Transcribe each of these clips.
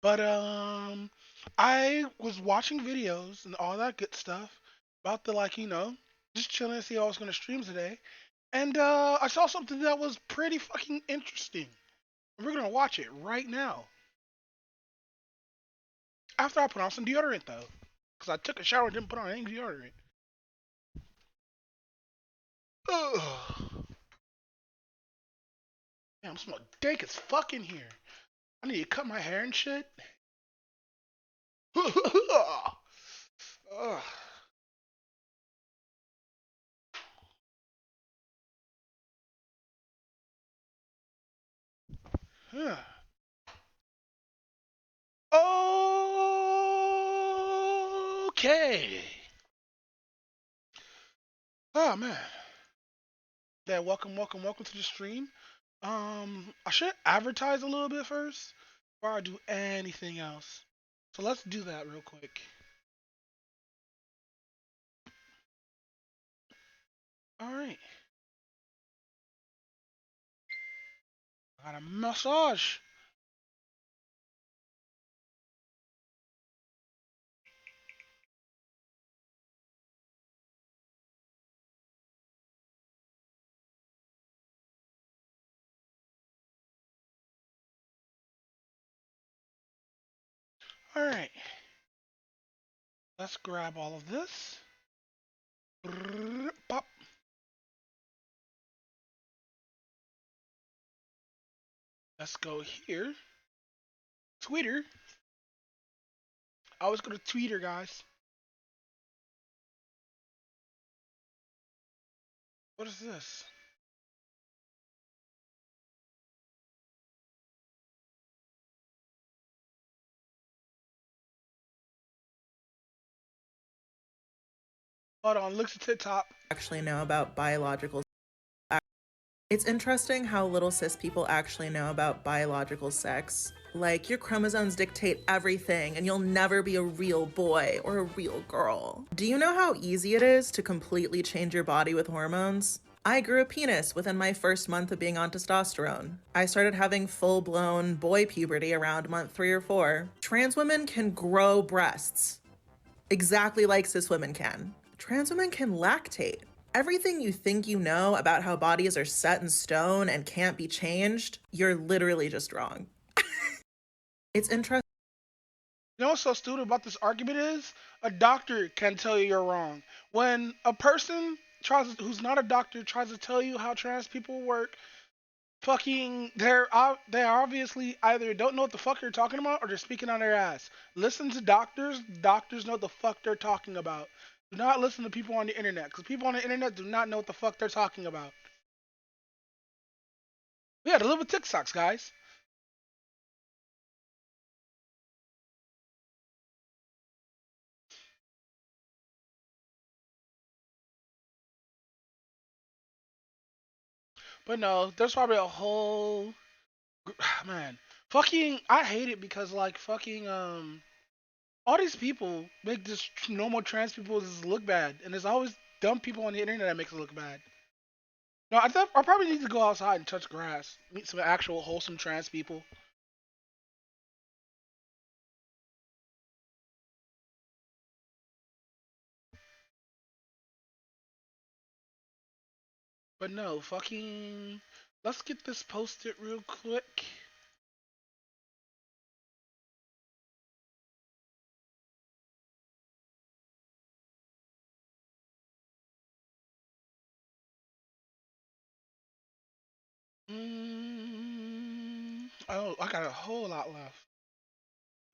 But I was watching videos and all that good stuff about the just chilling to see how I was gonna stream today. And I saw something that was pretty fucking interesting. We're gonna watch it right now. After I put on some deodorant though. Cause I took a shower and didn't put on any deodorant. Ugh. Damn, I'm smelling dank as fuck in here. I need to cut my hair and shit. Ugh. Huh. Okay. Oh man. Yeah, welcome to the stream. I should advertise a little bit first before I do anything else. So let's do that real quick. All right. I got a massage. All right. Let's grab all of this. Pop. Let's go here. Twitter. I always go to Twitter, guys. What is this? Hold on. Looks at TikTok. Actually know about biological. It's interesting how little cis people actually know about biological sex. Like, your chromosomes dictate everything, and you'll never be a real boy or a real girl. Do you know how easy it is to completely change your body with hormones? I grew a penis within my first month of being on testosterone. I started having full blown boy puberty around month 3 or 4. Trans women can grow breasts exactly like cis women can. Trans women can lactate. Everything you think you know about how bodies are set in stone and can't be changed, you're literally just wrong. It's interesting. You know what's so stupid about this argument is? A doctor can tell you you're wrong. When a person who's not a doctor tries to tell you how trans people work, fucking they obviously either don't know what the fuck they're talking about or they're speaking on their ass. Listen to doctors. Doctors know what the fuck they're talking about. Do not listen to people on the internet because people on the internet do not know what the fuck they're talking about. We had to live with TikToks, guys. But no, there's probably a whole man. Fucking, I hate it because like fucking all these people make just normal trans people just look bad, and there's always dumb people on the internet that makes it look bad. No, I probably need to go outside and touch grass, meet some actual wholesome trans people. But no, fucking, let's get this posted real quick. Oh, I got a whole lot left.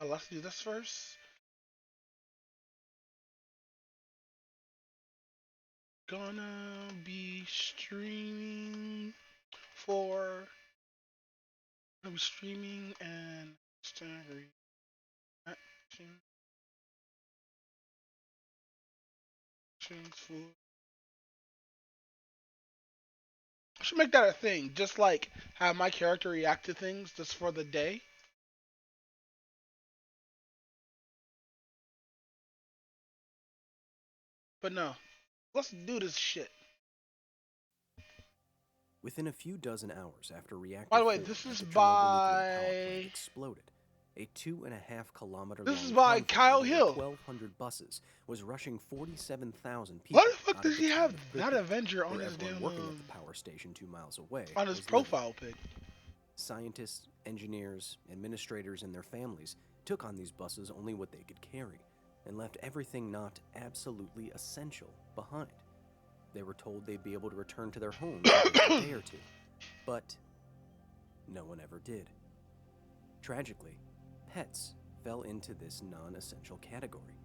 Let's do this first. Gonna be streaming for. Gonna be streaming and reaction for. I should make that a thing. Just like have my character react to things just for the day. But no, let's do this shit. Within a few dozen hours after By reactor the way, 4 this at is the Chernobyl nuclear power plant by exploded, A 2.5-kilometer This is long by convoy Kyle of over Hill. 1,200 buses was rushing 47,000 people Why the fuck out does of the he town have of that Pripyat, Avenger on where his everyone damn working at the power station 2 miles away on his was living. profile pic? Scientists, engineers, administrators, and their families took on these buses only what they could carry and left everything not absolutely essential behind. They were told they'd be able to return to their homes in just a day or two, but no one ever did. Tragically, pets fell into this non-essential category.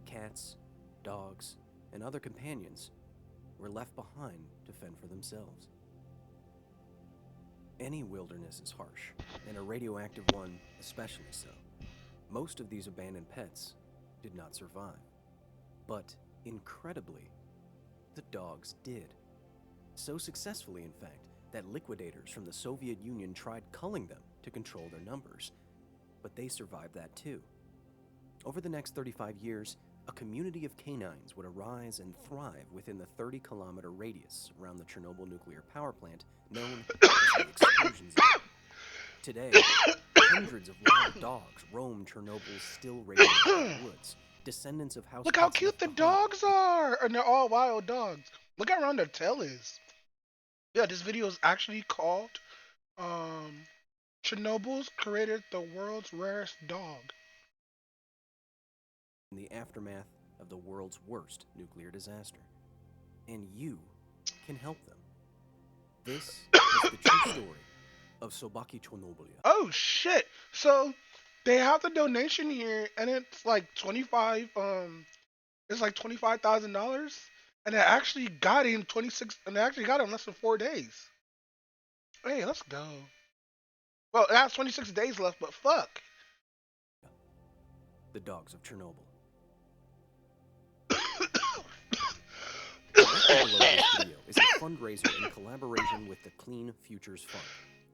Cats, dogs, and other companions were left behind to fend for themselves. Any wilderness is harsh, and a radioactive one especially so. Most of these abandoned pets did not survive. But, incredibly, the dogs did. So successfully, in fact, that liquidators from the Soviet Union tried culling them to control their numbers. But they survived that too. Over the next 35 years, a community of canines would arise and thrive within the 30-kilometer radius around the Chernobyl nuclear power plant known as the exclusion zone. Today, hundreds of wild dogs roam Chernobyl's still radioactive woods, descendants of house Look how pets cute left the behind. dogs are, and they're all wild dogs. Look how round their tail is. Yeah, this video is actually called Chernobyl's created the world's rarest dog. In the aftermath of the world's worst nuclear disaster. And you can help them. This is the true story of Sobaki Chernobylia. Oh shit! So they have the donation here, and it's like it's like $25,000, and they actually got him 26, and they actually got him less than 4 days. Hey, let's go. Well, it has 26 days left, but fuck. The Dogs of Chernobyl. Directly below this video is a fundraiser in collaboration with the Clean Futures Fund,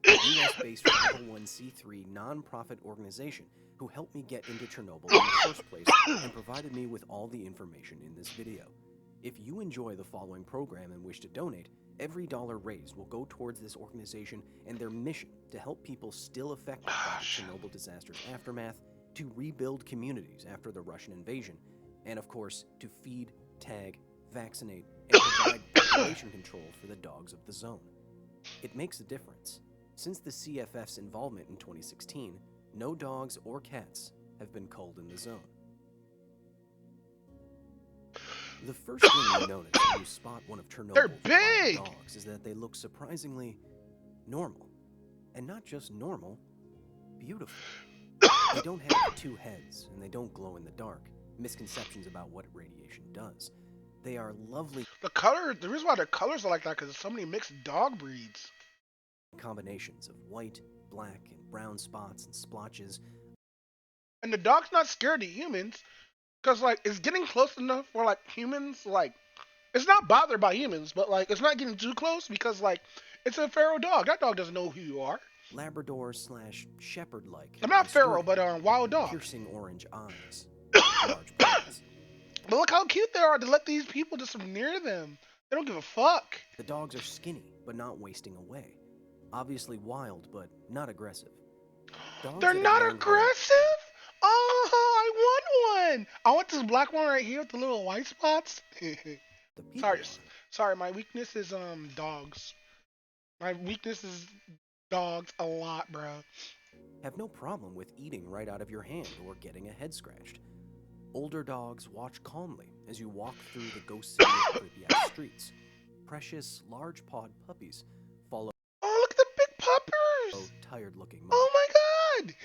a US-based 501c3 non-profit organization who helped me get into Chernobyl in the first place and provided me with all the information in this video. If you enjoy the following program and wish to donate, every dollar raised will go towards this organization and their mission to help people still affected by the Chernobyl disaster's aftermath, to rebuild communities after the Russian invasion, and of course, to feed, tag, vaccinate, and provide population control for the dogs of the zone. It makes a difference. Since the CFF's involvement in 2016, no dogs or cats have been culled in the zone. The first thing you notice when you spot one of Chernobyl's wild dogs is that they look surprisingly normal. And not just normal, beautiful. They don't have 2 heads, and they don't glow in the dark. Misconceptions about what radiation does. They are lovely. The reason why their colors are like that because there's so many mixed dog breeds. Combinations of white, black, and brown spots and splotches. And the dog's not scared of humans because, like, it's getting close enough for, like, humans, like, it's not bothered by humans, but, like, it's not getting too close because, like, it's a feral dog. That dog doesn't know who you are. Labrador/shepherd-like. I'm not feral, but wild dog. Piercing orange eyes. Large paws. But look how cute they are to let these people just near them. They don't give a fuck. The dogs are skinny, but not wasting away. Obviously wild, but not aggressive. They're not aggressive? Oh, I want one. I want this black one right here with the little white spots. Sorry, my weakness is dogs. My weakness is dogs a lot, bro. Have no problem with eating right out of your hand or getting a head scratched. Older dogs watch calmly as you walk through the ghost city of Pripyat streets. Precious, large-pawed puppies follow. Oh, look at the big puppers! Tired-looking. Oh my god!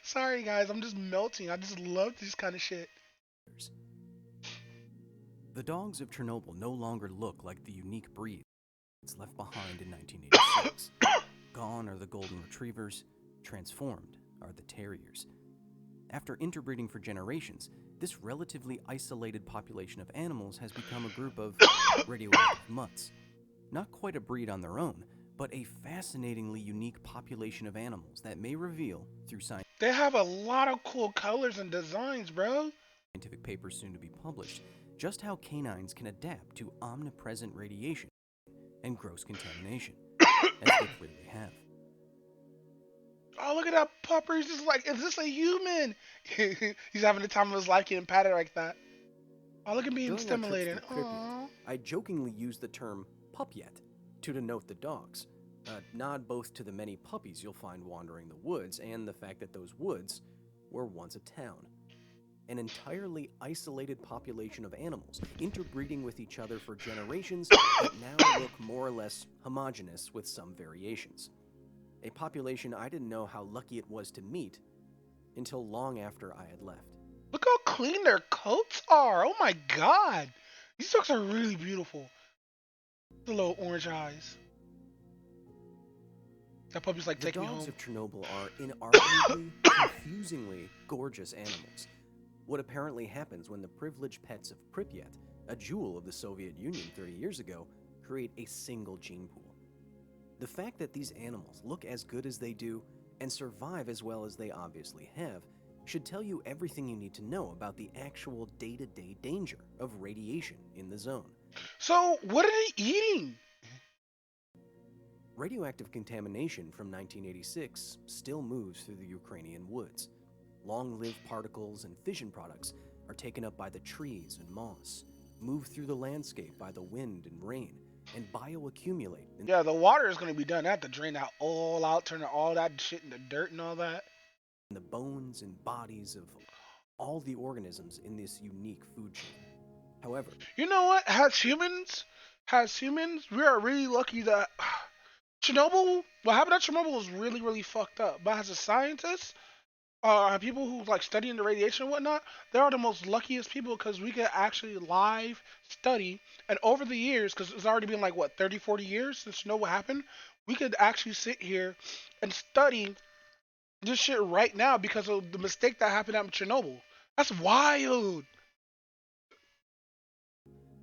Sorry, guys, I'm just melting. I just love this kind of shit. The dogs of Chernobyl no longer look like the unique breed left behind in 1986. Gone are the golden retrievers. Transformed are the terriers. After interbreeding for generations, this relatively isolated population of animals has become a group of radioactive mutts. Not quite a breed on their own, but a fascinatingly unique population of animals that may reveal, through science. They have a lot of cool colors and designs, bro. Scientific papers soon to be published, just how canines can adapt to omnipresent radiation and gross contamination, as they clearly have. Oh, look at that pupper. He's just like, is this a human? He's having the time of his life getting patted like that. Oh, look at being During our trips stimulated. through Pripyat, Aww. I jokingly used the term pupyet to denote the dogs, a nod both to the many puppies you'll find wandering the woods and the fact that those woods were once a town. An entirely isolated population of animals interbreeding with each other for generations that now look more or less homogenous with some variations. A population I didn't know how lucky it was to meet until long after I had left. Look how clean their coats are. Oh my god. These dogs are really beautiful. The little orange eyes. That puppy's like, The take me dogs home. of Chernobyl are inarguably, confusingly gorgeous animals. What apparently happens when the privileged pets of Pripyat, a jewel of the Soviet Union 30 years ago, create a single gene pool. The fact that these animals look as good as they do and survive as well as they obviously have should tell you everything you need to know about the actual day-to-day danger of radiation in the zone. So, what are they eating? Radioactive contamination from 1986 still moves through the Ukrainian woods. Long-lived particles and fission products are taken up by the trees and moss, move through the landscape by the wind and rain, and bioaccumulate in Yeah, the water is going to be done. They have to drain that all out, turn all that shit into dirt and all that. the bones and bodies of all the organisms in this unique food chain. However, You know what? As humans, we are really lucky that Chernobyl, what happened at Chernobyl was really, really fucked up. But as a scientist, people who like studying the radiation and whatnot, they are the most luckiest people because we could actually live study. And over the years, because it's already been like what 30, 40 years since Chernobyl happened, we could actually sit here and study this shit right now because of the mistake that happened at Chernobyl. That's wild.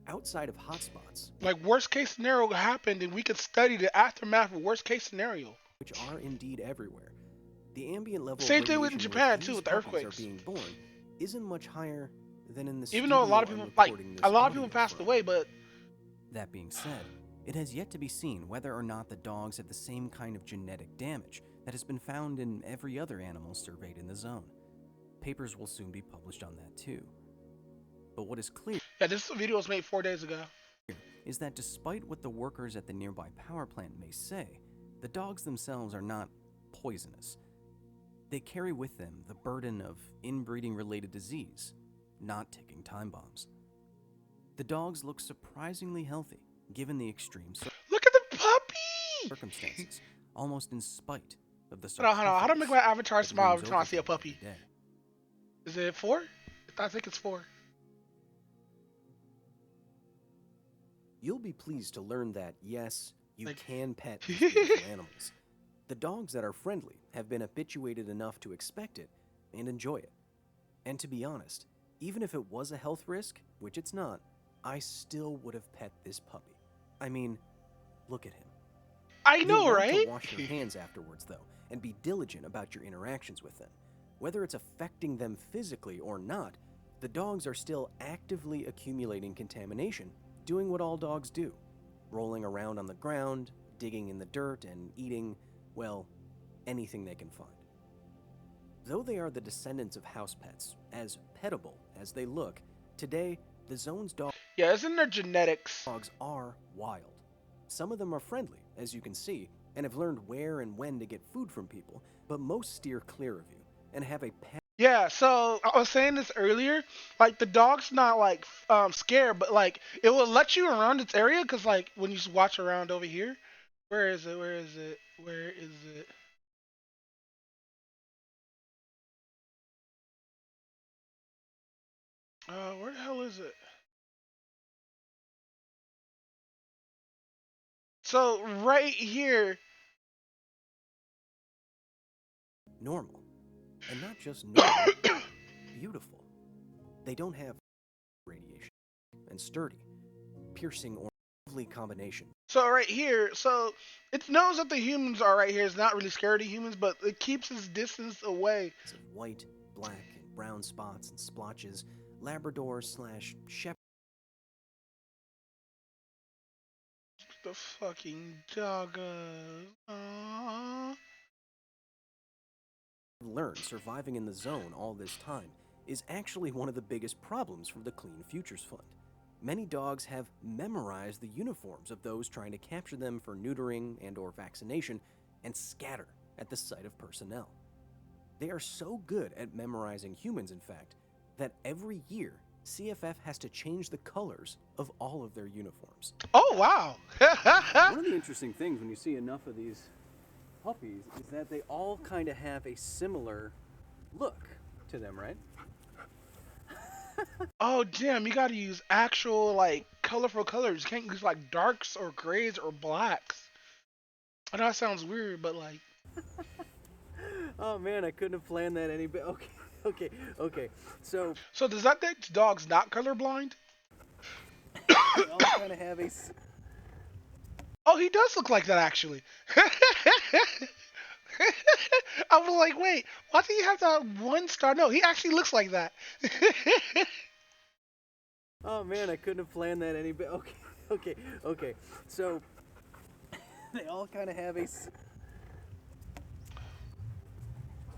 outside of hotspots, Like worst case scenario happened, and we could study the aftermath of worst case scenario. which are indeed everywhere, the ambient level of Same thing with in radiation Japan where too these with the puppies are earthquakes. being born isn't much higher than in the Even though a lot studio of I'm people like recording this a lot of people audio passed from. away, but That being said, it has yet to be seen whether or not the dogs have the same kind of genetic damage that has been found in every other animal surveyed in the zone. Papers will soon be published on that too. But what is clear yeah, this video was made 4 days ago. is that despite what the workers at the nearby power plant may say, the dogs themselves are not poisonous. They carry with them the burden of inbreeding-related disease, not ticking time bombs. The dogs look surprisingly healthy, given the extreme Look at the puppy. circumstances, almost in spite of the Hold on, hold on. How do I make my avatar that smile looms every time I over see a them every puppy? day. Is it 4? I think it's 4. You'll be pleased to learn that, yes, you Like- can pet these beautiful animals. The dogs that are friendly have been habituated enough to expect it and enjoy it. And to be honest, even if it was a health risk, which it's not, I still would have pet this puppy. I mean, look at him. I You'll know, want right? to wash your hands afterwards, though, and be diligent about your interactions with them. Whether it's affecting them physically or not, the dogs are still actively accumulating contamination, doing what all dogs do, rolling around on the ground, digging in the dirt, and eating, well, anything they can find. Though they are the descendants of house pets, as petable as they look, today, the zone's Yeah, it's in their genetics. dogs are wild. Some of them are friendly, as you can see, and have learned where and when to get food from people, but most steer clear of you and have a Yeah, so I was saying this earlier. Like the dog's not like scared, but like it will let you around its area because like when you just watch around over here, where is it? Where is it? Where is it? Where the hell is it? So right here. normal. And not just normal, beautiful. They don't have radiation and sturdy, piercing or lovely combination So right here, so it knows that the humans are right here. It's not really scared of humans, but it keeps its distance away. of white, black, and brown spots and splotches, Labrador slash Shepherd. The fucking joggers. Aww. learned surviving in the zone all this time is actually one of the biggest problems for the Clean Futures Fund. Many dogs have memorized the uniforms of those trying to capture them for neutering and/or vaccination and scatter at the sight of personnel. They are so good at memorizing humans, in fact, that every year CFF has to change the colors of all of their uniforms. Oh wow. One of the interesting things when you see enough of these puppies is that they all kind of have a similar look to them, right? Oh damn, you gotta use actual like colorful colors. You can't use like darks or grays or blacks. I know that sounds weird, but like Oh man, I couldn't have planned that any better. Okay. So so does that make dogs not colorblind? they all kind of have a. Oh, he does look like that actually. I was like, wait, why do you have that one star? No, he actually looks like that. Oh man, I couldn't have planned that any better. Okay. So they all kind of have a.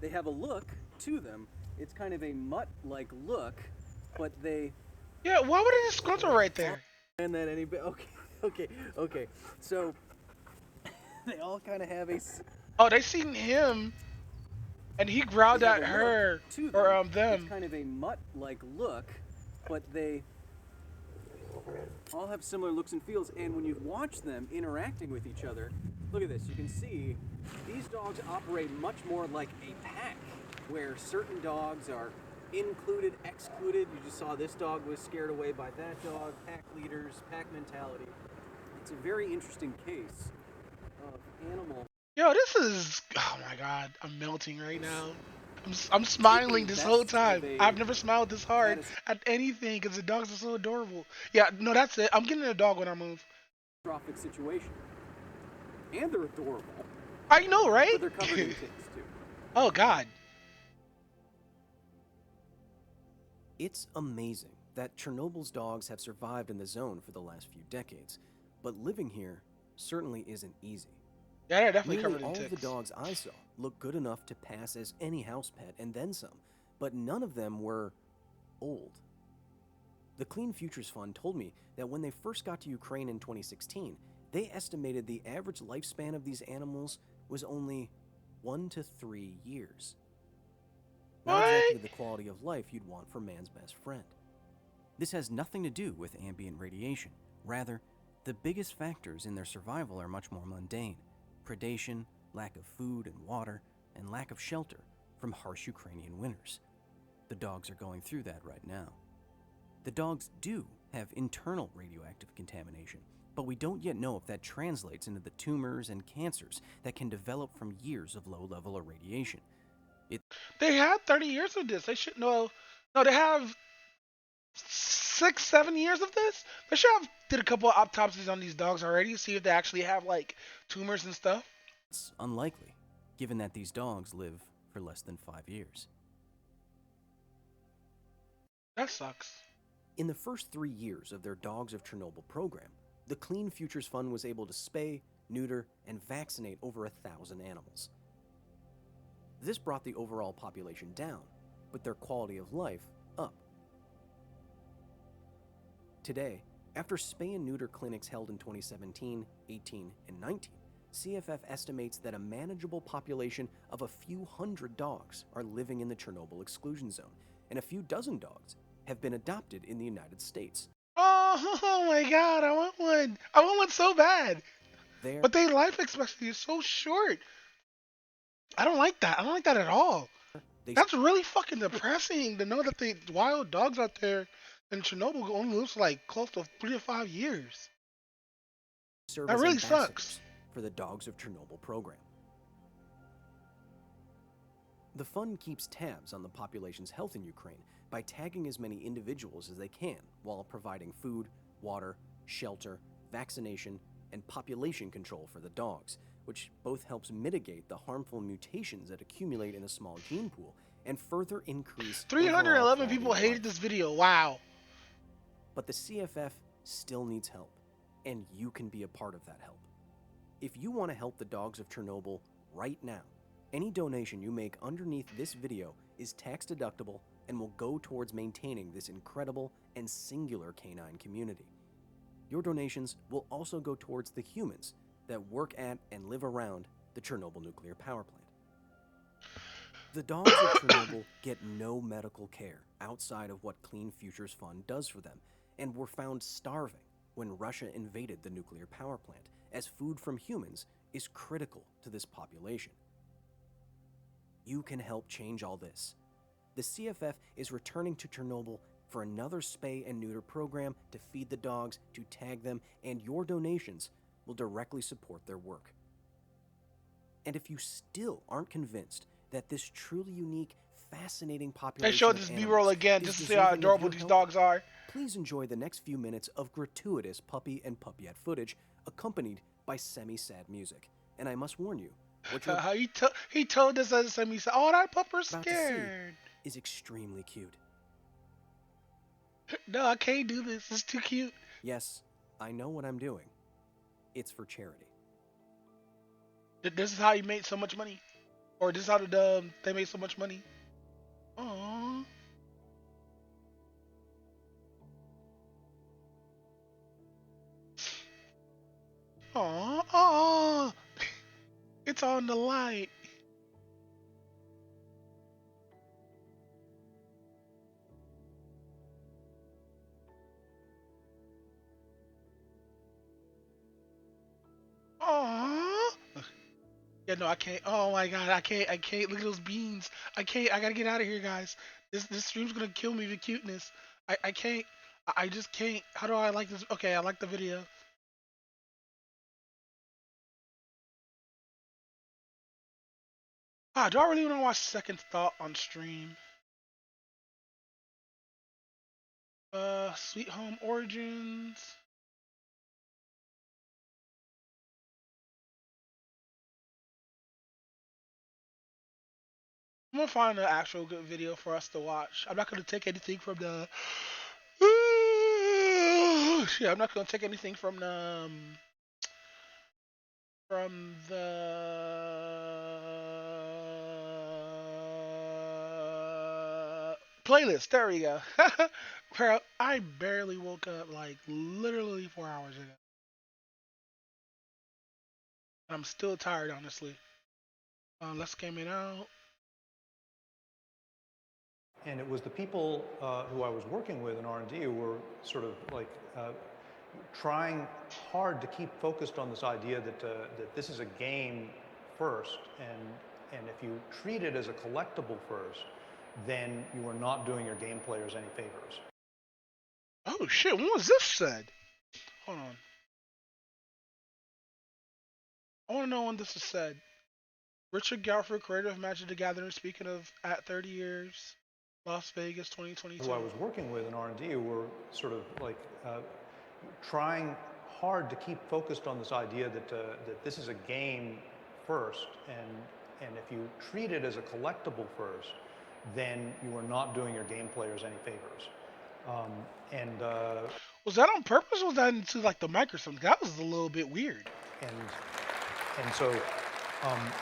They have a look to them. It's kind of a mutt-like look, but they. Yeah, why would it disgruntle right there? And that any better. Okay. So they all kind of have a. Oh, they seen him, and he growled They have at a her look to or It's them. kind of a mutt-like look, but they all have similar looks and feels. And when you watch them interacting with each other, look at this. You can see these dogs operate much more like a pack, where certain dogs are included, excluded. You just saw this dog was scared away by that dog. Pack leaders, pack mentality. It's a very interesting case of animal. Yo, this is. Oh my god, I'm melting right now. I'm smiling this whole time. I've never smiled this hard at anything because the dogs are so adorable. Yeah, no, that's it. I'm getting a dog when I move. Catastrophic situation. And they're adorable, I know, right? but they're covered in ticks too. Oh god. It's amazing that Chernobyl's dogs have survived in the zone for the last few decades, but living here certainly isn't easy. Yeah, they're definitely Nearly covered in all of the ticks. dogs I saw looked good enough to pass as any house pet and then some, but none of them were old. The Clean Futures Fund told me that when they first got to Ukraine in 2016, they estimated the average lifespan of these animals was only 1 to 3 years. Not exactly the quality of life you'd want for man's best friend. This has nothing to do with ambient radiation. Rather, the biggest factors in their survival are much more mundane: predation, lack of food and water, and lack of shelter from harsh Ukrainian winters. The dogs are going through that right now. The dogs do have internal radioactive contamination, but we don't yet know if that translates into the tumors and cancers that can develop from years of low-level irradiation. They had 30 years of this. They should know. No, they have 6, 7 years of this. They should have did a couple of autopsies on these dogs already, see if they actually have like tumors and stuff. It's unlikely, given that these dogs live for less than 5 years. That sucks. In the first 3 years of their Dogs of Chernobyl program, the Clean Futures Fund was able to spay, neuter, and vaccinate over 1,000 animals. This brought the overall population down, but their quality of life up. Today, after spay and neuter clinics held in 2017, 18, and 19, CFF estimates that a manageable population of a few hundred dogs are living in the Chernobyl exclusion zone, and a few dozen dogs have been adopted in the United States. Oh my god, I want one. I want one so bad. There, But their life expectancy is so short. I don't like that. I don't like that at all. they That's really fucking depressing to know that the wild dogs out there in Chernobyl only lives like close to 3 to 5 years. serve That as really ambassadors sucks. for the Dogs of Chernobyl program. The fund keeps tabs on the population's health in Ukraine by tagging as many individuals as they can while providing food, water, shelter, vaccination, and population control for the dogs, which both helps mitigate the harmful mutations that accumulate in a small gene pool and further increase overall 311 quality people of hated life. this video. Wow. But the CFF still needs help, and you can be a part of that help. If you want to help the Dogs of Chernobyl right now, Any donation you make underneath this video is tax deductible and will go towards maintaining this incredible and singular canine community. Your donations will also go towards the humans that work at and live around the Chernobyl nuclear power plant. The dogs of Chernobyl get no medical care outside of what Clean Futures Fund does for them, and were found starving when Russia invaded the nuclear power plant, as food from humans is critical to this population. You can help change all this. The CFF is returning to Chernobyl for another spay and neuter program to feed the dogs, to tag them, and your donations will directly support their work. And if you still aren't convinced that this truly unique, fascinating population They showed of this animals B-roll again is just to see how deserving of adorable your these help, dogs are. please enjoy the next few minutes of gratuitous puppy and puppyette footage accompanied by semi-sad music. And I must warn you, what you're He told us as he said, "Oh, that pupper's about to see scared." is extremely cute. No, I can't do this. It's too cute. Yes, I know what I'm doing. It's for charity. This is how he made so much money, or this is how they made so much money. Aww. Aww. Aww. It's on the light. Aww. Yeah, no, I can't. Oh my god, I can't. I can't. Look at those beans. I can't. I gotta get out of here, guys. This stream's gonna kill me with cuteness. I can't. I just can't. How do I like this? Okay, I like the video. Ah, do I really want to watch Second Thought on stream? Sweet Home Origins. I'm gonna find an actual good video for us to watch. I'm not gonna take anything from the. Shit, I'm not gonna take anything from the playlist. There we go. Bro, I barely woke up like literally 4 hours ago. I'm still tired, honestly. Let's game it out. And it was the people who I was working with in R&D who were sort of like trying hard to keep focused on this idea that this is a game first, and if you treat it as a collectible first, then you are not doing your game players any favors. Oh shit, when was this said? Hold on. I want to know when this is said. Richard Garfield, creator of Magic the Gathering, speaking of at 30 years, Las Vegas 2022. Who I was working with in R&D who were sort of like trying hard to keep focused on this idea that this is a game first, and if you treat it as a collectible first, then you are not doing your game players any favors. Was that on purpose, or was that into like the mic or something? That was a little bit weird. And so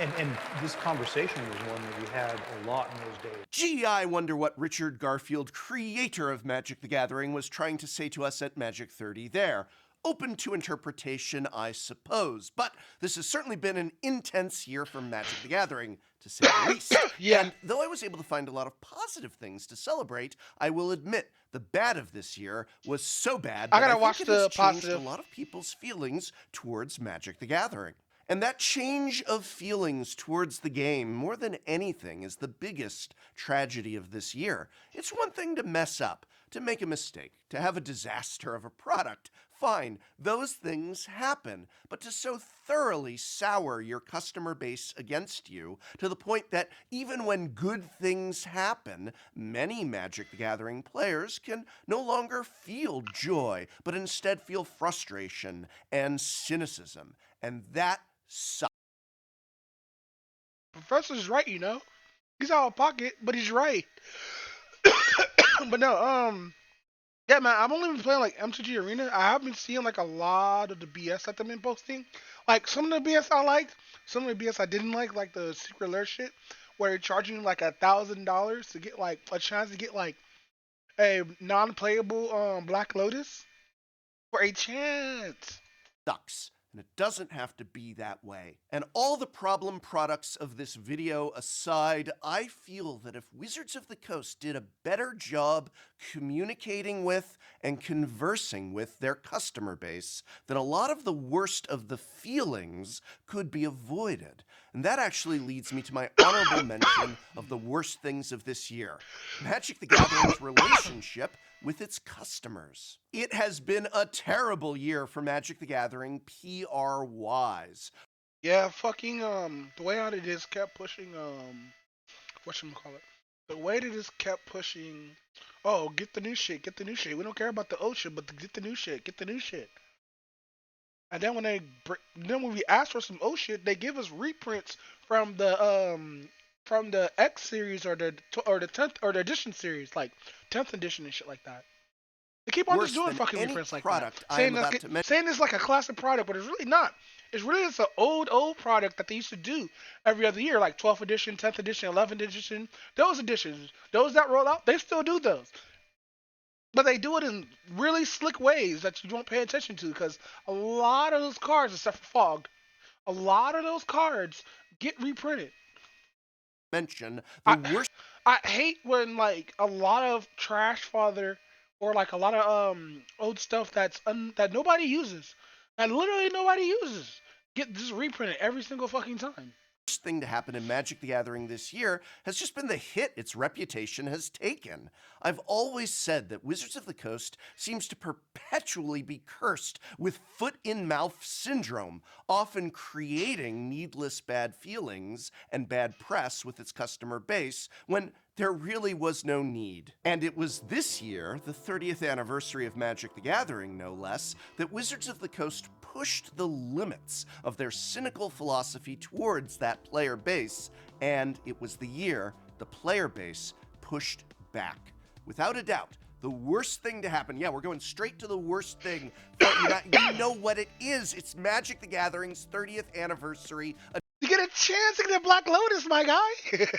and this conversation was one that we had a lot in those days. Gee, I wonder what Richard Garfield, creator of Magic the Gathering, was trying to say to us at Magic 30 there. Open to interpretation, I suppose. But this has certainly been an intense year for Magic the Gathering, to say the least. Yeah. And though I was able to find a lot of positive things to celebrate, I will admit the bad of this year was so bad that I gotta think watch it the has changed positive. a lot of people's feelings towards Magic the Gathering. And that change of feelings towards the game, more than anything, is the biggest tragedy of this year. It's one thing to mess up, to make a mistake, to have a disaster of a product. Fine, those things happen. But to so thoroughly sour your customer base against you, to the point that even when good things happen, many Magic the Gathering players can no longer feel joy, but instead feel frustration and cynicism. And that sucks. Professor's right, you know. He's out of pocket, but he's right. But no, yeah, man. I've only been playing like MTG Arena. I have been seeing like a lot of the BS that they've been posting. Like some of the BS I liked, some of the BS I didn't like the secret alert shit, where you're charging like $1,000 to get like a chance to get like a non-playable Black Lotus for a chance. Sucks. And it doesn't have to be that way. And all the problem products of this video aside, I feel that if Wizards of the Coast did a better job communicating with and conversing with their customer base, then a lot of the worst of the feelings could be avoided. And that actually leads me to my honorable mention of the worst things of this year. Magic the Gathering's relationship with its customers. It has been a terrible year for Magic the Gathering PR-wise. Yeah, fucking the way how they just kept pushing whatchamacallit. The way they just kept pushing, oh, get the new shit, get the new shit. We don't care about the old shit, but get the new shit, get the new shit. And then then when we ask for some old shit, they give us reprints from the X series or the 10th or the edition series, like 10th edition and shit like that. They keep on Worse just doing than fucking any reprints like product that, I saying am about to mention. saying it's like a classic product, but it's really not. It's really just an old product that they used to do every other year, like 12th edition, 10th edition, 11th edition. Those editions, those that roll out, they still do those. But they do it in really slick ways that you don't pay attention to, because a lot of those cards, except for Fog, a lot of those cards get reprinted. Mention I the worst I hate when like a lot of trash father or like a lot of old stuff that nobody uses, that literally nobody uses, get just reprinted every single fucking time. thing to happen in Magic the Gathering this year has just been the hit its reputation has taken. I've always said that Wizards of the Coast seems to perpetually be cursed with foot-in-mouth syndrome, often creating needless bad feelings and bad press with its customer base when there really was no need. And it was this year, the 30th anniversary of Magic the Gathering no less, that Wizards of the Coast pushed the limits of their cynical philosophy towards that player base, and it was the year the player base pushed back. Without a doubt, the worst thing to happen, yeah, we're going straight to the worst thing, but you know what it is. It's Magic the Gathering's 30th anniversary You get a chance to get a Black Lotus, my guy.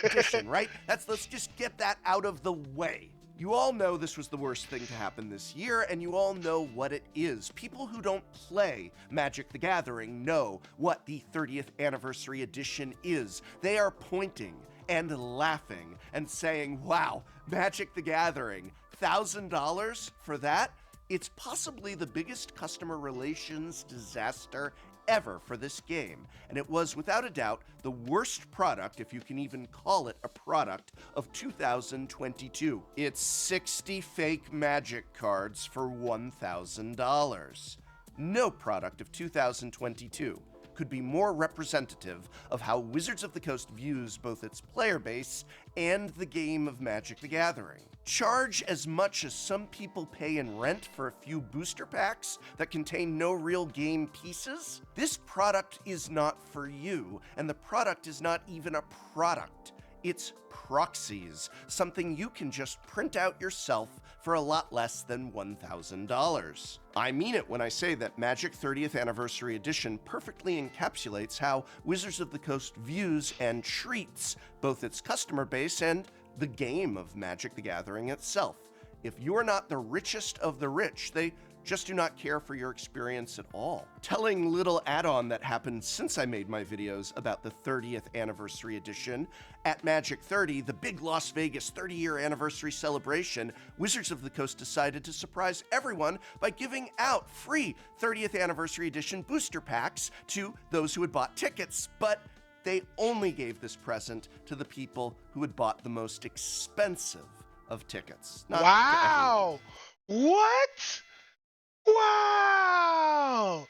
edition, right? Let's just get that out of the way. You all know this was the worst thing to happen this year, and you all know what it is. People who don't play Magic the Gathering know what the 30th anniversary edition is. They are pointing and laughing and saying, wow, Magic the Gathering, $1,000 for that? It's possibly the biggest customer relations disaster ever for this game, and it was without a doubt the worst product, if you can even call it a product, of 2022. It's 60 fake Magic cards for $1,000. No product of 2022 could be more representative of how Wizards of the Coast views both its player base and the game of Magic the Gathering. Charge as much as some people pay in rent for a few booster packs that contain no real game pieces? This product is not for you, and the product is not even a product. It's proxies, something you can just print out yourself for a lot less than $1,000. I mean it when I say that Magic 30th Anniversary Edition perfectly encapsulates how Wizards of the Coast views and treats both its customer base and the game of Magic the Gathering itself. If you're not the richest of the rich, they just do not care for your experience at all. Telling little add-on that happened since I made my videos about the 30th Anniversary Edition, at Magic 30, the big Las Vegas 30-year anniversary celebration, Wizards of the Coast decided to surprise everyone by giving out free 30th Anniversary Edition booster packs to those who had bought tickets, but they only gave this present to the people who had bought the most expensive of tickets. Not Wow. What? Wow.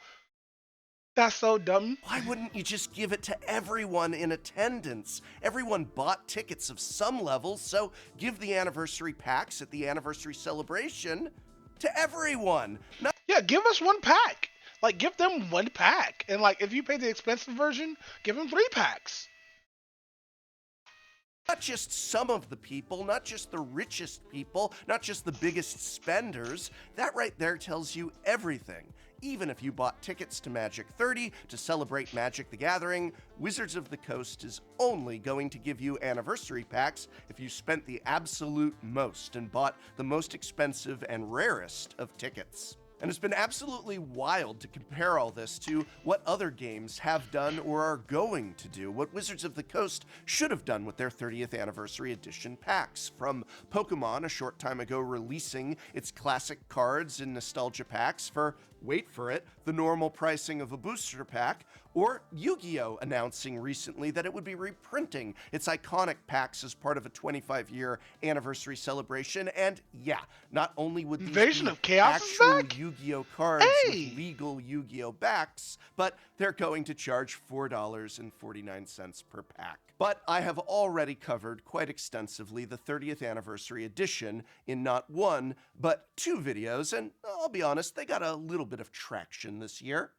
That's so dumb. Why wouldn't you just give it to everyone in attendance? Everyone bought tickets of some level, so give the anniversary packs at the anniversary celebration to everyone. Yeah, give us one pack. Like, give them one pack. And, like, if you pay the expensive version, give them 3 packs. Not just some of the people, not just the richest people, not just the biggest spenders. That right there tells you everything. even if you bought tickets to Magic 30 to celebrate Magic the Gathering, Wizards of the Coast is only going to give you anniversary packs if you spent the absolute most and bought the most expensive and rarest of tickets. And it's been absolutely wild to compare all this to what other games have done or are going to do, what Wizards of the Coast should have done with their 30th Anniversary Edition packs. From Pokemon a short time ago releasing its classic cards in nostalgia packs for, wait for it, the normal pricing of a booster pack, or Yu-Gi-Oh! Announcing recently that it would be reprinting its iconic packs as part of a 25-year anniversary celebration. And yeah, not only would these Invasion be of Chaos is actual back? Yu-Gi-Oh! Cards Hey! with legal Yu-Gi-Oh! Backs, but they're going to charge $4.49 per pack. But I have already covered quite extensively the 30th Anniversary Edition in not one, but two videos, and I'll be honest, they got a little bit of traction this year.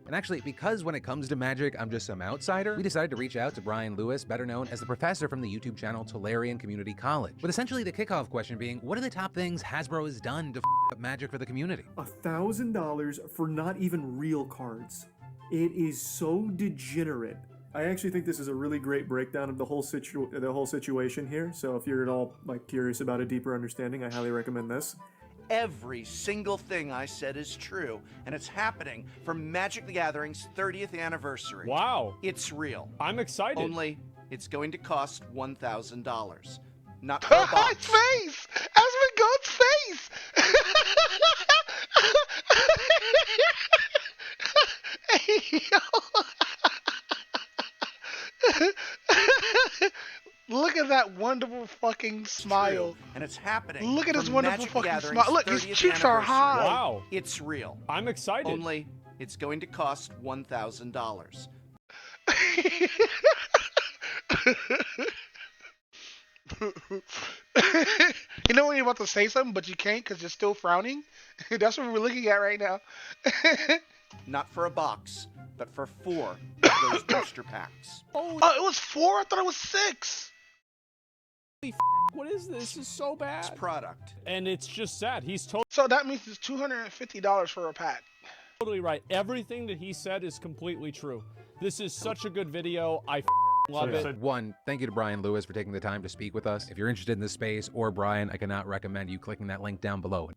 And actually, because when it comes to Magic, I'm just some outsider, we decided to reach out to Brian Lewis, better known as the professor from the YouTube channel Tolarian Community College, with essentially the kickoff question being, what are the top things Hasbro has done to up Magic for the community? $1,000 for not even real cards. It is so degenerate. I actually think this is a really great breakdown of the whole situation here. So if you're at all curious about a deeper understanding, I highly recommend this. Every single thing I said is true, and it's happening for Magic the Gathering's 30th anniversary. Wow. It's real. I'm excited. Only, it's going to cost $1,000. Not for a box. Its face! Asmund Goat's face! Hey, yo. Look at that wonderful fucking smile. And it's happening. Look at his for wonderful Magic the fucking Gathering's smile. Look, his 30th cheeks are anniversary. high. Wow. It's real. I'm excited. Only, it's going to cost $1,000. You know when you're about to say something, but you can't because you're still frowning? That's what we're looking at right now. Not for a box, but for 4 of those booster packs. Oh, it was 4? I thought it was 6. What is this? This is so bad. It's product. And it's just sad. He's So that means it's $250 for a pack. totally right. Everything that he said is completely true. This is such a good video. I love it. One, thank you to Brian Lewis for taking the time to speak with us. If you're interested in this space or Brian, I cannot recommend you clicking that link down below.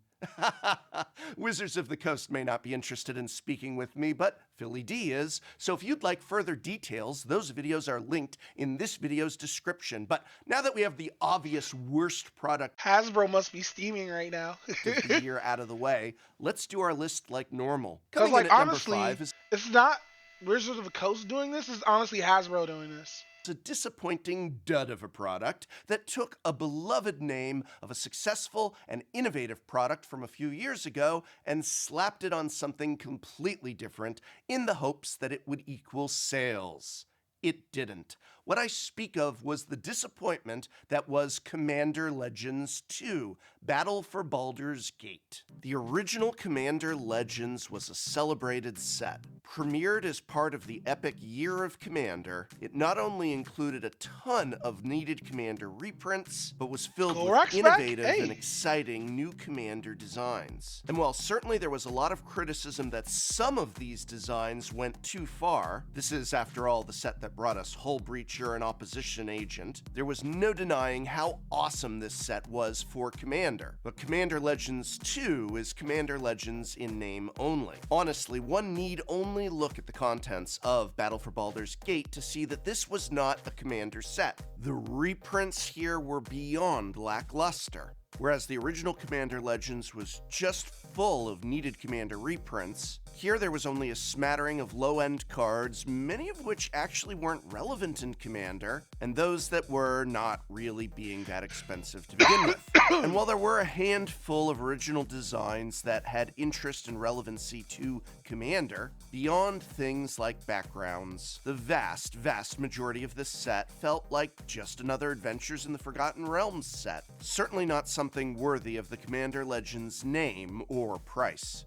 Wizards of the Coast may not be interested in speaking with me, but Philly D is. So if you'd like further details, those videos are linked in this video's description. But now that we have the obvious worst product Hasbro must be steaming right now. of the year out of the way, let's do our list like normal. Because, Coming in like, at honestly, number 5 is it's not Wizards of the Coast doing this. It's honestly Hasbro doing this. a disappointing dud of a product that took a beloved name of a successful and innovative product from a few years ago and slapped it on something completely different in the hopes that it would equal sales. It didn't. What I speak of was the disappointment that was Commander Legends 2, Battle for Baldur's Gate. The original Commander Legends was a celebrated set. Premiered as part of the epic Year of Commander, it not only included a ton of needed Commander reprints, but was filled Gorax with back? innovative Hey. and exciting new Commander designs. And while certainly there was a lot of criticism that some of these designs went too far, this is after all the set that brought us Hull Breacher and Opposition Agent, there was no denying how awesome this set was for Commander. But Commander Legends 2 is Commander Legends in name only. Honestly, one need only look at the contents of Battle for Baldur's Gate to see that this was not a Commander set. The reprints here were beyond lackluster. Whereas the original Commander Legends was just full of needed Commander reprints, here there was only a smattering of low-end cards, many of which actually weren't relevant in Commander, and those that were not really being that expensive to begin with. And while there were a handful of original designs that had interest and relevancy to Commander, beyond things like backgrounds, the vast, vast majority of this set felt like just another Adventures in the Forgotten Realms set. Certainly not something worthy of the Commander Legends name or price.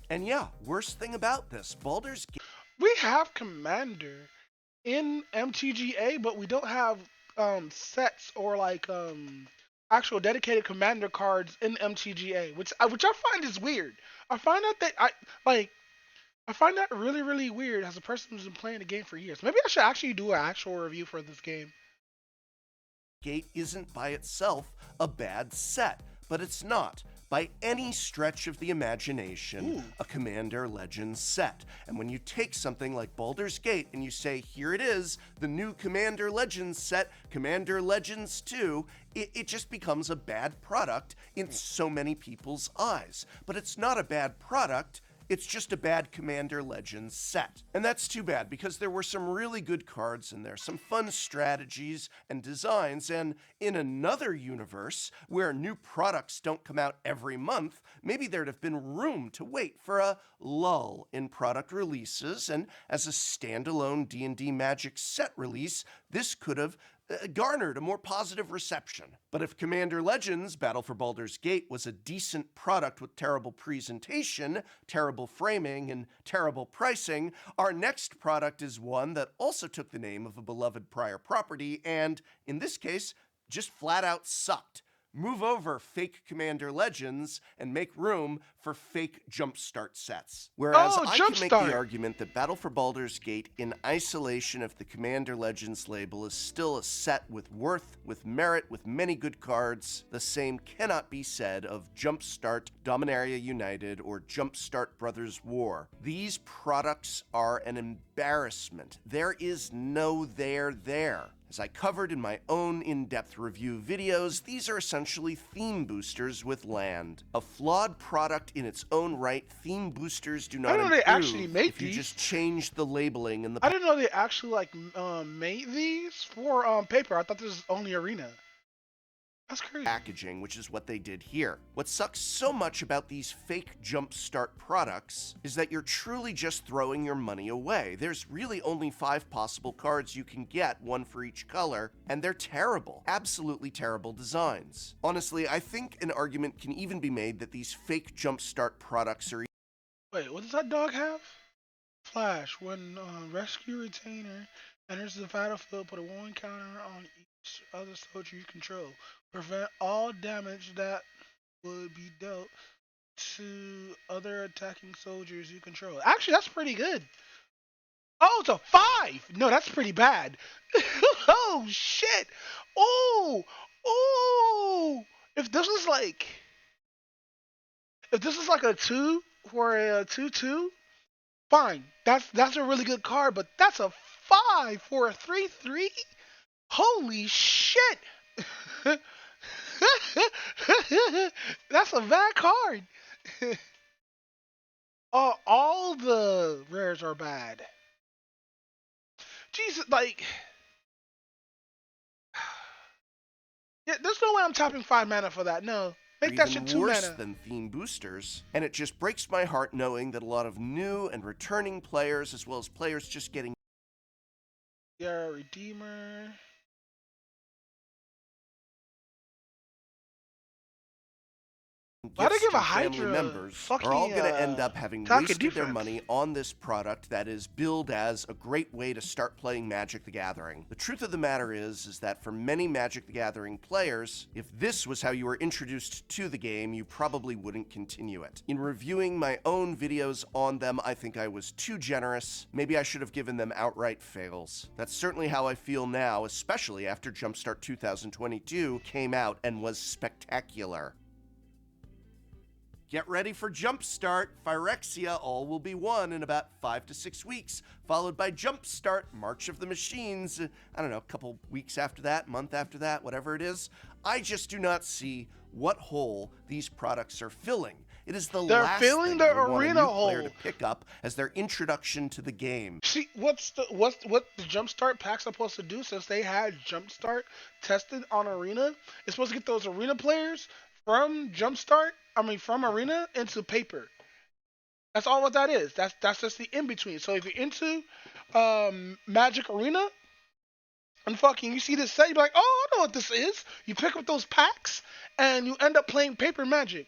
And yeah, worst thing about this, Baldur's Gate. We have Commander in MTGA, but we don't have sets or actual dedicated commander cards in MTGA, which I find is weird. I find that like I find that really weird as a person who's been playing the game for years. Maybe I should actually do an actual review for this game. Gate isn't by itself a bad set, but it's not, by any stretch of the imagination, a Commander Legends set. And when you take something like Baldur's Gate and you say, here it is, the new Commander Legends set, Commander Legends 2, it just becomes a bad product in so many people's eyes. But it's not a bad product. It's just a bad Commander Legends set. And that's too bad, because there were some really good cards in there, some fun strategies and designs, and in another universe, where new products don't come out every month, maybe there'd have been room to wait for a lull in product releases, and as a standalone D&D Magic set release, this could have garnered a more positive reception. But if Commander Legends Battle for Baldur's Gate was a decent product with terrible presentation, terrible framing, and terrible pricing, our next product is one that also took the name of a beloved prior property and, in this case, just flat out sucked. Move over fake Commander Legends and make room for fake Jumpstart sets. Whereas I can make the argument that Battle for Baldur's Gate, in isolation of the Commander Legends label, is still a set with worth, with merit, with many good cards. The same cannot be said of Jumpstart Dominaria United or Jumpstart Brothers War. These products are an embarrassment. There is no there there. As I covered in my own in-depth review videos, these are essentially theme boosters with land. A flawed product in its own right, theme boosters do not improve they actually make if you these. just change the labeling and the... I didn't know they actually made these for paper. I thought this was only Arena. That's crazy. Packaging, which is what they did here. What sucks so much about these fake Jumpstart products is that you're truly just throwing your money away. There's really only 5 possible cards you can get, 1 for each color, and they're terrible. Absolutely terrible designs. Honestly, I think an argument can even be made that these fake Jumpstart products are... Wait, what does that dog have? Flash. When rescue retainer enters the battlefield, put a 1 counter on each other soldier you control. Prevent all damage that would be dealt to other attacking soldiers you control. Actually, that's pretty good. Oh, it's a 5! No, that's pretty bad. Oh, shit! Oh! Oh! If this was like a 2 for a 2/2, fine. That's a really good card, but that's a 5 for a 3/3? Holy shit! That's a bad card. All the rares are bad. Jesus, yeah, there's no way I'm tapping 5 mana for that. No, make that shit 2 worse mana. Than theme boosters, and it just breaks my heart knowing that a lot of new and returning players, as well as players just getting... Yeah, Redeemer. Why they give a Hydra? Members are all going to end up having wasted their money on this product that is billed as a great way to start playing Magic the Gathering. The truth of the matter is that for many Magic the Gathering players, if this was how you were introduced to the game, you probably wouldn't continue it. In reviewing my own videos on them, I think I was too generous. Maybe I should have given them outright fails. That's certainly how I feel now, especially after Jumpstart 2022 came out and was spectacular. Get ready for Jumpstart, Phyrexia, all will be won in about 5 to 6 weeks, followed by Jumpstart, March of the Machines, I don't know, a couple weeks after that, month after that, whatever it is. I just do not see what hole these products are filling. It is the last thing I would want a new player to pick up as their introduction to the game. See, what the Jumpstart pack's supposed to do, since they had Jumpstart tested on Arena? It's supposed to get those Arena players from from Arena into paper. That's all what that is. That's just the in between. So if you're into Magic Arena and you see this set, you're like, oh, I know what this is. You pick up those packs and you end up playing paper Magic.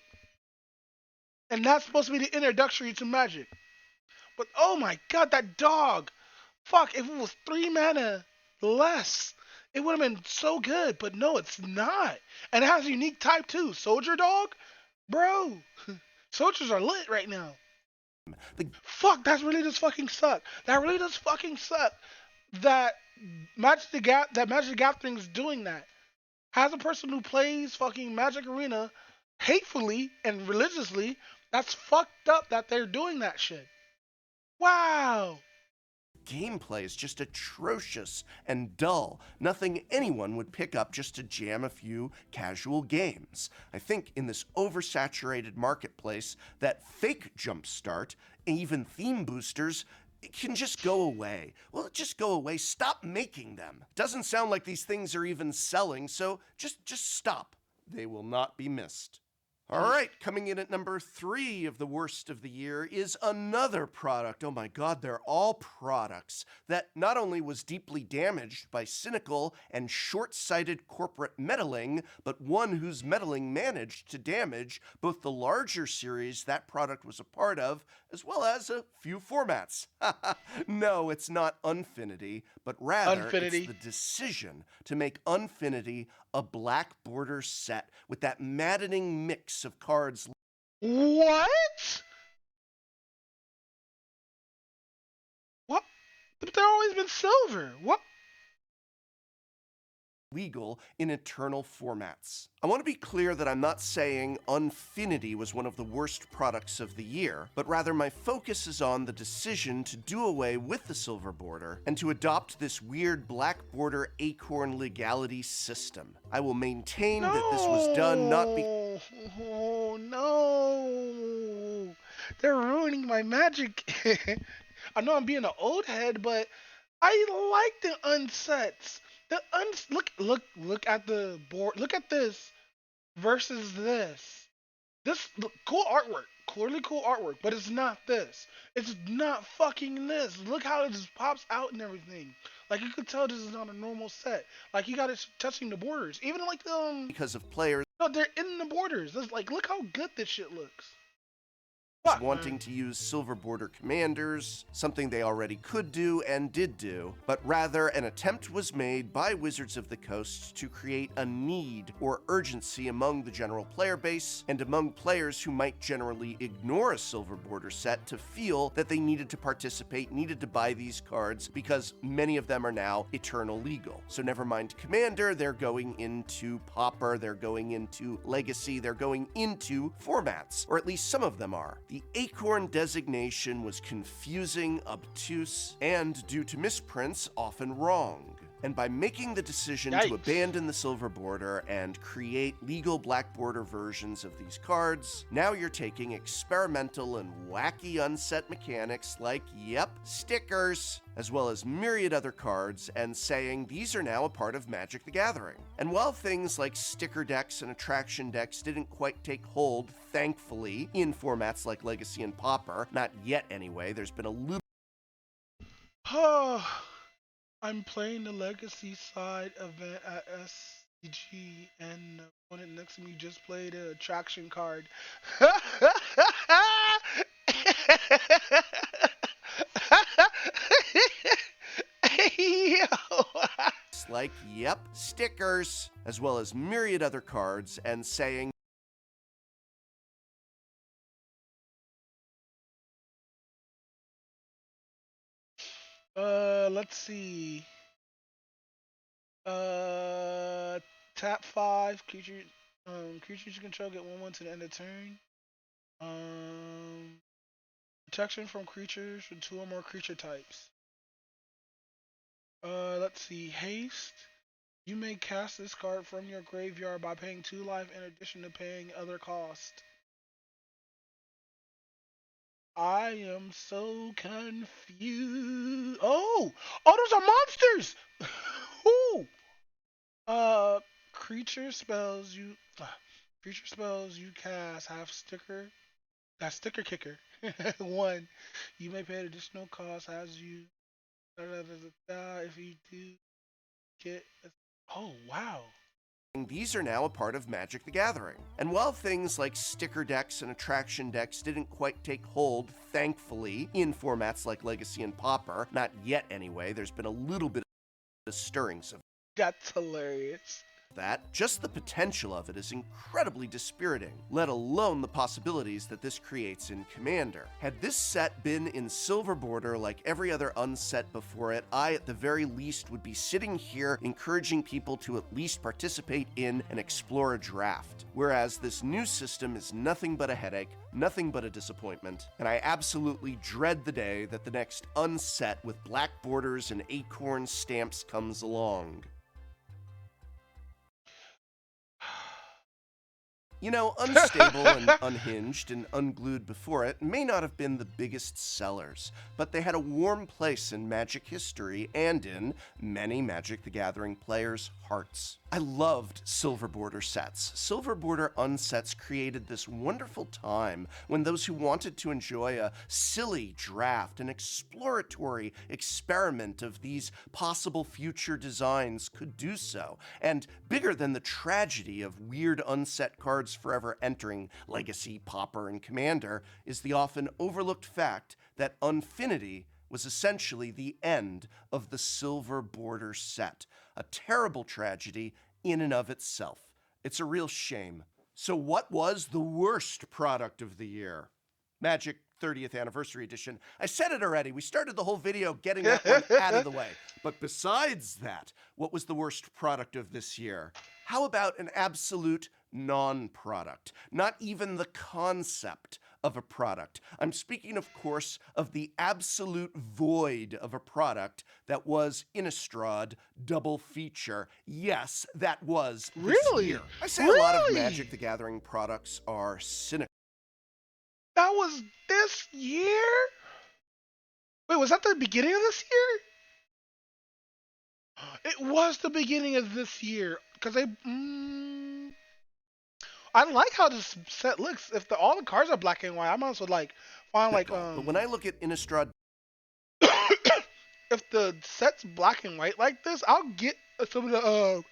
And that's supposed to be the introductory to Magic. But oh my god, that dog! Fuck, if it was 3 mana less, It would have been so good, but no, it's not. And it has a unique type too. Soldier dog, bro. Soldiers are lit right now. The Fuck, that really does fucking suck. That really does fucking suck. That Magic the Gathering's doing that. As a person who plays fucking Magic Arena hatefully and religiously, that's fucked up that they're doing that shit. Wow. gameplay is just atrocious and dull. Nothing anyone would pick up just to jam a few casual games. I think in this oversaturated marketplace, that fake jumpstart, and even theme boosters, it can just go away. Well, just go away. Stop making them. Doesn't sound like these things are even selling, so just stop. They will not be missed. All right, coming in at number 3 of the worst of the year is another product. Oh my God, they're all products that not only was deeply damaged by cynical and short-sighted corporate meddling, but one whose meddling managed to damage both the larger series that product was a part of, as well as a few formats. No, it's not Unfinity, but rather it's the decision to make Unfinity a black border set with that maddening mix of cards. What? What? But they've always been silver. What? Legal in eternal formats. I want to be clear that I'm not saying Unfinity was one of the worst products of the year, but rather my focus is on the decision to do away with the silver border and to adopt this weird black border acorn legality system. I will maintain that this was done not because Oh, no. They're ruining my magic. I know I'm being an old head, but I like the unsets. Look at the board. Look at this versus this. Cool artwork. Clearly cool artwork, but it's not this. It's not fucking this. Look how it just pops out and everything. Like you could tell this is not a normal set. Like you got it touching the borders. Even like of players no, they're in the borders. Like look how good this shit looks. wanting to use silver border commanders, something they already could do and did do, but rather an attempt was made by Wizards of the Coast to create a need or urgency among the general player base and among players who might generally ignore a silver border set to feel that they needed to participate, needed to buy these cards because many of them are now eternal legal. So never mind Commander, they're going into Pauper, they're going into Legacy, they're going into formats, or at least some of them are. The Acorn designation was confusing, obtuse, and due to misprints, often wrong. And by making the decision to abandon the silver border and create legal black border versions of these cards, now you're taking experimental and wacky unset mechanics like, stickers, as well as myriad other cards, and saying these are now a part of Magic the Gathering. And while things like sticker decks and attraction decks didn't quite take hold, thankfully, in formats like Legacy and Pauper, not yet anyway, there's been a little I'm playing the Legacy side event at SCG, and the opponent next to me just played an attraction card. Yo. like, stickers, as well as myriad other cards, and saying let's see. Tap 5 creatures. Creatures you control get 1/1 to the end of turn. Protection from creatures with 2 or more creature types. Let's see. Haste. You may cast this card from your graveyard by paying 2 life in addition to paying other cost. I am so confused. Oh, those are monsters. Ooh. Creature spells you cast have sticker. That's sticker kicker. 1. You may pay an additional cost as you. If you do get. Oh wow. These are now a part of Magic the Gathering. And while things like sticker decks and attraction decks didn't quite take hold, thankfully, in formats like Legacy and Pauper, not yet anyway, there's been a little bit of stirrings of That's hilarious. That, just the potential of it is incredibly dispiriting, let alone the possibilities that this creates in Commander. Had this set been in Silver Border like every other unset before it, I at the very least would be sitting here encouraging people to at least participate in and explore a draft. Whereas this new system is nothing but a headache, nothing but a disappointment, and I absolutely dread the day that the next unset with black borders and acorn stamps comes along. You know, Unstable and Unhinged and Unglued before it may not have been the biggest sellers, but they had a warm place in Magic history and in many Magic the Gathering players' hearts. I loved Silver Border sets. Silver Border unsets created this wonderful time when those who wanted to enjoy a silly draft, an exploratory experiment of these possible future designs could do so. And bigger than the tragedy of weird unset cards forever entering Legacy, Pauper, and Commander is the often overlooked fact that Unfinity was essentially the end of the Silver Border set. A terrible tragedy in and of itself. It's a real shame. So what was the worst product of the year? Magic 30th Anniversary Edition. I said it already. We started the whole video getting that one out of the way. But besides that, what was the worst product of this year? How about an absolute non-product? Not even the concept of a product. I'm speaking, of course, of the absolute void of a product that was Innistrad Double Feature. Yes, that was this Really? year. I say a lot of Magic the Gathering products are cynical. That was this year? Wait, was that the beginning of this year? It was the beginning of this year. Because they. I like how this set looks. If all the cards are black and white, I might as well find But when I look at Innistrad if the set's black and white like this, I'll get some of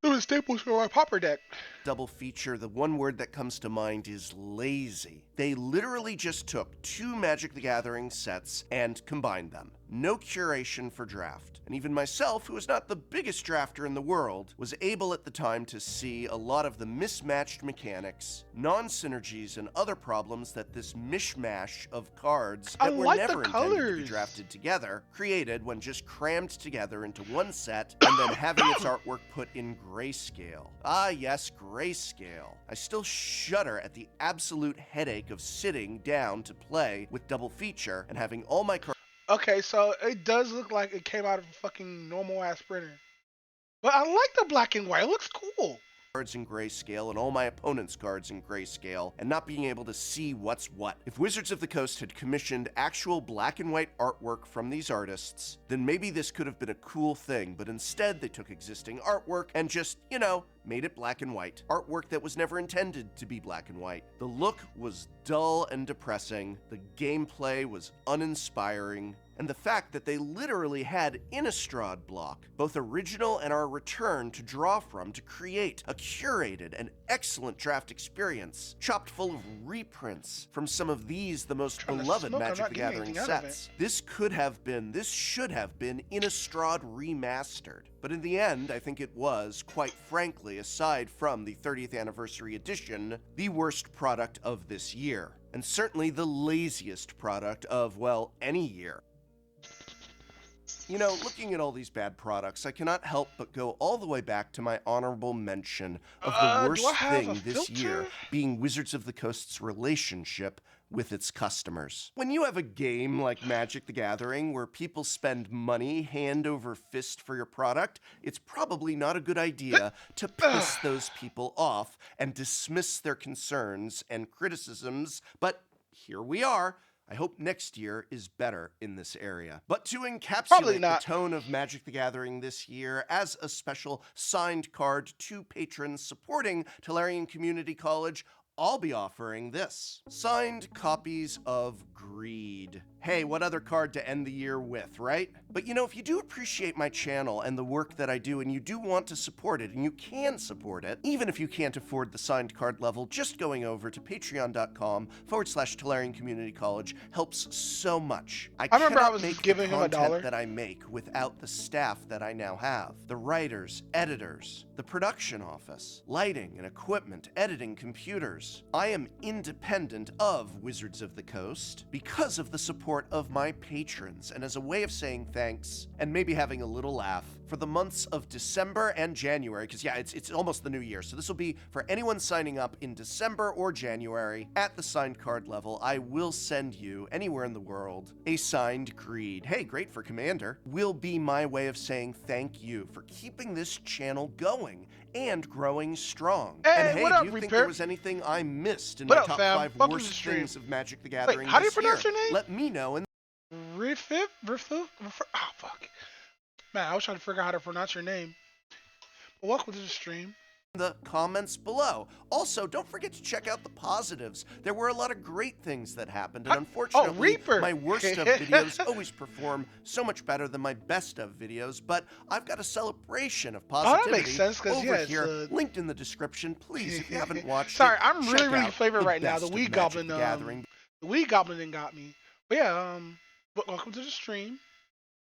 the staples for my Pauper deck. Double Feature, the one word that comes to mind is lazy. They literally just took two Magic the Gathering sets and combined them. No curation for draft. And even myself, who is not the biggest drafter in the world, was able at the time to see a lot of the mismatched mechanics, non-synergies, and other problems that this mishmash of cards that were never intended to be drafted together created when just crammed together into one set and then having its artwork put in grayscale. Ah yes, grayscale. I still shudder at the absolute headache of sitting down to play with Double Feature and having all my cards. Okay, so it does look like it came out of a fucking normal ass printer. But I like the black and white. It looks cool. Cards in grayscale and all my opponent's cards in grayscale and not being able to see what's what. If Wizards of the Coast had commissioned actual black and white artwork from these artists, then maybe this could have been a cool thing, but instead they took existing artwork and just, you know, made it black and white. Artwork that was never intended to be black and white. The look was dull and depressing, the gameplay was uninspiring, and the fact that they literally had Innistrad block, both original and our return, to draw from to create a curated and excellent draft experience, chopped full of reprints from some of these, the most beloved Magic the Gathering sets. This should have been Innistrad remastered. But in the end, I think it was, quite frankly, aside from the 30th Anniversary Edition, the worst product of this year. And certainly the laziest product of, well, any year. You know, looking at all these bad products, I cannot help but go all the way back to my honorable mention of the worst thing this year being Wizards of the Coast's relationship with its customers. When you have a game like Magic the Gathering where people spend money hand over fist for your product, it's probably not a good idea to piss those people off and dismiss their concerns and criticisms, but here we are. I hope next year is better in this area. But to encapsulate the tone of Magic the Gathering this year, as a special signed card to patrons supporting Tolarian Community College, I'll be offering this. Signed copies of Greed. Hey, what other card to end the year with, right? But you know, if you do appreciate my channel and the work that I do, and you do want to support it, and you can support it, even if you can't afford the signed card level, just going over to patreon.com/Tolarian Community College helps so much. I remember I cannot was make giving the him content $1. that I make without the staff that I now have. The writers, editors, the production office, lighting and equipment, editing, computers. I am independent of Wizards of the Coast because of the support of my patrons, and as a way of saying thanks and maybe having a little laugh for the months of December and January, because yeah, it's almost the new year, so this will be for anyone signing up in December or January at the signed card level. I will send you anywhere in the world a signed creed. Hey, great for Commander. Will be my way of saying thank you for keeping this channel going and growing strong. Hey, And hey, what do up, you think Reaper? there was anything I missed in What my up, top fam? 5 Welcome to the worst stream. things of Magic the Gathering Wait, how do you this pronounce year? your name? Let me know in Oh, fuck. Man, I was trying to figure out how to pronounce your name. But welcome to the stream. the comments below. Also, don't forget to check out the positives. There were a lot of great things that happened, and unfortunately, Reaper. my worst of videos always perform so much better than my best of videos, but I've got a celebration of positivity that makes sense, 'cause, over yeah, it's, here, linked in the description. Please, if you haven't watched Sorry, it, I'm really, check really out flavored the right now. best The of Wee Magic Goblin, the Gathering. the Wee Goblin done got me. But yeah, welcome to the stream.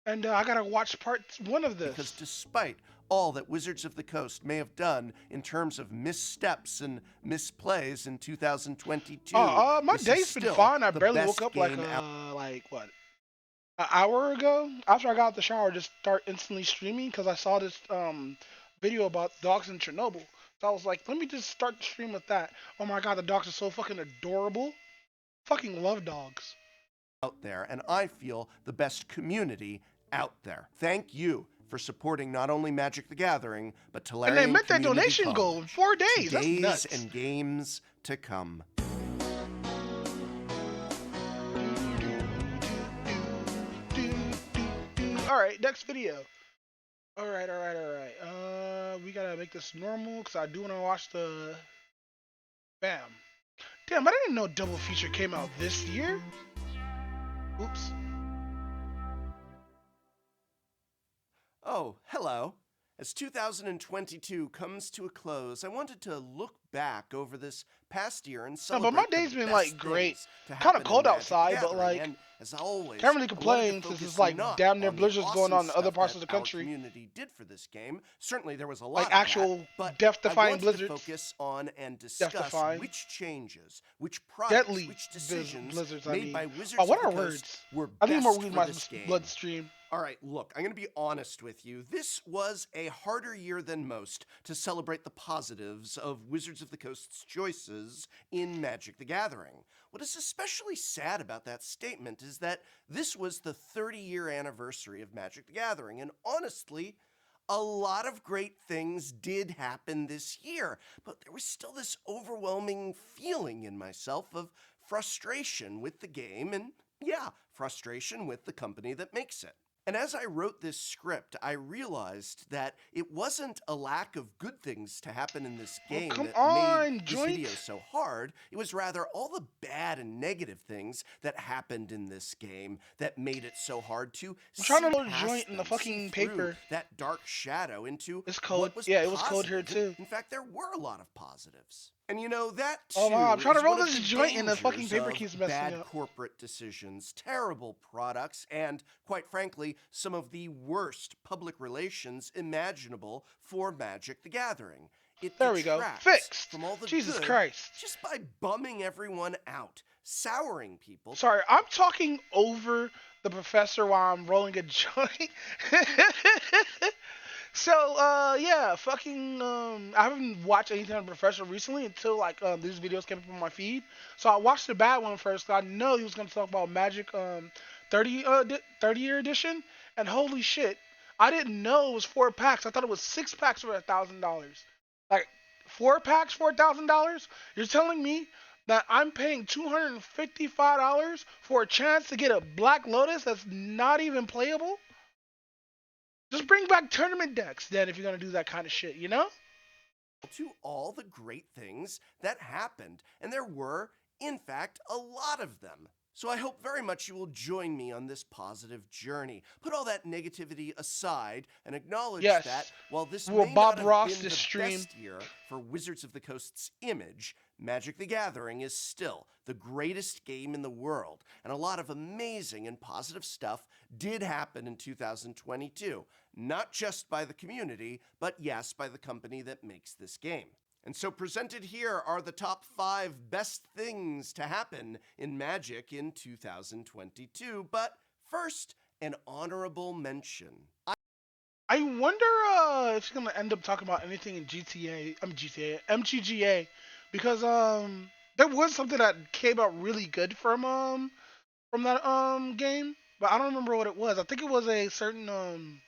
And I gotta watch part 1 of this. Because despite all that Wizards of the Coast may have done in terms of missteps and misplays in 2022, my this is day's been still fine. I the barely best woke up like game out. what, an hour ago? After I got out the shower, just start instantly streaming because I saw this video about dogs in Chernobyl. So I was like, let me just start the stream with that. Oh my god, the dogs are so fucking adorable. Fucking love dogs. Out there, and I feel the best community out there. Thank you for supporting not only Magic the Gathering, but Tolarian And they met that Community donation College. goal in 4 days. That's Days nuts. and games to come. Alright, next video. Alright. We gotta make this normal because I do want to watch the... Bam. Damn, I didn't know Double Feature came out this year. Oops. Oh, hello. As 2022 comes to a close, I wanted to look back over this past year and No, celebrate but my the day's been best like great. things to Kind happen of cold in Magic outside, the but Gathering. like And as always, can't really I wanted to complain since focus it's like not damn near on the blizzards going on in awesome other stuff parts of the that our country. community did for this game. Certainly, there was a lot Like of that, actual but death-defying I wanted blizzards. to focus on and discuss Death-defying. which changes, which products, Deadly which decisions blizzards. made by Wizards Oh, what of are the Coast words? were I think more best read for my this game. bloodstream. All right, look, I'm going to be honest with you. This was a harder year than most to celebrate the positives of Wizards of the Coast's choices in Magic the Gathering. What is especially sad about that statement is that this was the 30-year anniversary of Magic the Gathering, and honestly, a lot of great things did happen this year, but there was still this overwhelming feeling in myself of frustration with the game and, yeah, frustration with the company that makes it. And as I wrote this script, I realized that it wasn't a lack of good things to happen in this game come that on, made this joint. video so hard. It was rather all the bad and negative things that happened in this game that made it so hard to I'm trying to see load past joint in the them, see fucking through paper. that dark shadow into It's cold. what was Yeah, it was cold here positive. too. In fact, there were a lot of positives. And you know, that too Oh wow, I'm trying to is roll one of this the joint and the fucking dangers paper of keeps messing bad up. corporate decisions, terrible products, and quite frankly, some of the worst public relations imaginable for Magic the Gathering. It There we go. detracts Fixed. from all the Jesus good Christ. just by bumming everyone out, souring people. Sorry, I'm talking over the professor while I'm rolling a joint. So, yeah, fucking, I haven't watched anything on the professor recently until, like, these videos came up on my feed. So I watched the bad one first, 'cause I know he was going to talk about Magic, 30-year edition, and holy shit, I didn't know it was 4 packs. I thought it was 6 packs for $1,000. Like, 4 packs for $1,000? You're telling me that I'm paying $255 for a chance to get a Black Lotus that's not even playable? Just bring back tournament decks then if you're gonna do that kind of shit, you know? To all the great things that happened, and there were, in fact, a lot of them. So I hope very much you will join me on this positive journey. Put all that negativity aside and acknowledge Yes. that while this Will may Bob not have Ross been this the stream? best year for Wizards of the Coast's image, Magic the Gathering is still the greatest game in the world, and a lot of amazing and positive stuff did happen in 2022, not just by the community, but yes, by the company that makes this game. And so presented here are the top 5 best things to happen in Magic in 2022. But first, an honorable mention. I wonder if she's gonna end up talking about anything in MTGA, because there was something that came out really good from that game, but I don't remember what it was. I think it was a certain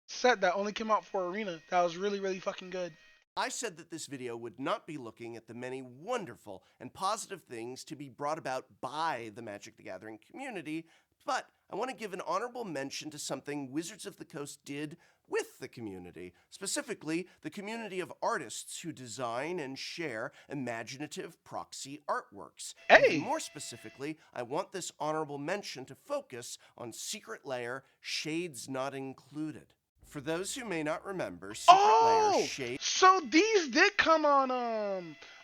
set that only came out for Arena that was really really fucking good. I said that this video would not be looking at the many wonderful and positive things to be brought about by the Magic the Gathering community, but I want to give an honorable mention to something Wizards of the Coast did with the community, specifically the community of artists who design and share imaginative proxy artworks. Hey! Even more specifically, I want this honorable mention to focus on Secret Lair Shades Not Included. For those who may not remember, Secret Lair Shades so these did come on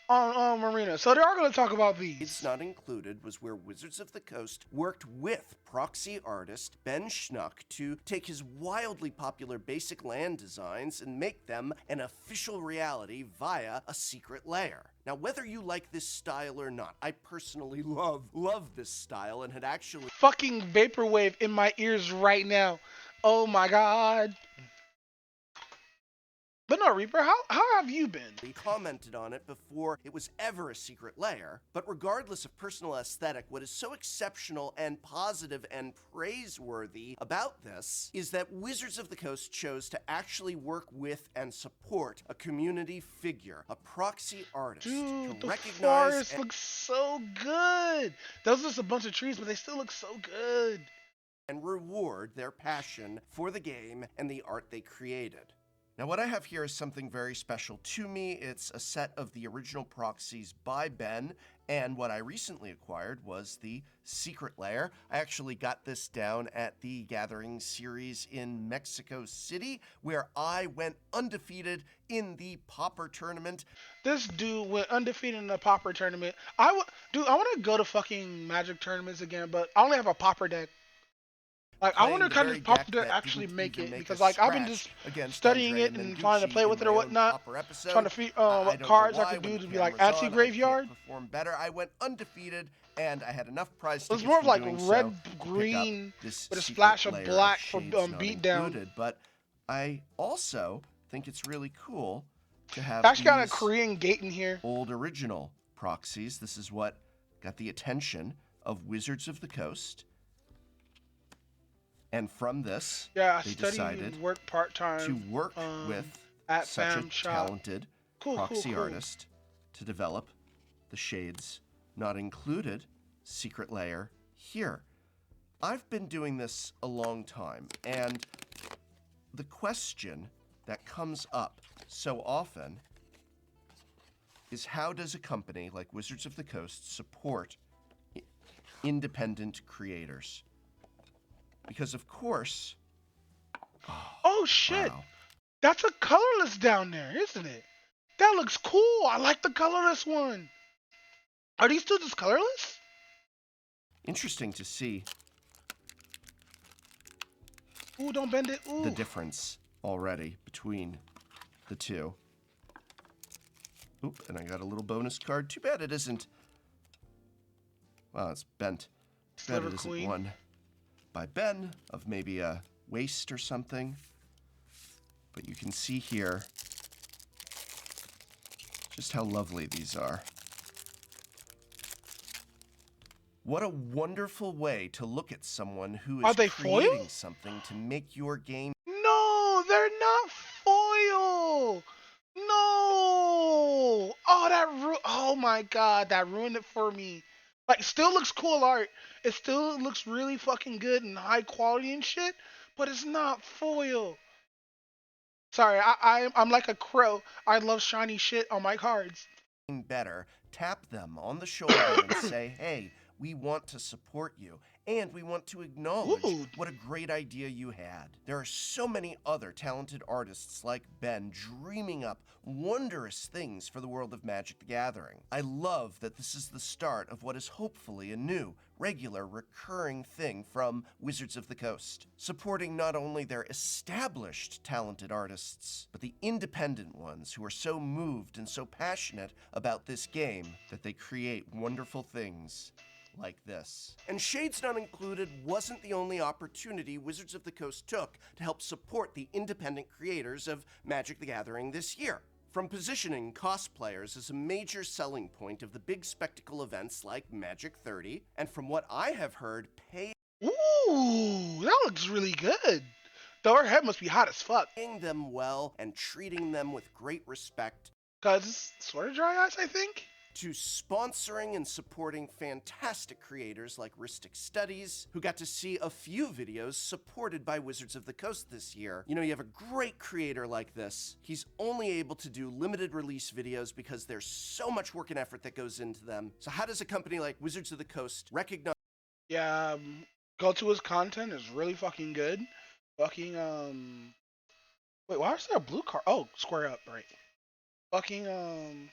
Arena, so they are going to talk about these. Not Included was where Wizards of the Coast worked with proxy artist Ben Schnuck to take his wildly popular basic land designs and make them an official reality via a secret lair. Now, whether you like this style or not, I personally love this style and had actually Fucking vaporwave in my ears right now. Oh my god. But no, Reaper, how have you been? We commented on it before it was ever a secret lair, but regardless of personal aesthetic, what is so exceptional and positive and praiseworthy about this is that Wizards of the Coast chose to actually work with and support a community figure, a proxy artist, Dude, to the recognize forest looks so good. Those are just a bunch of trees, but they still look so good. and reward their passion for the game and the art they created. Now, what I have here is something very special to me. It's a set of the original proxies by Ben, and what I recently acquired was the Secret Lair. I actually got this down at the Gathering Series in Mexico City, where I went undefeated in the Pauper tournament. This dude went undefeated in the Pauper tournament. I want to go to fucking Magic tournaments again, but I only have a Pauper deck. Like, I wonder kind of Pauper deck actually make it, because like I've been just studying it and trying to play with it or whatnot, trying to figure what cards I could do to be like anti-graveyard. Perform better. I went undefeated, and I had enough prize It was tickets more of from like doing red, so to pick up green, this with a secret splash of layer black for Shades Not beatdown. Included, but I also think it's really cool to have I actually got a these Korean gate in here. old original proxies. This is what got the attention of Wizards of the Coast. And from this, Yeah, I they studied decided and worked part-time to work with at such a Fam Shop. talented Cool, proxy cool. artist to develop the Shades Not Included secret layer here. I've been doing this a long time, and the question that comes up so often is, how does a company like Wizards of the Coast support independent creators? Because of course... Oh shit! Wow. That's a colorless down there, isn't it? That looks cool. I like the colorless one. Are these two just colorless? Interesting to see Ooh, don't bend it. Ooh. the difference already between the two. Oop, and I got a little bonus card. Too bad it isn't... Well, it's bent. Too bad Sliver it isn't Queen. one by Ben of maybe a waist or something. But you can see here just how lovely these are. What a wonderful way to look at someone who Are is they creating foil? something to make your game. No, they're not foil. No. Oh my god, that ruined it for me. Like, still looks cool art. It still looks really fucking good and high quality and shit, but it's not foil. Sorry, I'm like a crow. I love shiny shit on my cards. Better, tap them on the shoulder and say, hey, We want to support you, and we want to acknowledge Ooh. what a great idea you had. There are so many other talented artists like Ben dreaming up wondrous things for the world of Magic the Gathering. I love that this is the start of what is hopefully a new, regular, recurring thing from Wizards of the Coast, supporting not only their established talented artists, but the independent ones who are so moved and so passionate about this game that they create wonderful things like this. And Shades Not Included wasn't the only opportunity Wizards of the Coast took to help support the independent creators of Magic the Gathering this year. From positioning cosplayers as a major selling point of the big spectacle events like Magic 30, and from what I have heard, paying Ooh, that looks really good. Though her head must be hot as fuck. them well and treating them with great respect, Cause it's sort of dry ice, I think. to sponsoring and supporting fantastic creators like Ristic Studies, who got to see a few videos supported by Wizards of the Coast this year. You know, you have a great creator like this. He's only able to do limited release videos because there's so much work and effort that goes into them. So how does a company like Wizards of the Coast recognize Yeah, go to his content is really fucking good. Fucking wait, why is there a blue card? Oh, square up, right? Fucking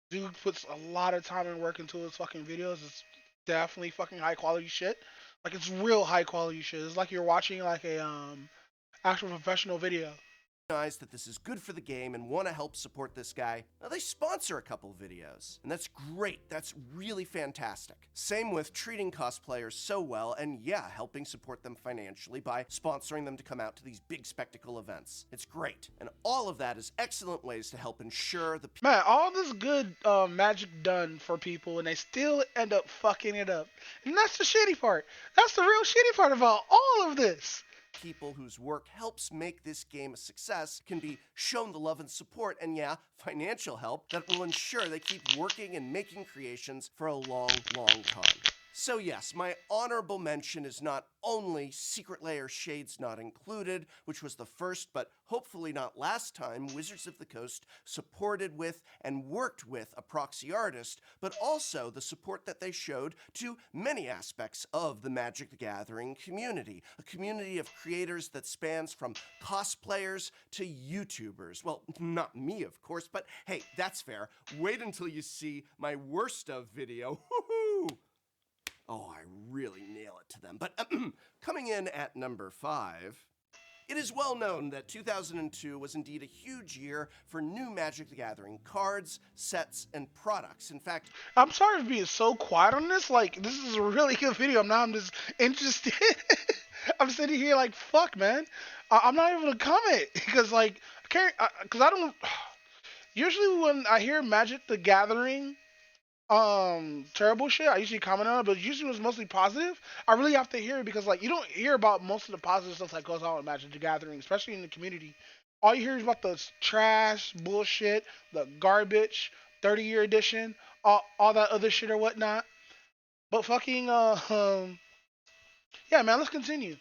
dude puts a lot of time and work into his fucking videos. It's definitely fucking high quality shit. Like it's real high quality shit. It's like you're watching like a actual professional video. that this is good for the game and want to help support this guy? Now, they sponsor a couple videos, and that's great. That's really fantastic. Same with treating cosplayers so well and, yeah, helping support them financially by sponsoring them to come out to these big spectacle events. It's great. And all of that is excellent ways to help ensure the Man, all this good magic done for people, and they still end up fucking it up. And that's the shitty part. That's the real shitty part about all of this. people whose work helps make this game a success can be shown the love and support and, yeah, financial help that will ensure they keep working and making creations for a long, long time. So yes, my honorable mention is not only Secret Lair Shades Not Included, which was the first but hopefully not last time Wizards of the Coast supported with and worked with a proxy artist, but also the support that they showed to many aspects of the Magic the Gathering community, a community of creators that spans from cosplayers to YouTubers. Well, not me, of course, but hey, that's fair. Wait until you see my worst of video. Woohoo! Oh, I really nail it to them. But coming in at number 5, it is well known that 2002 was indeed a huge year for new Magic the Gathering cards, sets, and products. In fact, I'm sorry for being so quiet on this. Like, this is a really good video. Now I'm just interested. I'm sitting here like, fuck, man. I'm not even gonna comment because, like, I can't. Because I don't. Usually when I hear Magic the Gathering terrible shit, I usually comment on it, but usually it was mostly positive. I really have to hear it because, like, you don't hear about most of the positive stuff that goes on with Magic the Gathering, especially in the community. All you hear is about the trash bullshit, the garbage 30-year edition, all that other shit or whatnot. But fucking yeah, man, let's continue.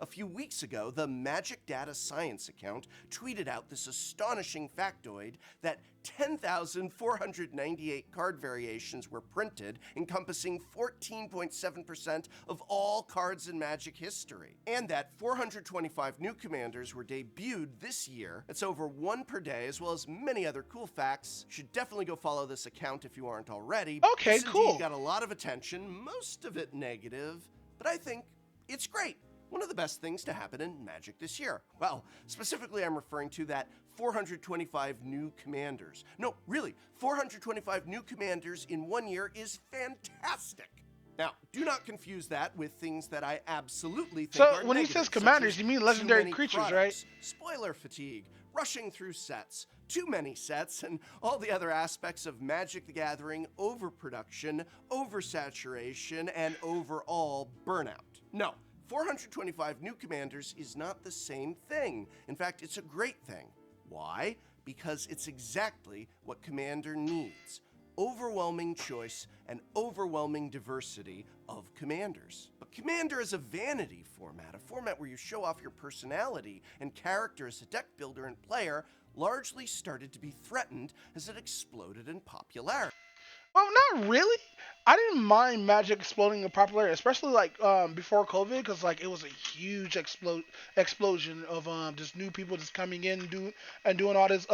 a few weeks ago, the Magic Data Science account tweeted out this astonishing factoid that 10,498 card variations were printed, encompassing 14.7% of all cards in Magic history, and that 425 new commanders were debuted this year. It's over one per day, as well as many other cool facts. Should definitely go follow this account if you aren't already. Okay, This cool. indeed got a lot of attention, most of it negative, but I think it's great. One of the best things to happen in Magic this year. Well, specifically I'm referring to that 425 new commanders. No, really, 425 new commanders in 1 year is fantastic. Now, do not confuse that with things that I absolutely think are So when he negative, says such commanders, as you mean too legendary many creatures, products, right? spoiler fatigue, rushing through sets, too many sets, and all the other aspects of Magic the Gathering overproduction, oversaturation, and overall burnout. No, 425 new commanders is not the same thing. In fact, it's a great thing. Why? Because it's exactly what Commander needs. Overwhelming choice and overwhelming diversity of commanders. But Commander is a vanity format, a format where you show off your personality and character as a deck builder and player, largely started to be threatened as it exploded in popularity. Well, not really. I didn't mind Magic exploding in popularity, especially like before COVID, because like it was a huge explosion of just new people just coming in and doing all this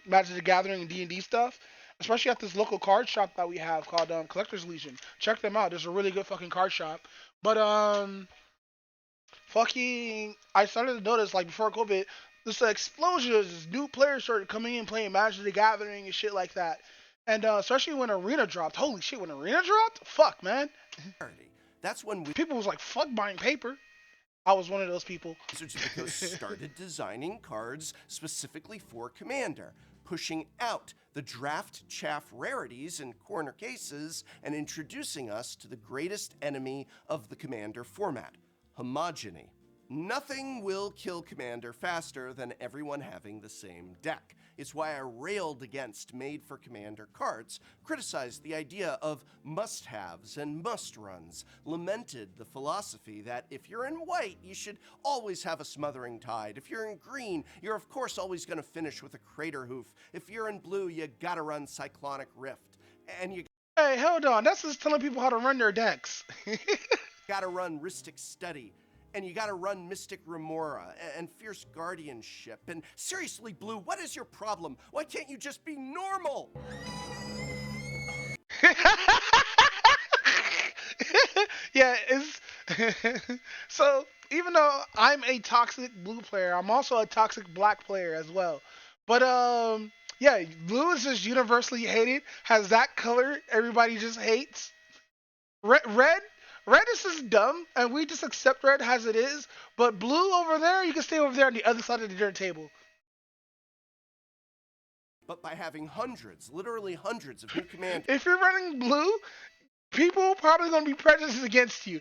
Magic the Gathering and D&D stuff. Especially at this local card shop that we have called Collectors Legion. Check them out. There's a really good fucking card shop. But fucking, I started to notice like before COVID, this explosion of this new players started coming in playing Magic the Gathering and shit like that. And especially when Arena dropped. Holy shit, when Arena dropped? Fuck, man. That's when People was like, fuck buying paper. I was one of those people. Wizards of the Coast started designing cards specifically for Commander, pushing out the draft chaff rarities in corner cases and introducing us to the greatest enemy of the Commander format, homogeny. Nothing will kill Commander faster than everyone having the same deck. It's why I railed against made-for-Commander cards, criticized the idea of must-haves and must-runs, lamented the philosophy that if you're in white, you should always have a Smothering Tide. If you're in green, you're of course always going to finish with a Crater Hoof. If you're in blue, you gotta run Cyclonic Rift. And you Hey, hold on. That's just telling people how to run their decks. gotta run Rhystic Study. And you gotta run Mystic Remora and Fierce Guardianship. And seriously, Blue, what is your problem? Why can't you just be normal? Yeah, it's so even though I'm a toxic blue player, I'm also a toxic black player as well. But yeah, blue is just universally hated. Has that color everybody just hates. Red, red is just dumb, and we just accept red as it is. But blue over there, you can stay over there on the other side of the dinner table. But by having hundreds, literally hundreds of new commanders. If you're running blue, people probably gonna be prejudiced against you.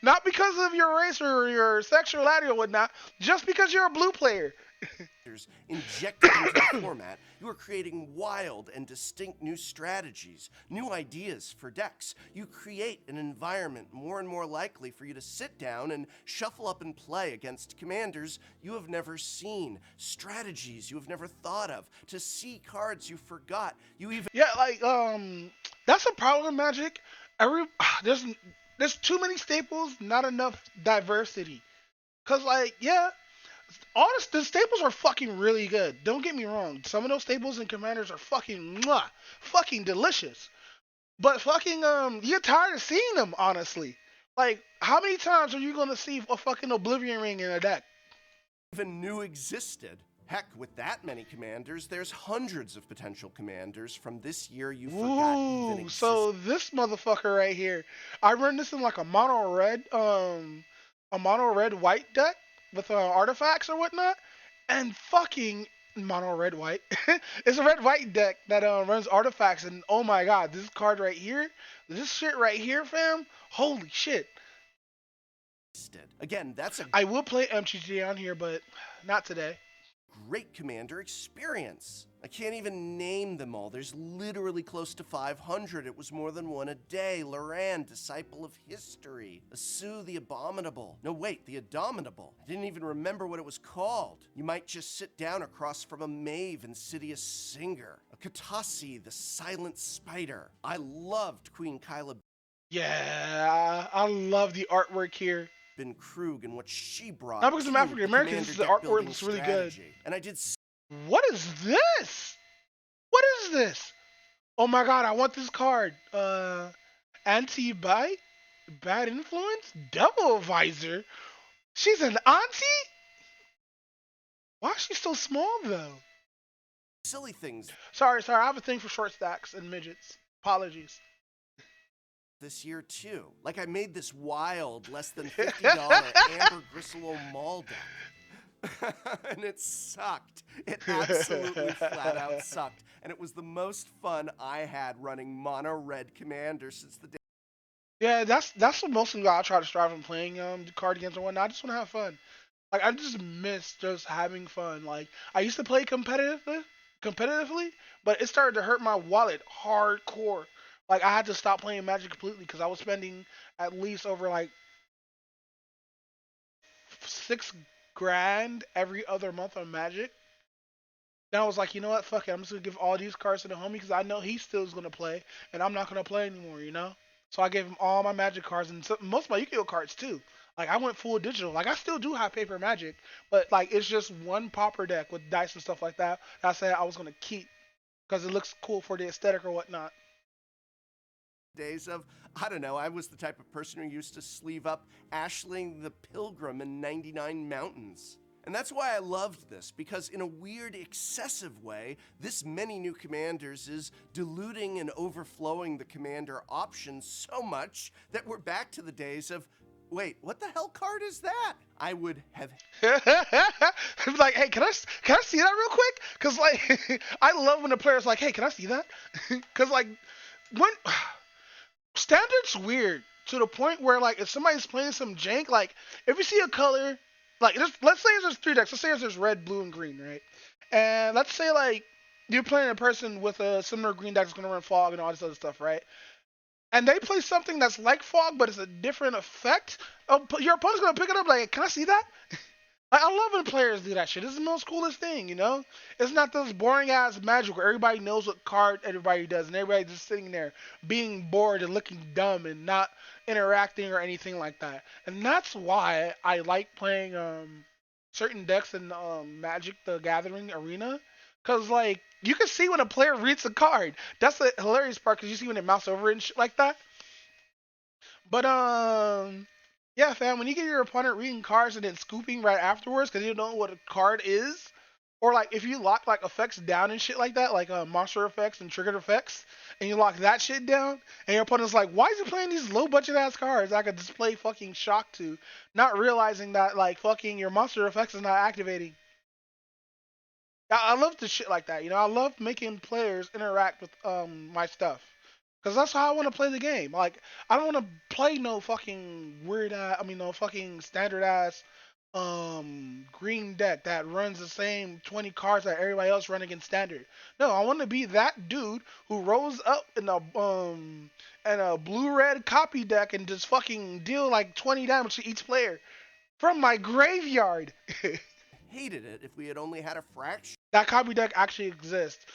Not because of your race or your sexuality or whatnot, just because you're a blue player. Injected into the format, you are creating wild and distinct new strategies, new ideas for decks. You create an environment more and more likely for you to sit down and shuffle up and play against commanders you have never seen, strategies you have never thought of, to see cards you forgot. You even Yeah, like that's a problem with Magic. Every there's too many staples, not enough diversity. Cause like yeah, all the staples are fucking really good. Don't get me wrong. Some of those staples and commanders are fucking fucking delicious. But fucking you get tired of seeing them. Honestly, like how many times are you gonna see a fucking Oblivion ring in a deck? even knew existed. Heck, with that many commanders, there's hundreds of potential commanders from this year you forgot even Ooh, existed. so this motherfucker right here, I run this in like a mono red white deck with artifacts or whatnot, and fucking mono red white. It's a red white deck that runs artifacts, and oh my god, this card right here, this shit right here, fam, holy shit. Again, that's a I will play MTG on here, but not today. great commander experience. I can't even name them all. There's literally close to 500. It was more than one a day. Loran, Disciple of History. Asu the Abominable. No, wait, the Indomitable. I didn't even remember what it was called. You might just sit down across from a Maeve, Insidious Singer. A Katasi, the Silent Spider. I loved Queen Kyla Yeah, I love the artwork here. Ben Krug and what she brought. Not because I'm to African American, commander it's the deck artwork building looks really good. strategy. And I did What is this? What is this? Oh my god, I want this card. Anti-bite? Bad influence? Devil visor? She's an auntie? Why is she so small though? silly things Sorry, I have a thing for short stacks and midgets. Apologies. this year too. Like I made this wild, less than $50 Amber Gristle Mall deck. And it sucked. It absolutely flat out sucked. And it was the most fun I had running mono red commander since the day. Yeah, that's what mostly I try to strive from playing the card games and whatnot. I just want to have fun. Like I just miss just having fun. Like I used to play competitively, but it started to hurt my wallet hardcore. Like I had to stop playing Magic completely because I was spending at least over like 6 grand every other month on Magic. Then I was like, you know what? Fuck it. I'm just gonna give all these cards to the homie because I know he still is gonna play, and I'm not gonna play anymore. You know. So I gave him all my Magic cards and most of my Yu-Gi-Oh cards too. Like I went full digital. Like I still do have paper Magic, but like it's just one popper deck with dice and stuff like that. I said I was gonna keep because it looks cool for the aesthetic or whatnot. Days of, I don't know, I was the type of person who used to sleeve up Ashling the Pilgrim in 99 Mountains. And that's why I loved this, because in a weird, excessive way, this many new commanders is diluting and overflowing the commander options so much that we're back to the days of, wait, what the hell card is that? I would have... I'm like, hey, can I see that real quick? Cause like, I love when the player's like, hey, can I see that? Cause like, when standard's weird to the point where like if somebody's playing some jank, like if you see a color, like let's say there's three decks. Let's say there's red, blue, and green, right? And let's say like you're playing a person with a similar green deck that's gonna run fog and all this other stuff, right? And they play something that's like fog, but it's a different effect. Your opponent's gonna pick it up like, can I see that? Like, I love when players do that shit. This is the most coolest thing, you know? It's not this boring ass Magic where everybody knows what card everybody does and everybody just sitting there being bored and looking dumb and not interacting or anything like that. And that's why I like playing certain decks in Magic the Gathering arena. Cause like you can see when a player reads a card. That's the hilarious part because you see when they mouse over it and shit like that. But yeah, fam, when you get your opponent reading cards and then scooping right afterwards because you don't know what a card is, or like if you lock like effects down and shit like that, like monster effects and triggered effects, and you lock that shit down, and your opponent's like, why is he playing these low budget ass cards I could display fucking shock to, not realizing that like fucking your monster effects is not activating. I love the shit like that, you know. I love making players interact with my stuff. Cause that's how I want to play the game. Like I don't want to play no fucking weird ass. I mean, no fucking standard ass green deck that runs the same 20 cards that everybody else running in standard. No, I want to be that dude who rolls up in a blue red copy deck and just fucking deal like 20 damage to each player from my graveyard. Hated it if we had only had a fraction That copy deck actually exists.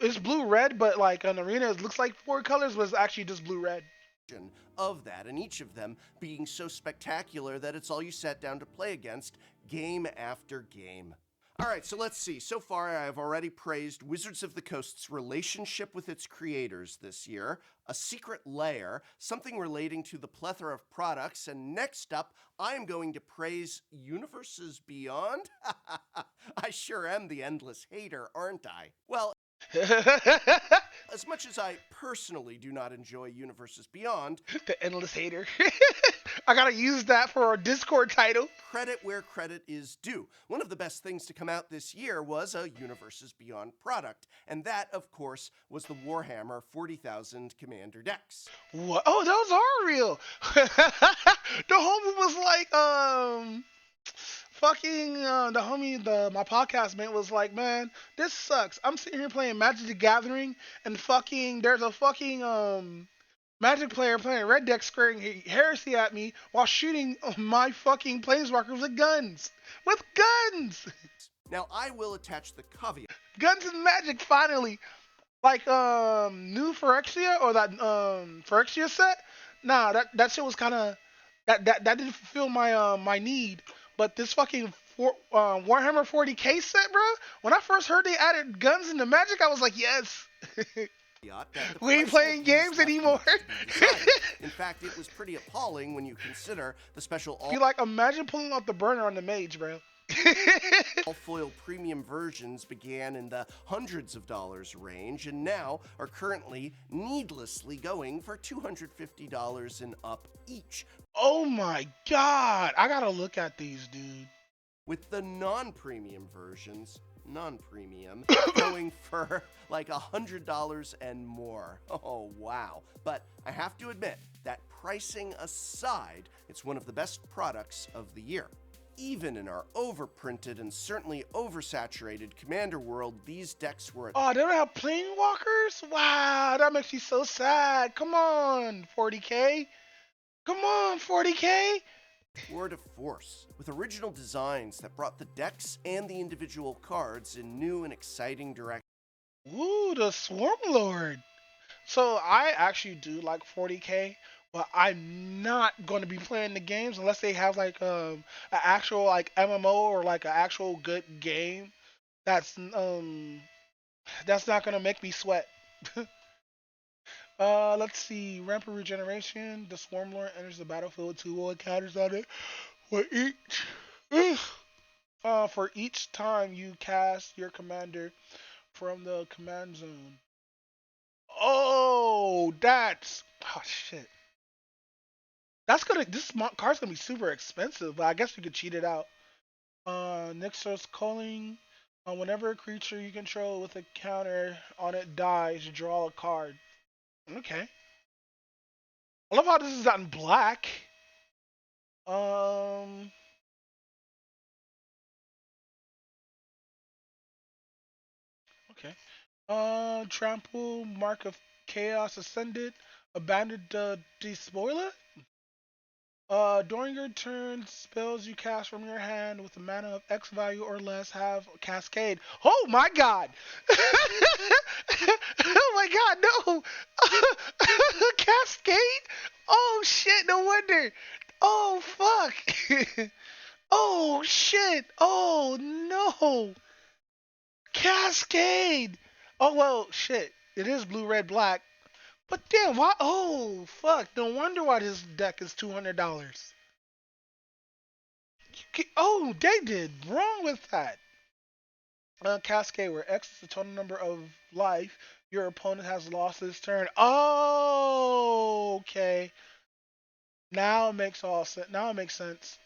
It's blue red, but like on arena it looks like four colors, but it's actually just blue red. of that, and each of them being so spectacular that it's all you sat down to play against game after game. All right, so let's see. So far, I have already praised Wizards of the Coast's relationship with its creators this year, a secret lair, something relating to the plethora of products, and next up, I am going to praise Universes Beyond. I sure am the endless hater, aren't I? Well, as much as I personally do not enjoy Universes Beyond, The endless hater. I gotta use that for our Discord title. credit where credit is due. One of the best things to come out this year was a Universes Beyond product, and that, of course, was the Warhammer 40,000 Commander decks. What? Oh, those are real. The homie was like, fucking, the homie, my podcast mate was like, man, this sucks. I'm sitting here playing Magic the Gathering, and fucking, there's a fucking, Magic player playing red deck squaring heresy at me while shooting my fucking planeswalkers with guns. With guns! Now, I will attach the caveat. Guns and Magic finally. Like new Phyrexia or that Phyrexia set. Nah, that shit was kind of that didn't fulfill my my need. But this fucking Warhammer 40K set, bro. When I first heard they added guns into Magic, I was like, yes. That the We ain't price playing of these games left anymore. much to be desired. In fact, it was pretty appalling when you consider the special You like imagine pulling out the burner on the mage, bro. all foil premium versions began in the hundreds of dollars range and now are currently needlessly going for $250 and up each, Oh my god, I gotta look at these, dude. with the non-premium versions, non-premium, going for like $100 and more. Oh, wow. But I have to admit, that pricing aside, it's one of the best products of the year. Even in our overprinted and certainly oversaturated Commander world, these decks were Oh, they don't have Planewalkers? Wow, that makes me so sad. Come on, 40K. Come on, 40K. tour de force, with original designs that brought the decks and the individual cards in new and exciting directions. Ooh, the Swarm Lord. So I actually do like 40K, but I'm not going to be playing the games unless they have like an actual like MMO or like an actual good game. That's not gonna make me sweat. Let's see. Rampant regeneration. The Swarm Lord enters the battlefield with 2 encounters on it. For each, for each time you cast your commander from the command zone. Oh, oh shit. That's gonna this card's gonna be super expensive, but I guess we could cheat it out. Nixos calling. Whenever a creature you control with a counter on it dies, you draw a card. Okay. I love how this is out in black. Um. Okay. Trample, Mark of Chaos Ascended, Abandoned Despoiler. During your turn, spells you cast from your hand with a mana of X value or less have Cascade. Oh my god! Oh my god, no! Cascade? Oh shit, no wonder! Oh fuck! Oh shit! Oh no! Cascade! Oh well, shit. It is blue, red, black. But damn, why? Oh fuck! No wonder why this deck is $200. Oh, they did wrong with that. Cascade, where X is the total number of life your opponent has lost this turn. Oh, okay. Now it makes all sense. Now it makes sense.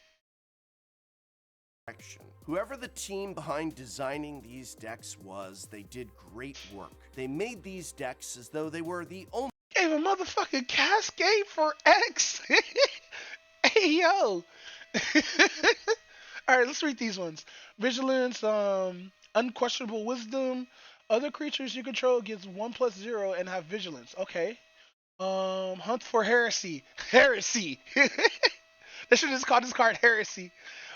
Whoever the team behind designing these decks was, they did great work. They made these decks as though they were the only. Gave a motherfucking Cascade for X. Hey yo. All right, let's read these ones. Vigilance, unquestionable wisdom. Other creatures you control gets 1+0 and have vigilance. Okay. Hunt for heresy. Heresy. They should just call this card heresy.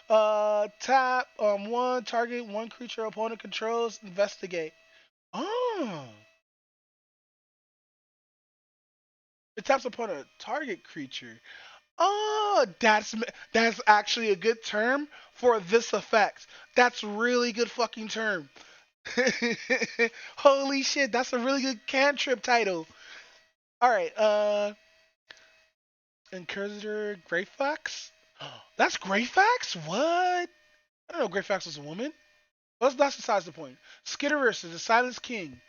Tap one target one creature opponent controls. Investigate. Oh. It taps upon a target creature. Oh, that's actually a good term for this effect. That's really good fucking term. Holy shit, that's a really good cantrip title. All right, Inquisitor Greyfax. That's Greyfax? What? I don't know Greyfax was a woman. That's besides the point. Skitterus is the Silence King.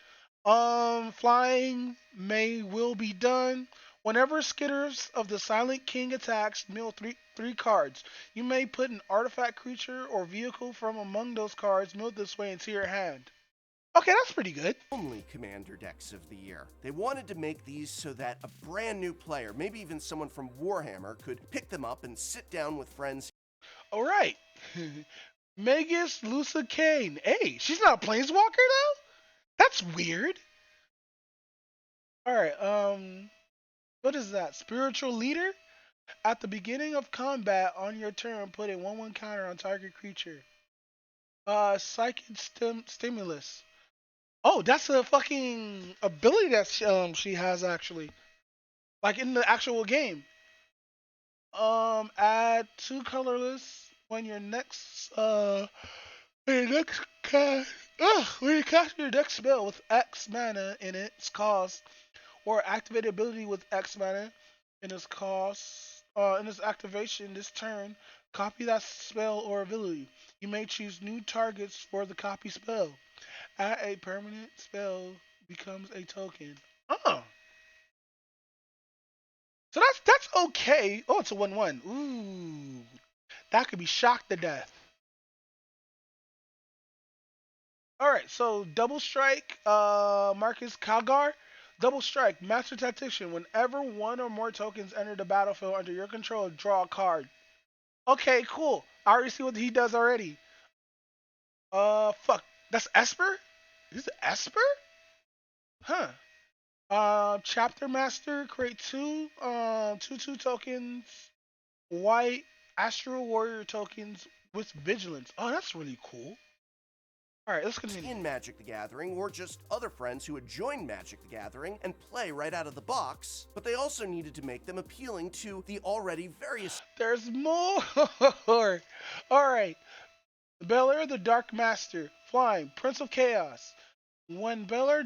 Flying may will be done. Whenever Skitters of the Silent King attacks, mill three cards. You may put an artifact, creature, or vehicle from among those cards milled this way into your hand. Okay, that's pretty good. Only commander decks of the year. They wanted to make these so that a brand new player, maybe even someone from Warhammer, could pick them up and sit down with friends. All right. Magus Lusa Kane. Hey, she's not a planeswalker though? That's weird. All right. What is that? Spiritual leader? At the beginning of combat on your turn, put a 1/1 counter on target creature. Psychic stimulus. Oh, that's a fucking ability that she has actually, like in the actual game. Add 2 colorless when your next when your next cast when you cast your next spell with X mana in its cost, or activate ability with X mana in its cost, in its activation this turn, copy that spell or ability. You may choose new targets for the copy spell. Add a permanent spell becomes a token. Oh, so that's okay. Oh, it's a 1/1. Ooh, that could be shocked to death. All right, so double strike, Marcus Kalgar. Double strike, Master Tactician. Whenever one or more tokens enter the battlefield under your control, draw a card. Okay, cool. I already see what he does already. Fuck. That's Esper? Is it Esper? Huh. Chapter Master, create two tokens, white Astral Warrior tokens with Vigilance. Oh, that's really cool. All right, let's continue. In Magic the Gathering, or just other friends who had joined Magic the Gathering and play right out of the box, but they also needed to make them appealing to the already very... There's more. All right. Belair the Dark Master, flying, Prince of Chaos. When Belair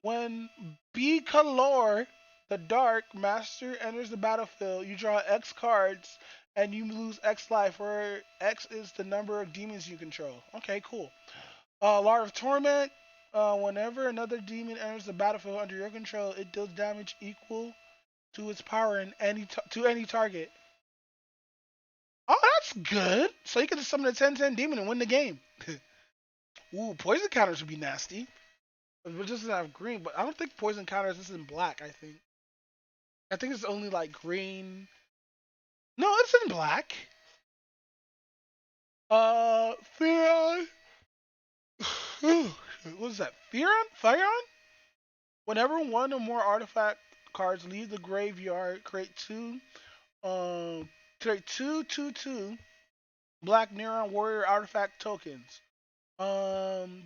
when Bicolor the Dark Master enters the battlefield, you draw X cards and you lose X life, where X is the number of demons you control. Okay, cool. Lord of Torment. Whenever another demon enters the battlefield under your control, it deals damage equal to its power in to any target. Oh, that's good. So you can just summon a 10/10 demon and win the game. Ooh, poison counters would be nasty. It doesn't have green, but I don't think poison counters is in black. I think it's only like green. No, it's in black. Theon. What is that? Theon? Whenever one or more artifact cards leave the graveyard, create two 2/2 Black Neuron Warrior artifact tokens.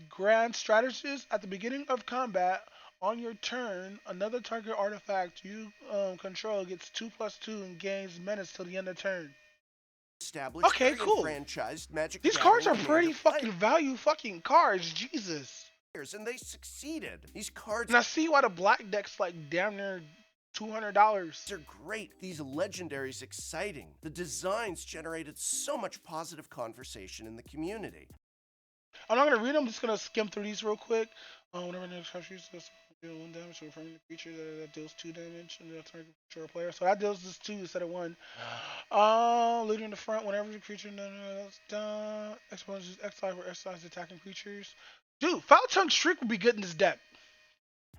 Grand Strategist, at the beginning of combat, on your turn, another target artifact you control gets 2/2 and gains menace till the end of turn. Okay, cool. Franchised Magic These cards are pretty fucking value fucking cards, Jesus. And they succeeded. These cards... And I see why the black deck's like damn near $200. They're great. These legendaries exciting. The designs generated so much positive conversation in the community. I'm not gonna read them. I'm just gonna skim through these real quick. Whenever next creature does deal 1 damage to a permanent creature that deals 2 damage and the target control player. So that deals just 2 instead of 1. Leading in the front, whenever the creature is done, exposes exile or exercise attacking creatures. Dude, Foul Tongue Shriek would be good in this deck.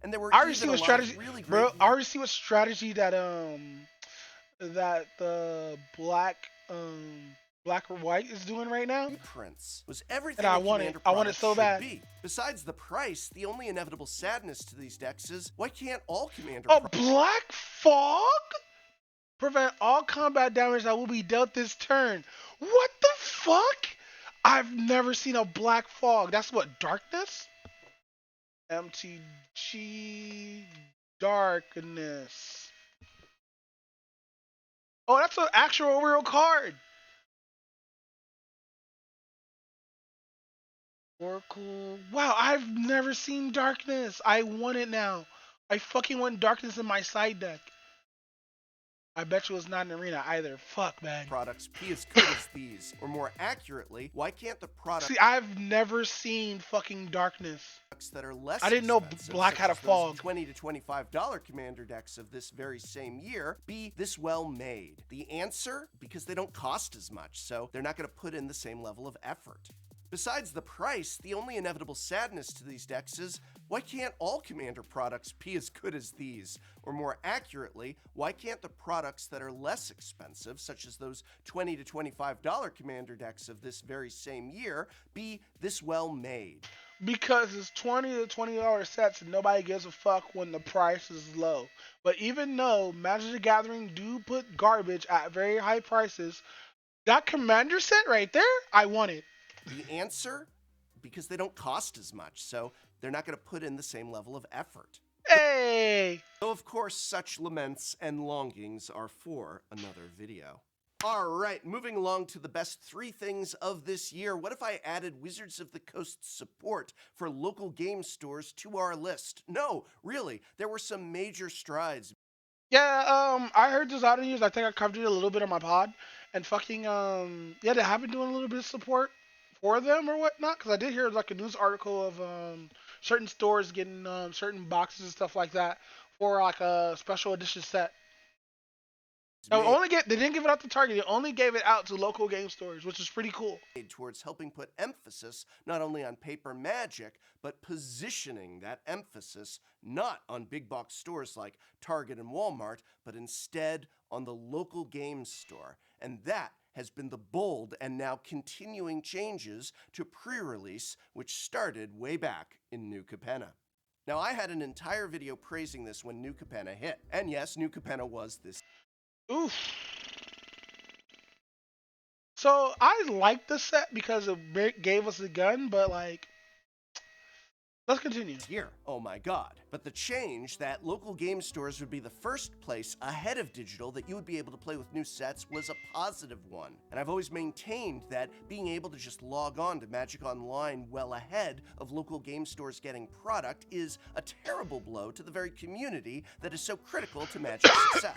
And there were I already see what strategy, really bro. I already see what strategy that the black or white is doing right now. Prince was everything. And I want it. I want it so bad. Besides the price, the only inevitable sadness to these decks is why can't all Commander? Black Fog? Prevent all combat damage that will be dealt this turn. What the fuck? I've never seen a Black Fog. That's what, Darkness? MTG Darkness. Oh, that's an actual real card. Oracle. Wow, I've never seen Darkness. I want it now. I fucking want Darkness in my side deck. I bet you it's not an arena either. Fuck, man. Products be as good as these. Or more accurately, why can't the products... See, I've never seen fucking Darkness. ...that are less I didn't know Black had a fog. $20 to $25 Commander decks of this very same year be this well made? The answer? Because they don't cost as much, so they're not going to put in the same level of effort. Besides the price, the only inevitable sadness to these decks is, why can't all Commander products be as good as these? Or more accurately, why can't the products that are less expensive, such as those $20 to $25 Commander decks of this very same year, be this well made? Because it's $20 to $20 sets and nobody gives a fuck when the price is low. But even though Magic the Gathering do put garbage at very high prices, that Commander set right there, I want it. The answer? Because they don't cost as much, so they're not going to put in the same level of effort. Hey! So of course, such laments and longings are for another video. Alright, moving along to the best 3 things of this year. What if I added Wizards of the Coast support for local game stores to our list? No, really, there were some major strides. Yeah, I heard this out of news. I think I covered it a little bit on my pod. And fucking, yeah, they have been doing a little bit of support for them or whatnot, because I did hear like a news article of certain stores getting certain boxes and stuff like that for like a special edition set. Now, they didn't give it out to Target. They only gave it out to local game stores, which is pretty cool. Towards helping put emphasis not only on paper Magic, but positioning that emphasis not on big box stores like Target and Walmart, but instead on the local game store. And that has been the bold and now continuing changes to pre-release, which started way back in New Capenna. Now, I had an entire video praising this when New Capenna hit. And yes, New Capenna was this. Oof. So I like the set because it gave us a gun, but like, let's continue. Year. Oh my god. But the change that local game stores would be the first place ahead of digital that you would be able to play with new sets was a positive one. And I've always maintained that being able to just log on to Magic Online well ahead of local game stores getting product is a terrible blow to the very community that is so critical to Magic's success.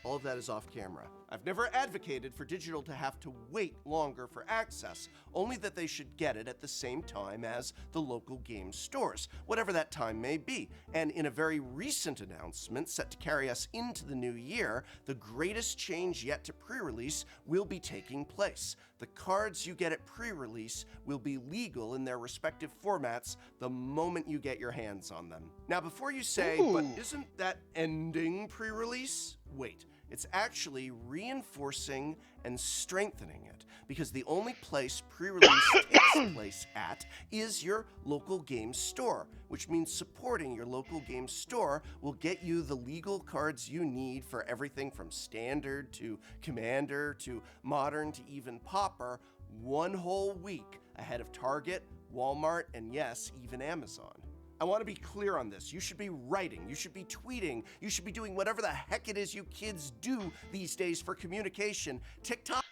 All of that is off camera. I've never advocated for digital to have to wait longer for access, only that they should get it at the same time as the local game stores, whatever that time may be. And in a very recent announcement set to carry us into the new year, the greatest change yet to pre-release will be taking place. The cards you get at pre-release will be legal in their respective formats the moment you get your hands on them. Now, before you say, but isn't that ending pre-release? Wait. It's actually reinforcing and strengthening it, because the only place pre-release takes place at is your local game store, which means supporting your local game store will get you the legal cards you need for everything from standard to commander to modern to even pauper 1 whole week ahead of Target, Walmart, and yes, even Amazon. I want to be clear on this. You should be writing, you should be tweeting, you should be doing whatever the heck it is you kids do these days for communication. TikTok?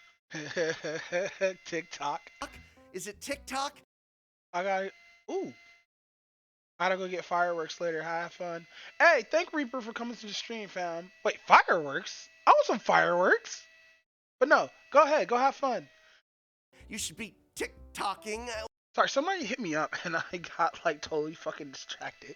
TikTok. Is it TikTok? I gotta go get fireworks later. Have fun. Hey, thank Reaper for coming to the stream, fam. Wait, fireworks? I want some fireworks. But no, go ahead, go have fun. You should be TikToking. Sorry, somebody hit me up and I got like totally fucking distracted.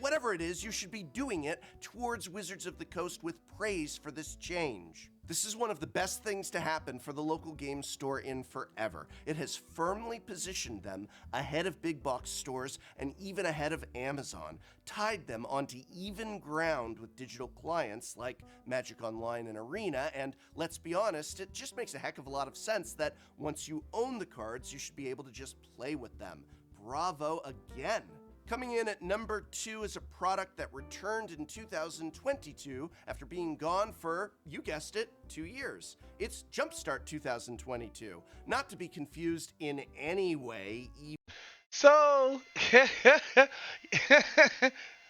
Whatever it is, you should be doing it towards Wizards of the Coast with praise for this change. This is one of the best things to happen for the local game store in forever. It has firmly positioned them ahead of big box stores and even ahead of Amazon, tied them onto even ground with digital clients like Magic Online and Arena, and let's be honest, it just makes a heck of a lot of sense that once you own the cards, you should be able to just play with them. Bravo again. Coming in at number 2 is a product that returned in 2022 after being gone for, you guessed it, 2 years. It's Jumpstart 2022, not to be confused in any way. So,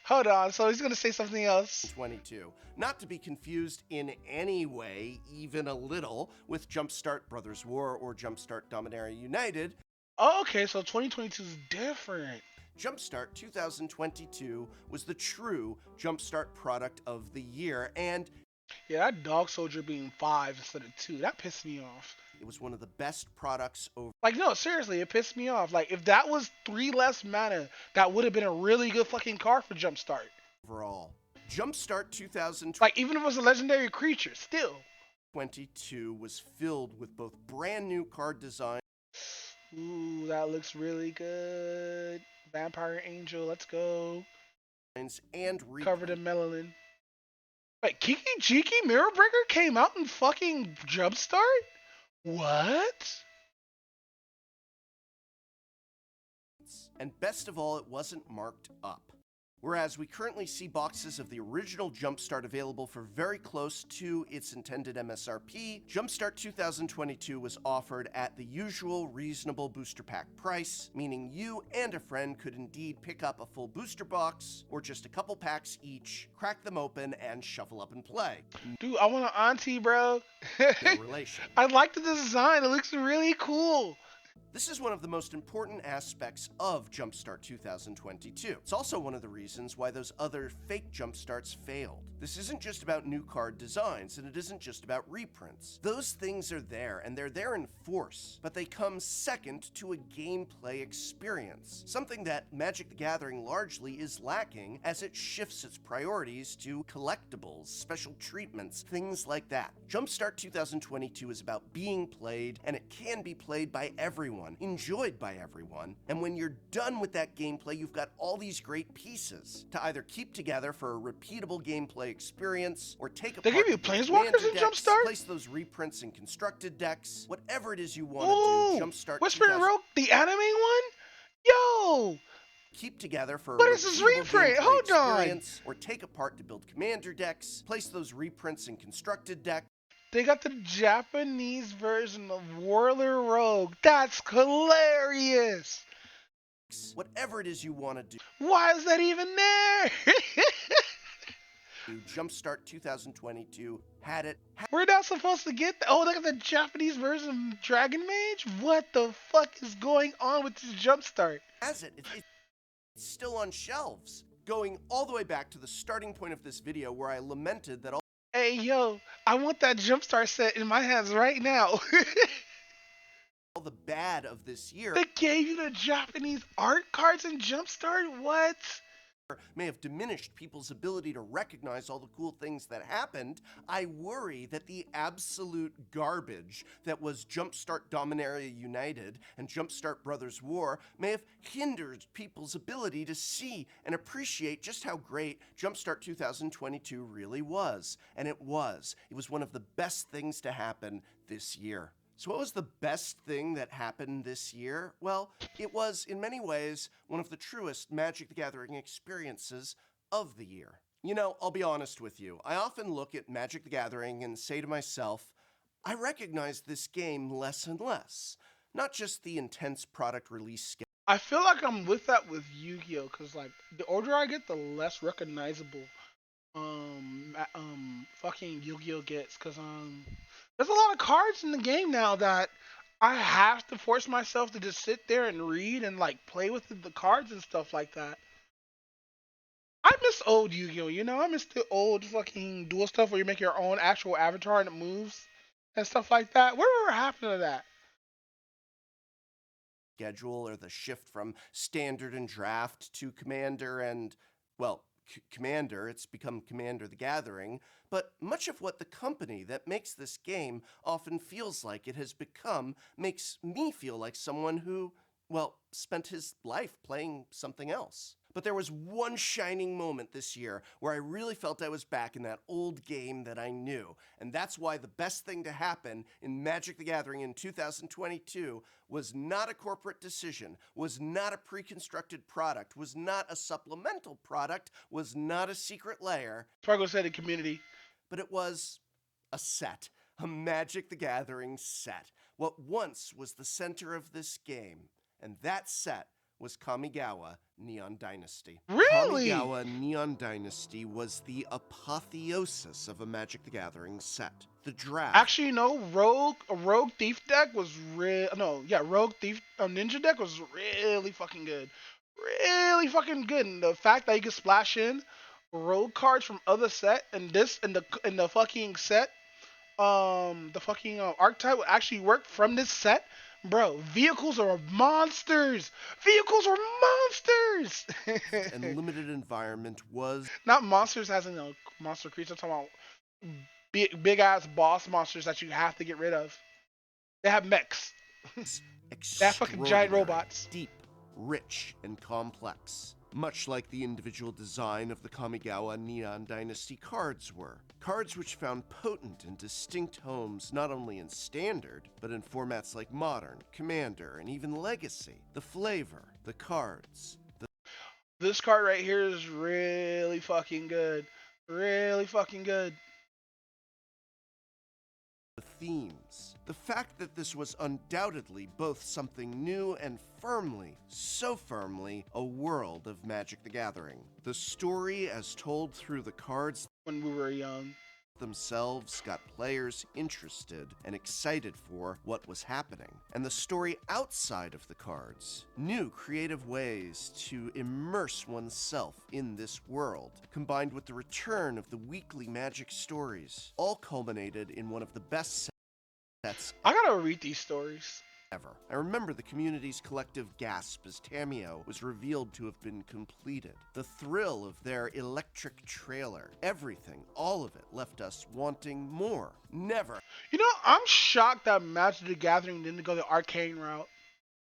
hold on. So he's gonna say something else. 22, not to be confused in any way, even a little, with Jumpstart Brothers War or Jumpstart Dominaria United. Oh, okay, so 2022 is different. Jumpstart 2022 was the true Jumpstart product of the year, and yeah, that Dog Soldier being 5 instead of 2, that pissed me off. It was one of the best products over. Like, no, seriously, it pissed me off. Like, if that was 3 less mana, that would have been a really good fucking card for Jumpstart. Overall, Jumpstart 2022. Like, even if it was a legendary creature, still. 22 was filled with both brand new card design. Ooh, that looks really good. Vampire Angel, let's go. And covered in melanin. Wait, Kiki Jiki Mirror Breaker came out in fucking Jumpstart? What? And best of all, it wasn't marked up. Whereas we currently see boxes of the original Jumpstart available for very close to its intended MSRP, Jumpstart 2022 was offered at the usual reasonable booster pack price, meaning you and a friend could indeed pick up a full booster box, or just a couple packs each, crack them open, and shuffle up and play. Dude, I want an auntie, bro. No relation. I like the design, it looks really cool. This is one of the most important aspects of Jumpstart 2022. It's also one of the reasons why those other fake Jumpstarts failed. This isn't just about new card designs, and it isn't just about reprints. Those things are there, and they're there in force, but they come second to a gameplay experience, something that Magic the Gathering largely is lacking as it shifts its priorities to collectibles, special treatments, things like that. Jumpstart 2022 is about being played, and it can be played by everyone, enjoyed by everyone, and when you're done with that gameplay, you've got all these great pieces to either keep together for a repeatable gameplay experience, or take apart. They give you Planeswalkers in Jumpstart? Place those reprints in constructed decks, whatever it is you want to do. Jumpstart Whispering Rogue, the anime one? Yo! Keep together for what a is this reprint? Hold on. Or take apart to build commander decks, place those reprints in constructed decks. They got the Japanese version of Warler Rogue. That's hilarious. Whatever it is you want to do. Why is that even there? Jumpstart 2022 had it. We're not supposed to get oh, they got the Japanese version of Dragon Mage? What the fuck is going on with this Jumpstart? Has it. It's still on shelves. Going all the way back to the starting point of this video where I lamented that Hey, yo, I want that Jumpstart set in my hands right now. all the bad of this year They gave you the Japanese art cards in Jumpstart? What? may have diminished people's ability to recognize all the cool things that happened. I worry that the absolute garbage that was Jumpstart Dominaria United and Jumpstart Brothers War may have hindered people's ability to see and appreciate just how great Jumpstart 2022 really was. And it was. It was one of the best things to happen this year. So what was the best thing that happened this year? Well, it was, in many ways, one of the truest Magic the Gathering experiences of the year. You know, I'll be honest with you. I often look at Magic the Gathering and say to myself, I recognize this game less and less. Not just the intense product release schedule. I feel like I'm with that with Yu-Gi-Oh! Because, like, the older I get, the less recognizable fucking Yu-Gi-Oh! Gets. Because, there's a lot of cards in the game now that I have to force myself to just sit there and read and like play with the cards and stuff like that. I miss old Yu-Gi-Oh! You know, I miss the old fucking dual stuff where you make your own actual avatar and it moves and stuff like that. Whatever happened to that? Schedule or the shift from standard and draft to commander and, well, Commander, it's become Commander the Gathering, but much of what the company that makes this game often feels like it has become makes me feel like someone who, well, spent his life playing something else. But there was one shining moment this year where I really felt I was back in that old game that I knew. And that's why the best thing to happen in Magic the Gathering in 2022 was not a corporate decision, was not a pre-constructed product, was not a supplemental product, was not a secret layer. Fargo said the community. But it was a set, a Magic the Gathering set. What once was the center of this game. And that set was Kamigawa Neon Dynasty. Really? Kamigawa Neon Dynasty was the apotheosis of a Magic the Gathering set. The draft. Actually, no, Rogue Thief deck was Rogue Thief Ninja deck was really fucking good. Really fucking good. And the fact that you could splash in rogue cards from other set and this in the fucking set, the fucking archetype would actually work from this set. Bro, vehicles are monsters! Vehicles are monsters! And limited environment was not monsters as in a monster creature. I'm talking about big ass boss monsters that you have to get rid of. They have mechs. They have fucking giant robots. Deep, rich, and complex. Much like the individual design of the Kamigawa Neon Dynasty cards were. Cards which found potent and distinct homes not only in Standard, but in formats like Modern, Commander, and even Legacy. The flavor, the cards. This card right here is really fucking good. Really fucking good. The themes. The fact that this was undoubtedly both something new and firmly, so firmly, a world of Magic the Gathering. The story as told through the cards when we were young themselves got players interested and excited for what was happening. And the story outside of the cards, new creative ways to immerse oneself in this world, combined with the return of the weekly Magic stories, all culminated in one of the best sets I gotta read these stories ever. I remember the community's collective gasp as Tamiyo was revealed to have been completed. The thrill of their electric trailer, everything, all of it left us wanting more. Never. You know, I'm shocked that Magic the Gathering didn't go the arcane route.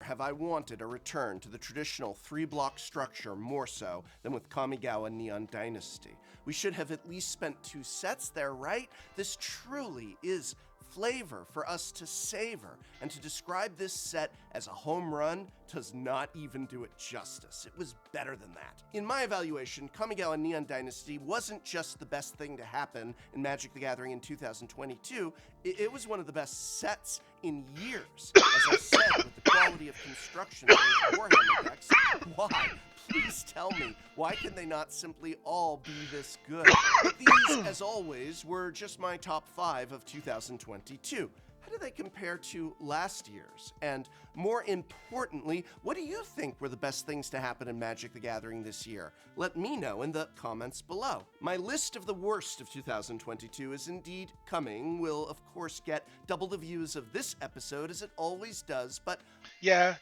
Have I wanted a return to the traditional 3-block structure more so than with Kamigawa Neon Dynasty. We should have at least spent 2 sets there, right? This truly is flavor for us to savor, and to describe this set as a home run does not even do it justice. It was better than that. In my evaluation, Kamigawa Neon Dynasty wasn't just the best thing to happen in Magic the Gathering in 2022, it was one of the best sets in years. As I said, with the quality of construction of those Warhammer decks, why? Please tell me, why can they not simply all be this good? But these, as always, were just my top 5 of 2022. How do they compare to last year's? And more importantly, what do you think were the best things to happen in Magic the Gathering this year? Let me know in the comments below. My list of the worst of 2022 is indeed coming. Will, of course, get double the views of this episode as it always does, but Yeah,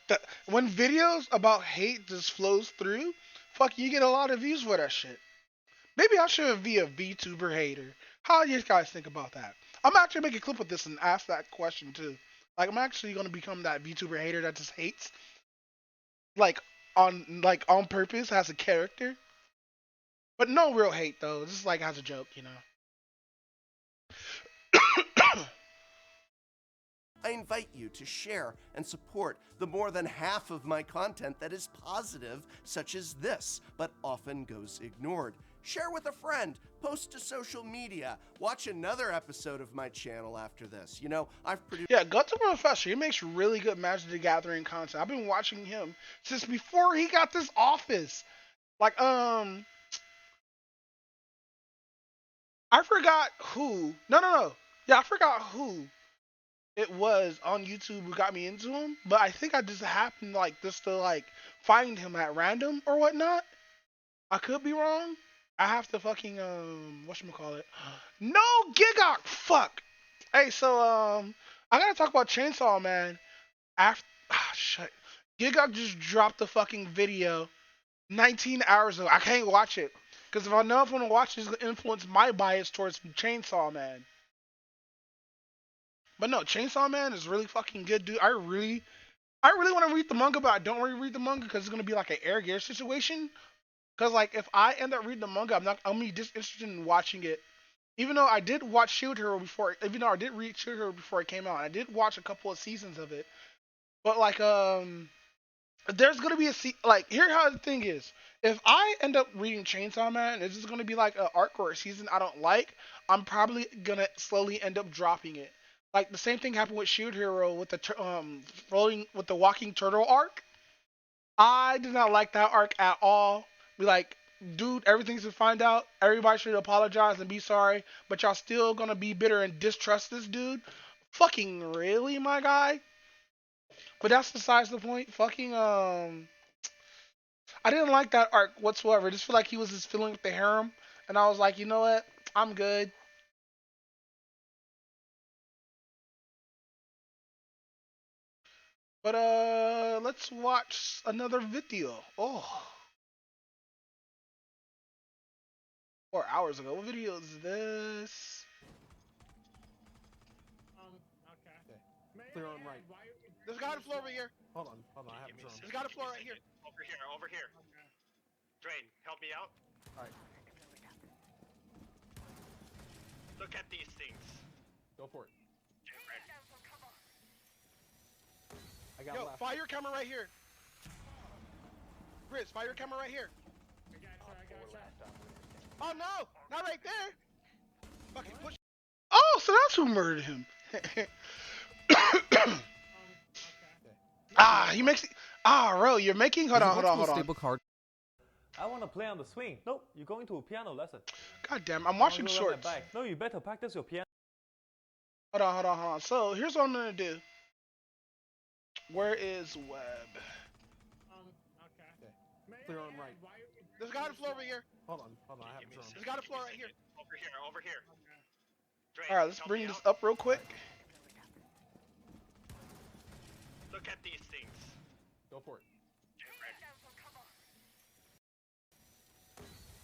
when videos about hate just flows through, fuck, you get a lot of views for that shit. Maybe I should be a VTuber hater. How do you guys think about that? I'm actually making a clip of this and ask that question too. Like, I'm actually gonna become that VTuber hater that just hates, like on purpose, has a character, but no real hate though. Just like as a joke, you know. I invite you to share and support the more than half of my content that is positive, such as this, but often goes ignored. Share with a friend, post to social media, watch another episode of my channel after this. You know, I've produced... Yeah, go to Professor. He makes really good Magic the Gathering content. I've been watching him since before he got this office. Like, I forgot who. No. Yeah, I forgot who it was on YouTube who got me into him, but I think I just happened like just to like find him at random or whatnot. I could be wrong. I have to fucking whatchamacallit. No Gigok! Fuck! Hey, so I gotta talk about Chainsaw Man. After shit. Gigok just dropped the fucking video 19 hours ago. I can't watch it. Because if I know if I'm gonna watch it, it's gonna influence my bias towards Chainsaw Man. But no, Chainsaw Man is really fucking good, dude. I really want to read the manga, but I don't want to read the manga because it's gonna be like an Air Gear situation. Because like if I end up reading the manga, I'm gonna be disinterested in watching it. Even though I did watch Shield Hero before, even though I did read Shield Hero before it came out, I did watch a couple of seasons of it. But like there's gonna be like here how the thing is. If I end up reading Chainsaw Man, it's just gonna be like an arc or a season I don't like. I'm probably gonna slowly end up dropping it. Like the same thing happened with Shield Hero with the rolling with the Walking Turtle arc. I did not like that arc at all. Be like, dude, everything's to find out. Everybody should apologize and be sorry, but y'all still gonna be bitter and distrust this dude. Fucking really, my guy. But that's besides the point. Fucking I didn't like that arc whatsoever. I just feel like he was just filling with the harem, and I was like, you know what? I'm good. But let's watch another video. Oh, 4 hours ago. What video is this? Okay. Clear on right. There's a guy on the floor over here. Hold on, I have a drone. There's a guy on the floor right here. Over here. Drain, help me out. Alright, Look at these things. go for it. I got Yo, left. fire your camera right here. Grizz, fire your camera right here. Oh no, not right there. Fucking push. Oh, so that's who murdered him. He makes. Bro, you're making. Hold on. Card. I want to play on the swing. No, you're going to a piano lesson. God damn, I'm watching I wanna go ride shorts. my bike. No, you better practice your piano. Hold on. So here's what I'm gonna do. Where is Web? Clear on right. There's a guy on the floor over here. Hold on, I have a drone. There's a guy on the floor right here. Over here. Drain, All right, let's help bring me this out. up real quick. Look at these things. Go for it.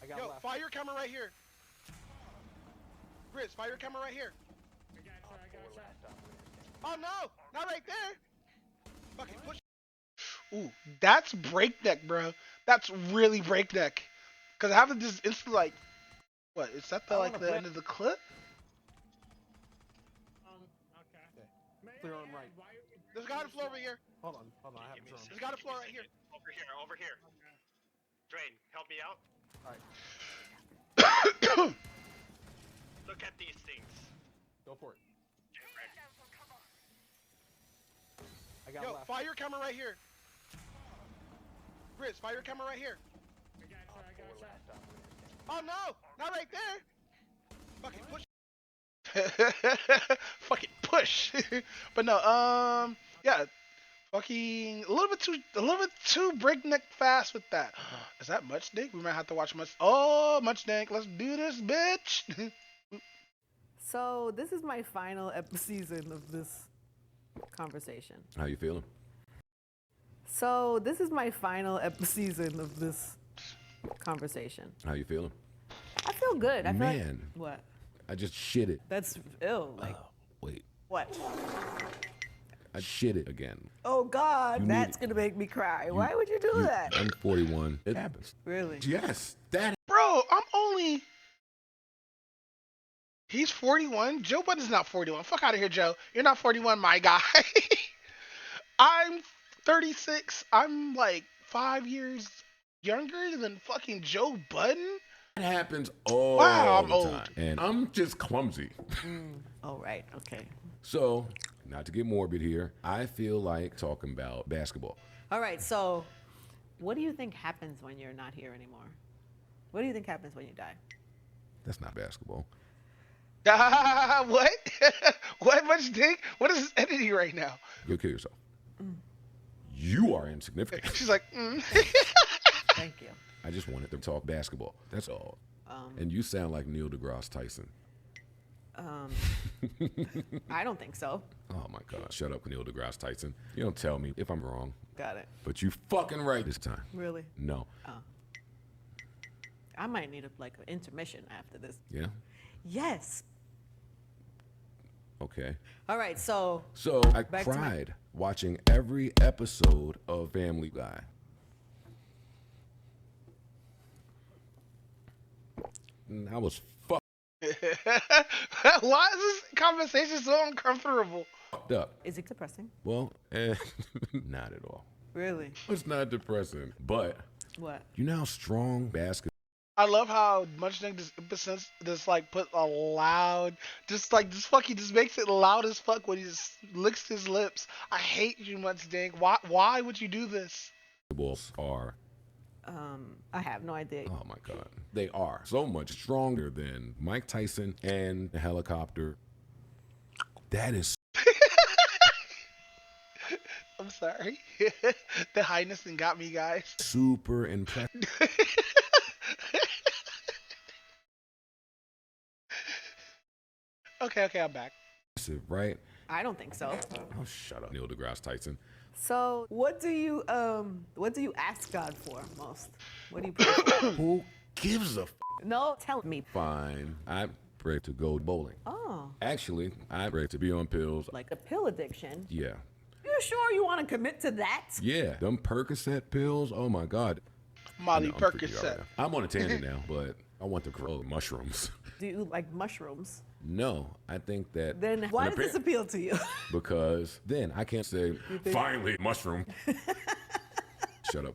I got Yo, left. fire your camera right here. Grizz, fire your camera right here. Oh no, not right there. Fucking push. Ooh, that's breakneck, bro. That's really breakneck. Cause having this instant like, what? Is that the I like wanna the play- end of the clip? Clear on right. There's a guy on the floor over here. Hold on, I have a drone. There's a guy on the floor right here. Over here. Drain, help me out. Alright, Look at these things. go for it. I got Yo, left. fire your camera right here. Grizz, fire your camera right here. Oh no, not right there. Fucking push. Fucking push. But no, yeah. Fucking a little bit too breakneck fast with that. Is that Much Dink? We might have to watch Much. Oh, Much Dink, let's do this, bitch. So this is my final season of this conversation. How you feeling? So this is my final season of this conversation. How you feeling? I feel good. I feel like, Man. what? I just shit it. That's ill. Like Wait. what? I shit it again. Oh God, You that's need- gonna make me cry. Why would you do that? I'm 41. It happens. Really? Yes. That. Bro, I'm only. He's 41. Joe Budden's not 41. Fuck out of here, Joe. You're not 41, my guy. I'm 36. I'm like 5 years younger than fucking Joe Budden. That happens all Wow, I'm the old. time. And I'm just clumsy. Oh right. Okay. So, not to get morbid here, I feel like talking about basketball. All right. So, what do you think happens when you're not here anymore? What do you think happens when you die? That's not basketball. What? What Much Dink? What is this entity right now? Go kill yourself. You are insignificant. She's like, Thank you. I just wanted to talk basketball. That's all. And you sound like Neil deGrasse Tyson. I don't think so. Oh my God. Shut up, Neil deGrasse Tyson. You don't tell me if I'm wrong. Got it. But you fucking right this time. Really? No. I might need an intermission after this. Yeah? Yes. Okay. All right. So So I Back to my- cried watching every episode of Family Guy. And I was why is this conversation so uncomfortable? fucked up. is it depressing? Well, not at all. Really? It's not depressing, but What? you know how strong basketball. I love how Much Dink just like put a loud, just fucking just makes it loud as fuck when he just licks his lips. I hate you, Much Dink. Why would you do this? Basketballs are, I have no idea. oh my God, they are so much stronger than Mike Tyson and the helicopter. That is I'm sorry. The highness and got me, guys. super impressive. Okay, I'm back. Right? I don't think so. Oh, shut up, Neil deGrasse Tyson. So what do you ask God for most? What do you pray for? Who gives a No, tell me. fine? I pray to go bowling. Oh, Actually, I pray to be on pills. like a pill addiction. Yeah. You sure you want to commit to that? Yeah. Them Percocet pills. Oh my God. Molly I know, I'm freaking out Percocet. now. I'm on a tangent now, but I want to grow mushrooms. Do you like mushrooms? No, I think that. Then why and does this appeal to you? Because then I can't say, finally, mushroom. Shut up.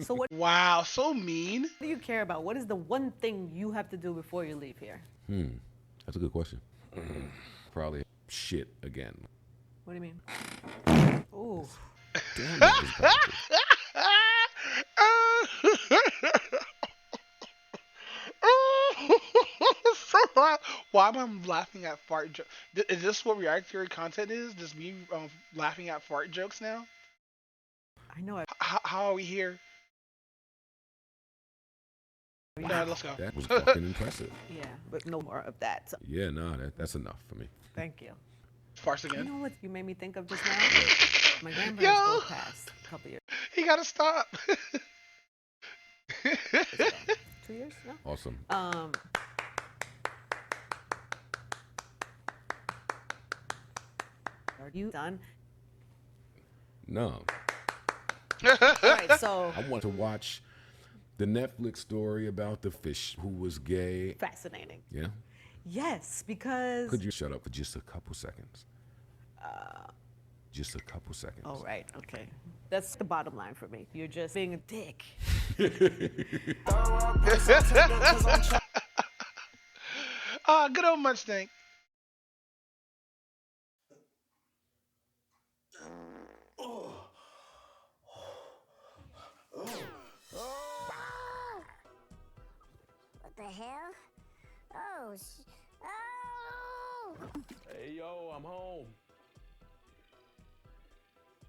So what Wow, so mean. do you care about? What is the one thing you have to do before you leave here? That's a good question. Probably shit again. What do you mean? Ooh. Damn, that was powerful. So loud. Why am I laughing at fart jokes? Is this what reactionary content is? Just me laughing at fart jokes now? I know. How are we here? Yeah, let's go. That was fucking impressive. Yeah, but no more of that. So, Yeah, no, that's enough for me. thank you. Farce You again. know what you made me think of just now? My grandparents Yo. both passed a couple years He gotta stop. ago. 2 years? No. Awesome. Are you done? No. All right, so I want to watch the Netflix story about the fish who was gay. fascinating. Yeah. Yes, because. Could you shut up for just a couple seconds? Just a couple seconds. Oh, right. Okay. That's the bottom line for me. You're just being a dick. Good old Mustang. What the hell? Oh, oh! Hey, yo, I'm home.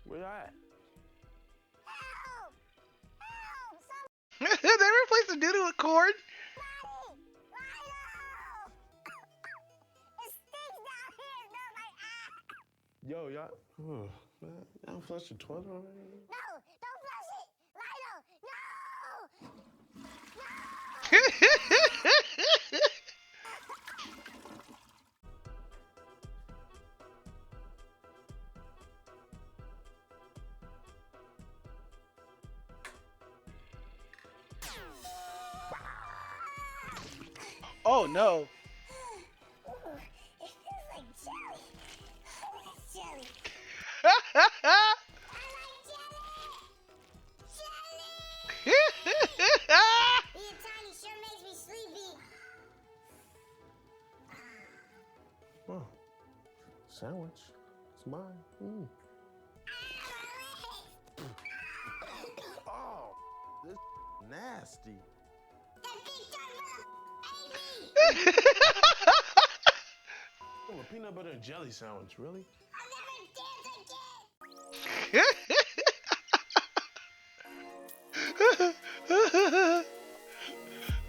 Where you at? Help! Help! They replaced the doodle with corn. Somebody! Rhino! It stinks down here. It smells like Yo, y'all. Oh, man, y'all flushed the toilet already? No! Don't flush it! Rhino! No! Oh no. Ooh, it feels like jelly. I like jelly. I like jelly! Jelly! Being tiny sure makes me sleepy. Oh, sandwich. It's mine. Mm. Oh, this nasty. Oh, a peanut butter and jelly sandwich, really?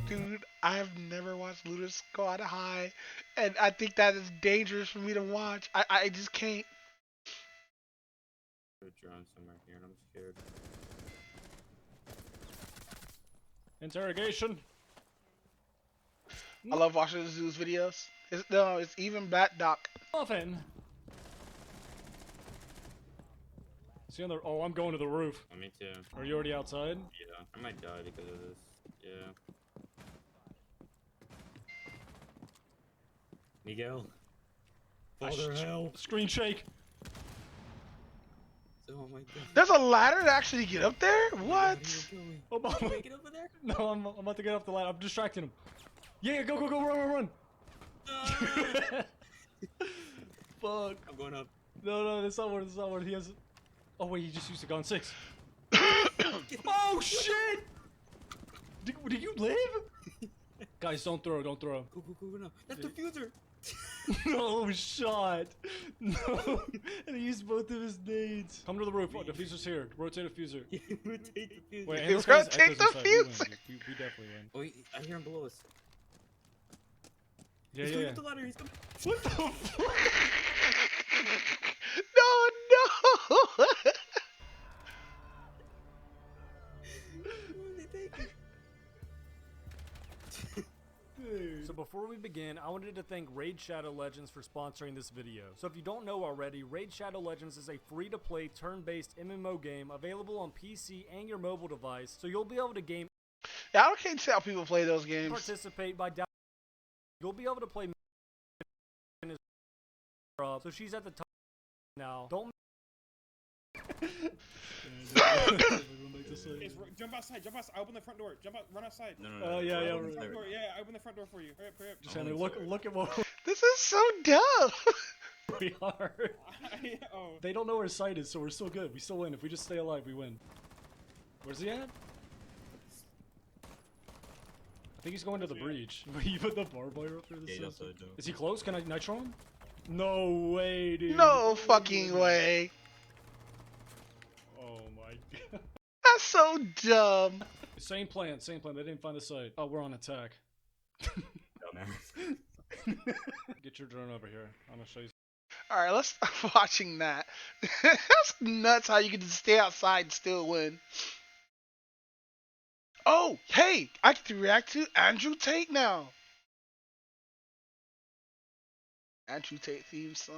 Dude, I have never watched Ludus go out of high, and I think that is dangerous for me to watch. I just can't. Drone somewhere here, and I'm scared. Interrogation. I love watching the Zeus videos. It's even Bat Doc. Muffin. See on the. Oh, I'm going to the roof. Oh, me too. Are you already outside? Yeah, I might die because of this. Yeah. Miguel. Father hell. Screen shake. Oh my god. There's a ladder to actually get up there? What? Oh, Can you make it over there? No, I'm about to get up the ladder. I'm distracting him. Yeah, go, run. Fuck. I'm going up. No, that's not where he has. Oh wait, he just used a gun 6. Oh shit! Did you live? Guys, don't throw. Go now. That's the fuser. No shot. No. And he used both of his nades. Come to the roof. Oh, diffuser's here. Rotate the diffuser. Rotate the fuser. Wait, You rotate the diffuser. We definitely win. Oh, I hear him below us. Yeah, He's yeah. coming up the ladder. He's coming. What the fuck? No. So before we begin, I wanted to thank Raid Shadow Legends for sponsoring this video. So if you don't know already, Raid Shadow Legends is a free-to-play turn-based MMO game available on PC and your mobile device, so you'll be able to game. Yeah, I can't tell people play those games. Participate by downloading. You'll be able to play. So she's at the top now. Don't. Jump outside. I open the front door. Run outside. No. Yeah. I open the front door for you. Hurry up. Just Henry, look at what This is so dumb. we are. Oh. They don't know where sight is, so we're still good. We still win. If we just stay alive, we win. Where's he at? I think he's going to the breach. You put the barbed wire up there. Is he close? Can I nitro him? No way, dude. No fucking way. Oh my god. That's so dumb. Same plan. They didn't find the site. Oh, we're on attack. Get your drone over here. I'm gonna show you. Alright, let's stop watching that. That's nuts how you can just stay outside and still win. Oh, hey, I get to react to Andrew Tate now. Andrew Tate theme song.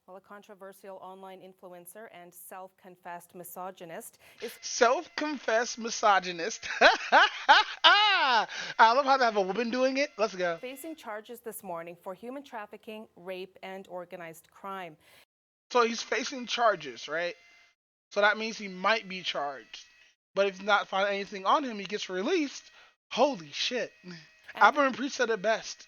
Well, a controversial online influencer and self-confessed misogynist is Self-confessed misogynist. I love how they have a woman doing it. Let's go. facing charges this morning for human trafficking, rape, and organized crime. So he's facing charges, right? So that means he might be charged. But if not find anything on him, he gets released. Holy shit. Albert Priest said it best.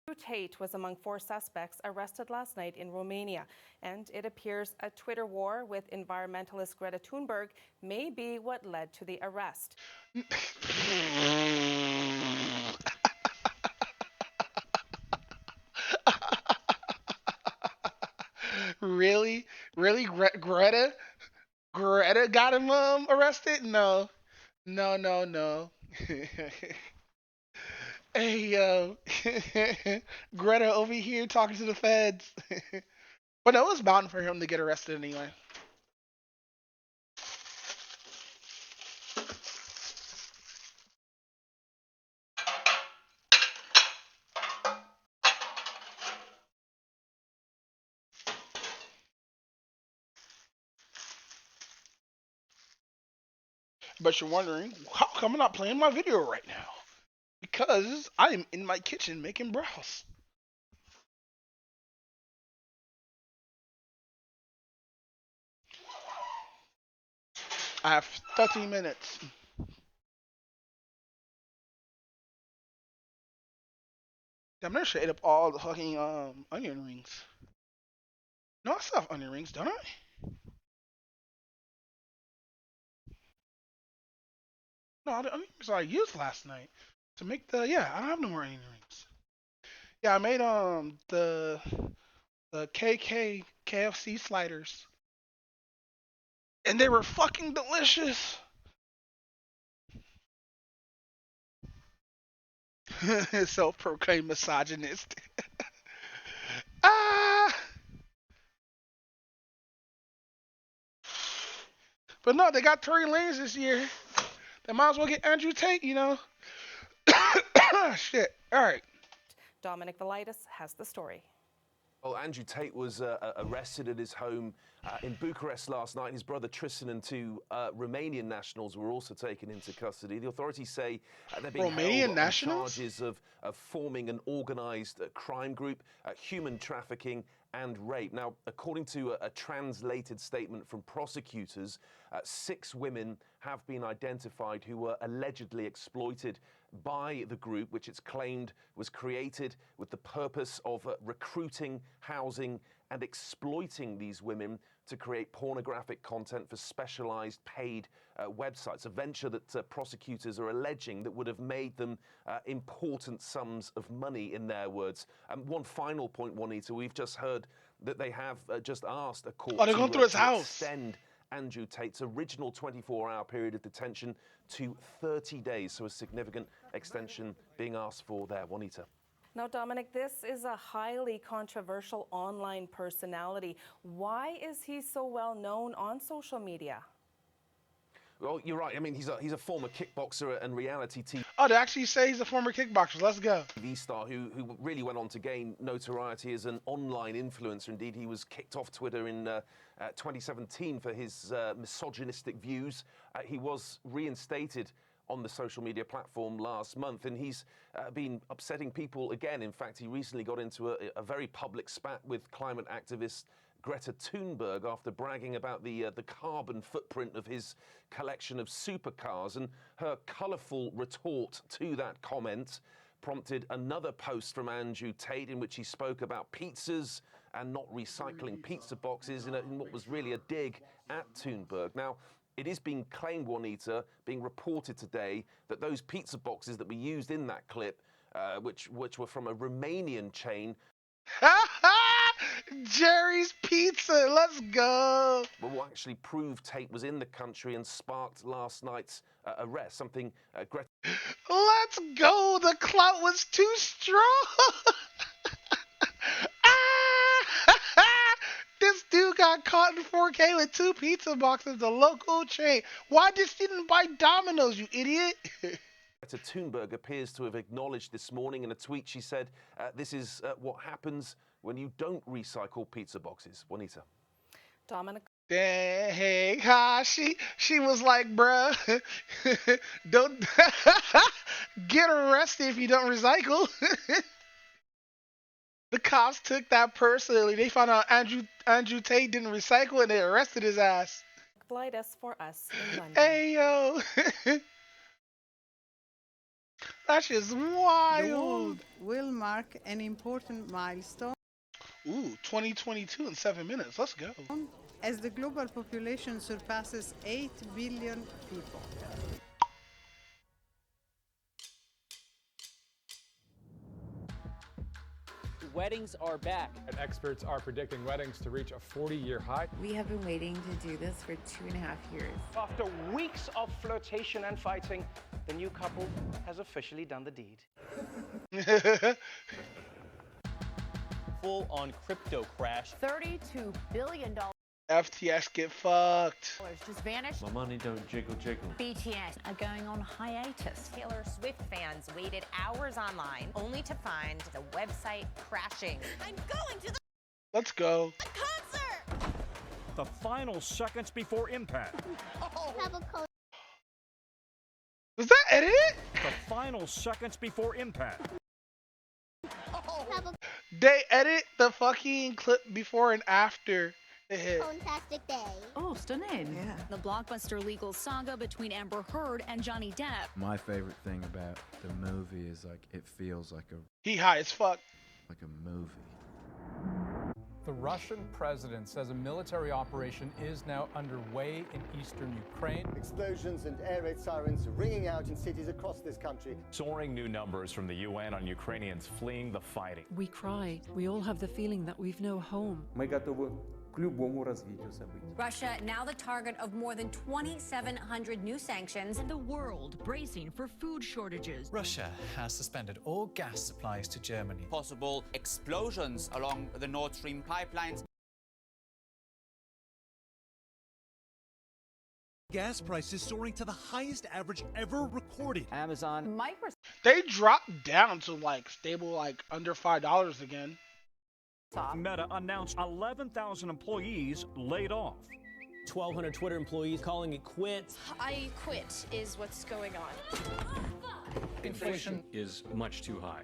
Andrew Tate was among 4 suspects arrested last night in Romania, and it appears a Twitter war with environmentalist Greta Thunberg may be what led to the arrest. Really? Really? Greta? Greta got him arrested? No. No, no, no. Hey, yo. Greta over here talking to the feds. But no, it was bound for him to get arrested anyway. But you're wondering, how come I'm not playing my video right now? Because I'm in my kitchen making brows. I have 30 minutes. I'm gonna shade up all the fucking onion rings. No, I still have onion rings, don't I? No, the onion rings I used last night to make the I don't have no more onion rings. Yeah, I made the KK KFC sliders. And they were fucking delicious. Self-proclaimed misogynist. Ah. But no, they got Tory Lanez this year. They might as well get Andrew Tate, you know. Shit. All right. Dominic Velitis has the story. Well, Andrew Tate was arrested at his home in Bucharest last night. His brother Tristan and 2 Romanian nationals were also taken into custody. The authorities say they're being held on charges of forming an organised crime group, human trafficking and rape. Now, according to a translated statement from prosecutors, 6 women have been identified who were allegedly exploited by the group, which it's claimed was created with the purpose of recruiting, housing and exploiting these women to create pornographic content for specialized paid websites, a venture that prosecutors are alleging that would have made them important sums of money, in their words. One final point, Juanita, we've just heard that they have just asked a court to extend Andrew Tate's original 24-hour period of detention to 30 days, so a significant extension being asked for there. Juanita. Now, Dominic, this is a highly controversial online personality. Why is he so well known on social media? Well, you're right. I mean, he's a former kickboxer and reality TV. Oh, they actually say he's a former kickboxer. Let's go. TV star who really went on to gain notoriety as an online influencer. Indeed, he was kicked off Twitter in 2017 for his misogynistic views. He was reinstated on the social media platform last month, and he's been upsetting people again. In fact, he recently got into a very public spat with climate activist Greta Thunberg after bragging about the carbon footprint of his collection of supercars, and her colourful retort to that comment prompted another post from Andrew Tate in which he spoke about pizzas and not recycling pizza boxes in what was really a dig at Thunberg. Now, it is being claimed, Juanita, being reported today, that those pizza boxes that were used in that clip, which were from a Romanian chain, Jerry's Pizza, let's go. will actually prove Tate was in the country and sparked last night's arrest, something Greta... Let's go, the clout was too strong. This dude got caught in 4K with 2 pizza boxes, the local chain. Why just didn't buy Domino's, you idiot? Greta Thunberg appears to have acknowledged this morning in a tweet. She said, this is what happens when you don't recycle pizza boxes? Juanita. Dominic. Hey, she was like, bruh, don't get arrested if you don't recycle. The cops took that personally. They found out Andrew Tate didn't recycle and they arrested his ass. Blightus for us in London. Hey yo, that shit's wild. The world will mark an important milestone. Ooh, 2022 in 7 minutes. Let's go. As the global population surpasses 8 billion people. Weddings are back. And experts are predicting weddings to reach a 40-year high. We have been waiting to do this for 2.5 years. After weeks of flirtation and fighting, the new couple has officially done the deed. Full-on crypto crash. $32 billion. FTX get fucked. Just vanished. My money don't jiggle. BTS are going on hiatus. Taylor Swift fans waited hours online only to find the website crashing. I'm going to the Let's go. concert. The final seconds before impact. Was that edited? The final seconds before impact. They edit the fucking clip before and after the hit. Fantastic day. Oh, stunning. Yeah. The blockbuster legal saga between Amber Heard and Johnny Depp. My favorite thing about the movie is like it feels like He high as fuck. a movie. The Russian president says a military operation is now underway in eastern Ukraine. Explosions and air raid sirens ringing out in cities across this country. Soaring new numbers from the UN on Ukrainians fleeing the fighting. We cry. We all have the feeling that we've no home. Russia now the target of more than 2,700 new sanctions. The world bracing for food shortages. Russia has suspended all gas supplies to Germany. Possible explosions along the Nord Stream pipelines. Gas prices soaring to the highest average ever recorded. Amazon. They dropped down to like stable, like under $5 again. Meta announced 11,000 employees laid off. 1,200 Twitter employees calling it quits. I quit is what's going on. Inflation is much too high.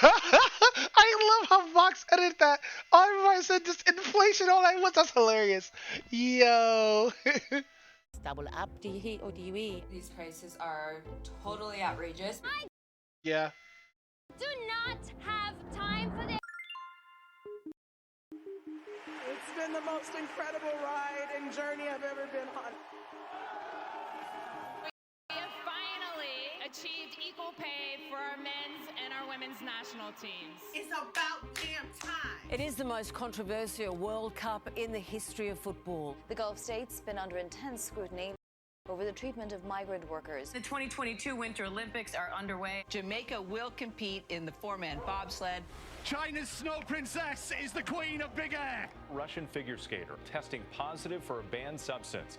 I love how Vox edited that. Everybody said just inflation all at once. That's hilarious. Yo. Double up. Do you heat or do you eat? These prices are totally outrageous. Yeah. Do not have time for this. It's been the most incredible ride and journey I've ever been on. We have finally achieved equal pay for our men's and our women's national teams. It's about damn time. It is the most controversial World Cup in the history of football. The Gulf states been under intense scrutiny over the treatment of migrant workers. The 2022 Winter Olympics are underway. Jamaica will compete in the four-man bobsled. China's snow princess is the queen of big air. Russian figure skater testing positive for a banned substance.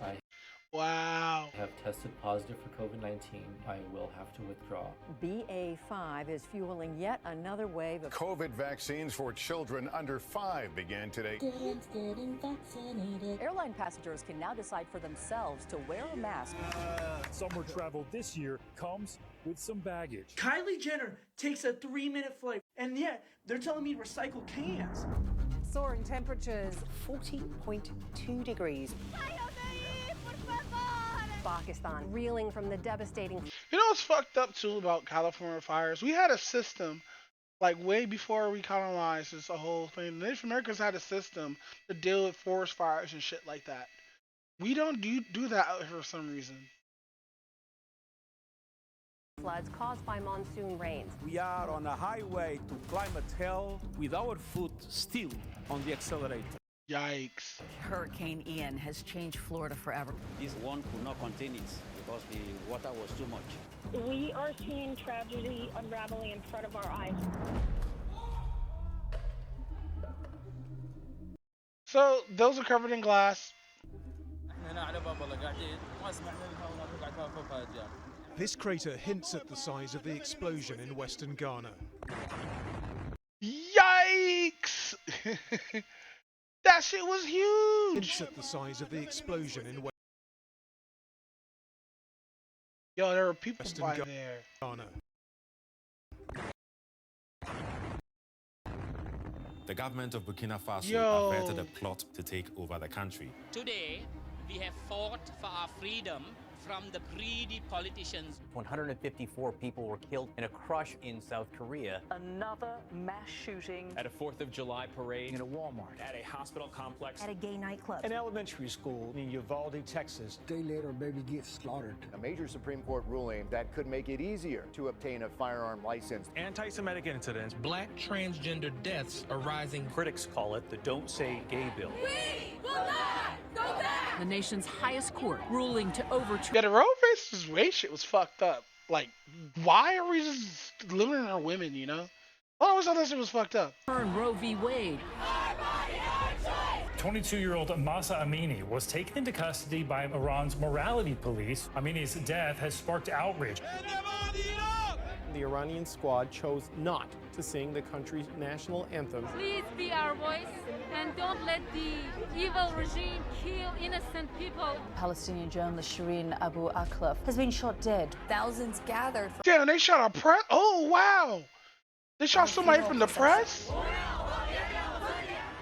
Wow. Have tested positive for COVID-19. I will have to withdraw. BA5 is fueling yet another wave of COVID vaccines for children under 5 began today. Airline passengers can now decide for themselves to wear a mask. Summer travel this year comes with some baggage. Kylie Jenner takes a 3-minute flight, and yet they're telling me to recycle cans. Soaring temperatures, 40.2 degrees. Pakistan reeling from the devastating. You know what's fucked up too about California fires? We had a system, like way before we colonized this whole thing. The Native Americans had a system to deal with forest fires and shit like that. We don't do that out here for some reason. Floods caused by monsoon rains. We are on a highway to climate hell with our foot still on the accelerator. Yikes. Hurricane Ian has changed Florida forever. This one could not continue because the water was too much. We are seeing tragedy unraveling in front of our eyes. So those are covered in glass. This crater hints at the size of the explosion in western Ghana. Yikes! That shit was huge. At the size of the explosion in Yo, there were people Western by there. Ghana. The government of Burkina Faso Yo. averted a plot to take over the country. Today, we have fought for our freedom from the greedy politicians. 154 people were killed in a crush in South Korea. Another mass shooting. At a 4th of July parade. In a Walmart. At a hospital complex. At a gay nightclub. An elementary school in Uvalde, Texas. A day later, baby gets slaughtered. A major Supreme Court ruling that could make it easier to obtain a firearm license. Anti-Semitic incidents. Black transgender deaths are rising. Critics call it the Don't Say Gay Bill. We will not go back! The nation's highest court ruling to overturn. Yeah, the Roe versus Wade shit was fucked up. Like, why are we just limiting our women, you know? I always thought that shit was fucked up. Roe v. Wade. 22-year-old Masa Amini was taken into custody by Iran's morality police. Amini's death has sparked outrage. The Iranian squad chose not to sing the country's national anthem. Please be our voice and don't let the evil regime kill innocent people. Palestinian journalist Shireen Abu Akleh has been shot dead. Thousands gathered. Damn, they shot a press. Oh, wow. They shot somebody from the press?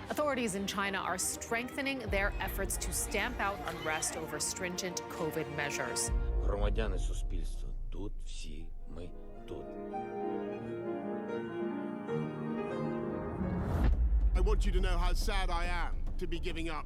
Authorities in China are strengthening their efforts to stamp out unrest over stringent COVID measures. Громадяни суспільства, тут всі ми тут. I want you to know how sad I am to be giving up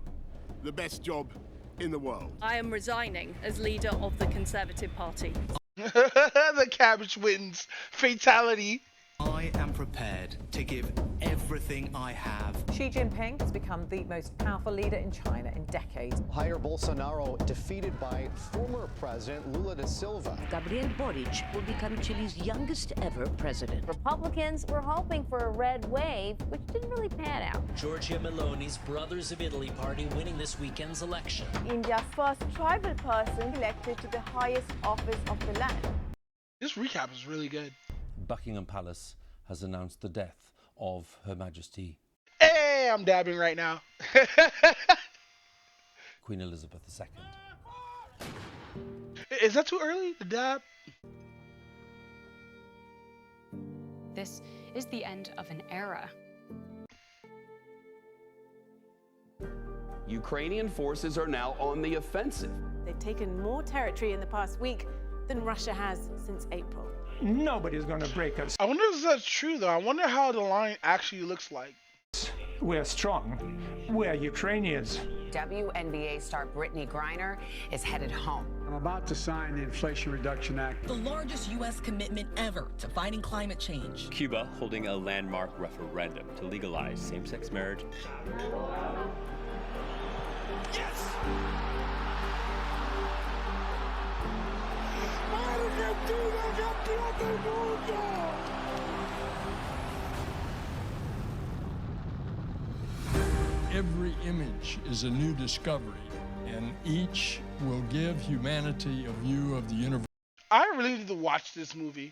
the best job in the world. I am resigning as leader of the Conservative Party. The cabbage wins. Fatality. I am prepared to give everything I have. Xi Jinping has become the most powerful leader in China in decades. Jair Bolsonaro defeated by former President Lula da Silva. Gabriel Boric will become Chile's youngest ever president. Republicans were hoping for a red wave, which didn't really pan out. Giorgia Meloni's Brothers of Italy party winning this weekend's election. India's first tribal person elected to the highest office of the land. This recap is really good. Buckingham Palace has announced the death of Her Majesty. Hey, I'm dabbing right now. Queen Elizabeth II. Is that too early to dab? This is the end of an era. Ukrainian forces are now on the offensive. They've taken more territory in the past week than Russia has since April. Nobody's going to break us. I wonder if that's true, though. I wonder how the line actually looks like. We're strong. We're Ukrainians. WNBA star Brittany Griner is headed home. I'm about to sign the Inflation Reduction Act. The largest U.S. commitment ever to fighting climate change. Cuba holding a landmark referendum to legalize same-sex marriage. Yes! Every image is a new discovery, and each will give humanity a view of the universe I really need to watch this movie.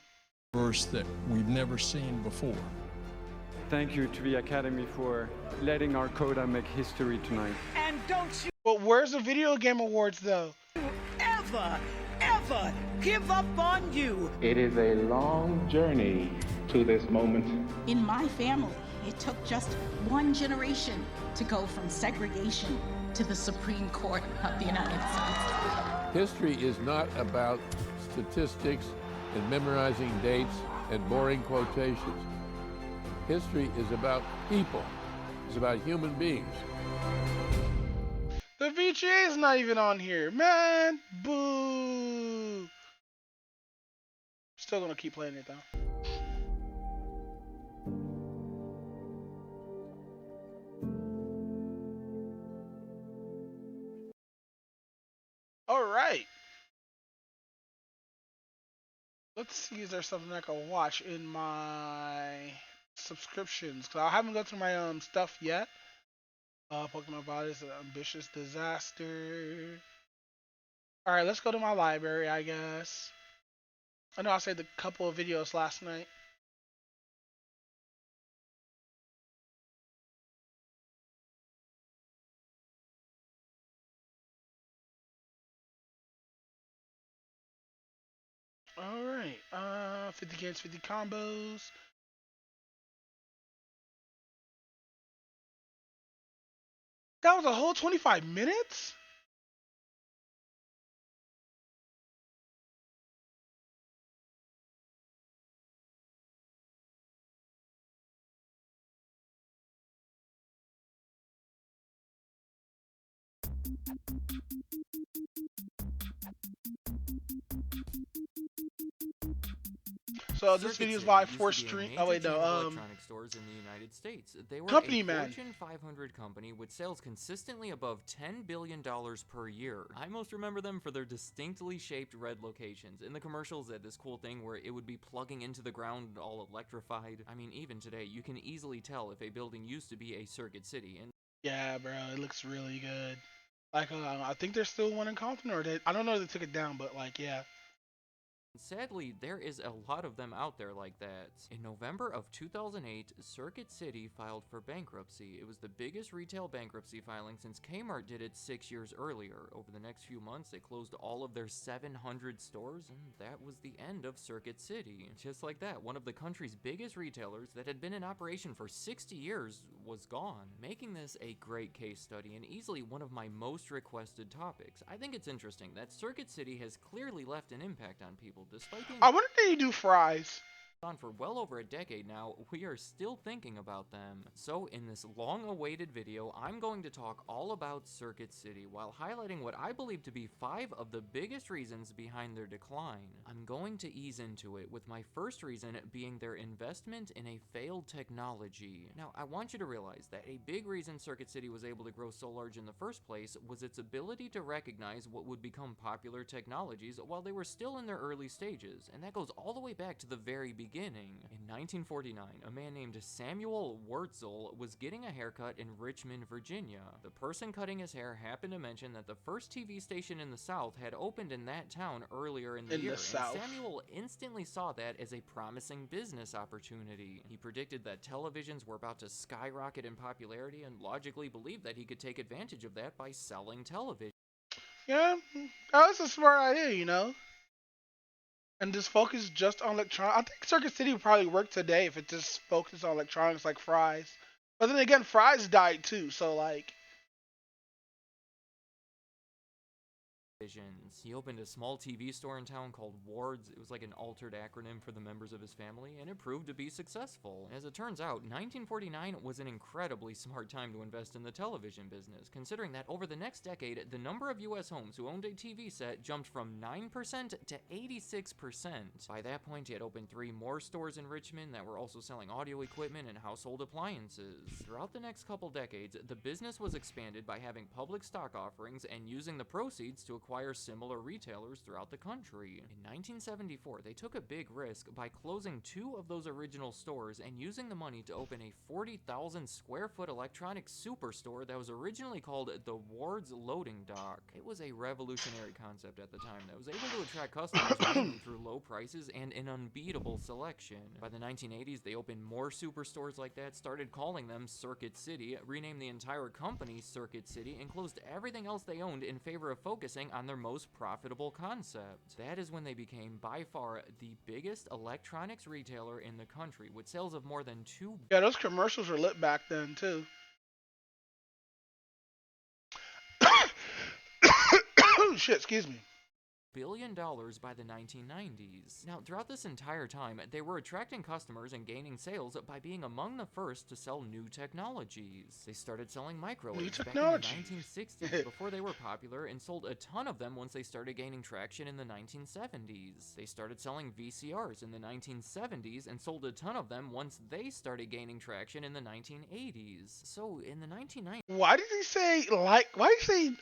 that we've never seen before. Thank you to the Academy for letting our coda make history tonight. And don't you But where's the Video Game Awards, though? ever give up on you. It is a long journey to this moment. In my family, it took just one generation to go from segregation to the Supreme Court of the United States. History is not about statistics and memorizing dates and boring quotations. History is about people. It's about human beings. The VGA is not even on here, man. Boo. Still gonna keep playing it though. All right. Let's see, is there something I can watch in my subscriptions? Cause I haven't gone through my stuff yet. Pokemon Violence, Ambitious Disaster. Alright, let's go to my library, I guess. I know I saved a couple of videos last night. All right. 50 games, 50 combos. That was a whole 25 minutes? So this Circuit video is City live used for to be a stream. major Oh wait, chain no. of electronic stores in the United States. They were Company a man. Fortune 500 company with sales consistently above $10 billion per year. I most remember them for their distinctly shaped red locations. In the commercials, they had this cool thing where it would be plugging into the ground all electrified. I mean, even today, you can easily tell if a building used to be a Circuit City. And Yeah, bro, it looks really good. Like, I think there's still one in Compton, or I don't know if they took it down, but like, yeah. sadly, there is a lot of them out there like that. In November of 2008, Circuit City filed for bankruptcy. It was the biggest retail bankruptcy filing since Kmart did it 6 years earlier. Over the next few months, they closed all of their 700 stores, and that was the end of Circuit City. Just like that, one of the country's biggest retailers that had been in operation for 60 years was gone, making this a great case study and easily one of my most requested topics. I think it's interesting that Circuit City has clearly left an impact on people. Despite being I wonder if they do fries. on for well over a decade now, we are still thinking about them. So in this long-awaited video, I'm going to talk all about Circuit City while highlighting what I believe to be 5 of the biggest reasons behind their decline. I'm going to ease into it, with my first reason being their investment in a failed technology. Now, I want you to realize that a big reason Circuit City was able to grow so large in the first place was its ability to recognize what would become popular technologies while they were still in their early stages, and that goes all the way back to the very beginning. In 1949, a man named Samuel Wurtzel was getting a haircut in Richmond, Virginia. The person cutting his hair happened to mention that the first TV station in the South had opened in that town earlier in the year, and Samuel instantly saw that as a promising business opportunity. He predicted that televisions were about to skyrocket in popularity and logically believed that he could take advantage of that by selling television. Yeah, that's a smart idea, you know. And just focus just on electronics. I think Circuit City would probably work today if it just focused on electronics like fries. But then again, fries died too, so like. He opened a small TV store in town called Ward's. It was like an altered acronym for the members of his family, and it proved to be successful. As it turns out, 1949 was an incredibly smart time to invest in the television business, considering that over the next decade, the number of US homes who owned a TV set jumped from 9% to 86%. By that point, he had opened 3 more stores in Richmond that were also selling audio equipment and household appliances. Throughout the next couple decades, the business was expanded by having public stock offerings and using the proceeds to acquire similar retailers throughout the country. In 1974, they took a big risk by closing 2 of those original stores and using the money to open a 40,000 square foot electronics superstore that was originally called the Ward's Loading Dock. It was a revolutionary concept at the time that was able to attract customers mainly through low prices and an unbeatable selection. By the 1980s, they opened more superstores like that, started calling them Circuit City, renamed the entire company Circuit City, and closed everything else they owned in favor of focusing on their most profitable concept. That is when they became by far the biggest electronics retailer in the country, with sales of more than 2 Yeah, those commercials were lit back then too. Shit, excuse me. $1 billion by the 1990s. Now, throughout this entire time, they were attracting customers and gaining sales by being among the first to sell new technologies. They started selling microwaves back in the 1960s before they were popular, and sold a ton of them once they started gaining traction in the 1970s. They started selling VCRs in the 1970s and sold a ton of them once they started gaining traction in the 1980s. So, in the 1990s... Why did he say, like, why did he say...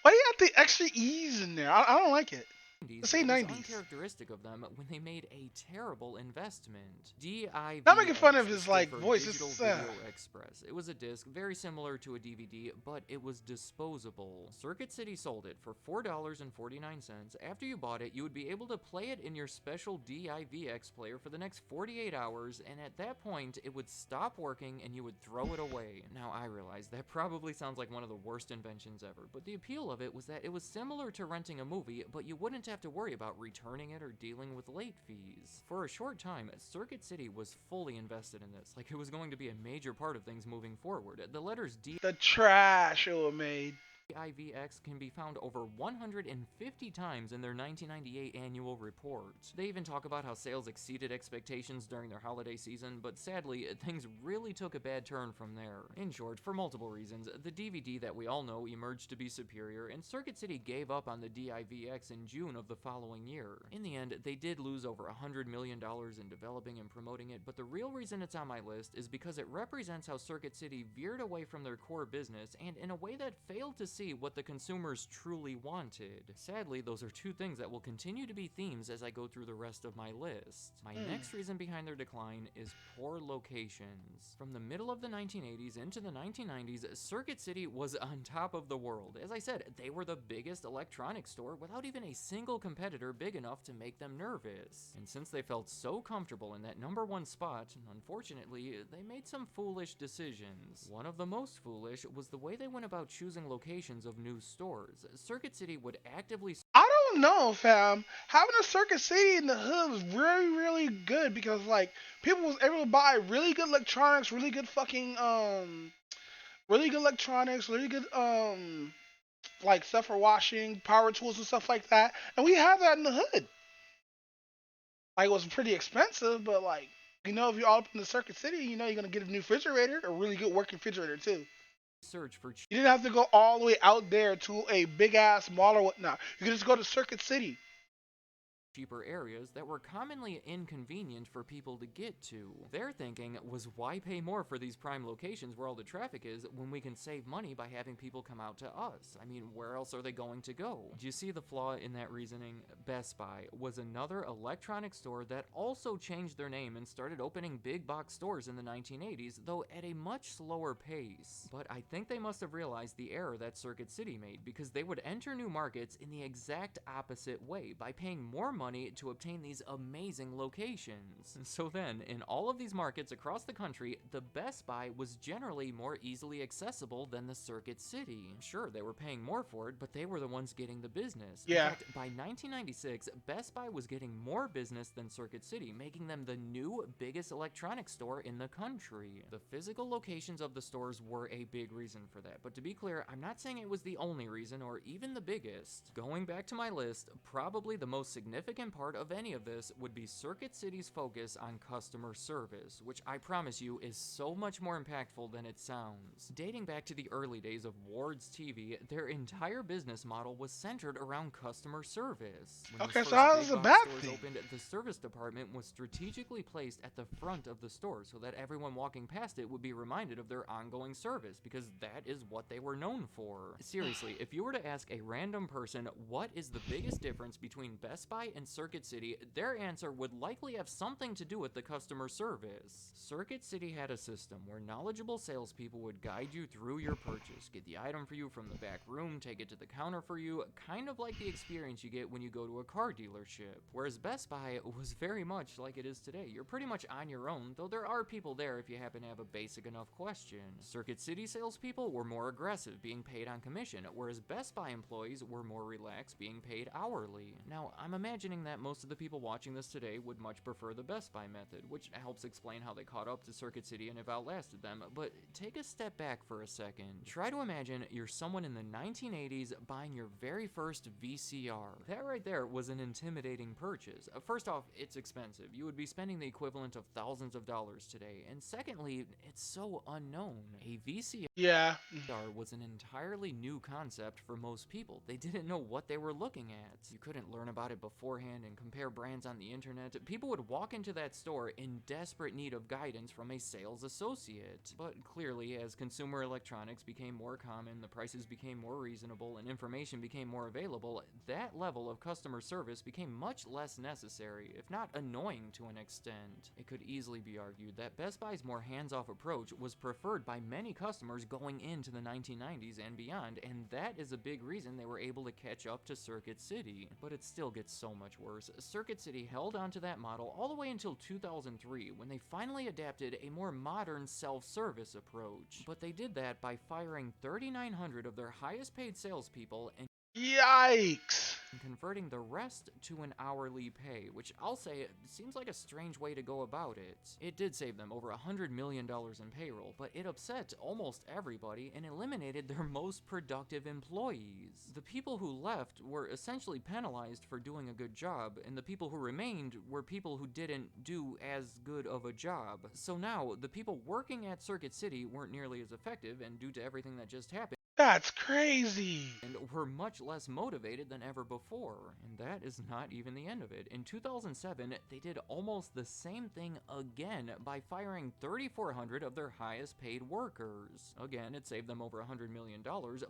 Why do you have the extra E's in there? I don't like it. Let's say 90s. It was uncharacteristic of them when they made a terrible investment. DIV. Not making fun of his like voice. Digital Video Express. It was a disc very similar to a DVD, but it was disposable. Circuit City sold it for $4.49. After you bought it, you would be able to play it in your special DIVX player for the next 48 hours, and at that point, it would stop working and you would throw it away. Now, I realize that probably sounds like one of the worst inventions ever, but the appeal of it was that it was similar to renting a movie, but you wouldn't have to worry about returning it or dealing with late fees. For a short time, Circuit City was fully invested in this, like it was going to be a major part of things moving forward. The letters D. The trash it was made. IVX can be found over 150 times in their 1998 annual report. They even talk about how sales exceeded expectations during their holiday season, but sadly, things really took a bad turn from there. In short, for multiple reasons, the DVD that we all know emerged to be superior, and Circuit City gave up on the DIVX in June of the following year. In the end, they did lose over $100 million in developing and promoting it, but the real reason it's on my list is because it represents how Circuit City veered away from their core business, and in a way that failed to see what the consumers truly wanted. Sadly, those are two things that will continue to be themes as I go through the rest of my list. My next reason behind their decline is poor locations. From the middle of the 1980s into the 1990s, Circuit City was on top of the world. As I said, they were the biggest electronics store without even a single competitor big enough to make them nervous. And since they felt so comfortable in that #1 spot, unfortunately, they made some foolish decisions. One of the most foolish was the way they went about choosing locations of new stores. Circuit City would actively... I don't know, fam. Having a Circuit City in the hood was really, really good because, like, people was able to buy really good electronics, really good fucking, really good electronics, really good, like, stuff for washing, power tools and stuff like that. And we have that in the hood. Like, it was pretty expensive, but, like, you know, if you're all up in the Circuit City, you know you're going to get a new refrigerator, a really good working refrigerator, too. Search for... You didn't have to go all the way out there to a big-ass mall or whatnot. You could just go to Circuit City. Cheaper areas that were commonly inconvenient for people to get to. Their thinking was, why pay more for these prime locations where all the traffic is when we can save money by having people come out to us? I mean, where else are they going to go? Do you see the flaw in that reasoning? Best Buy was another electronics store that also changed their name and started opening big box stores in the 1980s, though at a much slower pace. But I think they must have realized the error that Circuit City made, because they would enter new markets in the exact opposite way, by paying more money to obtain these amazing locations. So then, in all of these markets across the country, the Best Buy was generally more easily accessible than the Circuit City. Sure, they were paying more for it, but they were the ones getting the business. Yeah. In fact, by 1996, Best Buy was getting more business than Circuit City, making them the new biggest electronics store in the country. The physical locations of the stores were a big reason for that, but to be clear, I'm not saying it was the only reason or even the biggest. Going back to my list, probably the most significant part of any of this would be Circuit City's focus on customer service, which I promise you is so much more impactful than it sounds. Dating back to the early days of Ward's TV, their entire business model was centered around customer service. When Okay, these so first how big is it a box bad stores thing? opened, the service department was strategically placed at the front of the store so that everyone walking past it would be reminded of their ongoing service, because that is what they were known for. Seriously, if you were to ask a random person what is the biggest difference between Best Buy and Circuit City, their answer would likely have something to do with the customer service. Circuit City had a system where knowledgeable salespeople would guide you through your purchase, get the item for you from the back room, take it to the counter for you, kind of like the experience you get when you go to a car dealership. Whereas Best Buy was very much like it is today. You're pretty much on your own, though there are people there if you happen to have a basic enough question. Circuit City salespeople were more aggressive, being paid on commission, whereas Best Buy employees were more relaxed, being paid hourly. Now, I'm imagining that most of the people watching this today would much prefer the Best Buy method, which helps explain how they caught up to Circuit City and have outlasted them, but take a step back for a second. Try to imagine you're someone in the 1980s buying your very first VCR. That right there was an intimidating purchase. First off, it's expensive. You would be spending the equivalent of thousands of dollars today, and secondly, it's so unknown. A VCR was an entirely new concept for most people. They didn't know what they were looking at. You couldn't learn about it beforehand and compare brands on the internet. People would walk into that store in desperate need of guidance from a sales associate. But clearly, as consumer electronics became more common, the prices became more reasonable, and information became more available, that level of customer service became much less necessary, if not annoying to an extent. It could easily be argued that Best Buy's more hands-off approach was preferred by many customers going into the 1990s and beyond, and that is a big reason they were able to catch up to Circuit City. But it still gets so much worse. Circuit City held onto that model all the way until 2003, when they finally adapted a more modern self-service approach. But they did that by firing 3,900 of their highest paid salespeople and Yikes! and converting the rest to an hourly pay, which I'll say seems like a strange way to go about it. It did save them over $100 million in payroll, but it upset almost everybody and eliminated their most productive employees. The people who left were essentially penalized for doing a good job, and the people who remained were people who didn't do as good of a job. So now, the people working at Circuit City weren't nearly as effective, and due to everything that just happened, That's crazy. and were much less motivated than ever before. And that is not even the end of it. In 2007, they did almost the same thing again by firing 3,400 of their highest paid workers. Again, it saved them over $100 million,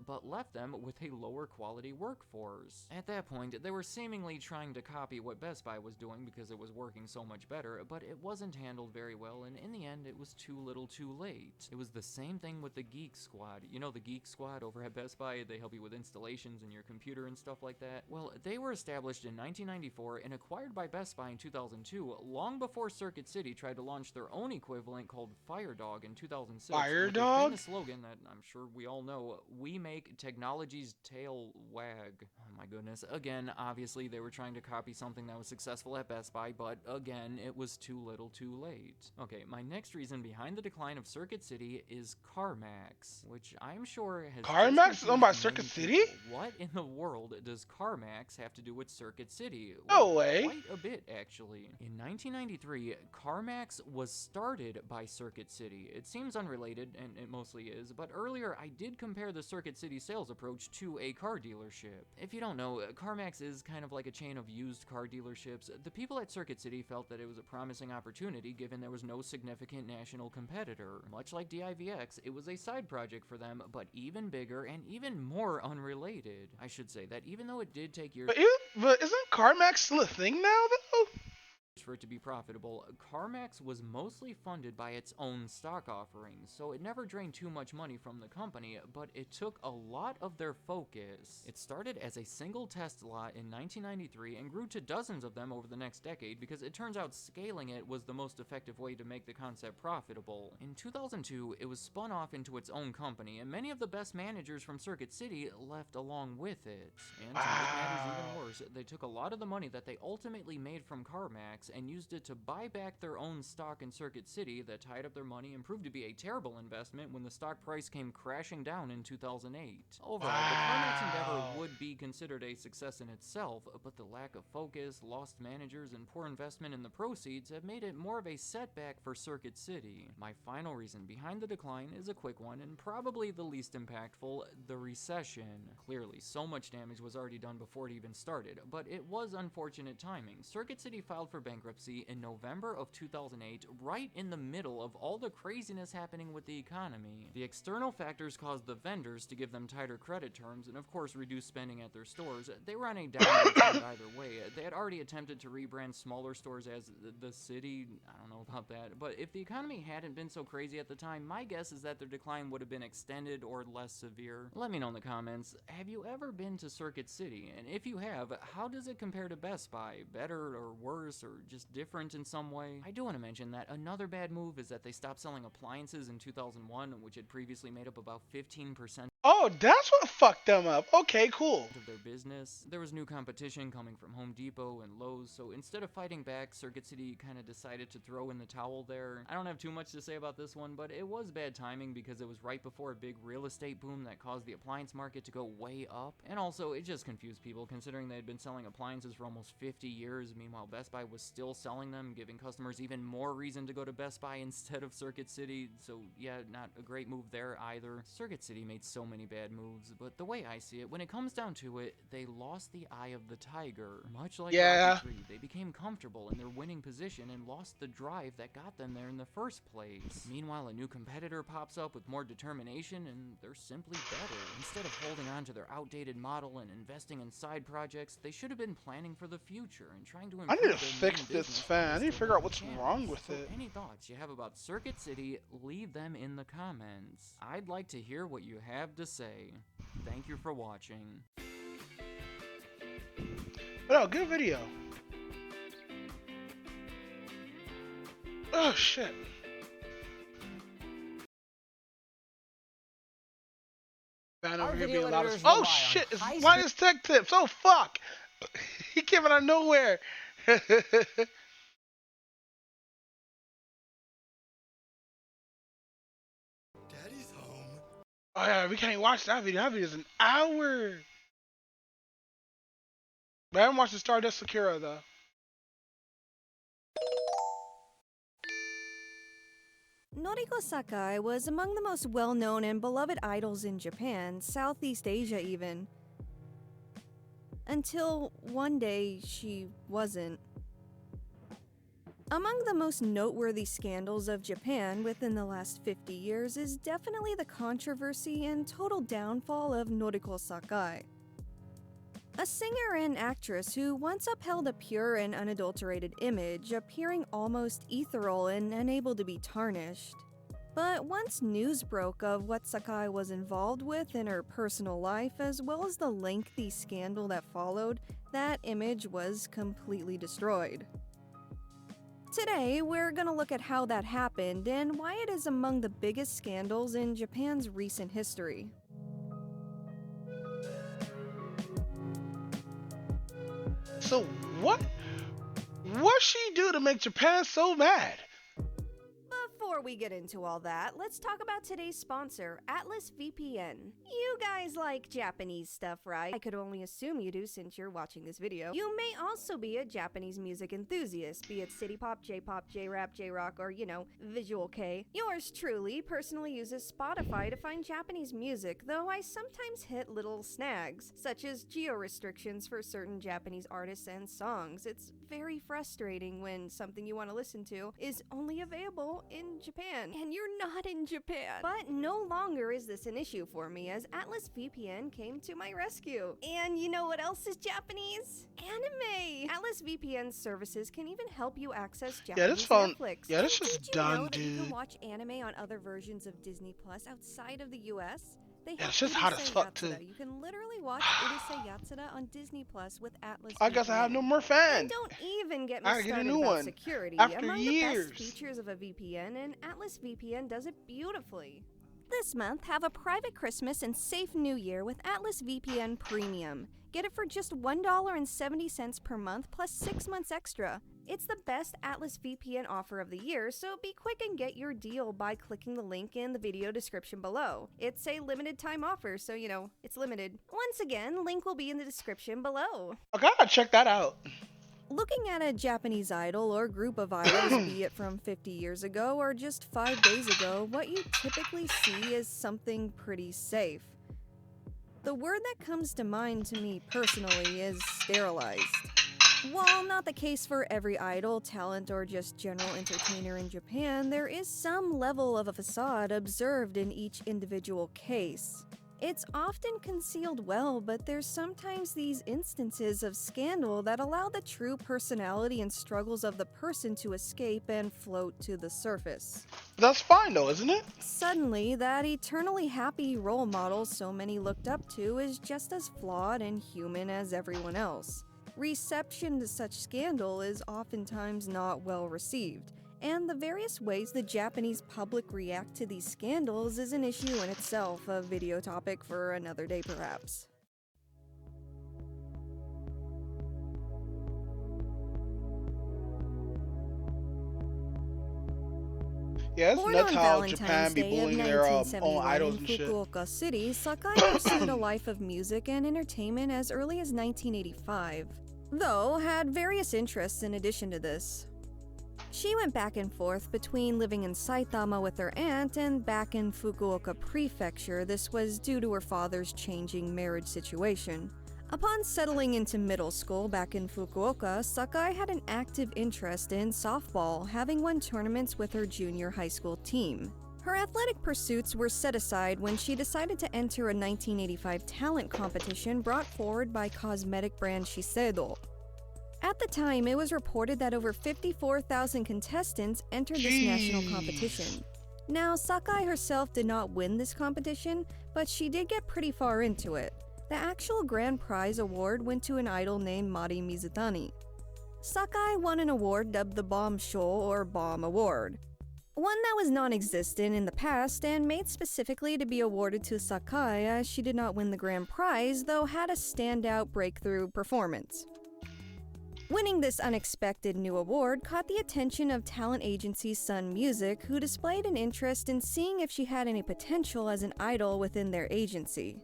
but left them with a lower quality workforce. At that point, they were seemingly trying to copy what Best Buy was doing because it was working so much better, but it wasn't handled very well, and in the end, it was too little too late. It was the same thing with the Geek Squad. You know the Geek Squad over at Best Buy? They help you with installations and your computer and stuff like that. Well, they were established in 1994 and acquired by Best Buy in 2002, long before Circuit City tried to launch their own equivalent called Firedog in 2006. Firedog? With a famous slogan that I'm sure we all know: "We make technology's tail wag." Oh my goodness. Again, obviously they were trying to copy something that was successful at Best Buy, but again, it was too little too late. Okay, my next reason behind the decline of Circuit City is CarMax, which I'm sure has CarMax is owned by Circuit City? What in the world does CarMax have to do with Circuit City? No Well, way. Quite a bit, actually. In 1993, CarMax was started by Circuit City. It seems unrelated, and it mostly is, but earlier I did compare the Circuit City sales approach to a car dealership. If you don't know, CarMax is kind of like a chain of used car dealerships. The people at Circuit City felt that it was a promising opportunity given there was no significant national competitor. Much like DIVX, it was a side project for them, but even bigger and even more unrelated. I should say that even though it did take years But isn't CarMax still a thing now, though? for it to be profitable, CarMax was mostly funded by its own stock offerings, so it never drained too much money from the company, but it took a lot of their focus. It started as a single test lot in 1993 and grew to dozens of them over the next decade because it turns out scaling it was the most effective way to make the concept profitable. In 2002, it was spun off into its own company, and many of the best managers from Circuit City left along with it. And to make matters even worse, they took a lot of the money that they ultimately made from CarMax and used it to buy back their own stock in Circuit City that tied up their money and proved to be a terrible investment when the stock price came crashing down in 2008. Overall, the CarMax endeavor would be considered a success in itself, but the lack of focus, lost managers, and poor investment in the proceeds have made it more of a setback for Circuit City. My final reason behind the decline is a quick one, and probably the least impactful: the recession. Clearly, so much damage was already done before it even started, but it was unfortunate timing. Circuit City filed for bankruptcy in November of 2008, right in the middle of all the craziness happening with the economy. The external factors caused the vendors to give them tighter credit terms and, of course, reduce spending at their stores. They were on a downward trend either way. They had already attempted to rebrand smaller stores as the City. I don't know about that, but if the economy hadn't been so crazy at the time, my guess is that their decline would have been extended or less severe. Let me know in the comments, have you ever been to Circuit City? And if you have, how does it compare to Best Buy? Better or worse or just different in some way? I do want to mention that another bad move is that they stopped selling appliances in 2001, which had previously made up about 15% Oh, that's what fucked them up. Okay, cool. of their business. There was new competition coming from Home Depot and Lowe's, so instead of fighting back, Circuit City kind of decided to throw in the towel there. I don't have too much to say about this one, but it was bad timing because it was right before a big real estate boom that caused the appliance market to go way up, and also it just confused people considering they had been selling appliances for almost 50 years. Meanwhile, Best Buy was still selling them, giving customers even more reason to go to Best Buy instead of Circuit City, so yeah, not a great move there either. Circuit City made so many bad moves, but the way I see it, when it comes down to it, they lost the eye of the tiger. Much like Rocky 3, they became comfortable in their winning position and lost the drive that got them there in the first place. Meanwhile, a new competitor pops up with more determination, and they're simply better. Instead of holding on to their outdated model and investing in side projects, they should have been planning for the future and trying to improve I need to their fix main this business fan. I while need to still figure out having a what's chance. wrong with So it. any thoughts you have about Circuit City, leave them in the comments. I'd like to hear what you have to say. Thank you for watching. But no, good video. Oh shit. Fan over here being loud as. Oh shit! Why is Tech Tips? Oh fuck! He came out of nowhere. Daddy's home. Oh yeah, we can't watch that video. That video's an hour. But I haven't watched the Stardust Sakura though. Noriko Sakai was among the most well-known and beloved idols in Japan, Southeast Asia even. Until one day she wasn't. Among the most noteworthy scandals of Japan within the last 50 years is definitely the controversy and total downfall of Noriko Sakai. A singer and actress who once upheld a pure and unadulterated image, appearing almost ethereal and unable to be tarnished. But once news broke of what Sakai was involved with in her personal life, as well as the lengthy scandal that followed, that image was completely destroyed. Today, we're gonna look at how that happened and why it is among the biggest scandals in Japan's recent history. So what she do to make Japan so mad? Before we get into all that, let's talk about today's sponsor, Atlas VPN. You guys like Japanese stuff, right? I could only assume you do since you're watching this video. You may also be a Japanese music enthusiast, be it city pop, J-pop, J-rap, J-rock, or, visual K. Yours truly personally uses Spotify to find Japanese music, though I sometimes hit little snags, such as geo-restrictions for certain Japanese artists and songs. It's very frustrating when something you want to listen to is only available in Japan, and you're not in Japan. But no longer is this an issue for me, as Atlas VPN came to my rescue. And you know what else is Japanese? Anime! Atlas VPN services can even help you access Japanese Netflix. Yeah, this is done, dude. You can dude. watch anime on other versions of Disney Plus outside of the US. They Yeah, it's just hot as fuck too. You can literally watch Urusei Yatsura on Disney Plus with Atlas I guess VPN. I have no more fans. And don't even get me I gotta get a started new about one security. after Among years. the best features of a VPN, and Atlas VPN does it beautifully. This month, have a private Christmas and safe New Year with Atlas VPN Premium. Get it for just $1.70 per month plus 6 months extra. It's the best Atlas VPN offer of the year, so be quick and get your deal by clicking the link in the video description below. It's a limited time offer, so it's limited. Once again, link will be in the description below. I gotta check that out. Looking at a Japanese idol or group of idols, be it from 50 years ago or just 5 days ago, what you typically see is something pretty safe. The word that comes to mind to me personally is sterilized. While not the case for every idol, talent, or just general entertainer in Japan, there is some level of a facade observed in each individual case. It's often concealed well, but there's sometimes these instances of scandal that allow the true personality and struggles of the person to escape and float to the surface. That's fine though, isn't it? Suddenly, that eternally happy role model so many looked up to is just as flawed and human as everyone else. Reception to such scandal is oftentimes not well received, and the various ways the Japanese public react to these scandals is an issue in itself, a video topic for another day perhaps. Yeah, it's Born nuts on how Valentine's Japan be Day of bullying their own 1971 idols in and shit. Fukuoka City, Sakai pursued a life of music and entertainment as early as 1985, though had various interests in addition to this. She went back and forth between living in Saitama with her aunt and back in Fukuoka Prefecture. This was due to her father's changing marriage situation. Upon settling into middle school back in Fukuoka, Sakai had an active interest in softball, having won tournaments with her junior high school team. Her athletic pursuits were set aside when she decided to enter a 1985 talent competition brought forward by cosmetic brand Shiseido. At the time, it was reported that over 54,000 contestants entered this national competition. Now, Sakai herself did not win this competition, but she did get pretty far into it. The actual grand prize award went to an idol named Mari Mizutani. Sakai won an award dubbed the Bomb Show or Bomb Award. One that was non-existent in the past and made specifically to be awarded to Sakai, as she did not win the grand prize, though had a standout breakthrough performance. Winning this unexpected new award caught the attention of talent agency Sun Music, who displayed an interest in seeing if she had any potential as an idol within their agency.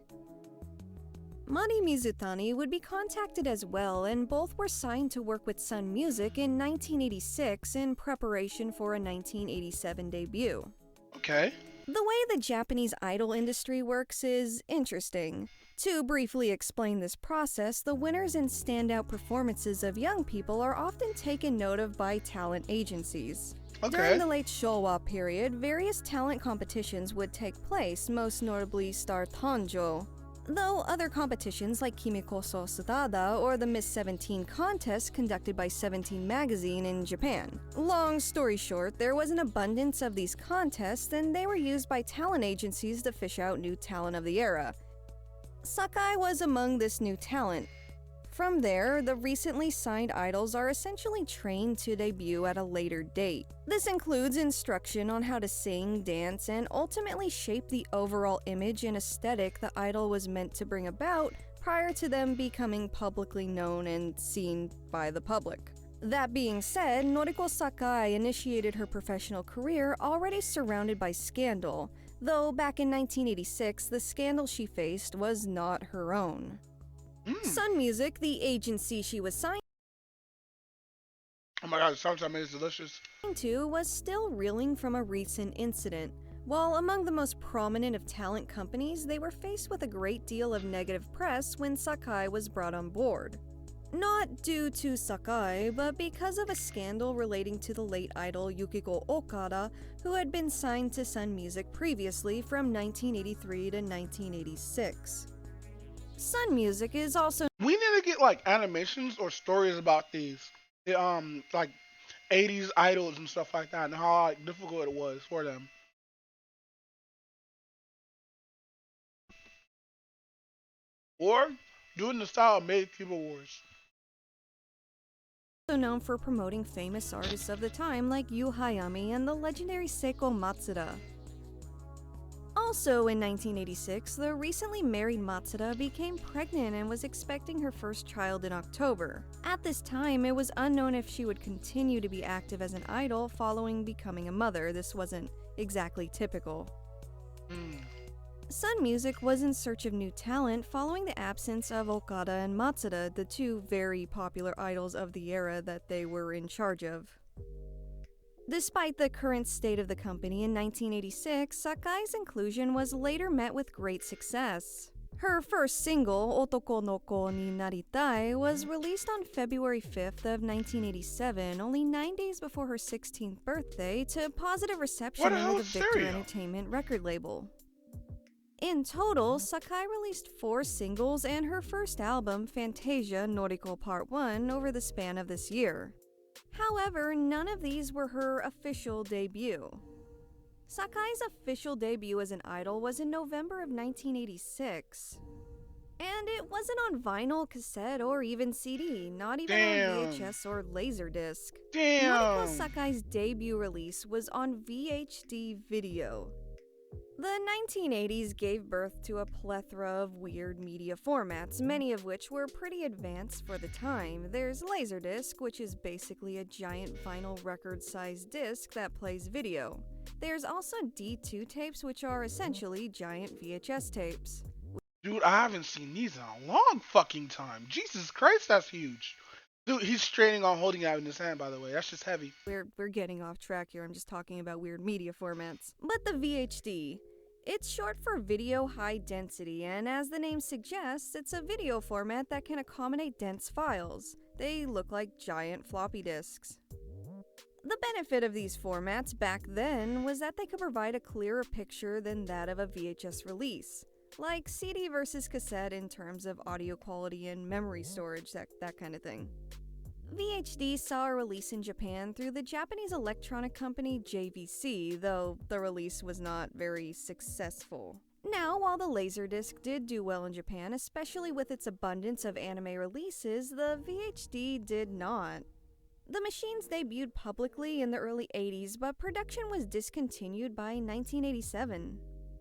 Mari Mizutani would be contacted as well, and both were signed to work with Sun Music in 1986 in preparation for a 1987 debut. Okay. The way the Japanese idol industry works is interesting. To briefly explain this process, the winners and standout performances of young people are often taken note of by talent agencies. Okay. During the late Showa period, various talent competitions would take place, most notably Star Tanjo, though other competitions like Kimiko so Sudada or the Miss 17 contest conducted by 17 magazine in Japan. Long story short, there was an abundance of these contests, and they were used by talent agencies to fish out new talent of the era. Sakai was among this new talent. From there, the recently signed idols are essentially trained to debut at a later date. This includes instruction on how to sing, dance, and ultimately shape the overall image and aesthetic the idol was meant to bring about prior to them becoming publicly known and seen by the public. That being said, Noriko Sakai initiated her professional career already surrounded by scandal, though back in 1986, the scandal she faced was not her own. Sun Music, the agency she was signed Oh my god, sometimes it's delicious. to, was still reeling from a recent incident. While among the most prominent of talent companies, they were faced with a great deal of negative press when Sakai was brought on board. Not due to Sakai, but because of a scandal relating to the late idol Yukiko Okada, who had been signed to Sun Music previously from 1983 to 1986. Sun Music is also We need to get like animations or stories about these, like 80s idols and stuff like that, and how like difficult it was for them. Or do it in the style of Made Cable Wars. known for promoting famous artists of the time like Yu Hayami and the legendary Seiko Matsuda. Also in 1986, the recently married Matsuda became pregnant and was expecting her first child in October. At this time, it was unknown if she would continue to be active as an idol following becoming a mother. This wasn't exactly typical. Sun Music was in search of new talent following the absence of Okada and Matsuda, the two very popular idols of the era that they were in charge of. Despite the current state of the company in 1986, Sakai's inclusion was later met with great success. Her first single, Otoko no ko ni naritai, was released on February 5th of 1987, only 9 days before her 16th birthday, to positive reception under the Victor Entertainment record label. In total, Sakai released 4 singles and her first album, Fantasia Noriko Part 1, over the span of this year. However, none of these were her official debut. Sakai's official debut as an idol was in November of 1986. And it wasn't on vinyl, cassette, or even CD, not even on VHS or Laserdisc. Noriko Sakai's debut release was on VHD video. The 1980s gave birth to a plethora of weird media formats, many of which were pretty advanced for the time. There's Laserdisc, which is basically a giant vinyl record-sized disc that plays video. There's also D2 tapes, which are essentially giant VHS tapes. Dude, I haven't seen these in a long fucking time. Jesus Christ, that's huge. Dude, he's straining on holding it out in his hand, by the way. That's just heavy. We're getting off track here. I'm just talking about weird media formats. But the VHD. It's short for Video High Density, and as the name suggests, it's a video format that can accommodate dense files. They look like giant floppy disks. The benefit of these formats back then was that they could provide a clearer picture than that of a VHS release, like CD versus cassette in terms of audio quality and memory storage, that kind of thing. VHD saw a release in Japan through the Japanese electronic company JVC, though the release was not very successful. Now, while the Laserdisc did do well in Japan, especially with its abundance of anime releases, the VHD did not. The machines debuted publicly in the early 80s, but production was discontinued by 1987.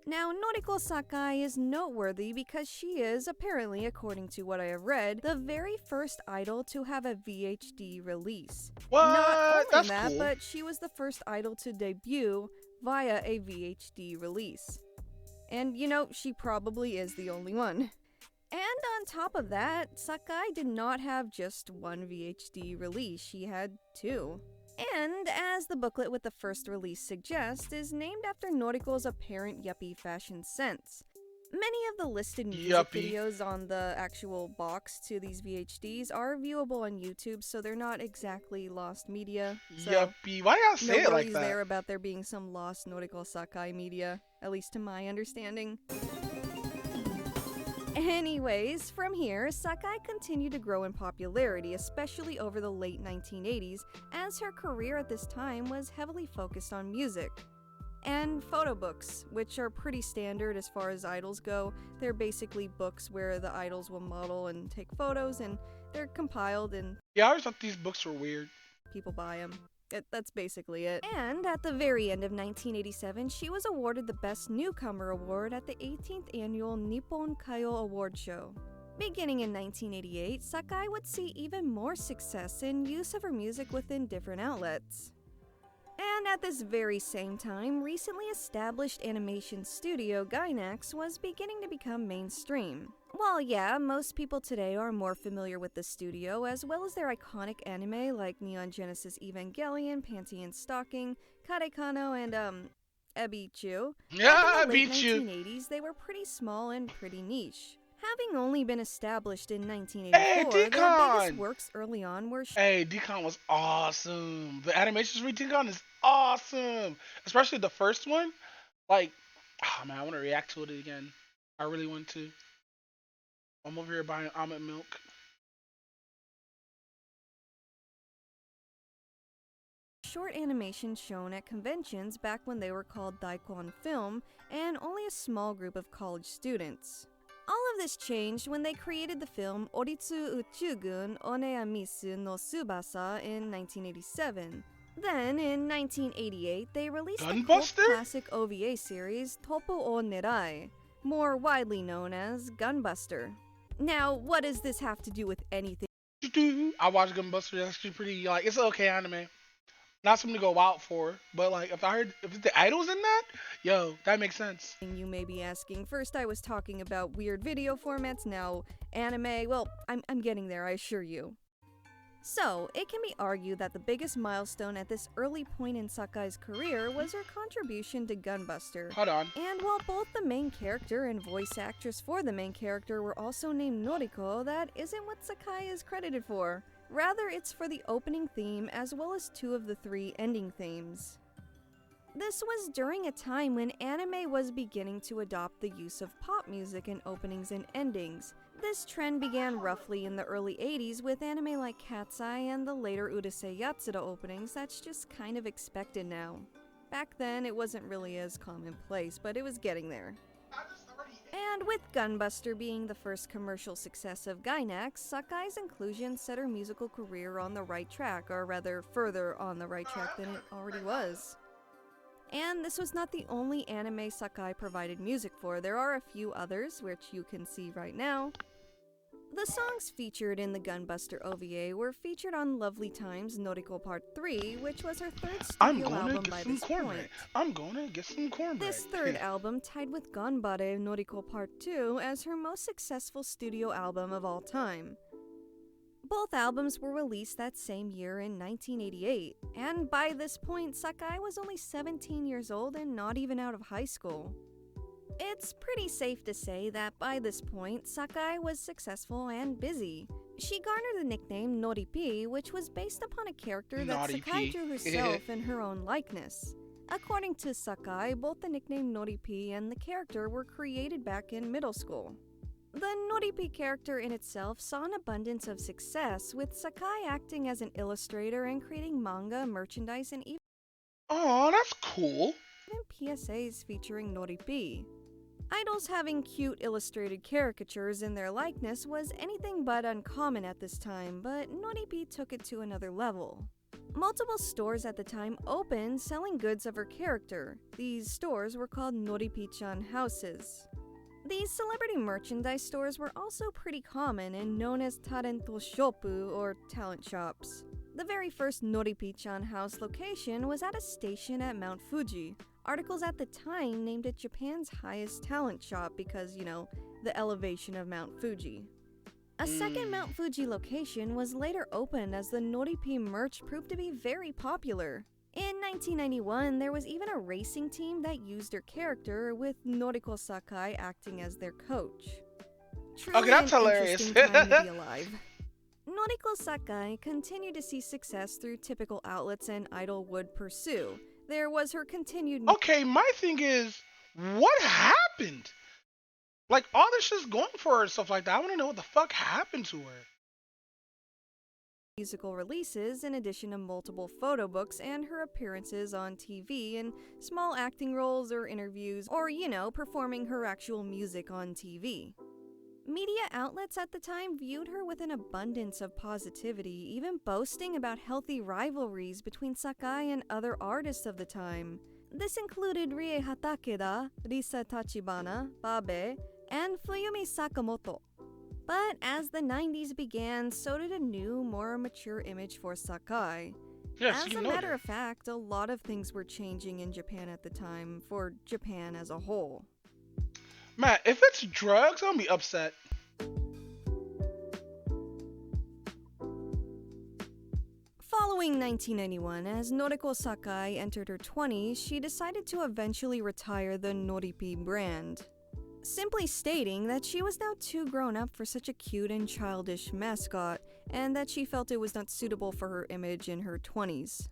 Now, Noriko Sakai is noteworthy because she is, apparently, according to what I have read, the very first idol to have a VHD release. What? Not only That's that, cool. but she was the first idol to debut via a VHD release. And you know, she probably is the only one. And on top of that, Sakai did not have just one VHD release, she had two. And, as the booklet with the first release suggests, is named after Noriko's apparent yuppie fashion sense. Many of the listed music videos on the actual box to these VHDs are viewable on YouTube, so they're not exactly lost media. So Yuppie. Why y'all say it like that? there about there being some lost Noriko Sakai media, at least to my understanding. Anyways, from here, Sakai continued to grow in popularity, especially over the late 1980s, as her career at this time was heavily focused on music. And photo books, which are pretty standard as far as idols go. They're basically books where the idols will model and take photos, and they're compiled and Yeah, I always thought these books were weird. people buy them. That's basically it. And at the very end of 1987, she was awarded the Best Newcomer Award at the 18th Annual Nippon Kayo Award Show. Beginning in 1988, Sakai would see even more success in use of her music within different outlets. And at this very same time, recently established animation studio Gainax was beginning to become mainstream. While yeah, most people today are more familiar with the studio, as well as their iconic anime like Neon Genesis Evangelion, Panty and Stocking, Karekano, and Ebichu. Yeah, in the late Ebichu. 1980s, they were pretty small and pretty niche. Having only been established in Hey, 1984, their Decon! biggest works early on were Hey, Decon was awesome. The animations for Decon is awesome. Especially the first one. Like, oh man, I want to react to it again. I really want to. I'm over here buying almond milk. short animations shown at conventions back when they were called Daikon Film, and only a small group of college students. All of this changed when they created the film Oritsu Uchugun Oneamisu no Tsubasa in 1987. Then, in 1988, they released the cult Gunbuster? classic OVA series Topo o Nerai, more widely known as Gunbuster. Now, what does this have to do with anything? I watched Gunbuster. That's actually pretty, like, it's an okay anime. Not something to go out for, but like, if the idols in that, yo, that makes sense. You may be asking. First I was talking about weird video formats, now anime. Well, I'm getting there, I assure you. So, it can be argued that the biggest milestone at this early point in Sakai's career was her contribution to Gunbuster. Hold on. And while both the main character and voice actress for the main character were also named Noriko, that isn't what Sakai is credited for. Rather, it's for the opening theme as well as 2 of the 3 ending themes. This was during a time when anime was beginning to adopt the use of pop music in openings and endings. This trend began roughly in the early 80s with anime like Cat's Eye and the later Urusei Yatsura openings that's just kind of expected now. Back then, it wasn't really as commonplace, but it was getting there. And with Gunbuster being the first commercial success of Gainax, Sakai's inclusion set her musical career on the right track, or rather, further on the right track than it already was. And this was not the only anime Sakai provided music for. There are a few others, which you can see right now. The songs featured in the Gunbuster OVA were featured on Lovely Time's Noriko Part 3, which was her third studio album by this point. I'm gonna get some cornbread. This third album tied with Ganbare Noriko Part 2 as her most successful studio album of all time. Both albums were released that same year in 1988, and by this point, Sakai was only 17 years old and not even out of high school. It's pretty safe to say that by this point, Sakai was successful and busy. She garnered the nickname Noripi, which was based upon a character that Naughty Sakai P. drew herself in her own likeness. According to Sakai, both the nickname Noripi and the character were created back in middle school. The Noripi character in itself saw an abundance of success, with Sakai acting as an illustrator and creating manga, merchandise, and even that's cool. PSAs featuring Noripi. Idols having cute illustrated caricatures in their likeness was anything but uncommon at this time, but Noripi took it to another level. Multiple stores at the time opened selling goods of her character. These stores were called Noripichan houses. These celebrity merchandise stores were also pretty common and known as Tarento Shoppu or talent shops. The very first Noripichan house location was at a station at Mount Fuji. Articles at the time named it Japan's highest talent shop because, the elevation of Mount Fuji. A second Mount Fuji location was later opened as the Noripi merch proved to be very popular. In 1991, there was even a racing team that used her character, with Noriko Sakai acting as their coach. Truly Okay, that's an hilarious. interesting time to be alive. Noriko Sakai continued to see success through typical outlets an idol would pursue. There was her continued... Okay, my thing is, what happened? Like, all this shit's going for her and stuff like that. I want to know what the fuck happened to her. Musical releases, in addition to multiple photo books and her appearances on TV in small acting roles or interviews, or, performing her actual music on TV. Media outlets at the time viewed her with an abundance of positivity, even boasting about healthy rivalries between Sakai and other artists of the time. This included Rie Hatakeda, Risa Tachibana, Babe, and Fuyumi Sakamoto. But as the 90s began, so did a new, more mature image for Sakai. Yes, as a matter of fact, a lot of things were changing in Japan at the time, for Japan as a whole. Matt, if it's drugs, I'll be upset. Following 1991, as Noriko Sakai entered her 20s, she decided to eventually retire the Noripi brand, simply stating that she was now too grown up for such a cute and childish mascot, and that she felt it was not suitable for her image in her 20s.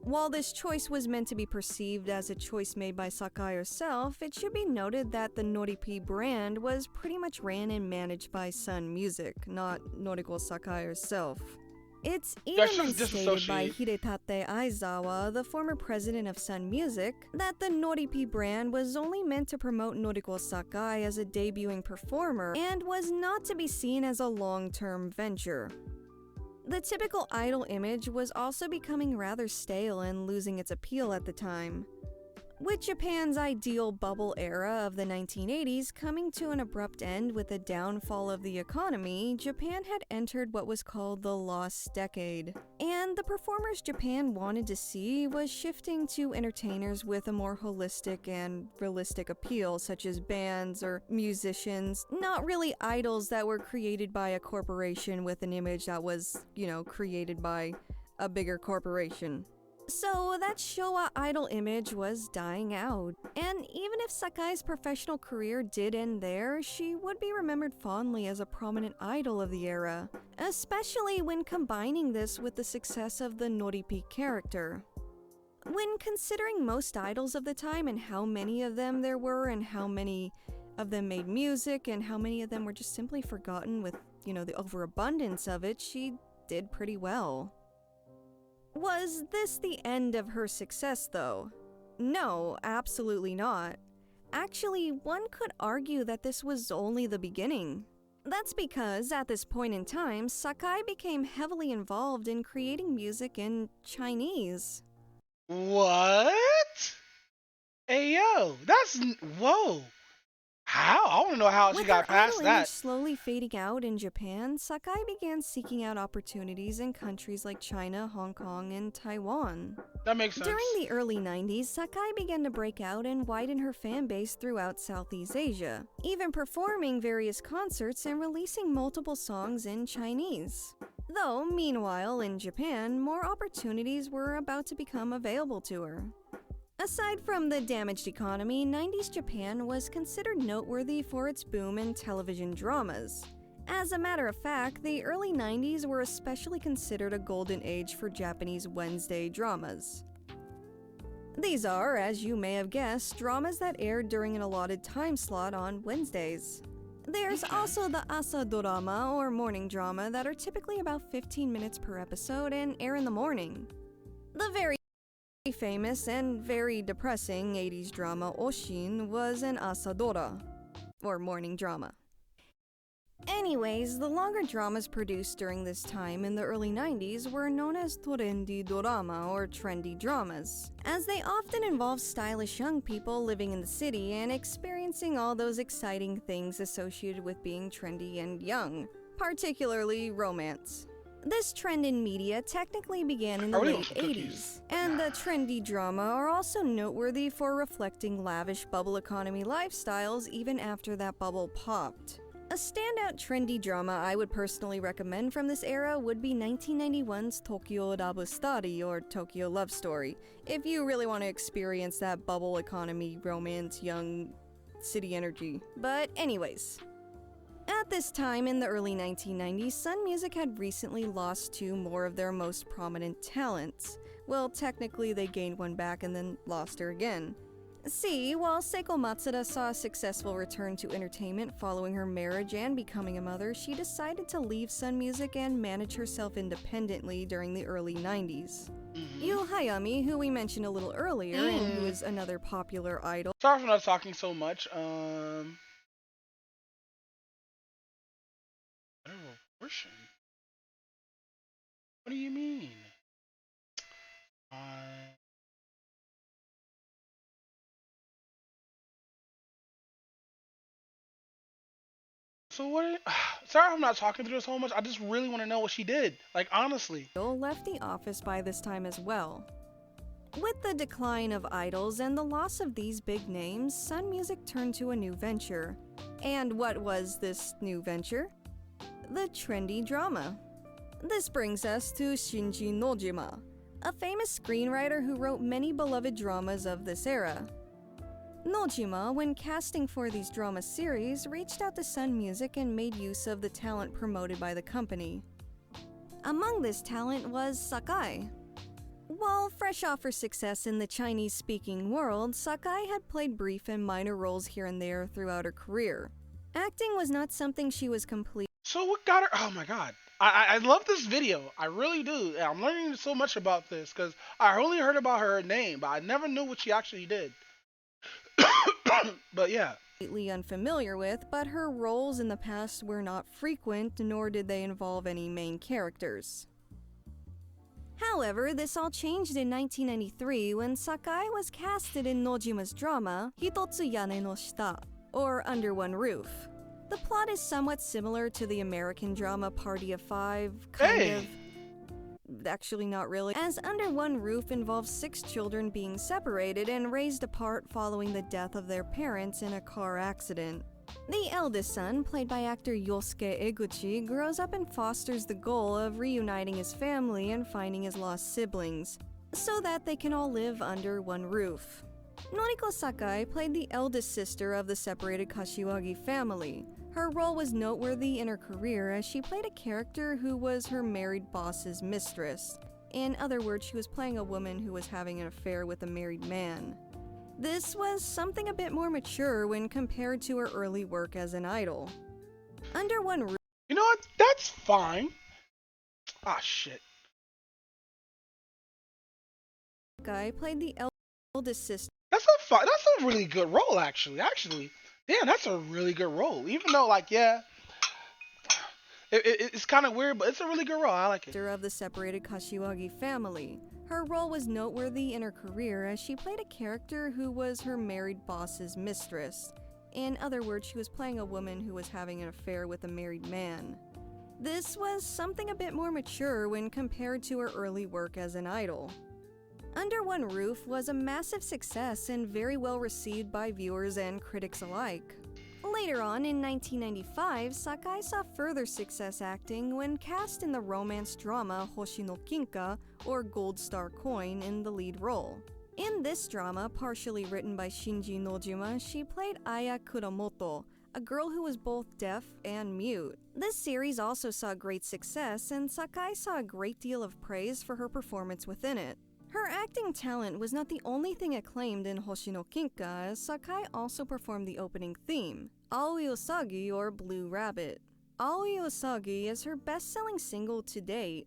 While this choice was meant to be perceived as a choice made by Sakai herself, it should be noted that the Noripi brand was pretty much ran and managed by Sun Music, not Noriko Sakai herself. It's even been stated by Hidetate Aizawa, the former president of Sun Music, that the Noripi brand was only meant to promote Noriko Sakai as a debuting performer and was not to be seen as a long-term venture. The typical idol image was also becoming rather stale and losing its appeal at the time. With Japan's ideal bubble era of the 1980s coming to an abrupt end with the downfall of the economy, Japan had entered what was called the lost decade. And the performers Japan wanted to see was shifting to entertainers with a more holistic and realistic appeal, such as bands or musicians, not really idols that were created by a corporation with an image that was, created by a bigger corporation. So that Showa idol image was dying out, and even if Sakai's professional career did end there, she would be remembered fondly as a prominent idol of the era, especially when combining this with the success of the Noripi character. When considering most idols of the time and how many of them there were and how many of them made music and how many of them were just simply forgotten with, the overabundance of it, she did pretty well. Was this the end of her success, though? No, absolutely not. Actually, one could argue that this was only the beginning. That's because, at this point in time, Sakai became heavily involved in creating music in Chinese. What? Hey, yo, whoa. How? I want to know how she got past that. With slowly fading out in Japan, Sakai began seeking out opportunities in countries like China, Hong Kong, and Taiwan. That makes sense. During the early 90s, Sakai began to break out and widen her fan base throughout Southeast Asia, even performing various concerts and releasing multiple songs in Chinese. Though, meanwhile, in Japan, more opportunities were about to become available to her. Aside from the damaged economy, 90s Japan was considered noteworthy for its boom in television dramas. As a matter of fact, the early 90s were especially considered a golden age for Japanese Wednesday dramas. These are, as you may have guessed, dramas that aired during an allotted time slot on Wednesdays. There's also the asa dorama, or morning drama, that are typically about 15 minutes per episode and air in the morning. The very famous and very depressing 80s drama Oshin was an asadora, or morning drama. Anyways, the longer dramas produced during this time in the early 90s were known as trendy drama or trendy dramas, as they often involve stylish young people living in the city and experiencing all those exciting things associated with being trendy and young, particularly romance. This trend in media technically began in the late 80s, and the trendy drama are also noteworthy for reflecting lavish bubble economy lifestyles even after that bubble popped. A standout trendy drama I would personally recommend from this era would be 1991's Tokyo Rabustari or Tokyo Love Story, if you really want to experience that bubble economy romance young city energy. But anyways, at this time in the early 1990s, Sun Music had recently lost two more of their most prominent talents. Well, technically they gained one back and then lost her again. See, while Seiko Matsuda saw a successful return to entertainment following her marriage and becoming a mother, she decided to leave Sun Music and manage herself independently during the early 90s. Yu Hayami, who we mentioned a little earlier and who is another popular idol. Sorry for not talking so much. Portion? What do you mean? So what? Sorry, I'm not talking through this so much. I just really want to know what she did. Like honestly. Left the office by this time as well. With the decline of idols and the loss of these big names, Sun Music turned to a new venture. And what was this new venture? The trendy drama. This brings us to Shinji Nojima, a famous screenwriter who wrote many beloved dramas of this era. Nojima, when casting for these drama series, reached out to Sun Music and made use of the talent promoted by the company. Among this talent was Sakai. While fresh off her success in the Chinese-speaking world, Sakai had played brief and minor roles here and there throughout her career. Acting was not something she was complete. So what got her? Oh my god. I love this video. I really do. I'm learning so much about this because I only heard about her name, but I never knew what she actually did. But yeah. Completely unfamiliar with, but her roles in the past were not frequent, nor did they involve any main characters. However, this all changed in 1993 when Sakai was casted in Nojima's drama Hitotsu Yane no Shita, or Under One Roof. The plot is somewhat similar to the American drama Party of Five, kind of. Actually, not really, as Under One Roof involves 6 children being separated and raised apart following the death of their parents in a car accident. The eldest son, played by actor Yosuke Eguchi, grows up and fosters the goal of reuniting his family and finding his lost siblings, so that they can all live under one roof. Noriko Sakai played the eldest sister of the separated Kashiwagi family. Her role was noteworthy in her career as she played a character who was her married boss's mistress. In other words, she was playing a woman who was having an affair with a married man. This was something a bit more mature when compared to her early work as an idol. Under One Roof. You know what? That's fine. Ah, shit. Sakai played the eldest sister. That's a really good role, actually. Damn, that's a really good role. Even though, like, yeah, it's kind of weird, but it's a really good role. I like it. Of the separated Kashiwagi family. Her role was noteworthy in her career as she played a character who was her married boss's mistress. In other words, she was playing a woman who was having an affair with a married man. This was something a bit more mature when compared to her early work as an idol. Under One Roof was a massive success and very well received by viewers and critics alike. Later on, in 1995, Sakai saw further success acting when cast in the romance drama Hoshi no Kinka, or Gold Star Coin, in the lead role. In this drama, partially written by Shinji Nojima, she played Aya Kuramoto, a girl who was both deaf and mute. This series also saw great success, and Sakai saw a great deal of praise for her performance within it. Her acting talent was not the only thing acclaimed in Hoshi no Kinka, as Sakai also performed the opening theme, Aoi Osagi or Blue Rabbit. Aoi Osagi is her best-selling single to date.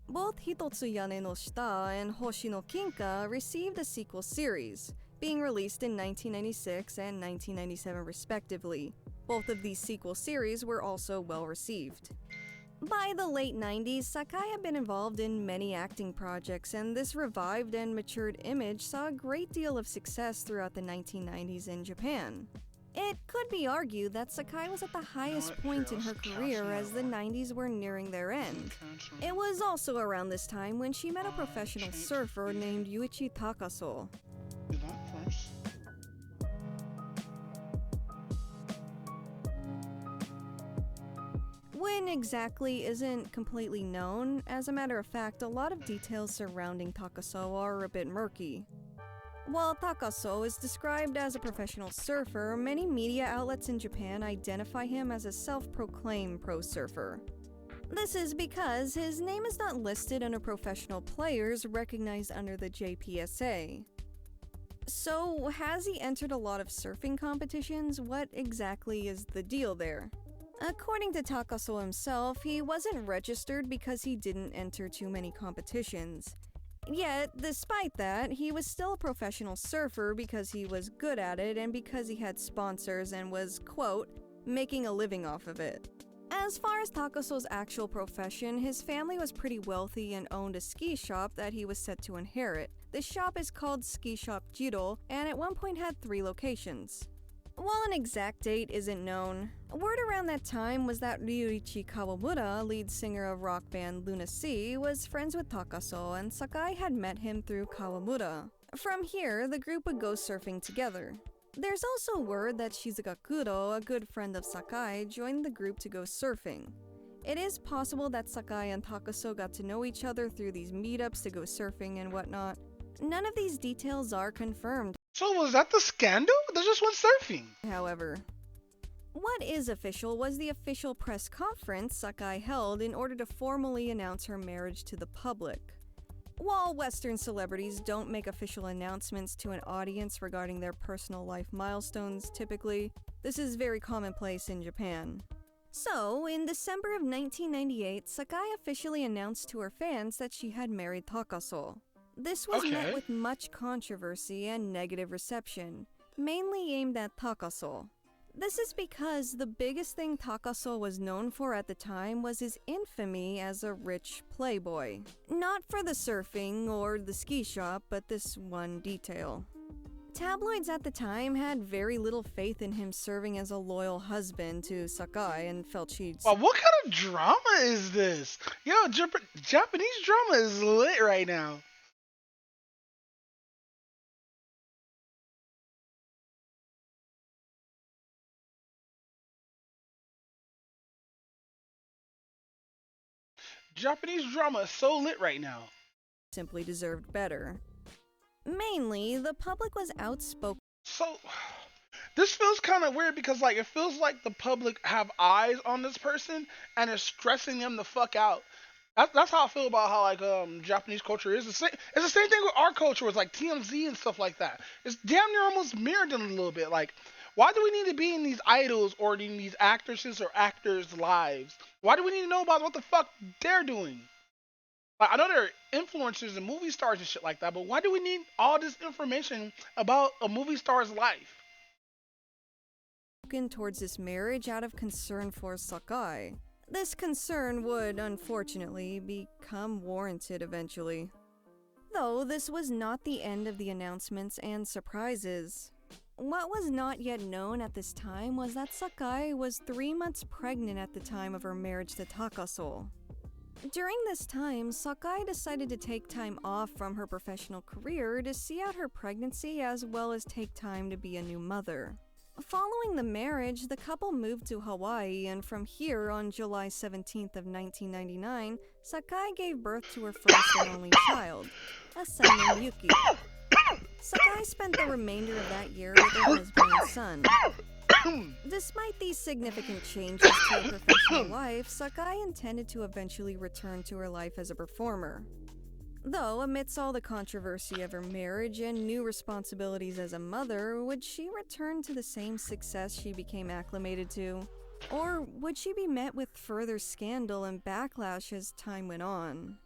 Both Hitotsu Yane no Shita and Hoshi no Kinka received a sequel series, being released in 1996 and 1997 respectively. Both of these sequel series were also well received. By the late 90s, Sakai had been involved in many acting projects, and this revived and matured image saw a great deal of success throughout the 1990s in Japan. It could be argued that Sakai was at the highest point in her career as the 90s were nearing their end. It was also around this time when she met a professional surfer named Yuichi Takaso. When exactly isn't completely known. As a matter of fact, a lot of details surrounding Takaso are a bit murky. While Takaso is described as a professional surfer, many media outlets in Japan identify him as a self-proclaimed pro surfer. This is because his name is not listed under professional players recognized under the JPSA. So, has he entered a lot of surfing competitions? What exactly is the deal there? According to Takaso himself, he wasn't registered because he didn't enter too many competitions. Yet, despite that, he was still a professional surfer because he was good at it and because he had sponsors and was, quote, making a living off of it. As far as Takaso's actual profession, his family was pretty wealthy and owned a ski shop that he was set to inherit. The shop is called Ski Shop Jiro, and at one point had 3 locations. While an exact date isn't known, word around that time was that Ryuichi Kawamura, lead singer of rock band Luna Sea, was friends with Takaso, and Sakai had met him through Kawamura. From here, the group would go surfing together. There's also word that Shizuka Kuro, a good friend of Sakai, joined the group to go surfing. It is possible that Sakai and Takaso got to know each other through these meetups to go surfing and whatnot. None of these details are confirmed. So was that the scandal? They just went surfing. However, what is official was the official press conference Sakai held in order to formally announce her marriage to the public. While Western celebrities don't make official announcements to an audience regarding their personal life milestones typically, this is very commonplace in Japan. So, in December of 1998, Sakai officially announced to her fans that she had married Takaso. This was met with much controversy and negative reception, mainly aimed at Takaso. This is because the biggest thing Takaso was known for at the time was his infamy as a rich playboy. Not for the surfing or the ski shop, but this one detail. Tabloids at the time had very little faith in him serving as a loyal husband to Sakai and felt she'd... Well, what kind of drama is this? Yo, Japanese drama is lit right now. Japanese drama is so lit right now. Simply deserved better. Mainly, the public was outspoken. So, this feels kind of weird because, like, it feels like the public have eyes on this person and is stressing them the fuck out. That's how I feel about how, like, Japanese culture is. It's the same thing with our culture with, like, TMZ and stuff like that. It's damn near almost mirrored them a little bit. Like, why do we need to be in these idols or in these actresses or actors' lives? Why do we need to know about what the fuck they're doing? Like, I know they're influencers and movie stars and shit like that, but why do we need all this information about a movie star's life? Towards this marriage out of concern for Sakai. This concern would, unfortunately, become warranted eventually. Though this was not the end of the announcements and surprises. What was not yet known at this time was that Sakai was 3 months pregnant at the time of her marriage to Takaso. During this time, Sakai decided to take time off from her professional career to see out her pregnancy as well as take time to be a new mother. Following the marriage, the couple moved to Hawaii, and from here, on July 17th of 1999, Sakai gave birth to her first and only child, a son named Yuki. Sakai spent the remainder of that year with her husband and son. Despite these significant changes to her professional life, Sakai intended to eventually return to her life as a performer. Though, amidst all the controversy of her marriage and new responsibilities as a mother, would she return to the same success she became acclimated to? Or would she be met with further scandal and backlash as time went on?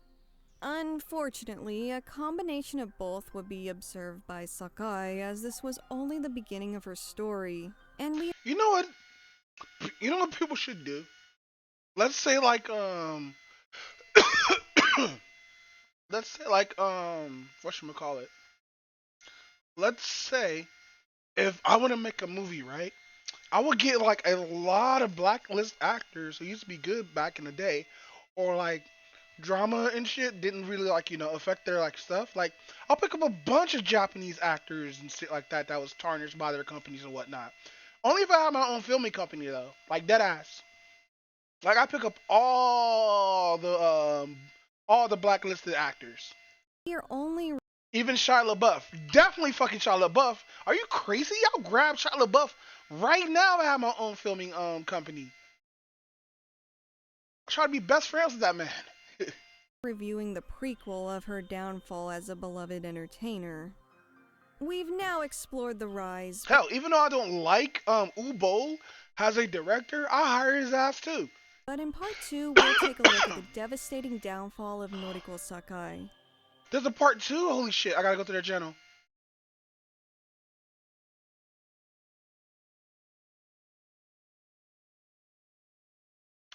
Unfortunately, a combination of both would be observed by Sakai, as this was only the beginning of her story, and we... You know what? You know what people should do? Let's say like let's say like what should we call it? Let's say if I want to make a movie, right? I would get like a lot of blacklist actors who used to be good back in the day, or like drama and shit didn't really like affect their like stuff. Like I'll pick up a bunch of Japanese actors and shit like that that was tarnished by their companies and whatnot. Only if I have my own filming company though, like dead ass. Like I pick up all the blacklisted actors. Your only Even Shia LaBeouf. Definitely fucking Shia LaBeouf. Are you crazy? I'll grab Shia LaBeouf right now if I have my own filming company. I try to be best friends with that man. reviewing the prequel of her downfall as a beloved entertainer. We've now explored the rise. Hell, even though I don't like Ubo as a director, I hire his ass too. But in part 2, we'll take a look at the devastating downfall of Noriko Sakai. There's a part 2? Holy shit, I gotta go to their channel.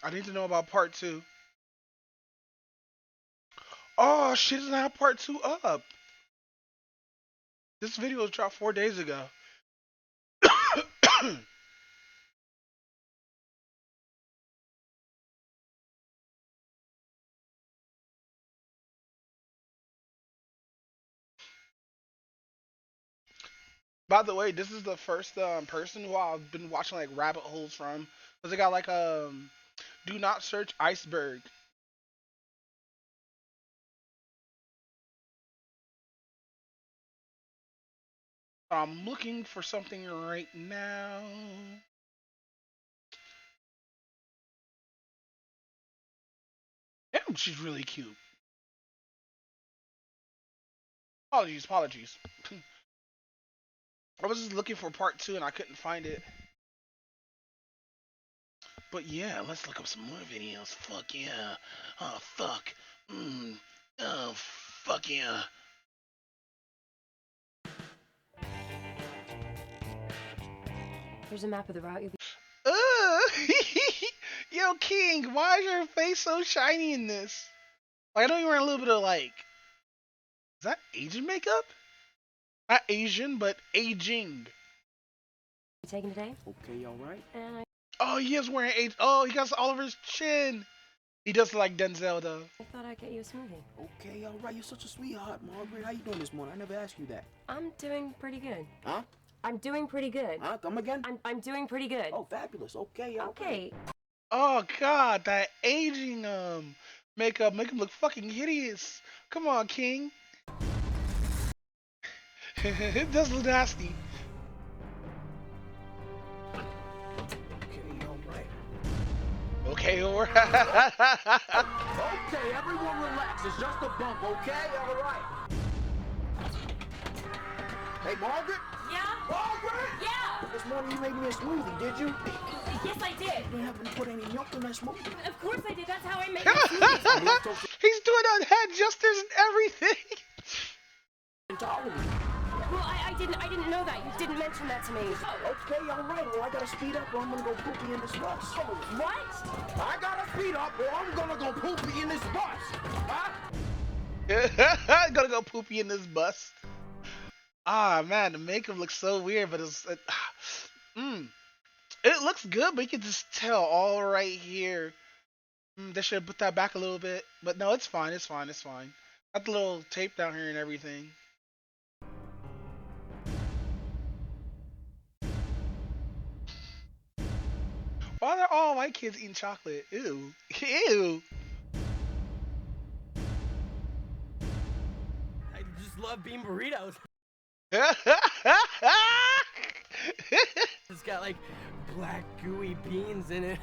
I need to know about part 2. Oh, shit, doesn't have part 2 up. This video was dropped 4 days ago. By the way, this is the first person who I've been watching like rabbit holes from. Cause they got like do not search iceberg. I'm looking for something right now. Damn, she's really cute. Apologies. I was just looking for part 2 and I couldn't find it. But yeah, let's look up some more videos. Fuck yeah. Oh, fuck. Oh, fuck yeah. Here's a map of the route you'll be. Yo, King, why is your face so shiny in this? Like, I know you're wearing a little bit of like. Is that Asian makeup? Not Asian, but aging. You taking today? Okay, alright. And Oh, he is wearing age. Oh, he got all over his chin. He does like Denzel though. I thought I'd get you a smoothie. Okay, alright. You're such a sweetheart, Margaret. How you doing this morning? I never asked you that. I'm doing pretty good. Huh? I'm doing pretty good. Huh? Come again? I'm doing pretty good. Oh, fabulous. Okay, okay. Oh God, that aging makeup make him look fucking hideous. Come on, King. It does look nasty. Okay, alright. Okay, everyone relax. It's just a bump, okay? Alright. Hey, Margaret? Yeah? Margaret? Yeah! This morning you made me a smoothie, did you? Yes, I did. You didn't happen to put any milk in that smoothie? Of course I did. That's how I made it. He's doing on head gestures and everything. Well, I didn't know that. You didn't mention that to me. Okay, alright. Well, I gotta speed up or I'm gonna go poopy in this bus. What? I gotta speed up or I'm gonna go poopy in this bus. Huh? I'm gonna go poopy in this bus. Ah, man, the makeup looks so weird, but it looks good, but you can just tell all right here. They should put that back a little bit, but no, it's fine. Got the little tape down here and everything. Why are there all white kids eating chocolate? Ew. Ew. I just love bean burritos. It's got like black gooey beans in it.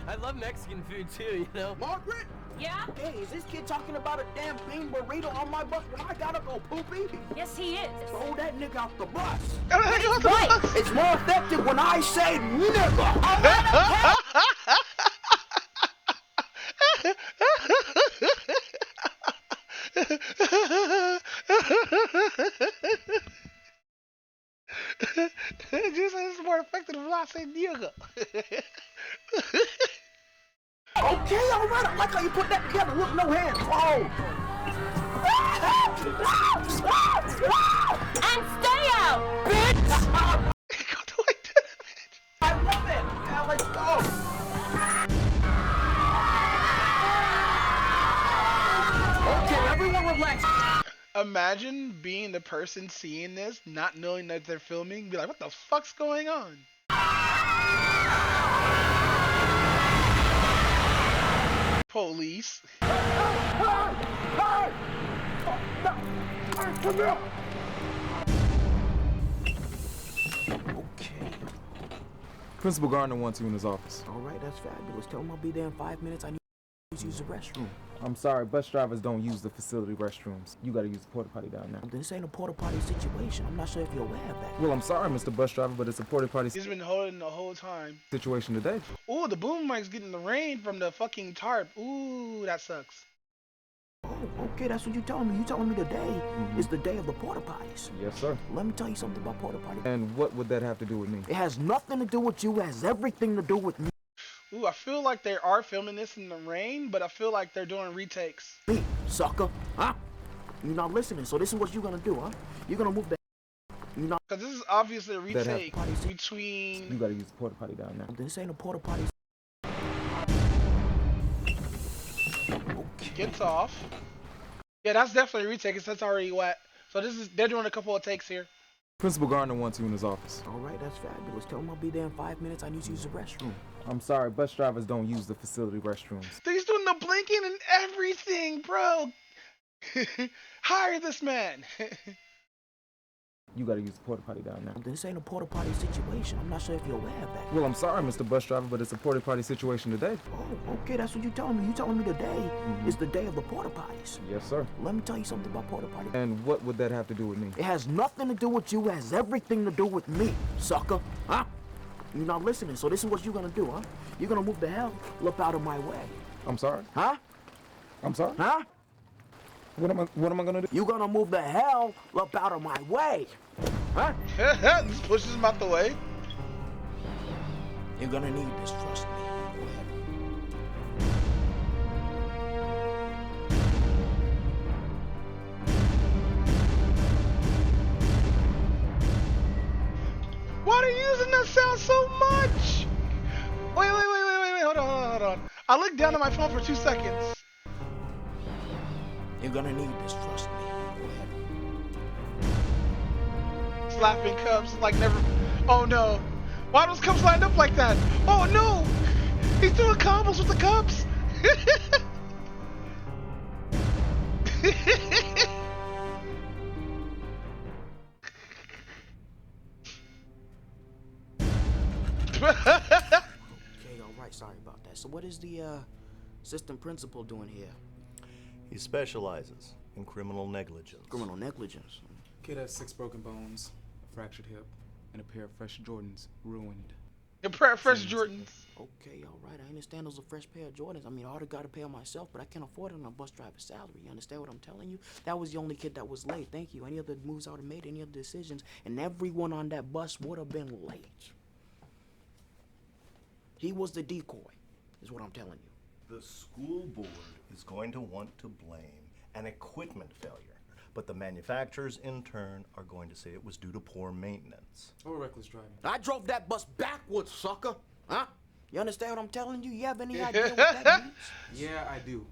I love Mexican food too, you know. Margaret? Yeah? Hey, is this kid talking about a damn bean burrito on my bus when I gotta go poopy? Yes, he is. Throw that nigga off the bus. That's right. It's more effective when I say nigga. Just it's more effective when I say nigga. Okay, all right. I like how you put that together. Look, no hands. Oh. And stay out, bitch! I love it. Yeah, let's go. Okay, everyone relax. Imagine being the person seeing this, not knowing that they're filming, be like, what the fuck's going on? Police. Come here. Principal Gardner wants you in his office. All right, that's fabulous. Tell him I'll be there in 5 minutes. I need to use the restroom. I'm sorry, bus drivers don't use the facility restrooms. You gotta use the porta potty down there. This ain't a porta potty situation. I'm not sure if you're aware of that. Well, I'm sorry, Mr. Bus Driver, but it's a porta potty He's been holding the whole time. situation today. Ooh, the boom mic's getting the rain from the fucking tarp. Ooh, that sucks. Oh, okay, that's what you're telling me. You're telling me today is the day of the porta potties. Yes, sir. Let me tell you something about porta potties. And what would that have to do with me? It has nothing to do with you. It has everything to do with me. Ooh, I feel like they are filming this in the rain, but I feel like they're doing retakes. Me, sucker. Huh? You're not listening, so this is what you're gonna do, huh? You're gonna move the... You're not... Because this is obviously a retake between... You gotta use the porta potty down there. This ain't a porta potty. Gets off. Yeah, that's definitely a retake, because that's already wet. So they're doing a couple of takes here. Principal Gardner wants you in his office. All right, that's fabulous. Tell him I'll be there in 5 minutes. I need to use the restroom. I'm sorry, bus drivers don't use the facility restrooms. He's doing the blinking and everything, bro. Hire this man. You gotta use the porta potty down there. This ain't a porta potty situation. I'm not sure if you're aware of that. Well, I'm sorry, Mr. Bus Driver, but it's a porta potty situation today. Oh, okay, that's what you're telling me. You're telling me today is the day of the porta potties. Yes, sir. Let me tell you something about porta potties. And what would that have to do with me? It has nothing to do with you. It has everything to do with me, sucker. Huh? You're not listening, so this is what you're gonna do, huh? You're gonna move the hell up out of my way. I'm sorry? Huh? I'm sorry? Huh? What am I gonna do? You're gonna move the hell up out of my way. Huh? Just pushes him out the way. You're gonna need this, trust me. Go ahead. Why are you using that sound so much? Wait. Hold on. I looked down at my phone for 2 seconds. You're gonna need this, trust me. Go ahead. Slapping cups like never. Oh no. Why are those cups lined up like that? Oh no. He's doing combos with the cups. Okay, all right. Sorry about that. So what is the assistant principal doing here? He specializes in criminal negligence. Criminal negligence? Kid has 6 broken bones, a fractured hip, and a pair of fresh Jordans ruined. A pair of fresh Jordans. Okay, all right. I understand those are fresh pair of Jordans. I mean, I already got to pay them myself, but I can't afford it on a bus driver's salary. You understand what I'm telling you? That was the only kid that was late. Thank you. Any other moves I would have made, any other decisions, and everyone on that bus would have been late. He was the decoy, is what I'm telling you. The school board is going to want to blame an equipment failure, but the manufacturers in turn are going to say it was due to poor maintenance. Or reckless driving. I drove that bus backwards, sucker. Huh? You understand what I'm telling you? You have any idea what that means? Yeah, I do.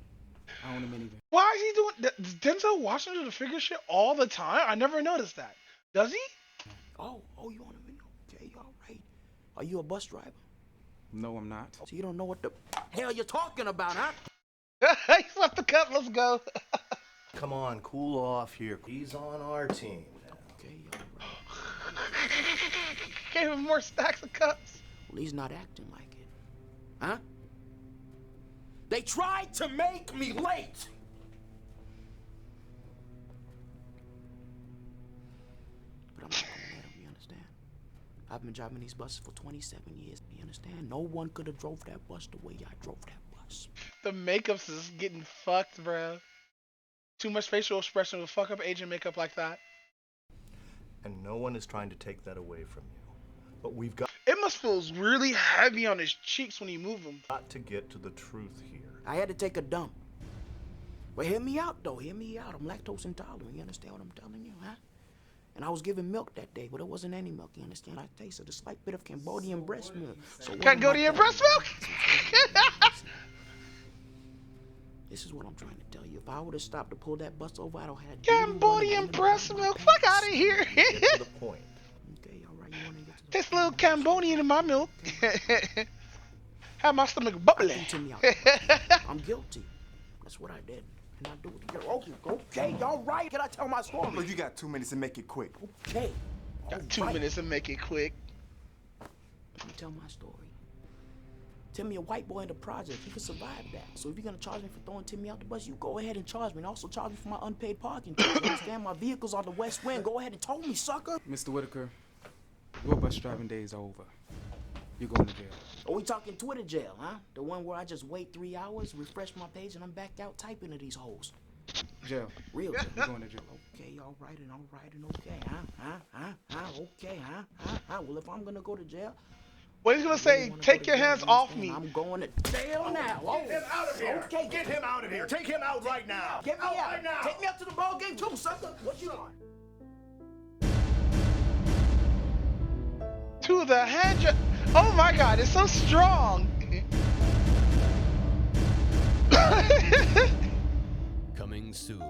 I own a minivan. Why is he doing? Does Denzel Washington do the figure shit all the time? I never noticed that. Does he? Oh, you want a minute? Okay, all right. Are you a bus driver? No, I'm not. So you don't know what the hell you're talking about, huh? He slapped the cup. Let's go. Come on, cool off here. He's on our team now. Okay, all right. Gave him more stacks of cups. Well, he's not acting like it. Huh? They tried to make me late. But I'm not gonna let him, you understand? I've been driving these buses for 27 years, you understand? No one could have drove that bus the way I drove that bus. The makeup's is getting fucked, bro. Too much facial expression will fuck up agent makeup like that. And no one is trying to take that away from you. But we've got... It must feel really heavy on his cheeks when you move him. Got to get to the truth here. I had to take a dump. But hear me out, though. Hear me out. I'm lactose intolerant. You understand what I'm telling you, huh? And I was given milk that day, but it wasn't any milk. You understand? I tasted a slight bit of Cambodian breast milk. So Cambodian breast milk? This is what I'm trying to tell you. If I would have stopped to pull that bus over, I'd have had Cambodian breast milk. Fuck out of here. Get to the point. Okay, all right. You want to get to the This little Cambodian in my milk. Have my stomach bubbling. I'm guilty. That's what I did. And I do it again. Okay, all right. Can I tell my story? Look, you got 2 minutes to make it quick. Okay. Got 2 minutes to make it quick. Let me tell my story. Timmy, a white boy in the project, he could survive that. So if you're gonna charge me for throwing Timmy out the bus, you go ahead and charge me. And also charge me for my unpaid parking. You understand? My vehicle's on the west wind. Go ahead and tow me, sucker. Mr. Whitaker, your bus driving days are over. You're going to jail. Are we talking Twitter jail, huh? The one where I just wait 3 hours, refresh my page, and I'm back out typing to these hoes. Jail. Real jail. You're going to jail. Okay, all right, and okay, okay, Well, if I'm gonna go to jail, What he's gonna say? Take your hands off me. I'm going to jail now. Get him out of here. Okay, Get him out of here. Take him out right now. Get me out right now. Take me out to the ball game too, sucker. What you want? To the hand. Oh my God, it's so strong. Coming soon.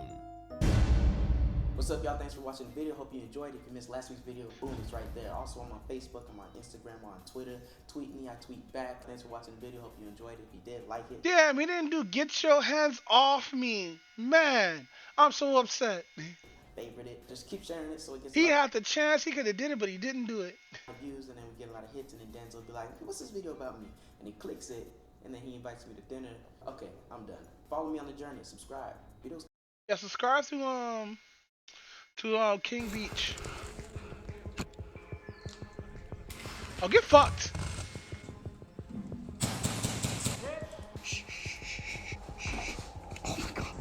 What's up, y'all? Thanks for watching the video. Hope you enjoyed it. If you missed last week's video, boom, it's right there. Also on my Facebook, on my Instagram, on Twitter. Tweet me, I tweet back. Thanks for watching the video. Hope you enjoyed it. If you did, like it. Damn, he didn't do get your hands off me. Man, I'm so upset. Favorite it. Just keep sharing it so it gets He had the chance. He could have did it, but he didn't do it. views, and then we get a lot of hits, and then Denzel will be like, what's this video about me? And he clicks it, and then he invites me to dinner. Okay, I'm done. Follow me on the journey. Subscribe. Videos. Yeah, subscribe to King Beach. Oh, get fucked.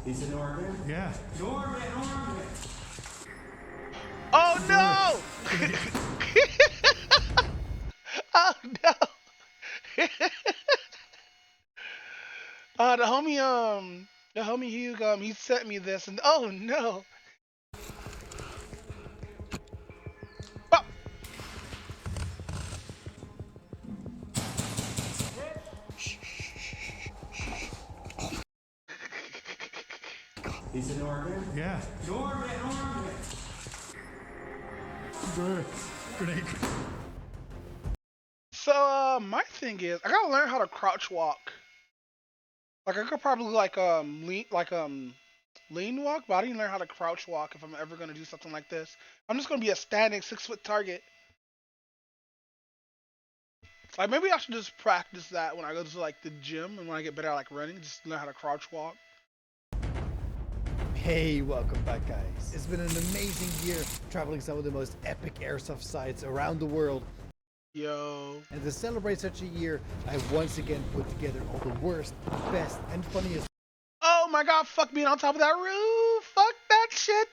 He's in orbit? Yeah. Orbit. Oh no! Oh no! The homie Hugh, he sent me this, and oh no! Oh. He's in orbit? Yeah. Orbit. Great. So my thing is, I gotta learn how to crouch walk. Like I could probably lean walk, but I didn't learn how to crouch walk if I'm ever gonna do something like this. I'm just gonna be a standing 6-foot target. Like maybe I should just practice that when I go to like the gym and when I get better at like running, just learn how to crouch walk. Hey, welcome back guys. It's been an amazing year traveling some of the most epic airsoft sites around the world. Yo. And to celebrate such a year, I've once again put together all the worst, best, and funniest Oh my God, fuck being on top of that roof. Fuck that shit.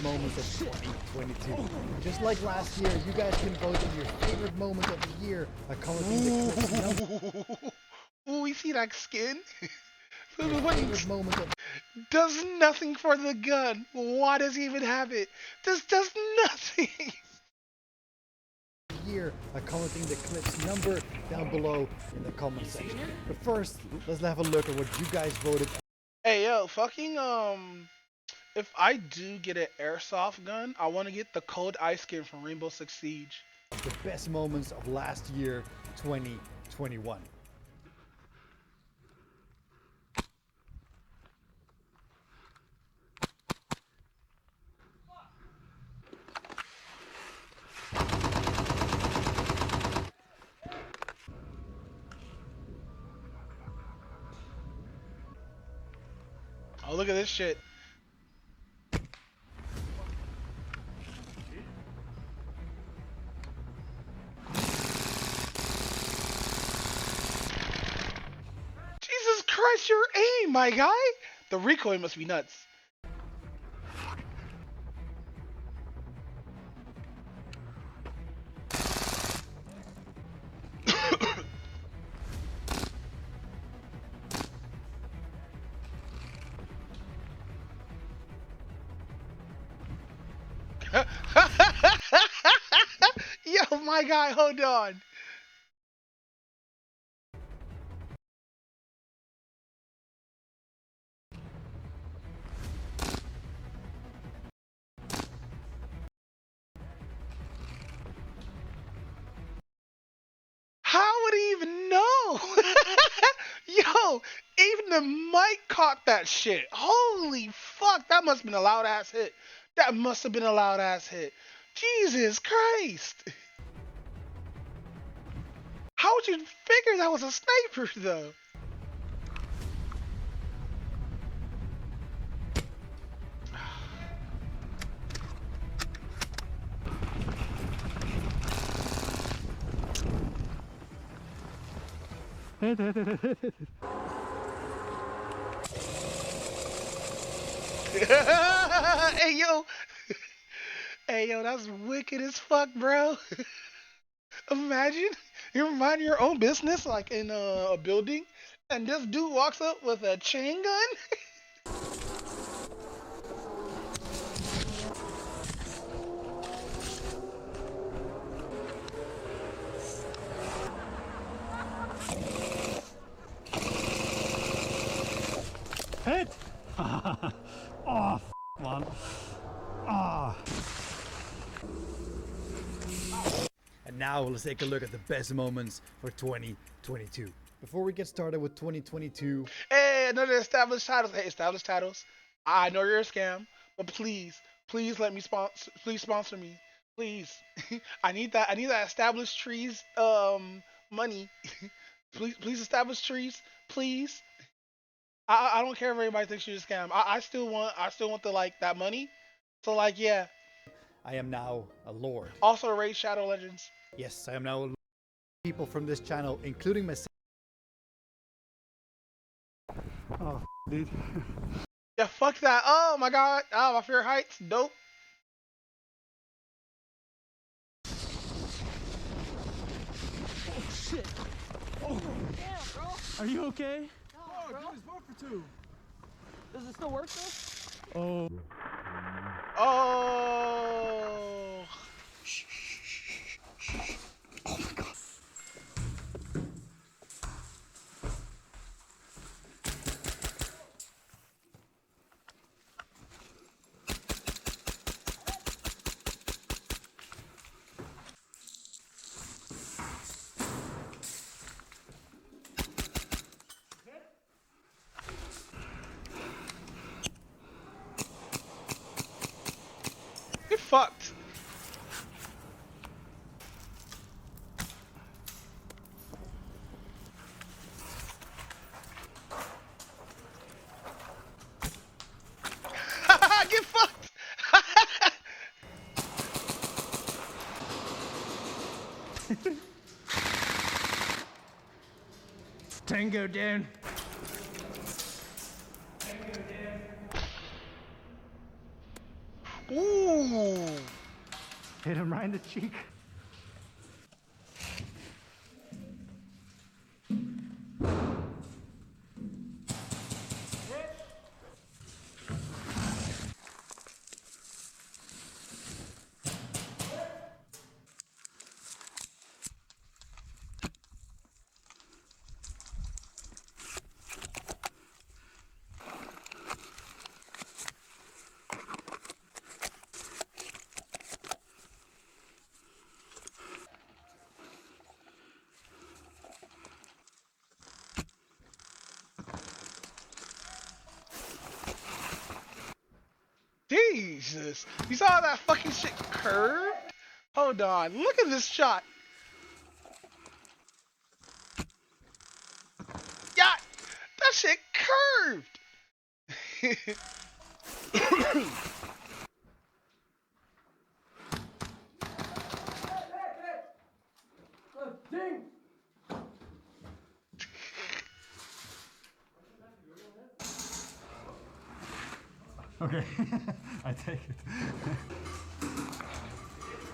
moments of 2022. Just like last year, you guys can vote on your favorite moment of the year by commenting the clip's number. Ooh, we see that skin. Your favorite moment of Does nothing for the gun. Why does he even have it? This does nothing. year by commenting the clip's number down below in the comment section. But first, let's have a look at what you guys voted. Hey yo, fucking if I do get an airsoft gun, I want to get the cold ice skin from Rainbow Six Siege. The best moments of last year, 2021. Oh, look at this shit. Jesus Christ, your aim, my guy! The recoil must be nuts. Yo, my guy, hold on. How would he even know? Yo, even the mic caught that shit. Holy fuck, that must have been a loud ass hit. That must have been a loud ass hit. Jesus Christ. How would you figure that was a sniper though? Hit, hit, hit, hit, hit. Hey yo. Hey yo, that's wicked as fuck, bro. Imagine you're minding your own business, like in a building, and this dude walks up with a chain gun. Hit! Oh, man. Ah. And now let's take a look at the best moments for 2022. Before we get started with 2022, Hey, another established titles. Hey, established titles. I know you're a scam, but please let me sponsor. Please sponsor me, please. I need that. I need that established trees money. Please establish trees, please. I don't care if everybody thinks you're a scam. I still want the like that money. So like yeah. I am now a lord. Also raid Shadow Legends. Yes, I am now a lord. People from this channel, including myself. Oh, dude. Yeah, fuck that. Oh my god. Oh, my favorite heights. Dope. Oh, shit. Oh. Damn, bro. Are you okay? No, bro. Dude, it's 4 for 2. Does it still work though? Oh. Oh. Oh my god. Get fucked. Get fucked. Tango down. Ooh. Hit him right in the cheek. Jesus. You saw that fucking shit curved? Hold on. Look at this shot. Yeah. That shit curved. Okay, I take it.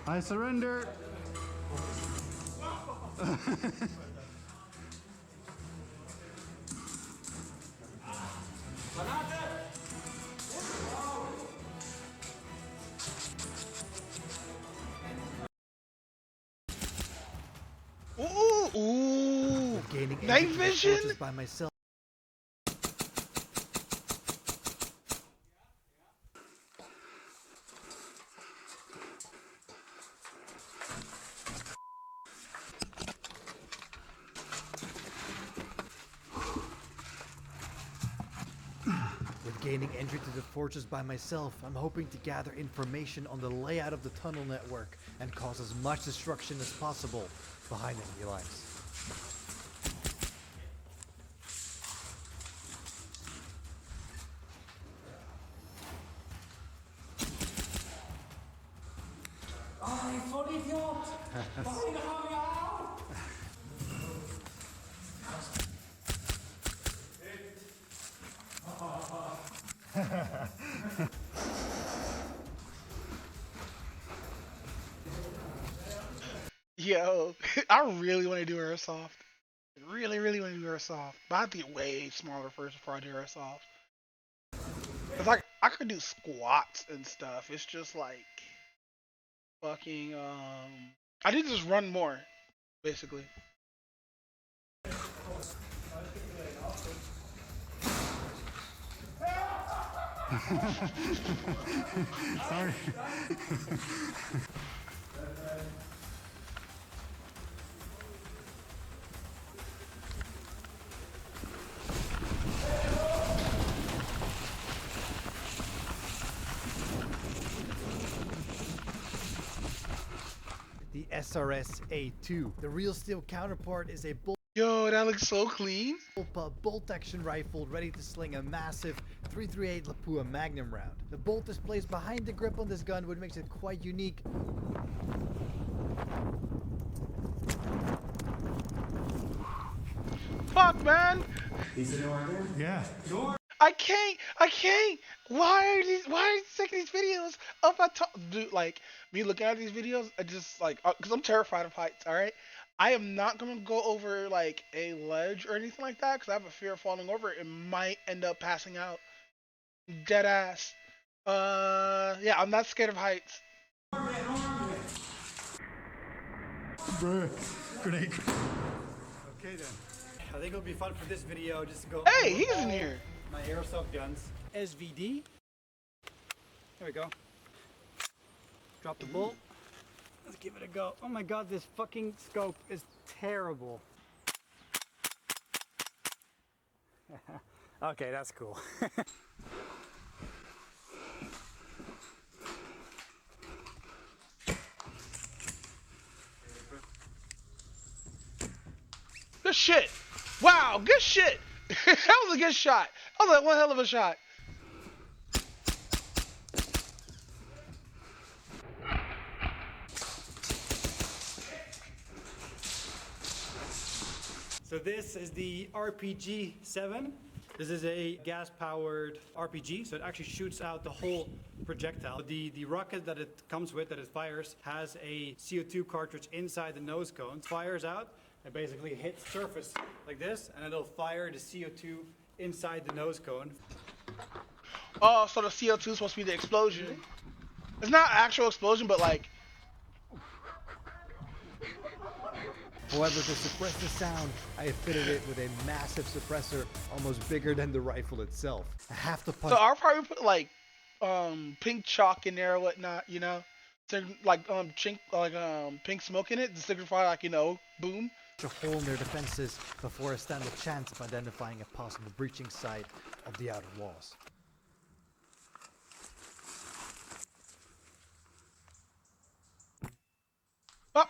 I surrender. Ooh. Gaining Night entry to the vision? fortress by myself. With gaining entry to the fortress by myself, I'm hoping to gather information on the layout of the tunnel network and cause as much destruction as possible behind enemy lines. Yo, I really want to do airsoft. Really want to do airsoft. But I have to get way smaller first before I do airsoft. Cause I could do squats and stuff. It's just like fucking I need to just run more, basically. Sorry. The SRS A2. The real steel counterpart is a Yo, that looks so clean. bolt action rifle ready to sling a massive 338 Lapua Magnum round. The bolt is placed behind the grip on this gun, which makes it quite unique. Fuck, man. These are right there? Yeah. I can't. Why are you taking these videos up at top? Dude, like, me looking at these videos, I just, like, because I'm terrified of heights, alright? I am not going to go over, like, a ledge or anything like that, because I have a fear of falling over it. It might end up passing out. Dead ass. Yeah, I'm not scared of heights. Bruh. Grenade. Okay then. I think it'll be fun for this video just to go. Hey, he's in here. My airsoft guns. SVD. There we go. Drop the bolt. Let's give it a go. Oh my god, this fucking scope is terrible. Okay, that's cool. Good shit. Wow, good shit. That was a good shot. That was like one hell of a shot. So this is the RPG-7. This is a gas-powered RPG, so it actually shoots out the whole projectile. The rocket that it comes with, that it fires, has a CO2 cartridge inside the nose cone. It fires out, it basically hits surface like this, and it'll fire the CO2 inside the nose cone. Oh, so the CO2 is supposed to be the explosion. It's not actual explosion, but like... However, to suppress the sound, I fitted it with a massive suppressor, almost bigger than the rifle itself. I have to punch. So I'll probably put like pink chalk in there or whatnot, you know, to, like pink smoke in it to signify, like, you know, boom. A hole in their defenses before I stand a chance of identifying a possible breaching site of the outer walls. Ah.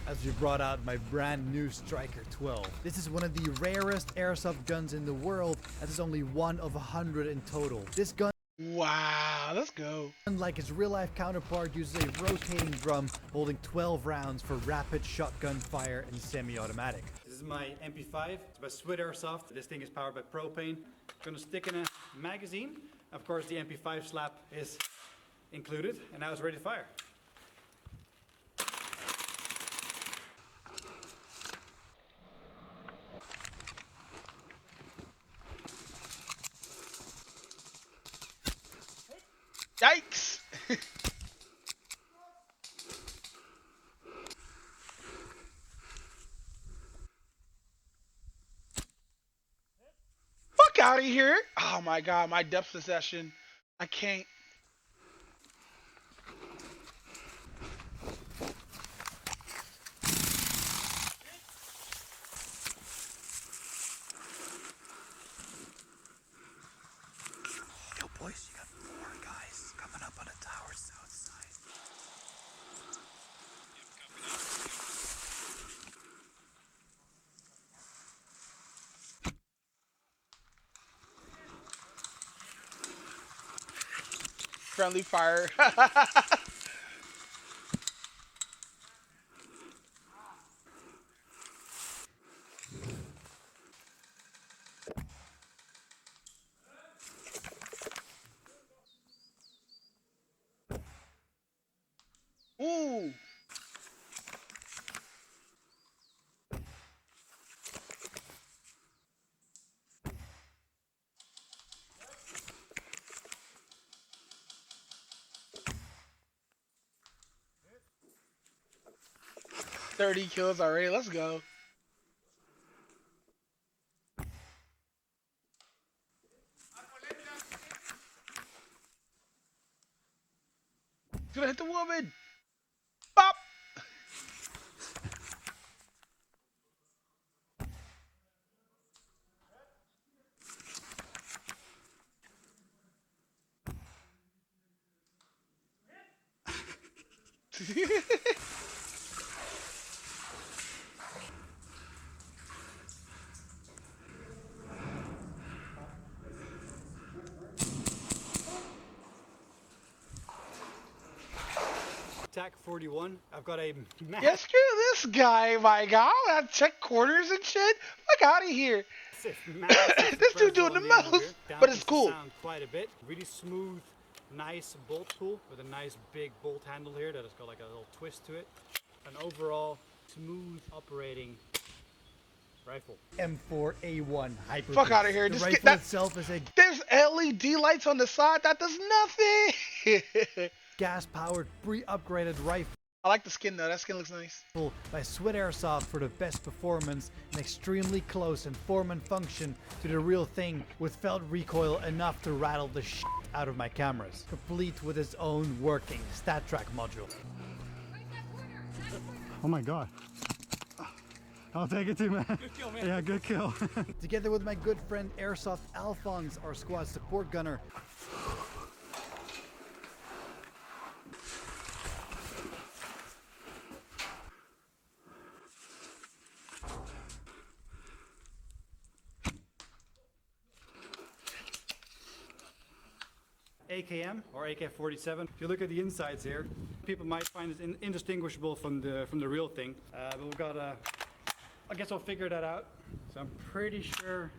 As we brought out my brand new Striker 12. This is one of the rarest airsoft guns in the world, as it's only one of 100 in total. This gun, wow, let's go. unlike its real-life counterpart, uses a rotating drum holding 12 rounds for rapid shotgun fire and semi-automatic. This is my MP5. It's by Swit Airsoft. This thing is powered by propane. It's gonna stick in a magazine. Of course, the MP5 slap is included, and now it's ready to fire. Yikes! Fuck out of here! Oh my god, my depth possession. I can't. Yo, boys, you got 4 guys coming up on the tower south side. Friendly fire. 30 kills already. Let's go. He's gonna hit the woman. Bop. TAC 41. I've got a Yeah, screw this guy, my god. I check corners and shit. Fuck out of here. This dude doing the most, but it's cool. Sound quite a bit. Really smooth, nice bolt pull with a nice big bolt handle here that has got like a little twist to it. An overall smooth operating rifle. M4A1 Hyper. Fuck out of here. The Just rifle get that. itself is a There's LED lights on the side. That does nothing. gas-powered, pre-upgraded rifle. I like the skin though. That skin looks nice. By Sweat Airsoft for the best performance and extremely close in form and function to the real thing, with felt recoil enough to rattle the shit out of my cameras, complete with its own working stat track module. Oh my god. I'll take it too, man. Good kill, man. Yeah, good kill. Together with my good friend Airsoft Alphonse, our squad support gunner. AKM or AK-47. If you look at the insides here, people might find it indistinguishable from the real thing. But we've got I guess I'll figure that out. So I'm pretty sure.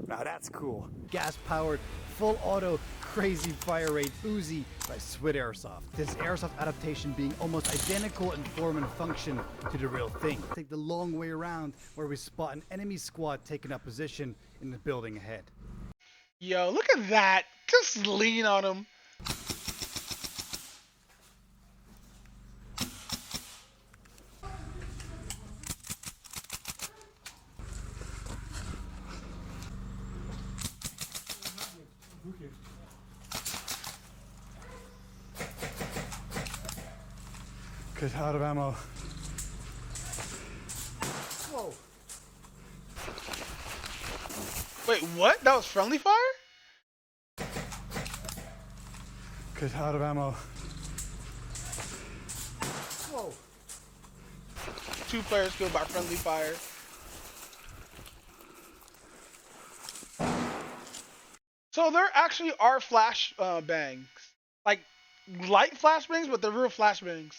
Now that's cool. Gas-powered, full auto, crazy fire rate Uzi by Sweat Airsoft. This airsoft adaptation being almost identical in form and function to the real thing. Take the long way around where we spot an enemy squad taking up position in the building ahead. Yo, look at that. Just lean on him. Good, out of ammo. Whoa. Wait, what? That was friendly fire? Good, out of ammo. Whoa. 2 players killed by friendly fire. So there actually are flash bangs. Like light flash bangs, but they're real flash bangs.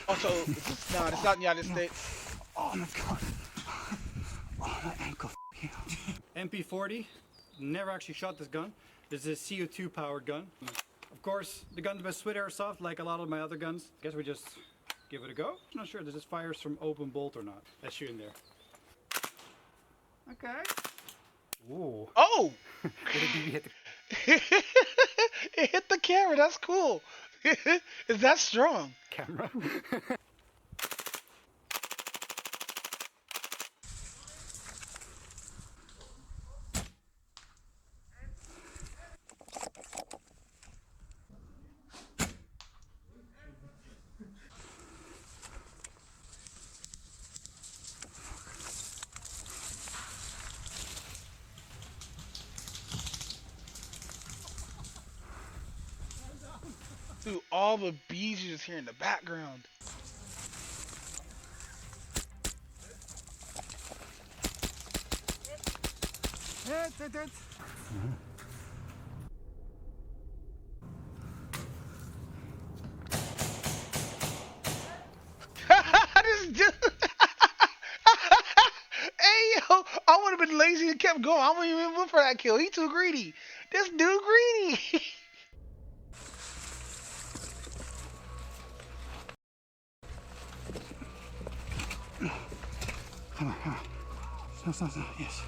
Also, it's not in the United States. Oh my god. Oh, my ankle. MP40. Never actually shot this gun. This is a CO2 powered gun. Of course, the gun's been Swit Airsoft like a lot of my other guns. Guess we just give it a go. I'm not sure. Does this fires from open bolt or not? Let's shoot in there. Okay. Ooh. Oh! Did it hit the It hit the camera. That's cool. Is that strong? camera? Dude, all the bees you just hear in the background. This dude. Hey yo, I would have been lazy and kept going. I wouldn't even move for that kill. He too greedy. This dude greedy. Come on. Stop. Yes.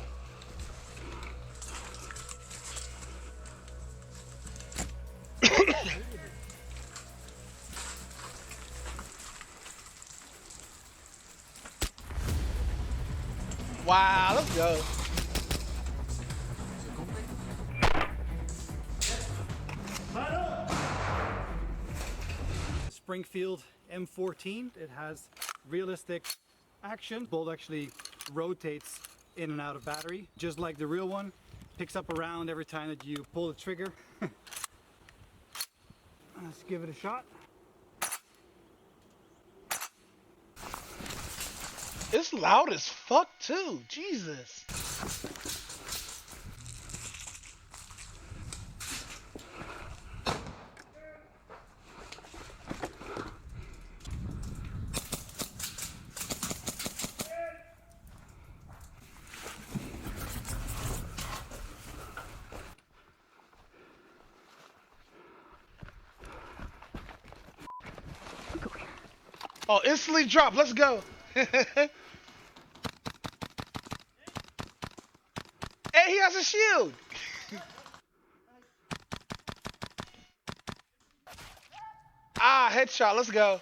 Wow, let's go. Springfield M14. It has realistic action. Bolt actually rotates in and out of battery, just like the real one. Picks up a round every time that you pull the trigger. Let's give it a shot. It's loud as fuck too. Jesus. Oh, instantly drop. Let's go. Hey, he has a shield. Ah, headshot. Let's go.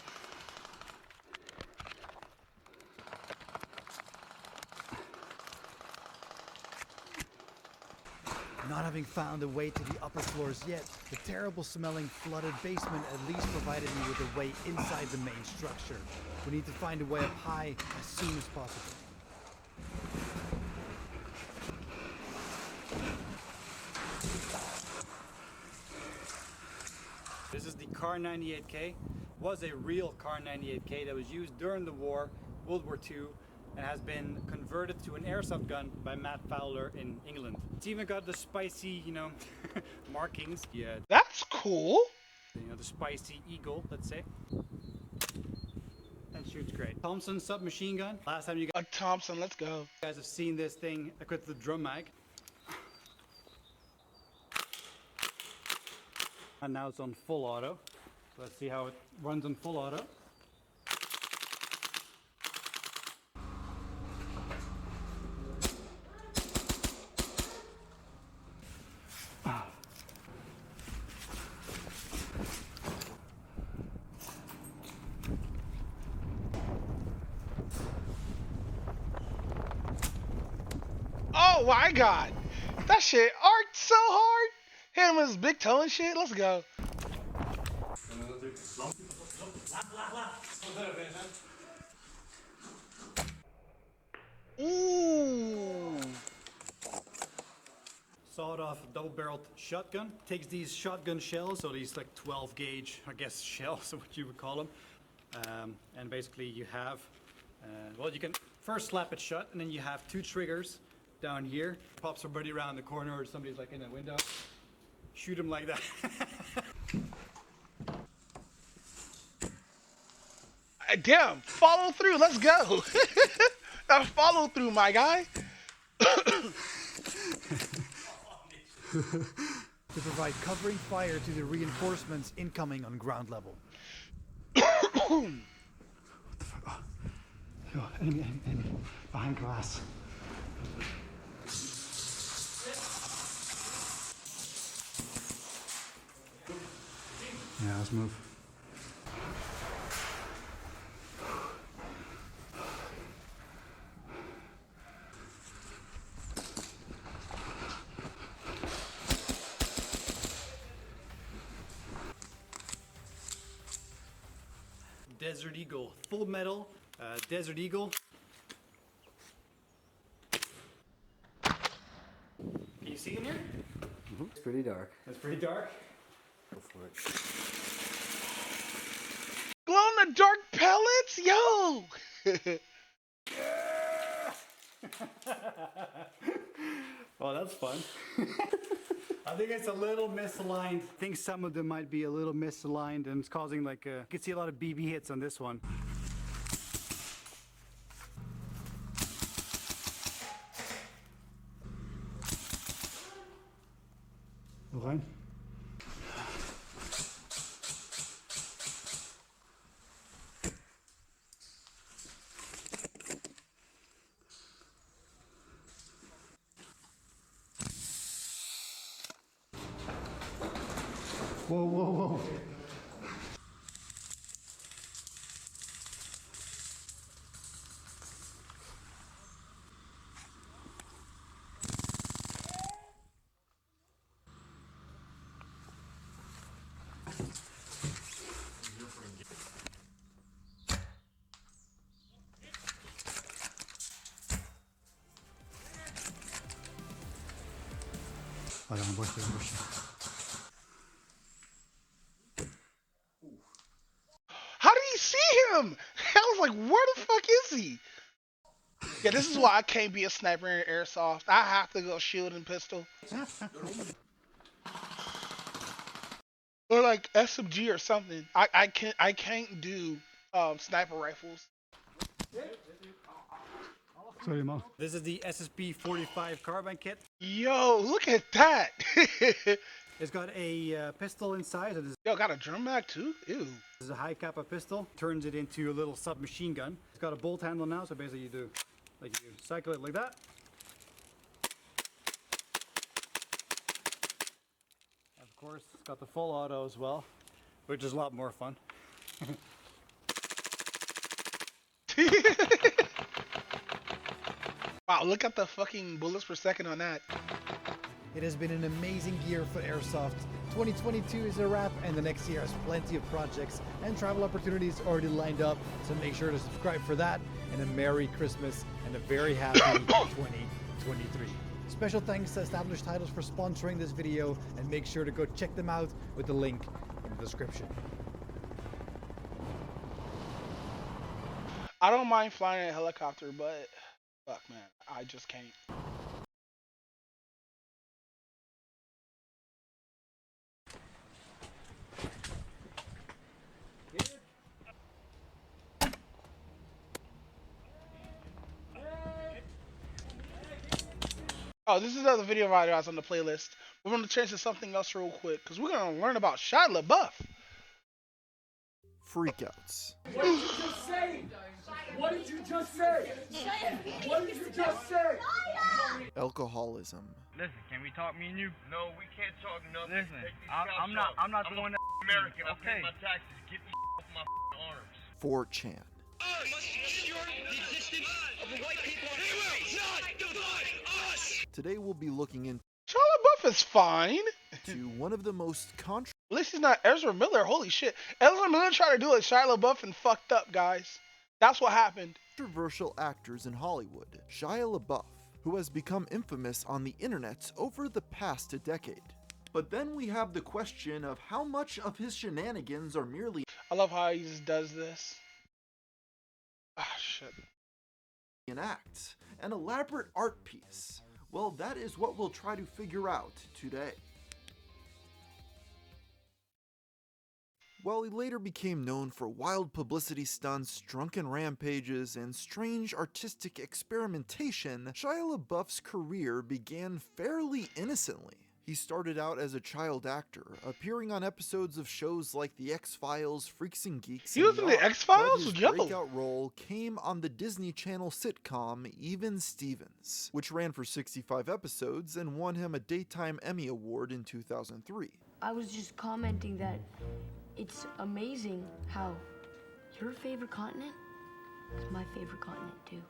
Not having found a way to the upper floors yet, the terrible smelling flooded basement at least provided me with a way inside the main structure. We need to find a way up high as soon as possible. This is the Car 98K. Was a real Car 98K that was used during the war, World War II, and has been converted to an airsoft gun by Matt Fowler in England. It's even got the spicy, markings. Yeah. That's cool. The spicy eagle, let's say. And shoots great. Thompson submachine gun. Last time you A Thompson, let's go. guys have seen this thing equipped with the drum mag. And now it's on full auto. Let's see how it runs on full auto. Oh my god. That shit arced so hard. Hit him with his big toe and shit. Let's go. Ooh. Sawed-off double-barreled shotgun. Takes these shotgun shells, so these like 12 gauge, I guess, shells, what you would call them. And basically you have, well, you can first slap it shut, and then you have two triggers down here. Pop somebody around the corner, or somebody's like in a window. Shoot him like that. Damn, follow through. Let's go. Now follow through, my guy. To provide covering fire to the reinforcements incoming on ground level. What the fuck? Oh. Yo, enemy. Behind glass. Yeah, let's move. Desert Eagle, full metal, Desert Eagle. Can you see in here? It's pretty dark. It's pretty dark. Go for it. Glow in the dark pellets, yo. Oh, that's fun. I think it's a little misaligned. I think some of them might be a little misaligned and it's causing like you can see a lot of BB hits on this one. Rein. Whoa. Vale, me voy. How did he see him? I was like, where the fuck is he? Yeah, this is why I can't be a sniper in airsoft. I have to go shield and pistol. Or like SMG or something. I can't do sniper rifles. Sorry, Mom. This is the SSB 45 carbine kit. Yo, look at that. It's got a pistol inside. Yo, got a drum mag too? Ew. This is a high kappa pistol. Turns it into a little submachine gun. It's got a bolt handle now, so basically you cycle it like that. Of course, it's got the full auto as well, which is a lot more fun. Wow, look at the fucking bullets per second on that. It has been an amazing year for Airsoft. 2022 is a wrap, and the next year has plenty of projects and travel opportunities already lined up, so make sure to subscribe for that, and a Merry Christmas and a very happy 2023. Special thanks to Established Titles for sponsoring this video, and make sure to go check them out with the link in the description. I don't mind flying a helicopter, but fuck man, I just can't. Oh, this is another video right that's on the playlist. We're going to change to something else real quick because we're going to learn about Shia LaBeouf. Freakouts. What did you just say? What did you just say? What did you just say? Alcoholism. Listen, can we talk, me and you? No, we can't talk nothing. Listen, I'm not the one that. American. I pay Okay. my taxes. Get me off my arms. 4chan. Today we'll be looking into Shia LaBeouf is fine. one of the most At least he's not Ezra Miller. Holy shit. Ezra Miller tried to do it. Shia LaBeouf and fucked up, guys. That's what happened. controversial actors in Hollywood, Shia LaBeouf, who has become infamous on the internet over the past decade. But then we have the question of how much of his shenanigans are merely I love how he just does this. Ah, shit. an act, an elaborate art piece. Well, that is what we'll try to figure out today. While he later became known for wild publicity stunts, drunken rampages, and strange artistic experimentation, Shia LaBeouf's career began fairly innocently. He started out as a child actor, appearing on episodes of shows like The X-Files, Freaks and Geeks, He was and in the Yacht, X-Files? but his Yo. breakout role came on the Disney Channel sitcom Even Stevens, which ran for 65 episodes and won him a Daytime Emmy Award in 2003. I was just commenting that it's amazing how your favorite continent is my favorite continent too.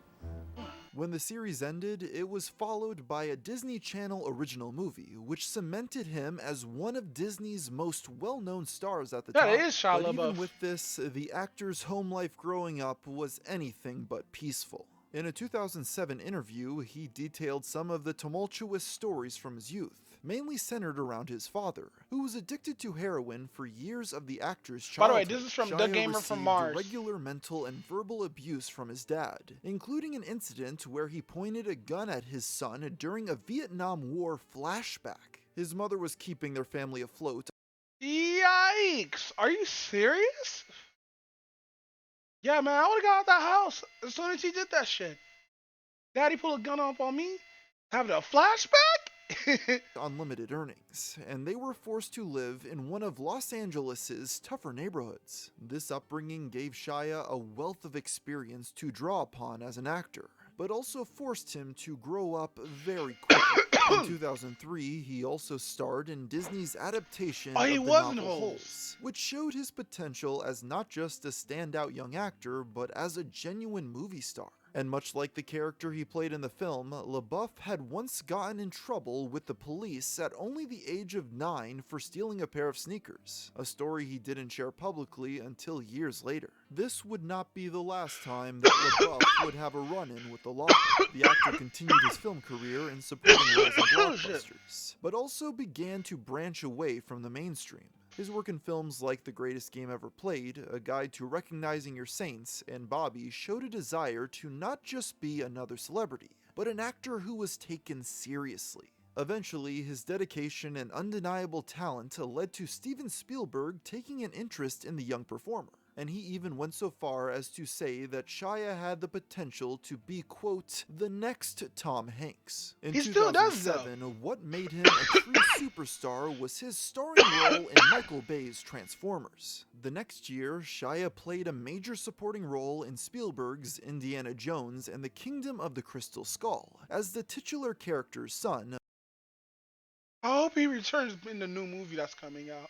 When the series ended, it was followed by a Disney Channel original movie, which cemented him as one of Disney's most well-known stars at the time. That is Shia But even LaBeouf. with this, the actor's home life growing up was anything but peaceful. In a 2007 interview, he detailed some of the tumultuous stories from his youth, mainly centered around his father, who was addicted to heroin for years of the actor's By the way, childhood. this is from Shia The Gamer from received Mars. regular mental and verbal abuse from his dad, including an incident where he pointed a gun at his son during a Vietnam War flashback. His mother was keeping their family afloat. Yikes! Are you serious? Yeah, man, I would've got out that house as soon as he did that shit. Daddy pulled a gun up on me, having a flashback? On limited earnings, and they were forced to live in one of Los Angeles's tougher neighborhoods. This upbringing gave Shia a wealth of experience to draw upon as an actor, but also forced him to grow up very quickly. In 2003, he also starred in Disney's adaptation of the was in novel Holes. Holes, which showed his potential as not just a standout young actor, but as a genuine movie star. And much like the character he played in the film, LaBeouf had once gotten in trouble with the police at only the age of 9 for stealing a pair of sneakers, a story he didn't share publicly until years later. This would not be the last time that LaBeouf would have a run-in with the law. The actor continued his film career in supporting roles in blockbusters, but also began to branch away from the mainstream. His work in films like The Greatest Game Ever Played, A Guide to Recognizing Your Saints, and Bobby showed a desire to not just be another celebrity, but an actor who was taken seriously. Eventually, his dedication and undeniable talent led to Steven Spielberg taking an interest in the young performer. And he even went so far as to say that Shia had the potential to be, quote, the next Tom Hanks. In He still does, though. 2007, what made him a true superstar was his starring role in Michael Bay's Transformers. The next year, Shia played a major supporting role in Spielberg's Indiana Jones and the Kingdom of the Crystal Skull, as the titular character's son, I hope he returns in the new movie that's coming out.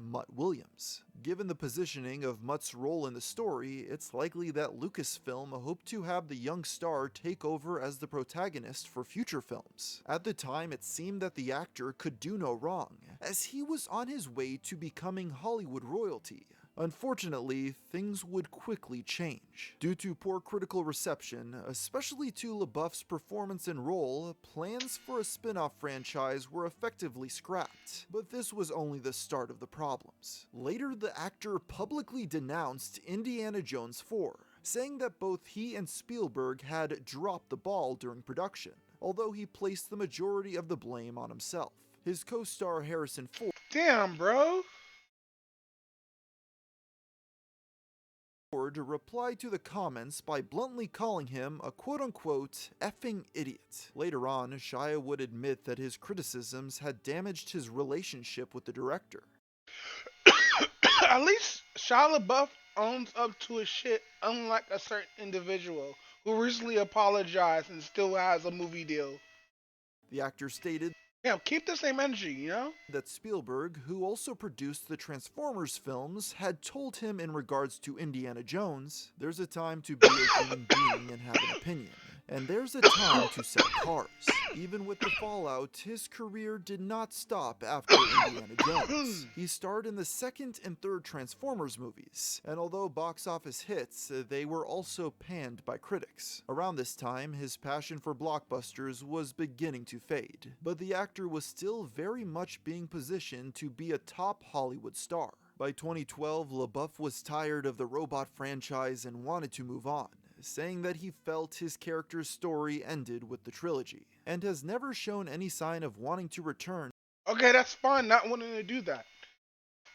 Mutt Williams. Given the positioning of Mutt's role in the story, it's likely that Lucasfilm hoped to have the young star take over as the protagonist for future films. At the time, it seemed that the actor could do no wrong, as he was on his way to becoming Hollywood royalty. Unfortunately, things would quickly change. Due to poor critical reception, especially to LaBeouf's performance and role, plans for a spin-off franchise were effectively scrapped. But this was only the start of the problems. Later, the actor publicly denounced Indiana Jones 4, saying that both he and Spielberg had dropped the ball during production, although he placed the majority of the blame on himself. His co-star Harrison Ford Damn, bro. replied to the comments by bluntly calling him a quote-unquote effing idiot. Later on, Shia would admit that his criticisms had damaged his relationship with the director. At least Shia LaBeouf owns up to his shit, unlike a certain individual who recently apologized and still has a movie deal. The actor stated, Yeah, keep the same energy, you know? that Spielberg, who also produced the Transformers films, had told him in regards to Indiana Jones, there's a time to be a human being and have an opinion, and there's a time to sell cars. Even with the fallout, his career did not stop after Indiana Jones. He starred in the second and third Transformers movies, and although box office hits, they were also panned by critics. Around this time, his passion for blockbusters was beginning to fade, but the actor was still very much being positioned to be a top Hollywood star. By 2012, LaBeouf was tired of the robot franchise and wanted to move on, saying that he felt his character's story ended with the trilogy, and has never shown any sign of wanting to return. Okay, that's fine, not wanting to do that.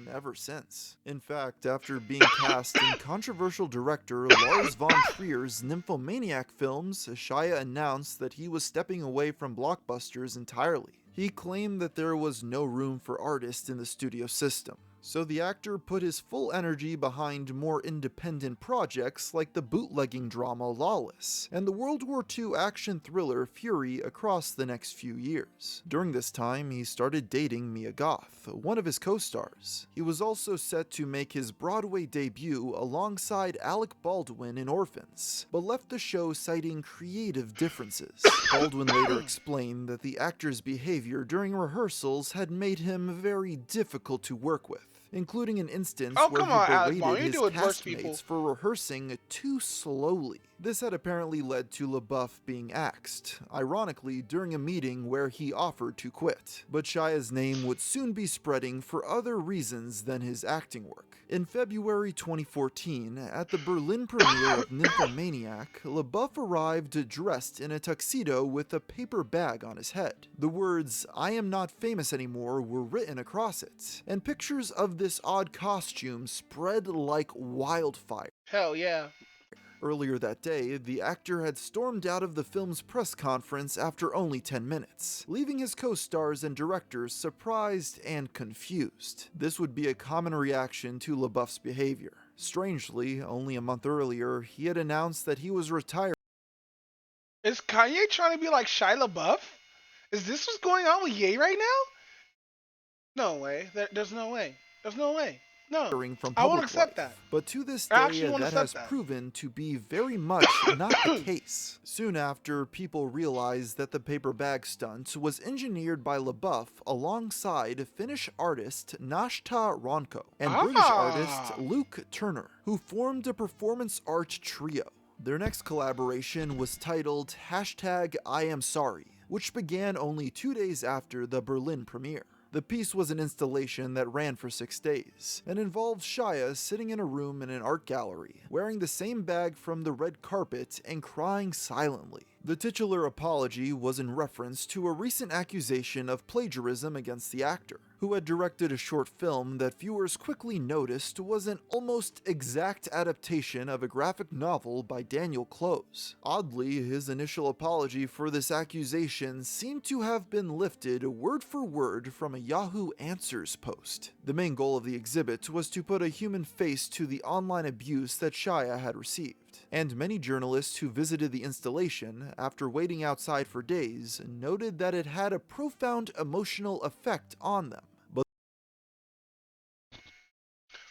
ever since. In fact, after being cast in controversial director Lars von Trier's Nymphomaniac films, Shia announced that he was stepping away from blockbusters entirely. He claimed that there was no room for artists in the studio system. So the actor put his full energy behind more independent projects like the bootlegging drama Lawless and the World War II action thriller Fury across the next few years. During this time, he started dating Mia Goth, one of his co-stars. He was also set to make his Broadway debut alongside Alec Baldwin in Orphans, but left the show citing creative differences. Baldwin later explained that the actor's behavior during rehearsals had made him very difficult to work with, including an instance where he berated his castmates for rehearsing too slowly. This had apparently led to LaBeouf being axed, ironically during a meeting where he offered to quit. But Shia's name would soon be spreading for other reasons than his acting work. In February 2014, at the Berlin premiere of Nymphomaniac, LaBeouf arrived dressed in a tuxedo with a paper bag on his head. The words, "I am not famous anymore," were written across it, and pictures of this odd costume spread like wildfire. Hell yeah. Earlier that day, the actor had stormed out of the film's press conference after only 10 minutes, leaving his co-stars and directors surprised and confused. This would be a common reaction to LaBeouf's behavior. Strangely, only a month earlier, he had announced that he was retired. Is Kanye trying to be like Shia LaBeouf? Is this what's going on with Ye right now? No way. There's no way. There's no way. No, from I won't public accept life. that. But to this I day, actually won't that accept has that. proven to be very much not the case. Soon after, people realized that the paper bag stunt was engineered by LaBeouf alongside Finnish artist Nashta Ronko and British artist Luke Turner, who formed a performance art trio. Their next collaboration was titled #IamSorry, which began only 2 days after the Berlin premiere. The piece was an installation that ran for 6 days, and involved Shia sitting in a room in an art gallery, wearing the same bag from the red carpet and crying silently. The titular apology was in reference to a recent accusation of plagiarism against the actor, who had directed a short film that viewers quickly noticed was an almost exact adaptation of a graphic novel by Daniel Close. Oddly, his initial apology for this accusation seemed to have been lifted word for word from a Yahoo Answers post. The main goal of the exhibit was to put a human face to the online abuse that Shia had received, and many journalists who visited the installation, after waiting outside for days, noted that it had a profound emotional effect on them. But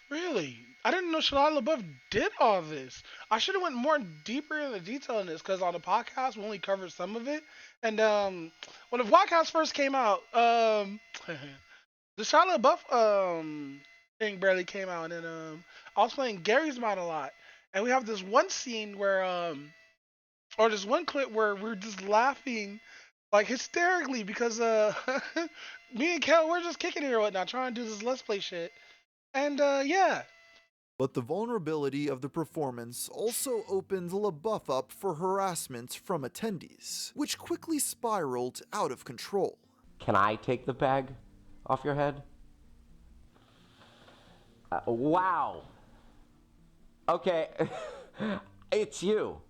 Really? I didn't know Shia LaBeouf did all this. I should have went more deeper into detail in this because on the podcast we only covered some of it. And when the podcast first came out, the Shia LaBeouf thing barely came out, and I was playing Gary's Mod a lot, and we have this one scene where or this one clip where we're just laughing like hysterically because me and Kel we're just kicking it or whatnot, trying to do this let's play shit, and yeah. But the vulnerability of the performance also opened LaBeouf up for harassment from attendees, which quickly spiraled out of control. Can I take the bag off your head? Wow. Okay, it's you.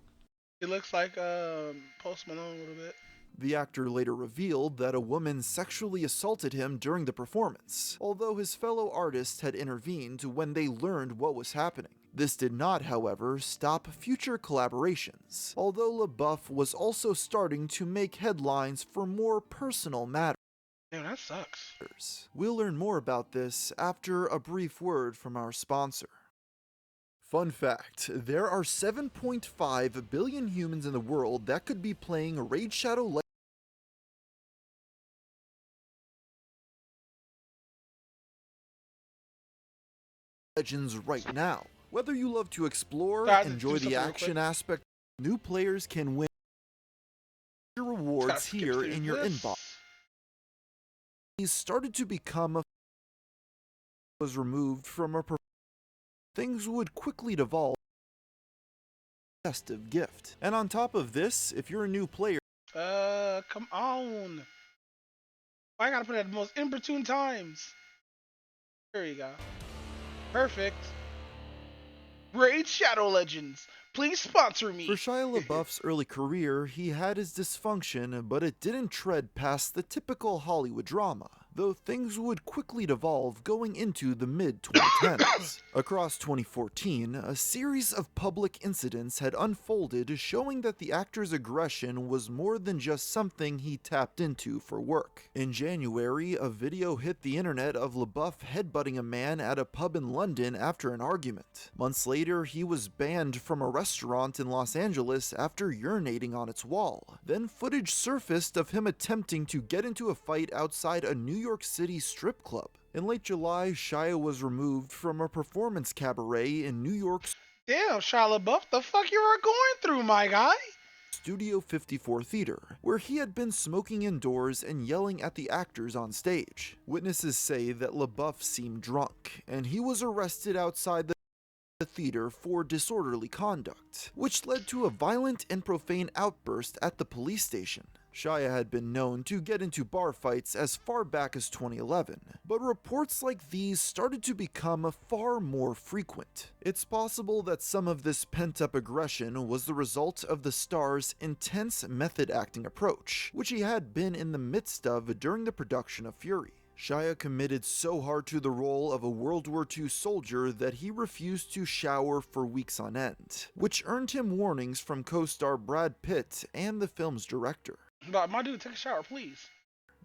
It looks like Post Malone a little bit. The actor later revealed that a woman sexually assaulted him during the performance, although his fellow artists had intervened when they learned what was happening. This did not, however, stop future collaborations, although LaBeouf was also starting to make headlines for more personal matters. Damn, that sucks. We'll learn more about this after a brief word from our sponsor. Fun fact, there are 7.5 billion humans in the world that could be playing Raid Shadow Legends right now. Whether you love to explore, enjoy the action aspect, new players can win rewards here in your inbox. These started to become a was removed from a things would quickly devolve a festive gift. And on top of this, if you're a new player, come on. I gotta put it at the most inopportune times. There you go. Perfect. Raid Shadow Legends. Please sponsor me. For Shia LaBeouf's early career, he had his dysfunction, but it didn't tread past the typical Hollywood drama, though things would quickly devolve going into the mid-2010s. Across 2014, a series of public incidents had unfolded showing that the actor's aggression was more than just something he tapped into for work. In January, a video hit the internet of LaBeouf headbutting a man at a pub in London after an argument. Months later, he was banned from a restaurant in Los Angeles after urinating on its wall. Then footage surfaced of him attempting to get into a fight outside a New York City strip club. In late July, Shia was removed from a performance cabaret in New York's Damn, Shia LaBeouf, the fuck you are going through, my guy? Studio 54 Theater, where he had been smoking indoors and yelling at the actors on stage. Witnesses say that LaBeouf seemed drunk, and he was arrested outside the theater for disorderly conduct, which led to a violent and profane outburst at the police station. Shia had been known to get into bar fights as far back as 2011, but reports like these started to become far more frequent. It's possible that some of this pent-up aggression was the result of the star's intense method acting approach, which he had been in the midst of during the production of Fury. Shia committed so hard to the role of a World War II soldier that he refused to shower for weeks on end, which earned him warnings from co-star Brad Pitt and the film's director. But my dude, take a shower, please.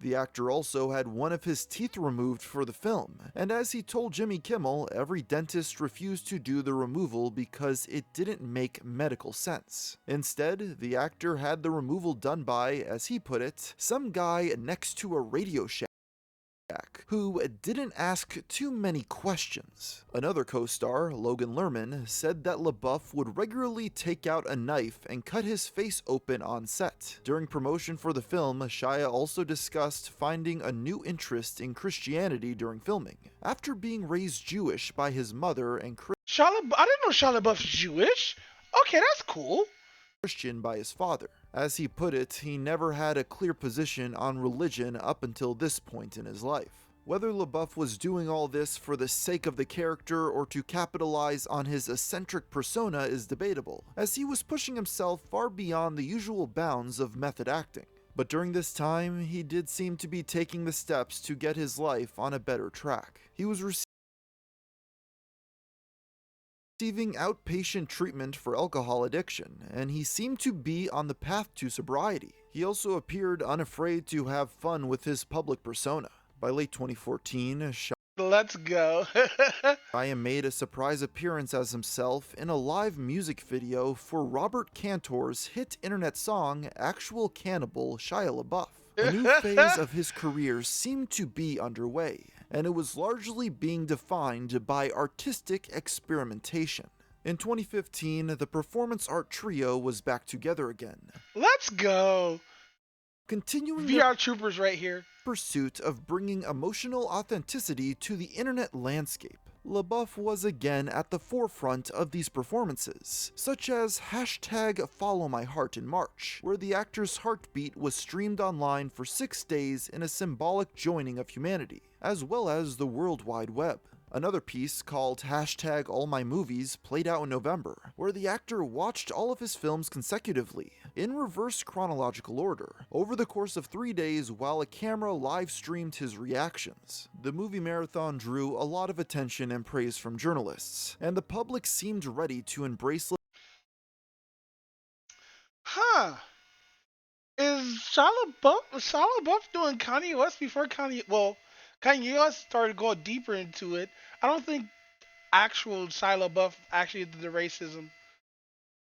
The actor also had one of his teeth removed for the film, and as he told Jimmy Kimmel, every dentist refused to do the removal because it didn't make medical sense. Instead, the actor had the removal done by, as he put it, some guy next to a Radio Shack who didn't ask too many questions. Another co-star, Logan Lerman, said that LaBeouf would regularly take out a knife and cut his face open on set. During promotion for the film, Shia also discussed finding a new interest in Christianity during filming, after being raised Jewish by his mother and I didn't know Shia LaBeouf's Jewish. Okay, that's cool. Christian by his father. As he put it, he never had a clear position on religion up until this point in his life. Whether LaBeouf was doing all this for the sake of the character or to capitalize on his eccentric persona is debatable, as he was pushing himself far beyond the usual bounds of method acting. But during this time, he did seem to be taking the steps to get his life on a better track. He was receiving outpatient treatment for alcohol addiction, and he seemed to be on the path to sobriety. He also appeared unafraid to have fun with his public persona. By late 2014, Let's go. Shia made a surprise appearance as himself in a live music video for Robert Cantor's hit internet song Actual Cannibal Shia LaBeouf. A new phase of his career seemed to be underway, and it was largely being defined by artistic experimentation. In 2015, the performance art trio was back together again. Let's go. Continuing VR troopers right here. Pursuit of bringing emotional authenticity to the internet landscape. LaBeouf was again at the forefront of these performances, such as #FollowMyHeart in March, where the actor's heartbeat was streamed online for 6 days in a symbolic joining of humanity, as well as the World Wide Web. Another piece called #AllMyMovies played out in November, where the actor watched all of his films consecutively, in reverse chronological order, over the course of 3 days while a camera live streamed his reactions. The movie marathon drew a lot of attention and praise from journalists, and the public seemed ready to embrace Is Shia LaBeouf doing Kanye West before Kanye West started going deeper into it? I don't think actual Shia LaBeouf actually did the racism.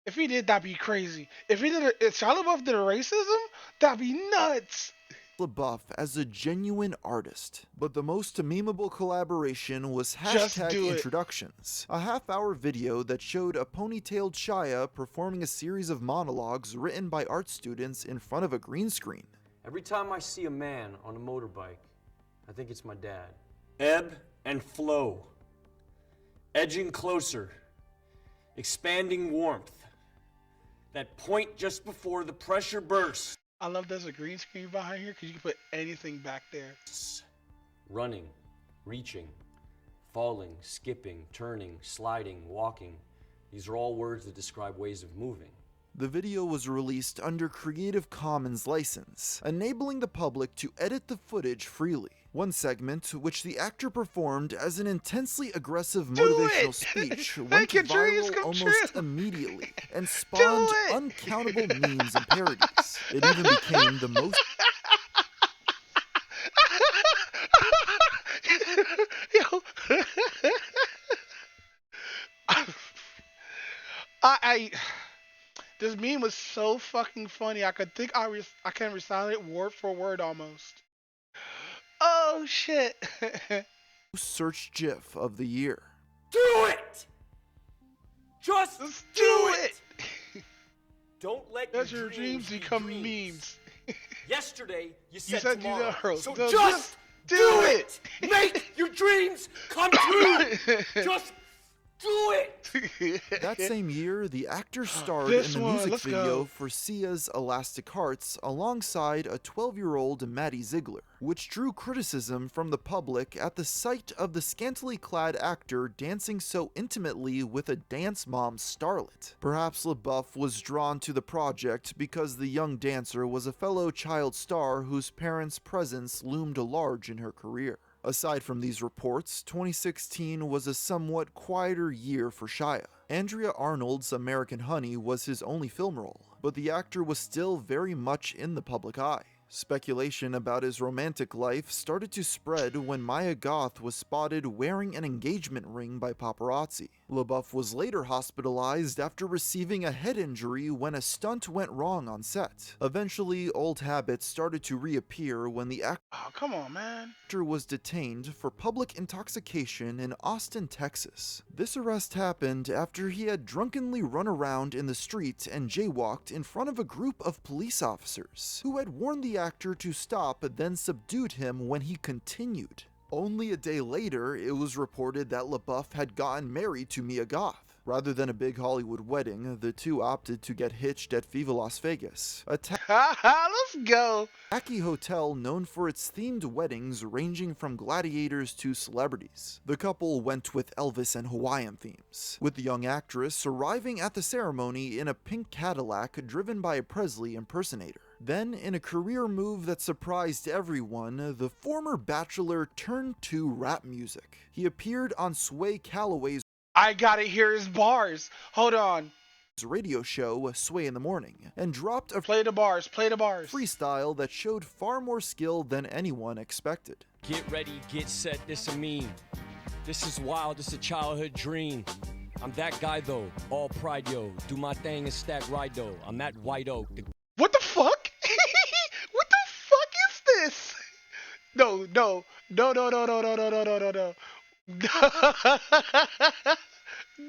If he did, that'd be crazy. If Shia LaBeouf did a racism, that'd be nuts. LaBeouf as a genuine artist, but the most memeable collaboration was #Introductions, a half-hour video that showed a ponytailed Shia performing a series of monologues written by art students in front of a green screen. Every time I see a man on a motorbike, I think it's my dad. Ebb and flow, edging closer, expanding warmth, that point just before the pressure bursts. I love there's a green screen behind here because you can put anything back there. Running, reaching, Falling, skipping, turning, sliding, walking. These are all words that describe ways of moving. The video was released under Creative Commons license, enabling the public to edit the footage freely. One segment, which the actor performed as an intensely aggressive motivational speech, went viral almost immediately and spawned uncountable memes and parodies. It even became the most Yo. This meme was so fucking funny. I can recite it word for word almost. Oh shit. searched GIF of the year. Do it! Just do it! Don't let your dreams become memes. Yesterday, you said tomorrow. So just do it! Make your dreams come true! Just do it! That same year, the actor starred in the music video for Sia's Elastic Hearts alongside a 12-year-old Maddie Ziegler, which drew criticism from the public at the sight of the scantily clad actor dancing so intimately with a dance mom starlet. Perhaps LaBeouf was drawn to the project because the young dancer was a fellow child star whose parents' presence loomed large in her career. Aside from these reports, 2016 was a somewhat quieter year for Shia. Andrea Arnold's American Honey was his only film role, but the actor was still very much in the public eye. Speculation about his romantic life started to spread when Maya Goth was spotted wearing an engagement ring by paparazzi. LaBeouf was later hospitalized after receiving a head injury when a stunt went wrong on set. Eventually, old habits started to reappear when the actor was detained for public intoxication in Austin, Texas. This arrest happened after he had drunkenly run around in the street and jaywalked in front of a group of police officers who had warned the actor to stop, then subdued him when he continued. Only a day later, it was reported that LaBeouf had gotten married to Mia Goth. Rather than a big Hollywood wedding, the two opted to get hitched at Viva Las Vegas, a let's go! tacky hotel known for its themed weddings ranging from gladiators to celebrities. The couple went with Elvis and Hawaiian themes, with the young actress arriving at the ceremony in a pink Cadillac driven by a Presley impersonator. Then, in a career move that surprised everyone, the former bachelor turned to rap music. He appeared on Sway Calloway's I gotta hear his bars. Hold on. radio show Sway in the Morning and dropped a play the bars freestyle that showed far more skill than anyone expected. Get ready, get set, this a meme. This is wild, this a childhood dream. I'm that guy though, all pride yo. Do my thing and stack ride though. I'm at White Oak. What the fuck? What the fuck is this? No.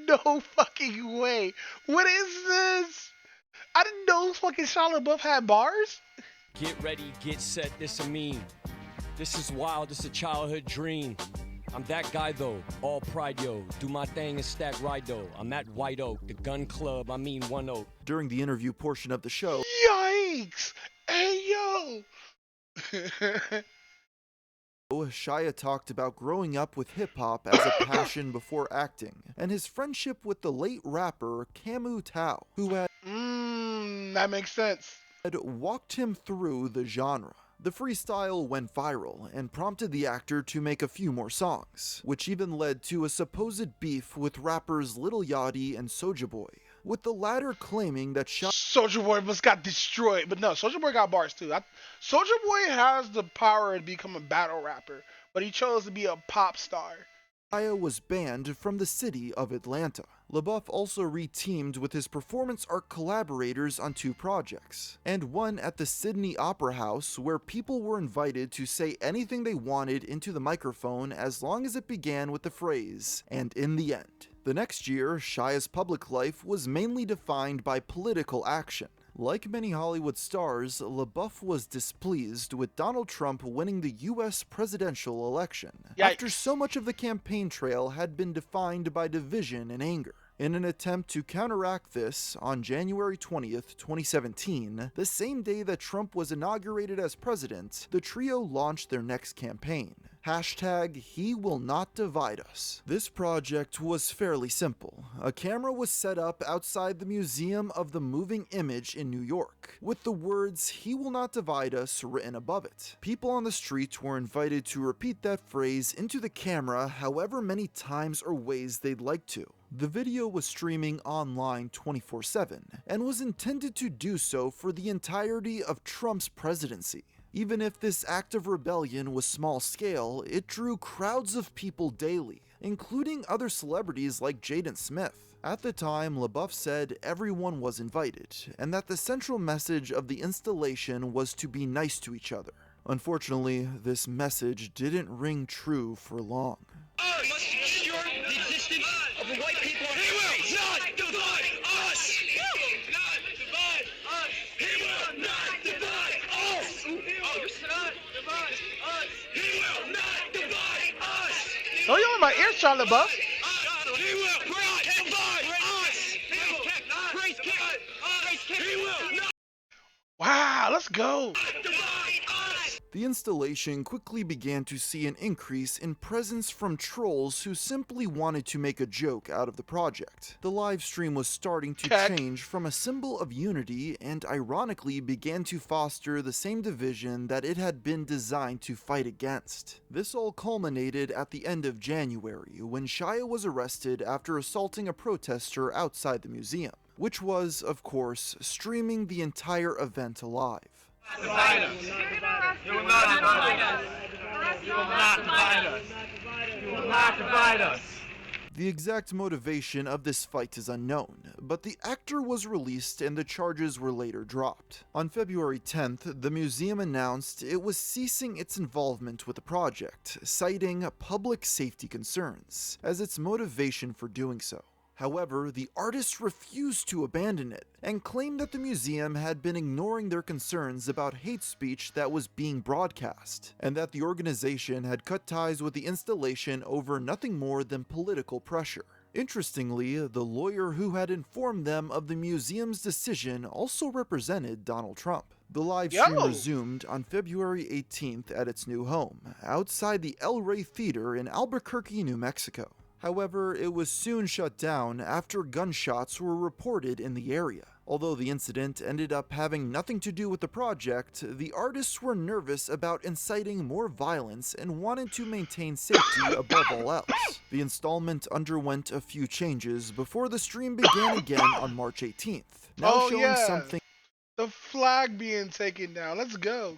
No fucking way. What is this? I didn't know fucking Shia LaBeouf had bars. Get ready, get set, this a meme. This is wild, this a childhood dream. I'm that guy though, all pride yo. Do my thing and stack ride though. I'm at White Oak, the gun club, I mean 1 Oak. During the interview portion of the show, yikes! Hey yo! Shia talked about growing up with hip-hop as a passion before acting, and his friendship with the late rapper Camu Tao, who had that makes sense. Had walked him through the genre. The freestyle went viral and prompted the actor to make a few more songs, which even led to a supposed beef with rappers Lil Yachty and Soulja Boy, with the latter claiming that Soulja Boy must got destroyed, but no, Soulja Boy got bars too. Soulja Boy has the power to become a battle rapper, but he chose to be a pop star. Shia was banned from the city of Atlanta. LaBeouf also re-teamed with his performance art collaborators on 2 projects, and one at the Sydney Opera House where people were invited to say anything they wanted into the microphone as long as it began with the phrase, "and in the end." The next year, Shia's public life was mainly defined by political action. Like many Hollywood stars, LaBeouf was displeased with Donald Trump winning the US presidential election, after so much of the campaign trail had been defined by division and anger. In an attempt to counteract this, on January 20th, 2017, the same day that Trump was inaugurated as president, the trio launched their next campaign. Hashtag He Will Not Divide Us. This project was fairly simple. A camera was set up outside the Museum of the Moving Image in New York, with the words "He Will Not Divide Us" written above it. People on the street were invited to repeat that phrase into the camera however many times or ways they'd like to. The video was streaming online 24/7 and was intended to do so for the entirety of Trump's presidency. Even if this act of rebellion was small scale, it drew crowds of people daily, including other celebrities like Jaden Smith. At the time, LaBeouf said everyone was invited, and that the central message of the installation was to be nice to each other. Unfortunately, this message didn't ring true for long. We must ensure the existence of the white people on He will not divide us! He will not divide us! He will not divide us! He will not divide us! He will not divide us! Oh, you in my ear, Charlie Buff. He will not divide us! He will not divide us! He will not Wow, let's go. divide us! The installation quickly began to see an increase in presence from trolls who simply wanted to make a joke out of the project. The live stream was starting to change from a symbol of unity and ironically began to foster the same division that it had been designed to fight against. This all culminated at the end of January when Shia was arrested after assaulting a protester outside the museum, which was, of course, streaming the entire event live. Divide us! You will not divide us! You will not divide us! You will not divide us! The exact motivation of this fight is unknown, but the actor was released and the charges were later dropped. On February 10th, the museum announced it was ceasing its involvement with the project, citing public safety concerns as its motivation for doing so. However, the artists refused to abandon it and claimed that the museum had been ignoring their concerns about hate speech that was being broadcast, and that the organization had cut ties with the installation over nothing more than political pressure. Interestingly, the lawyer who had informed them of the museum's decision also represented Donald Trump. The live stream resumed on February 18th at its new home, outside the El Rey Theater in Albuquerque, New Mexico. However, it was soon shut down after gunshots were reported in the area. Although the incident ended up having nothing to do with the project, the artists were nervous about inciting more violence and wanted to maintain safety above all else. The installment underwent a few changes before the stream began again on March 18th, now showing something. The flag being taken down. Let's go.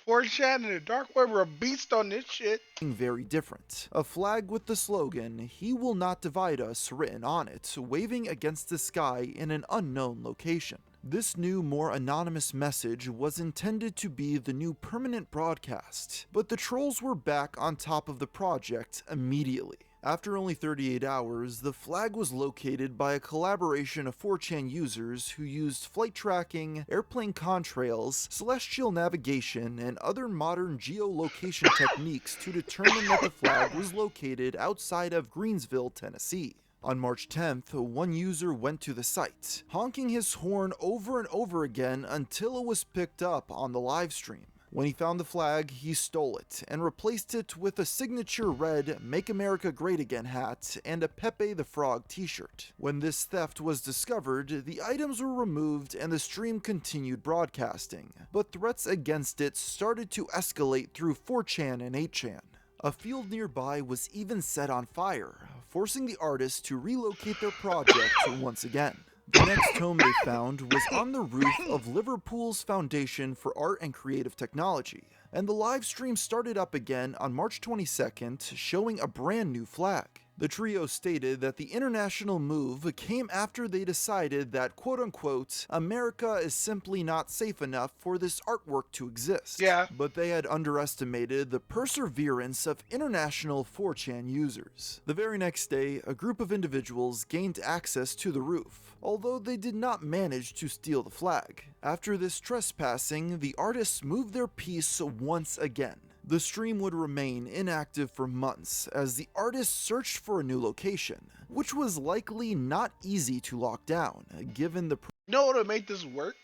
4chan and the dark web were a beast on this shit. Very different. A flag with the slogan, "He will not divide us," written on it, waving against the sky in an unknown location. This new, more anonymous message was intended to be the new permanent broadcast, but the trolls were back on top of the project immediately. After only 38 hours, the flag was located by a collaboration of 4chan users who used flight tracking, airplane contrails, celestial navigation, and other modern geolocation techniques to determine that the flag was located outside of Greensville, Tennessee. On March 10th, one user went to the site, honking his horn over and over again until it was picked up on the live stream. When he found the flag, he stole it and replaced it with a signature red "Make America Great Again" hat and a Pepe the Frog t-shirt. When this theft was discovered, the items were removed and the stream continued broadcasting, but threats against it started to escalate through 4chan and 8chan. A field nearby was even set on fire, forcing the artists to relocate their project once again. The next home they found was on the roof of Liverpool's Foundation for Art and Creative Technology, and the live stream started up again on March 22nd, showing a brand new flag. The trio stated that the international move came after they decided that, quote-unquote, America is simply not safe enough for this artwork to exist. Yeah. But they had underestimated the perseverance of international 4chan users. The very next day, a group of individuals gained access to the roof, although they did not manage to steal the flag. After this trespassing, the artists moved their piece once again. The stream would remain inactive for months as the artists searched for a new location, which was likely not easy to lock down, given the... You know what would have made this work?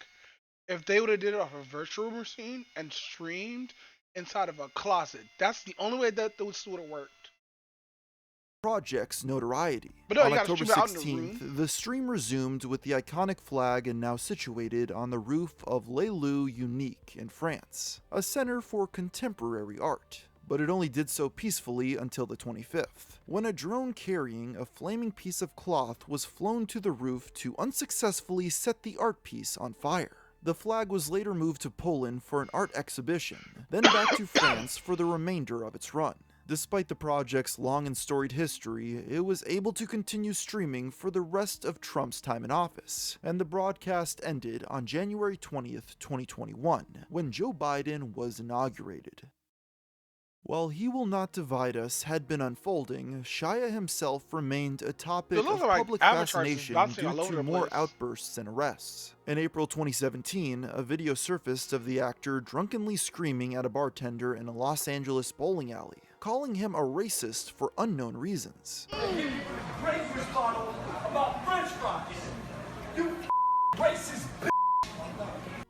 If they would have did it off a virtual machine and streamed inside of a closet. That's the only way that this would have worked. Project's notoriety. But no, On you gotta October stream it out in the 16th, the stream resumed with the iconic flag and now situated on the roof of Les Lieux Uniques in France, a center for contemporary art. But it only did so peacefully until the 25th, when a drone carrying a flaming piece of cloth was flown to the roof to unsuccessfully set the art piece on fire. The flag was later moved to Poland for an art exhibition, then back to France for the remainder of its run. Despite the project's long and storied history, it was able to continue streaming for the rest of Trump's time in office, and the broadcast ended on January 20th, 2021, when Joe Biden was inaugurated. While He Will Not Divide Us had been unfolding, Shia himself remained a topic of public fascination due to more outbursts and arrests. In April 2017, a video surfaced of the actor drunkenly screaming at a bartender in a Los Angeles bowling alley, calling him a racist for unknown reasons. You breakfast bottle about French fries. You racist bitch.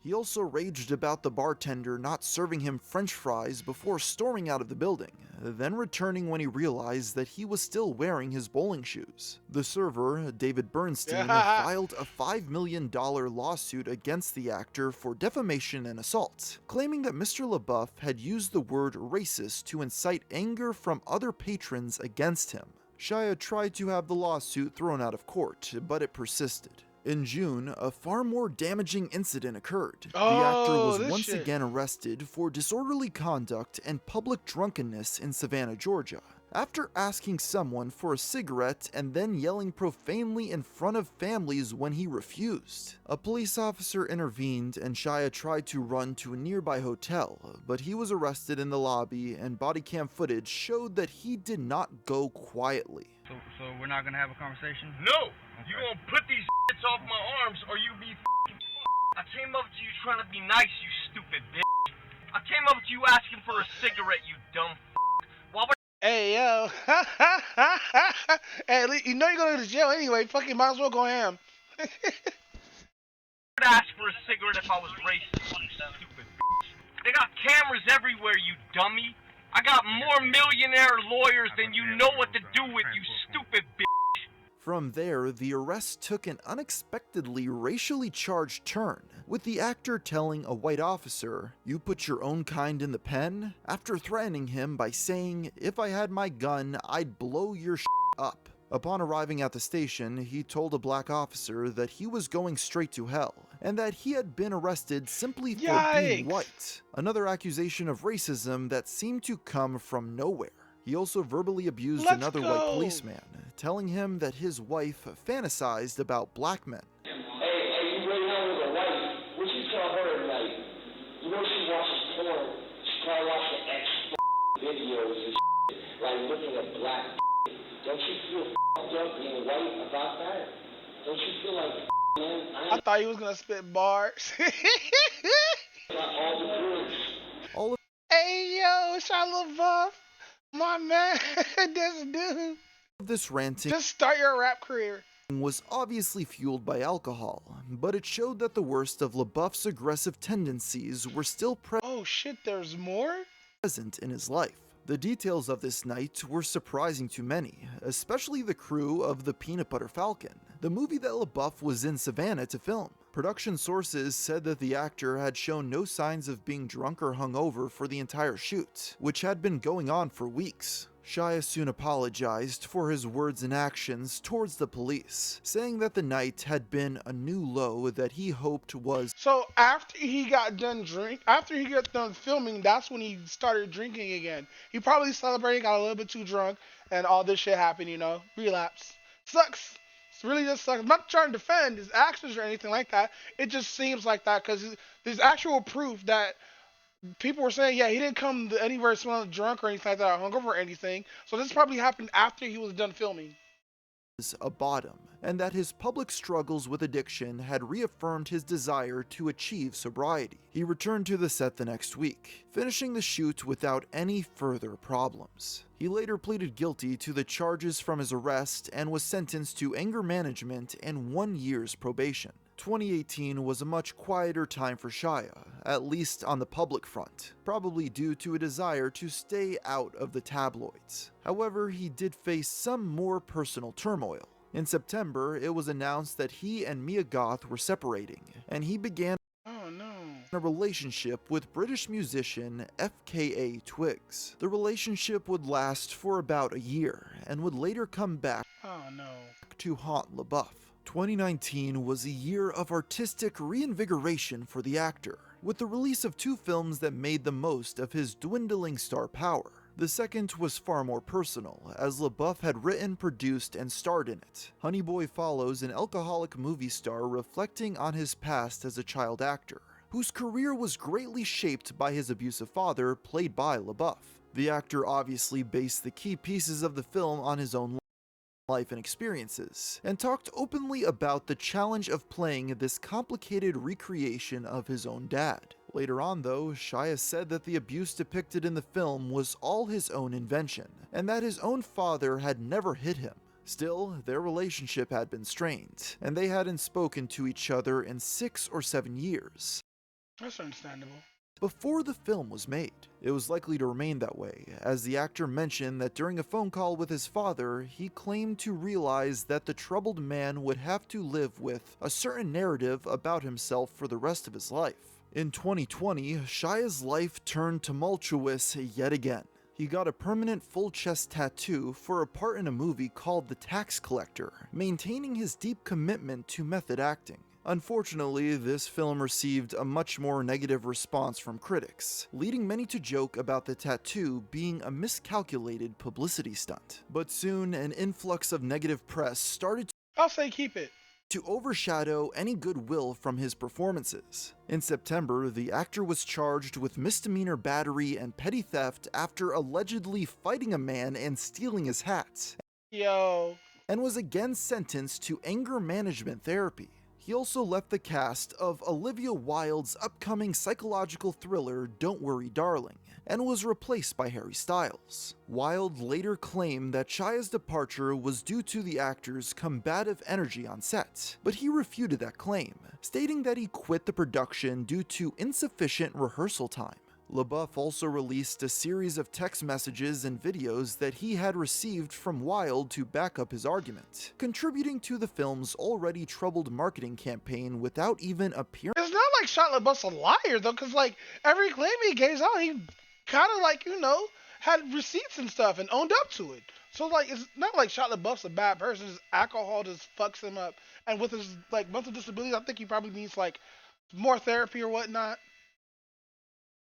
He also raged about the bartender not serving him French fries before storming out of the building, then returning when he realized that he was still wearing his bowling shoes. The server, David Bernstein, filed a $5 million lawsuit against the actor for defamation and assault, claiming that Mr. LaBeouf had used the word racist to incite anger from other patrons against him. Shia tried to have the lawsuit thrown out of court, but it persisted. In June, a far more damaging incident occurred. The actor was once again arrested for disorderly conduct and public drunkenness in Savannah, Georgia, after asking someone for a cigarette and then yelling profanely in front of families when he refused. A police officer intervened and Shia tried to run to a nearby hotel, but he was arrested in the lobby and body cam footage showed that he did not go quietly. So we're not gonna have a conversation? No! You gonna put these shits off my arms or you be f***ing I came up to you trying to be nice, you stupid bitch. I came up to you asking for a cigarette, you dumb f***. Why would Hey, yo. Hey, you know you're going to jail anyway. Fucking might as well go ham. I ask for a cigarette if I was racist, you stupid bitch? They got cameras everywhere, you dummy. I got more millionaire lawyers than you know what to do with, you stupid bitch. From there, the arrest took an unexpectedly racially charged turn, with the actor telling a white officer, "You put your own kind in the pen?" after threatening him by saying, "If I had my gun, I'd blow your shit up." Upon arriving at the station, he told a black officer that he was going straight to hell, and that he had been arrested simply for being white, another accusation of racism that seemed to come from nowhere. He also verbally abused another white policeman, telling him that his wife fantasized about black men. Hey, you waiting on with a wife. What you tell her at night? You know she watches porn. She probably watching X videos and shit, like looking at black. Don't you feel f***ed up being white about that? Don't you feel like, man, I thought he was going to spit bars. got all the goods. Hey, yo, Shia LaBeouf. My man, this dude. This ranting Just start your rap career. Was obviously fueled by alcohol, but it showed that the worst of LaBeouf's aggressive tendencies were still Oh shit, there's more? present in his life. The details of this night were surprising to many, especially the crew of The Peanut Butter Falcon, the movie that LaBeouf was in Savannah to film. Production sources said that the actor had shown no signs of being drunk or hungover for the entire shoot, which had been going on for weeks. Shia soon apologized for his words and actions towards the police, saying that the night had been a new low that he hoped was. So after he got done filming, that's when he started drinking again. He probably celebrated, got a little bit too drunk, and all this shit happened, you know? Relapse. Sucks. It really just sucks. I'm not trying to defend his actions or anything like that. It just seems like that because there's actual proof that people were saying, yeah, he didn't come anywhere smelling drunk or anything like that, or hungover or anything. So this probably happened after he was done filming. A bottom, and that his public struggles with addiction had reaffirmed his desire to achieve sobriety. He returned to the set the next week, finishing the shoot without any further problems. He later pleaded guilty to the charges from his arrest and was sentenced to anger management and 1 year's probation. 2018 was a much quieter time for Shia, at least on the public front, probably due to a desire to stay out of the tabloids. However, he did face some more personal turmoil. In September, it was announced that he and Mia Goth were separating, and he began a relationship with British musician FKA Twigs. The relationship would last for about a year, and would later come back to haunt LaBeouf. 2019 was a year of artistic reinvigoration for the actor, with the release of 2 films that made the most of his dwindling star power. The second was far more personal, as LaBeouf had written, produced, and starred in it. Honey Boy follows an alcoholic movie star reflecting on his past as a child actor, whose career was greatly shaped by his abusive father, played by LaBeouf. The actor obviously based the key pieces of the film on his own life and experiences, and talked openly about the challenge of playing this complicated recreation of his own dad. Later on though, Shia said that the abuse depicted in the film was all his own invention, and that his own father had never hit him. Still, their relationship had been strained, and they hadn't spoken to each other in 6 or 7 years. That's understandable. Before the film was made, it was likely to remain that way, as the actor mentioned that during a phone call with his father, he claimed to realize that the troubled man would have to live with a certain narrative about himself for the rest of his life. In 2020, Shia's life turned tumultuous yet again. He got a permanent full-chest tattoo for a part in a movie called The Tax Collector, maintaining his deep commitment to method acting. Unfortunately, this film received a much more negative response from critics, leading many to joke about the tattoo being a miscalculated publicity stunt. But soon, an influx of negative press started to overshadow any goodwill from his performances. In September, the actor was charged with misdemeanor battery and petty theft after allegedly fighting a man and stealing his hat, and was again sentenced to anger management therapy. He also left the cast of Olivia Wilde's upcoming psychological thriller Don't Worry Darling, and was replaced by Harry Styles. Wilde later claimed that Shia's departure was due to the actor's combative energy on set, but he refuted that claim, stating that he quit the production due to insufficient rehearsal time. LaBeouf also released a series of text messages and videos that he had received from Wilde to back up his argument, contributing to the film's already troubled marketing campaign without even appearing. It's not like Shia LaBeouf's a liar though, because like every claim he gave out, he kind of like, you know, had receipts and stuff and owned up to it. So like it's not like Shia LaBeouf's a bad person. His alcohol just fucks him up, and with his like mental disabilities, I think he probably needs like more therapy or whatnot.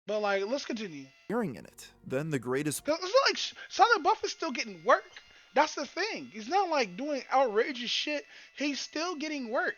But like, let's continue. In it. Then the greatest. It's not like Shia LaBeouf is still getting work. That's the thing. He's not like doing outrageous shit. He's still getting work.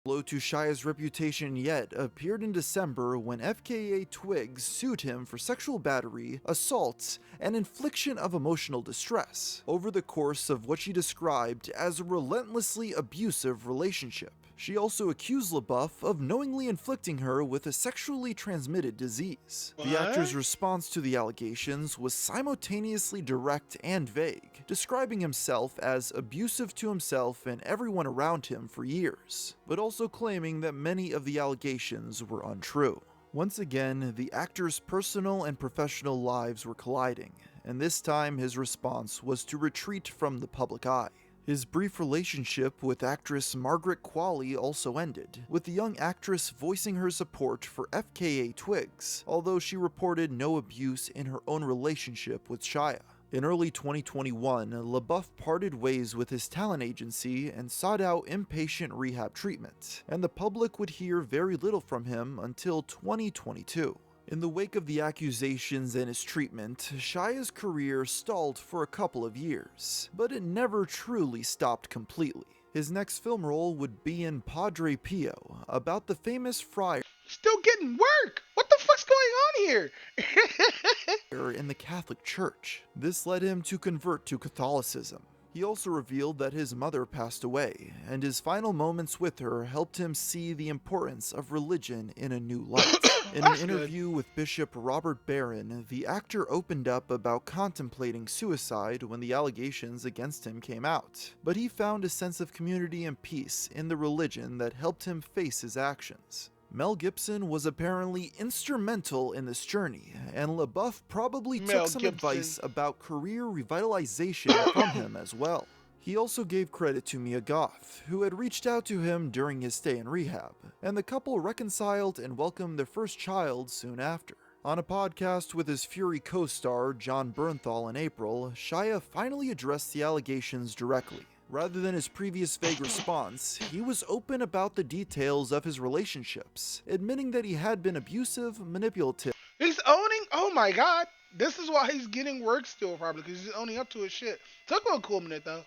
Blow to Shia's reputation yet appeared in December when FKA Twigs sued him for sexual battery, assault, and infliction of emotional distress over the course of what she described as a relentlessly abusive relationship. She also accused LaBeouf of knowingly inflicting her with a sexually transmitted disease. The actor's response to the allegations was simultaneously direct and vague, describing himself as abusive to himself and everyone around him for years, but also claiming that many of the allegations were untrue. Once again, the actor's personal and professional lives were colliding, and this time his response was to retreat from the public eye. His brief relationship with actress Margaret Qualley also ended, with the young actress voicing her support for FKA Twigs, although she reported no abuse in her own relationship with Shia. In early 2021, LaBeouf parted ways with his talent agency and sought out inpatient rehab treatment, and the public would hear very little from him until 2022. In the wake of the accusations and his treatment, Shia's career stalled for a couple of years, but it never truly stopped completely. His next film role would be in Padre Pio, about the famous friar still getting work. What the fuck's going on here? in the Catholic Church. This led him to convert to Catholicism. He also revealed that his mother passed away, and his final moments with her helped him see the importance of religion in a new light. In an interview with Bishop Robert Barron, the actor opened up about contemplating suicide when the allegations against him came out, but he found a sense of community and peace in the religion that helped him face his actions. Mel Gibson was apparently instrumental in this journey, and LaBeouf probably took some advice about career revitalization from him as well. He also gave credit to Mia Goth, who had reached out to him during his stay in rehab, and the couple reconciled and welcomed their first child soon after. On a podcast with his Fury co-star John Bernthal in April, Shia finally addressed the allegations directly. Rather than his previous vague response, he was open about the details of his relationships, admitting that he had been abusive, manipulative. He's owning. Oh my God, this is why he's getting work still, probably because he's owning up to his shit. Took a cool minute though.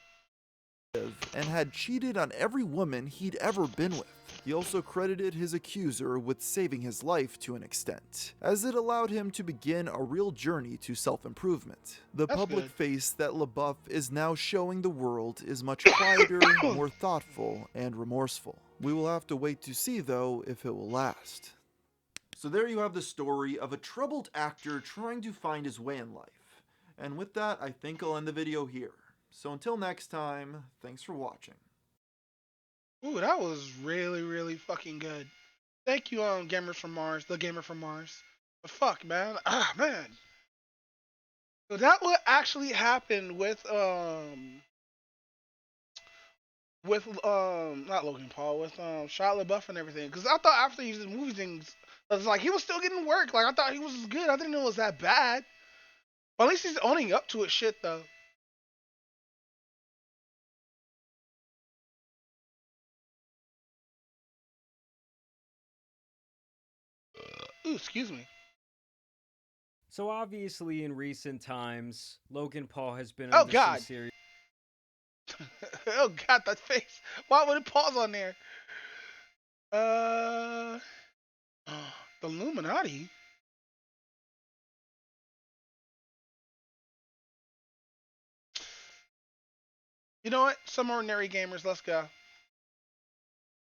And had cheated on every woman he'd ever been with. He also credited his accuser with saving his life to an extent, as it allowed him to begin a real journey to self-improvement. The public face that LaBeouf is now showing the world is much quieter, more thoughtful, and remorseful. We will have to wait to see, though, if it will last. So there you have the story of a troubled actor trying to find his way in life. And with that, I think I'll end the video here. So until next time, thanks for watching. Ooh, that was really, really fucking good. Thank you, Gamer from Mars, the Gamer from Mars. But fuck, man. Ah, man. So that would actually happen with not Logan Paul, with Shia LaBeouf and everything. Because I thought after these movie things, I was like, he was still getting work. Like, I thought he was good. I didn't know it was that bad. But at least he's owning up to his shit, though. Ooh, excuse me. So obviously, in recent times, Logan Paul has been Oh under God. some serious. Oh God, that face. Why would it pause on there? The Illuminati. You know what? Some ordinary gamers. Let's go.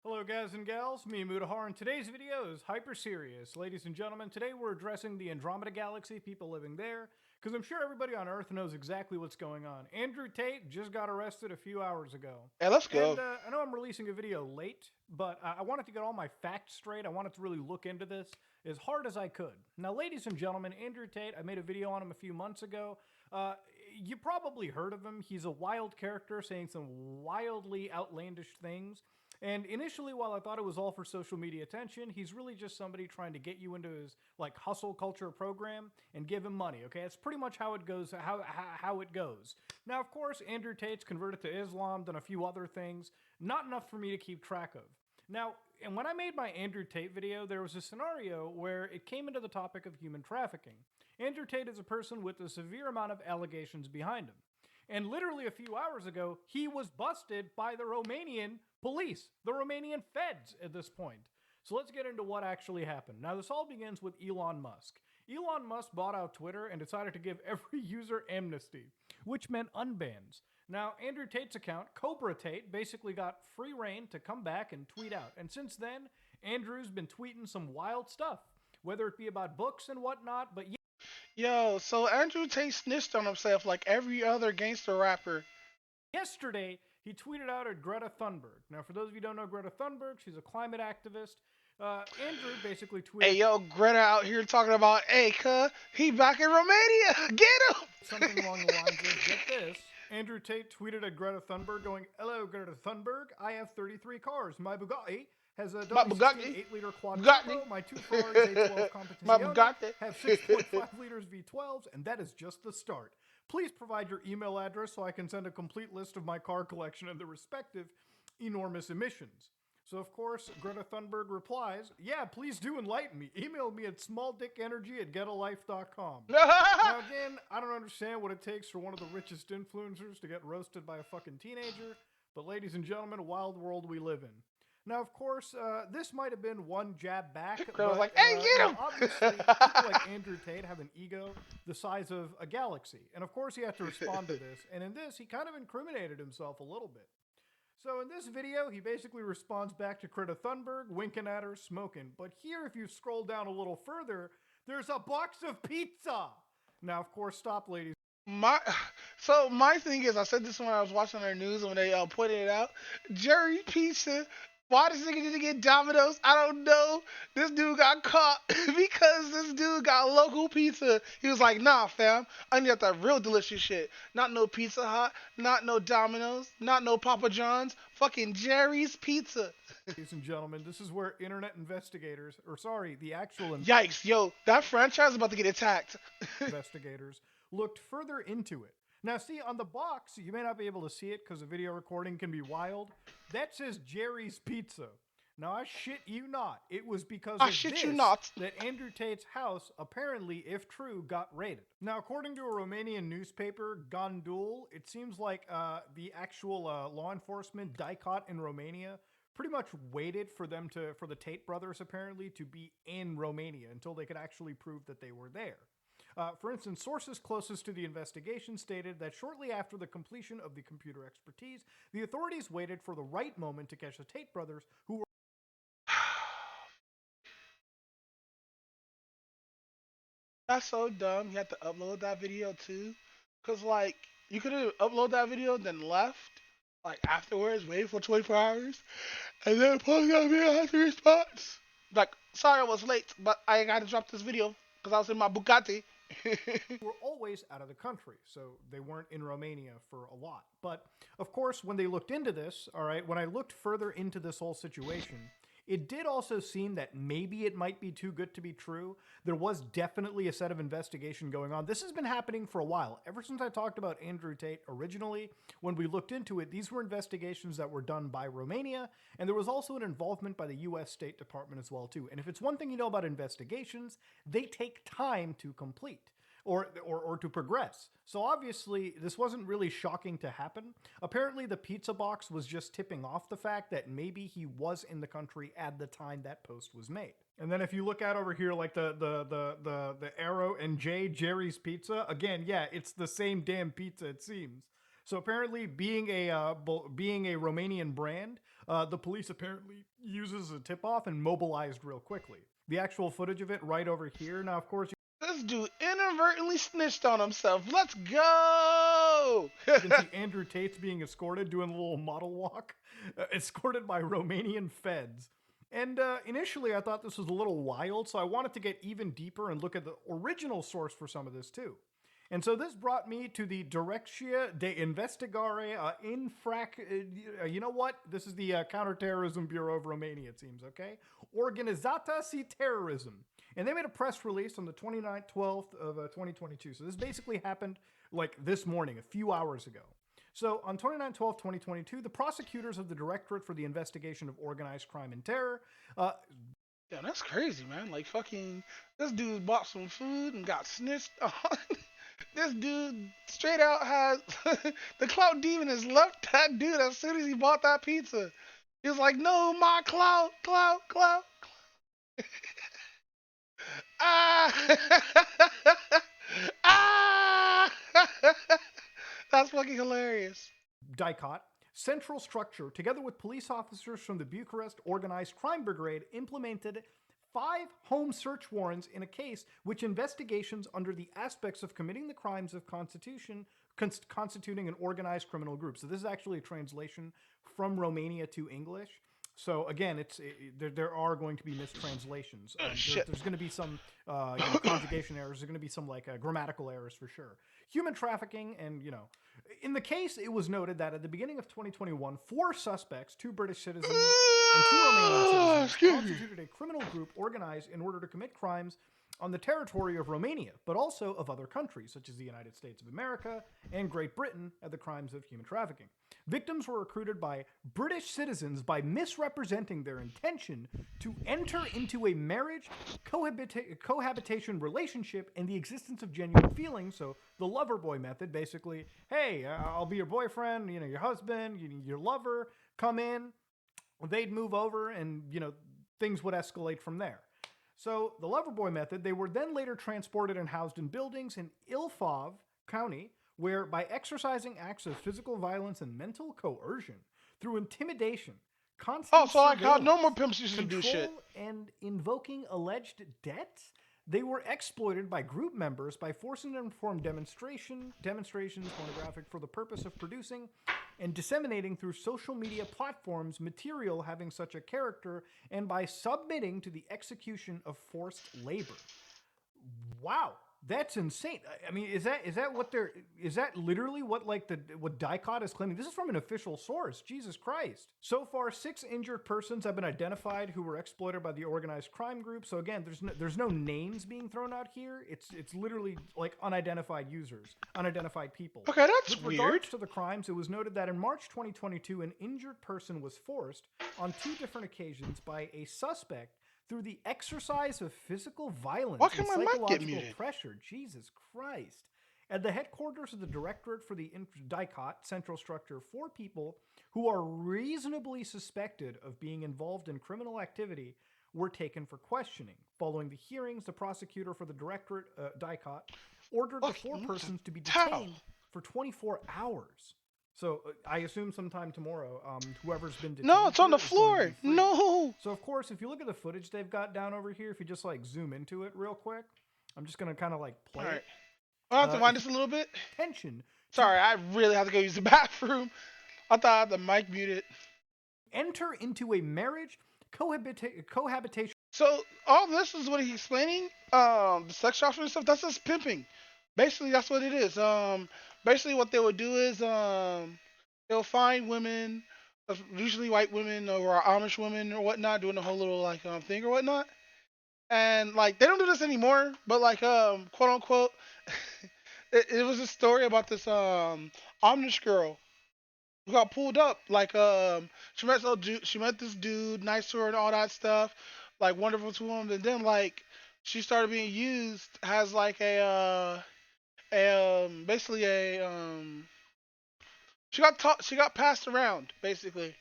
Hello guys and gals, me Mutahar, and today's video is hyper serious. Ladies and gentlemen, today we're addressing the Andromeda Galaxy, people living there, because I'm sure everybody on Earth knows exactly what's going on. Andrew Tate just got arrested a few hours ago. Hey, let's go. And I know I'm releasing a video late, but I wanted to get all my facts straight. I wanted to really look into this as hard as I could. Now, ladies and gentlemen, Andrew Tate, I made a video on him a few months ago. You probably heard of him. He's a wild character saying some wildly outlandish things. And initially, while I thought it was all for social media attention, he's really just somebody trying to get you into his like hustle culture program and give him money. Okay, that's pretty much how it goes. How it goes. Now, of course, Andrew Tate's converted to Islam, done a few other things. Not enough for me to keep track of. Now, and when I made my Andrew Tate video, there was a scenario where it came into the topic of human trafficking. Andrew Tate is a person with a severe amount of allegations behind him. And literally a few hours ago, he was busted by the Romanian police, the Romanian feds at this point. So let's get into what actually happened. Now, this all begins with Elon Musk. Elon Musk bought out Twitter and decided to give every user amnesty, which meant unbans. Now, Andrew Tate's account, Cobra Tate, basically got free reign to come back and tweet out. And since then, Andrew's been tweeting some wild stuff, whether it be about books and whatnot, but Yo, so Andrew Tate snitched on himself like every other gangster rapper. yesterday, he tweeted out at Greta Thunberg. Now, for those of you who don't know Greta Thunberg, she's a climate activist. Andrew basically tweeted... Hey, yo, Greta out here talking about, hey, he back in Romania. Get him! Something along the lines of, get this. Andrew Tate tweeted at Greta Thunberg going, hello, Greta Thunberg. I have 33 cars. My Bugatti has a Bugatti. 8-liter quad Bugatti. turbo. My two Ferraris A12 My Competizione Bugatti. have 6.5 liters V12s, and that is just the start. Please provide your email address so I can send a complete list of my car collection and the respective enormous emissions. So, of course, Greta Thunberg replies, yeah, please do enlighten me. Email me at smalldickenergy@getalife.com. Now, again, I don't understand what it takes for one of the richest influencers to get roasted by a fucking teenager, but ladies and gentlemen, a wild world we live in. Now, of course, this might have been one jab back. Greta was but, like, hey, get him! Obviously, people like Andrew Tate have an ego the size of a galaxy. And, of course, he had to respond to this. And in this, he kind of incriminated himself a little bit. So in this video, he basically responds back to Greta Thunberg, winking at her, smoking. But here, if you scroll down a little further, there's a box of pizza. Now, of course, stop, ladies. My thing is, I said this when I was watching their news when they pointed it out. Jerry Pizza. Why does nigga need to get Domino's? I don't know. This dude got caught because this dude got local pizza. He was like, nah, fam. I need that real delicious shit. Not no Pizza Hut. Not no Domino's. Not no Papa John's. Fucking Jerry's Pizza. Ladies and gentlemen, this is where internet investigators, the actual Yikes, yo, that franchise is about to get attacked. investigators looked further into it. Now, see, on the box, you may not be able to see it because the video recording can be wild. That says Jerry's Pizza. Now, I shit you not. It was because of this that Andrew Tate's house, apparently, if true, got raided. Now, according to a Romanian newspaper, Gandul, it seems like the actual law enforcement, DICOT in Romania, pretty much waited for the Tate brothers, apparently, to be in Romania until they could actually prove that they were there. For instance, sources closest to the investigation stated that shortly after the completion of the computer expertise, the authorities waited for the right moment to catch the Tate brothers, who were... That's so dumb. You had to upload that video too. Cause like, you could have uploaded that video then left, like afterwards, waited for 24 hours, and then post that video after response. Like, sorry I was late, but I gotta drop this video because I was in my Bugatti. were always out of the country, so they weren't in Romania for a lot. But, of course, when they looked into this, when I looked further into this whole situation, it did also seem that maybe it might be too good to be true. There was definitely a set of investigation going on. This has been happening for a while. Ever since I talked about Andrew Tate originally, when we looked into it, these were investigations that were done by Romania, and there was also an involvement by the U.S. State Department as well, too. And if it's one thing you know about investigations, they take time to complete. Or to progress. So obviously, this wasn't really shocking to happen. Apparently, the pizza box was just tipping off the fact that maybe he was in the country at the time that post was made. And then if you look out over here, like the arrow and J, Jerry's Pizza, again, yeah, it's the same damn pizza, it seems. So apparently, being a Romanian brand, the police apparently uses a tip-off and mobilized real quickly. The actual footage of it right over here. Now, of course, this dude inadvertently snitched on himself. Let's go! You can see Andrew Tate's being escorted, doing a little model walk, escorted by Romanian feds. And initially, I thought this was a little wild, so I wanted to get even deeper and look at the original source for some of this, too. And so this brought me to the Direcția de Investigare you know what? This is the Counterterrorism Bureau of Romania, it seems, okay? Organizata și Terrorism. And they made a press release on the 29th, 12th of 2022. So this basically happened like this morning, a few hours ago. So on 29/12/2022, the prosecutors of the Directorate for the Investigation of Organized Crime and Terror... Damn, that's crazy, man. Like, fucking, this dude bought some food and got snitched on. This dude straight out has... the clout demon has left that dude as soon as he bought that pizza. He was like, no, my clout. Ah! Ah! That's fucking hilarious. DICOT, central structure, together with police officers from the Bucharest Organized Crime Brigade, implemented 5 home search warrants in a case which investigations under the aspects of committing the crimes of constituting an organized criminal group. So this is actually a translation from Romania to English. So again, there are going to be mistranslations. There's going to be some conjugation errors. There's going to be some grammatical errors for sure. Human trafficking, and in the case, it was noted that at the beginning of 2021, 4 suspects, 2 British citizens and 2 Romanian citizens, constituted a criminal group organized in order to commit crimes on the territory of Romania, but also of other countries, such as the United States of America and Great Britain, at the crimes of human trafficking. Victims were recruited by British citizens by misrepresenting their intention to enter into a marriage, cohabitation relationship, and the existence of genuine feelings. So the lover boy method, basically, hey, I'll be your boyfriend, your husband, your lover, come in. They'd move over, and things would escalate from there. So the Loverboy method, they were then later transported and housed in buildings in Ilfov County, where by exercising acts of physical violence and mental coercion, through intimidation, constant Oh, so like how surveillance, normal pimps used to do control, shit. and invoking alleged debts. They were exploited by group members by forcing them to perform demonstrations pornographic for the purpose of producing and disseminating through social media platforms material having such a character and by submitting to the execution of forced labor. Wow, that's insane. I mean, is that literally what what DICOT is claiming? This is from an official source. Jesus Christ. So far, 6 injured persons have been identified who were exploited by the organized crime group. So again, there's no names being thrown out here. It's literally like unidentified users, unidentified people. Okay, that's With weird. regards to the crimes, it was noted that in March 2022, an injured person was forced on 2 different occasions by a suspect through the exercise of physical violence Why and can my mic get psychological muted? pressure. Jesus Christ. At the headquarters of the Directorate for the DICOT Central Structure, 4 people who are reasonably suspected of being involved in criminal activity were taken for questioning. Following the hearings, the prosecutor for the Directorate, DICOT, ordered the 4 persons to be detained for 24 hours. So I assume sometime tomorrow, whoever's been detained. No, it's on the here is going to be floor. free. No. So of course, if you look at the footage they've got down over here, if you just like zoom into it real quick, I'm just gonna kind of like play Alright. it. I'll have to wind this a little bit. Tension. Sorry, I really have to go use the bathroom. I thought I had the mic muted. Enter into a marriage cohabitation. So all this is what he's explaining. The sex trafficking and stuff. That's just pimping. Basically, that's what it is. Basically, what they would do is they'll find women, usually white women or Amish women or whatnot, doing the whole little like thing or whatnot. And like they don't do this anymore, but like quote unquote, it was a story about this Amish girl who got pulled up. Like she met this dude, nice to her and all that stuff, like wonderful to him, and then like she started being used as like basically a she got passed around basically,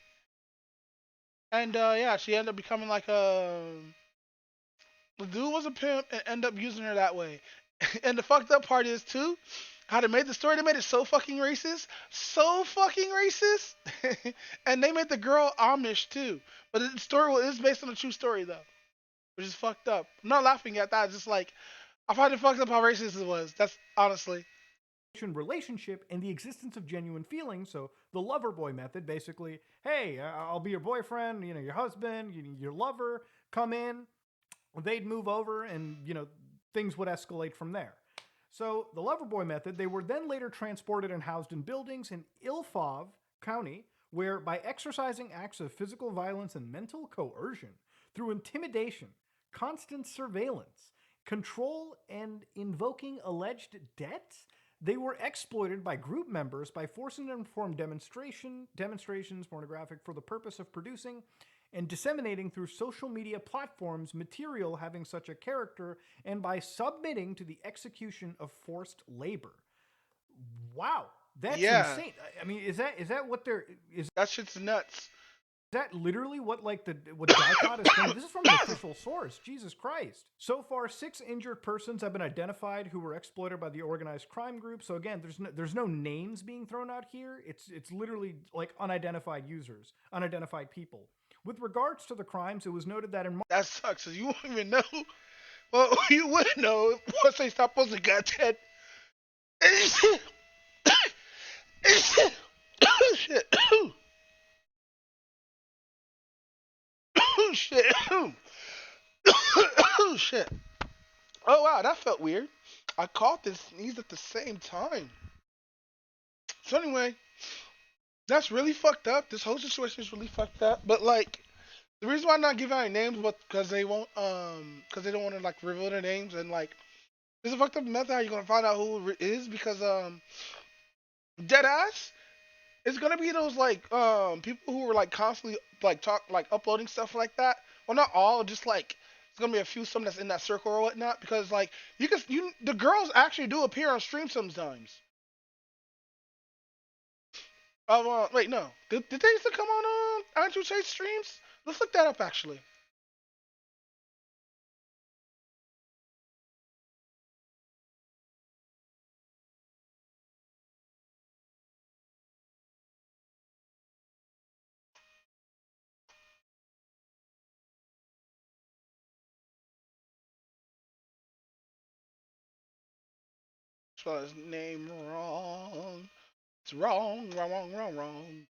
and yeah, she ended up becoming like the dude was a pimp and ended up using her that way. And the fucked up part is too how they made the story. They made it so fucking racist, and they made the girl Amish too. But the story is based on a true story though, which is fucked up. I'm not laughing at that. It's just like I find it fucked up how racist it was. That's honestly. Relationship and the existence of genuine feelings. So the lover boy method, basically, hey, I'll be your boyfriend, your husband, your lover, come in. They'd move over, and things would escalate from there. So the lover boy method, they were then later transported and housed in buildings in Ilfov County, where by exercising acts of physical violence and mental coercion through intimidation, constant surveillance, control, and invoking alleged debts, they were exploited by group members by forcing them to perform demonstrations pornographic for the purpose of producing and disseminating through social media platforms material having such a character and by submitting to the execution of forced labor. Wow, that's insane. I mean, is that what that shit's nuts. Is that literally what DICOT is saying? This is from an official source. Jesus Christ. So far, 6 injured persons have been identified who were exploited by the organized crime group. So again, there's no names being thrown out here. It's literally like unidentified users, unidentified people. With regards to the crimes, it was noted that in that sucks. So you won't even know. Well, you would know once they stop posting content. Shit. Oh shit. Oh shit. Oh wow, that felt weird. I caught this sneeze at the same time. So anyway, that's really fucked up. This whole situation is really fucked up. But like, the reason why I'm not giving out names, but because they won't, because they don't want to like reveal their names and like, this is a fucked up method. How you gonna find out who it is? Because dead ass, it's gonna be those like people who are like constantly like uploading stuff like that. Well, not all, just like it's gonna be a few some that's in that circle or whatnot. Because like the girls actually do appear on stream sometimes. Wait, no. Did they used to come on Andrew Chase streams? Let's look that up actually. Spell his name wrong. It's wrong, wrong, wrong, wrong, wrong.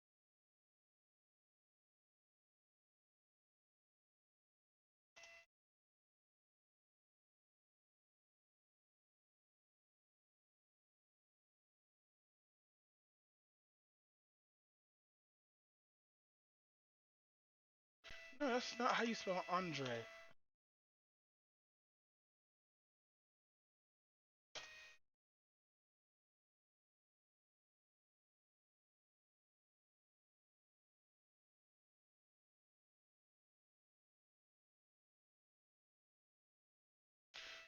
No, that's not how you spell Andre.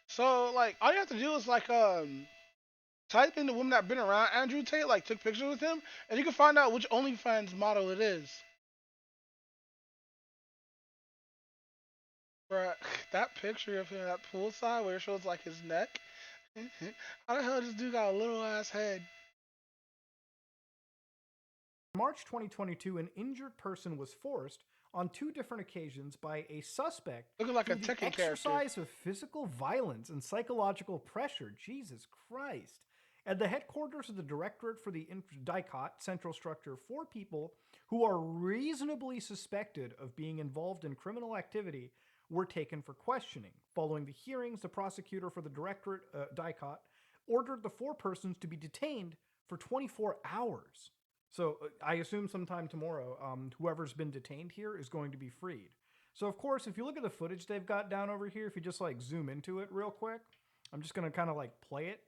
So like all you have to do is like type in the women that been around Andrew Tate, like took pictures with him, and you can find out which OnlyFans model it is. Bruh, that picture of him at poolside where it shows like his neck. How the hell this dude got a little ass head? March 2022, an injured person was forced on 2 different occasions by a suspect looking like a through the Tekken character. exercise of physical violence and psychological pressure. Jesus Christ. At the headquarters of the Directorate for the DICOT Central Structure, 4 people who are reasonably suspected of being involved in criminal activity were taken for questioning. Following the hearings, the prosecutor for the Directorate, DICOT, ordered the 4 persons to be detained for 24 hours. So I assume sometime tomorrow, whoever's been detained here is going to be freed. So of course, if you look at the footage they've got down over here, if you just like zoom into it real quick, I'm just going to kind of like play it.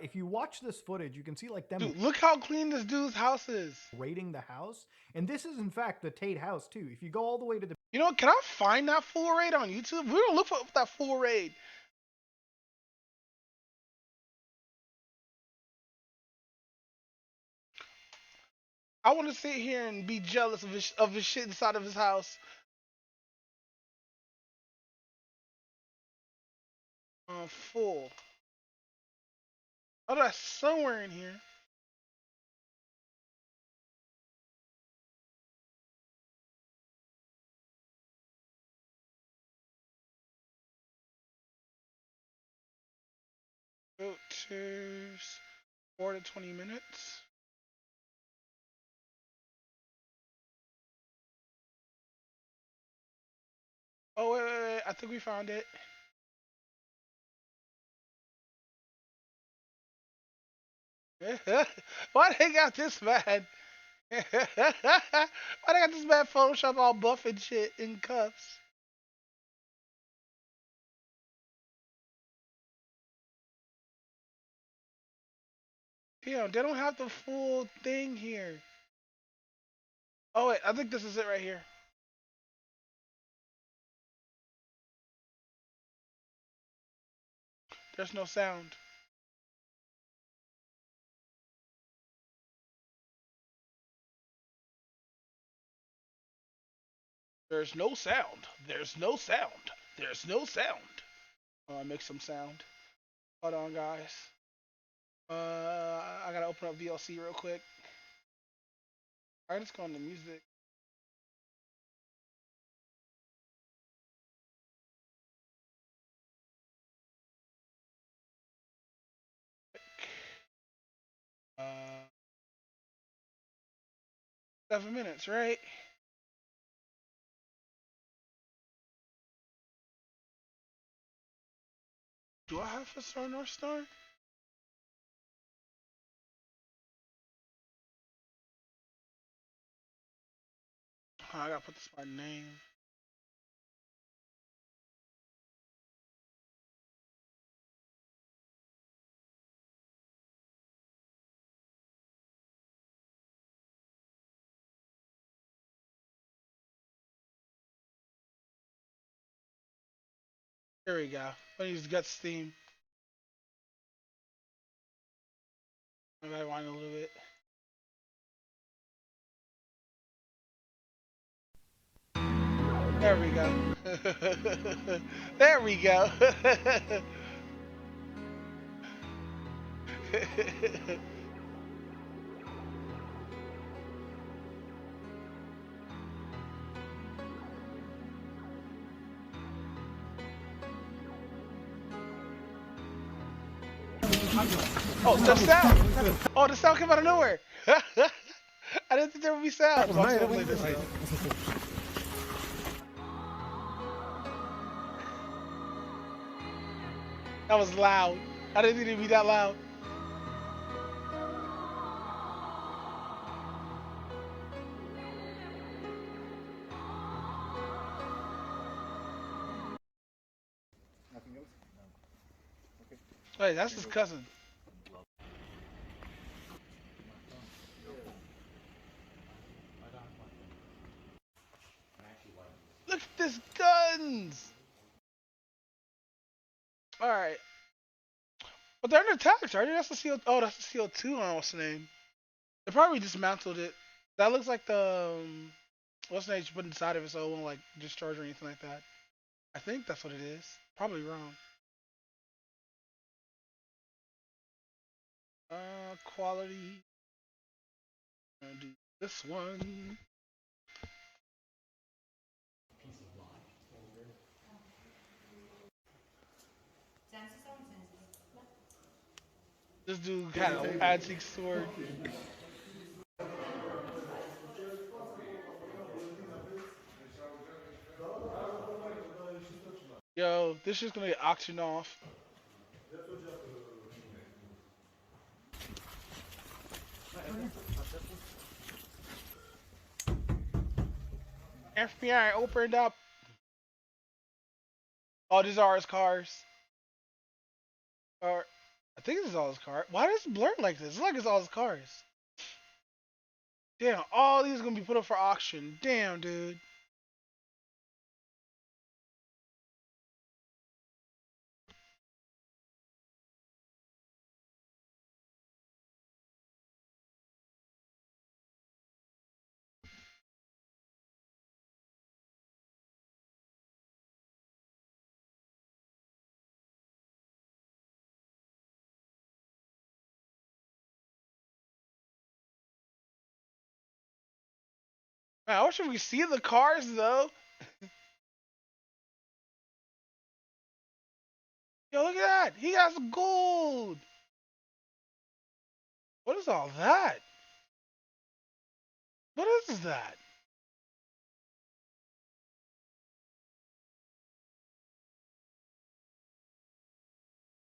If you watch this footage, you can see like them. Dude, look how clean this dude's house is. Raiding the house. And this is in fact the Tate house too. If you go all the way to the... You know what? Can I find that full raid on YouTube? We don't look for that full raid. I want to sit here and be jealous of his shit inside of his house. Full. Oh, that's somewhere in here. Filters. 4 to 20 minutes. Oh, wait. I think we found it. Why they got this man? Why they got this man Photoshop all buff and shit in cuffs? Damn, they don't have the full thing here. Oh wait, I think this is it right here. There's no sound. There's no sound. There's no sound. There's no sound. Oh, I make some sound. Hold on, guys. I gotta open up VLC real quick. Alright, let's go on the music. Uh, 7 minutes, right? Do I have a star North Star? Oh, I gotta put this my name. There we go. I use Guts theme. Maybe I wind a little bit. There we go. There we go. Oh, the sound! Oh, the sound came out of nowhere! I didn't think there would be sound. So I'm just gonna play this though. That was loud. I didn't think it'd be that loud. Nothing else? Okay. Wait, that's his cousin. Look at this guns! Alright. But they're in attacks, right? That's the CO. Oh, that's the CO2 on what's the name? They probably dismantled it. That looks like the what's the name you put inside of it so it won't like discharge or anything like that. I think that's what it is. Probably wrong. Quality. Gonna do this one. This dude had an antique sword. Yo, this shit's gonna get auctioned off. FBI opened up. Oh, these are his cars. Or I think this is all his cars. Why does it blur like this? It's like it's all his cars. Damn, all these are gonna be put up for auction. Damn, dude. Man, I wish we could see the cars though. Yo, look at that. He has gold. What is all that? What is that?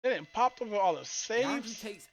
They didn't pop up with all the The Andrew safes. Tate's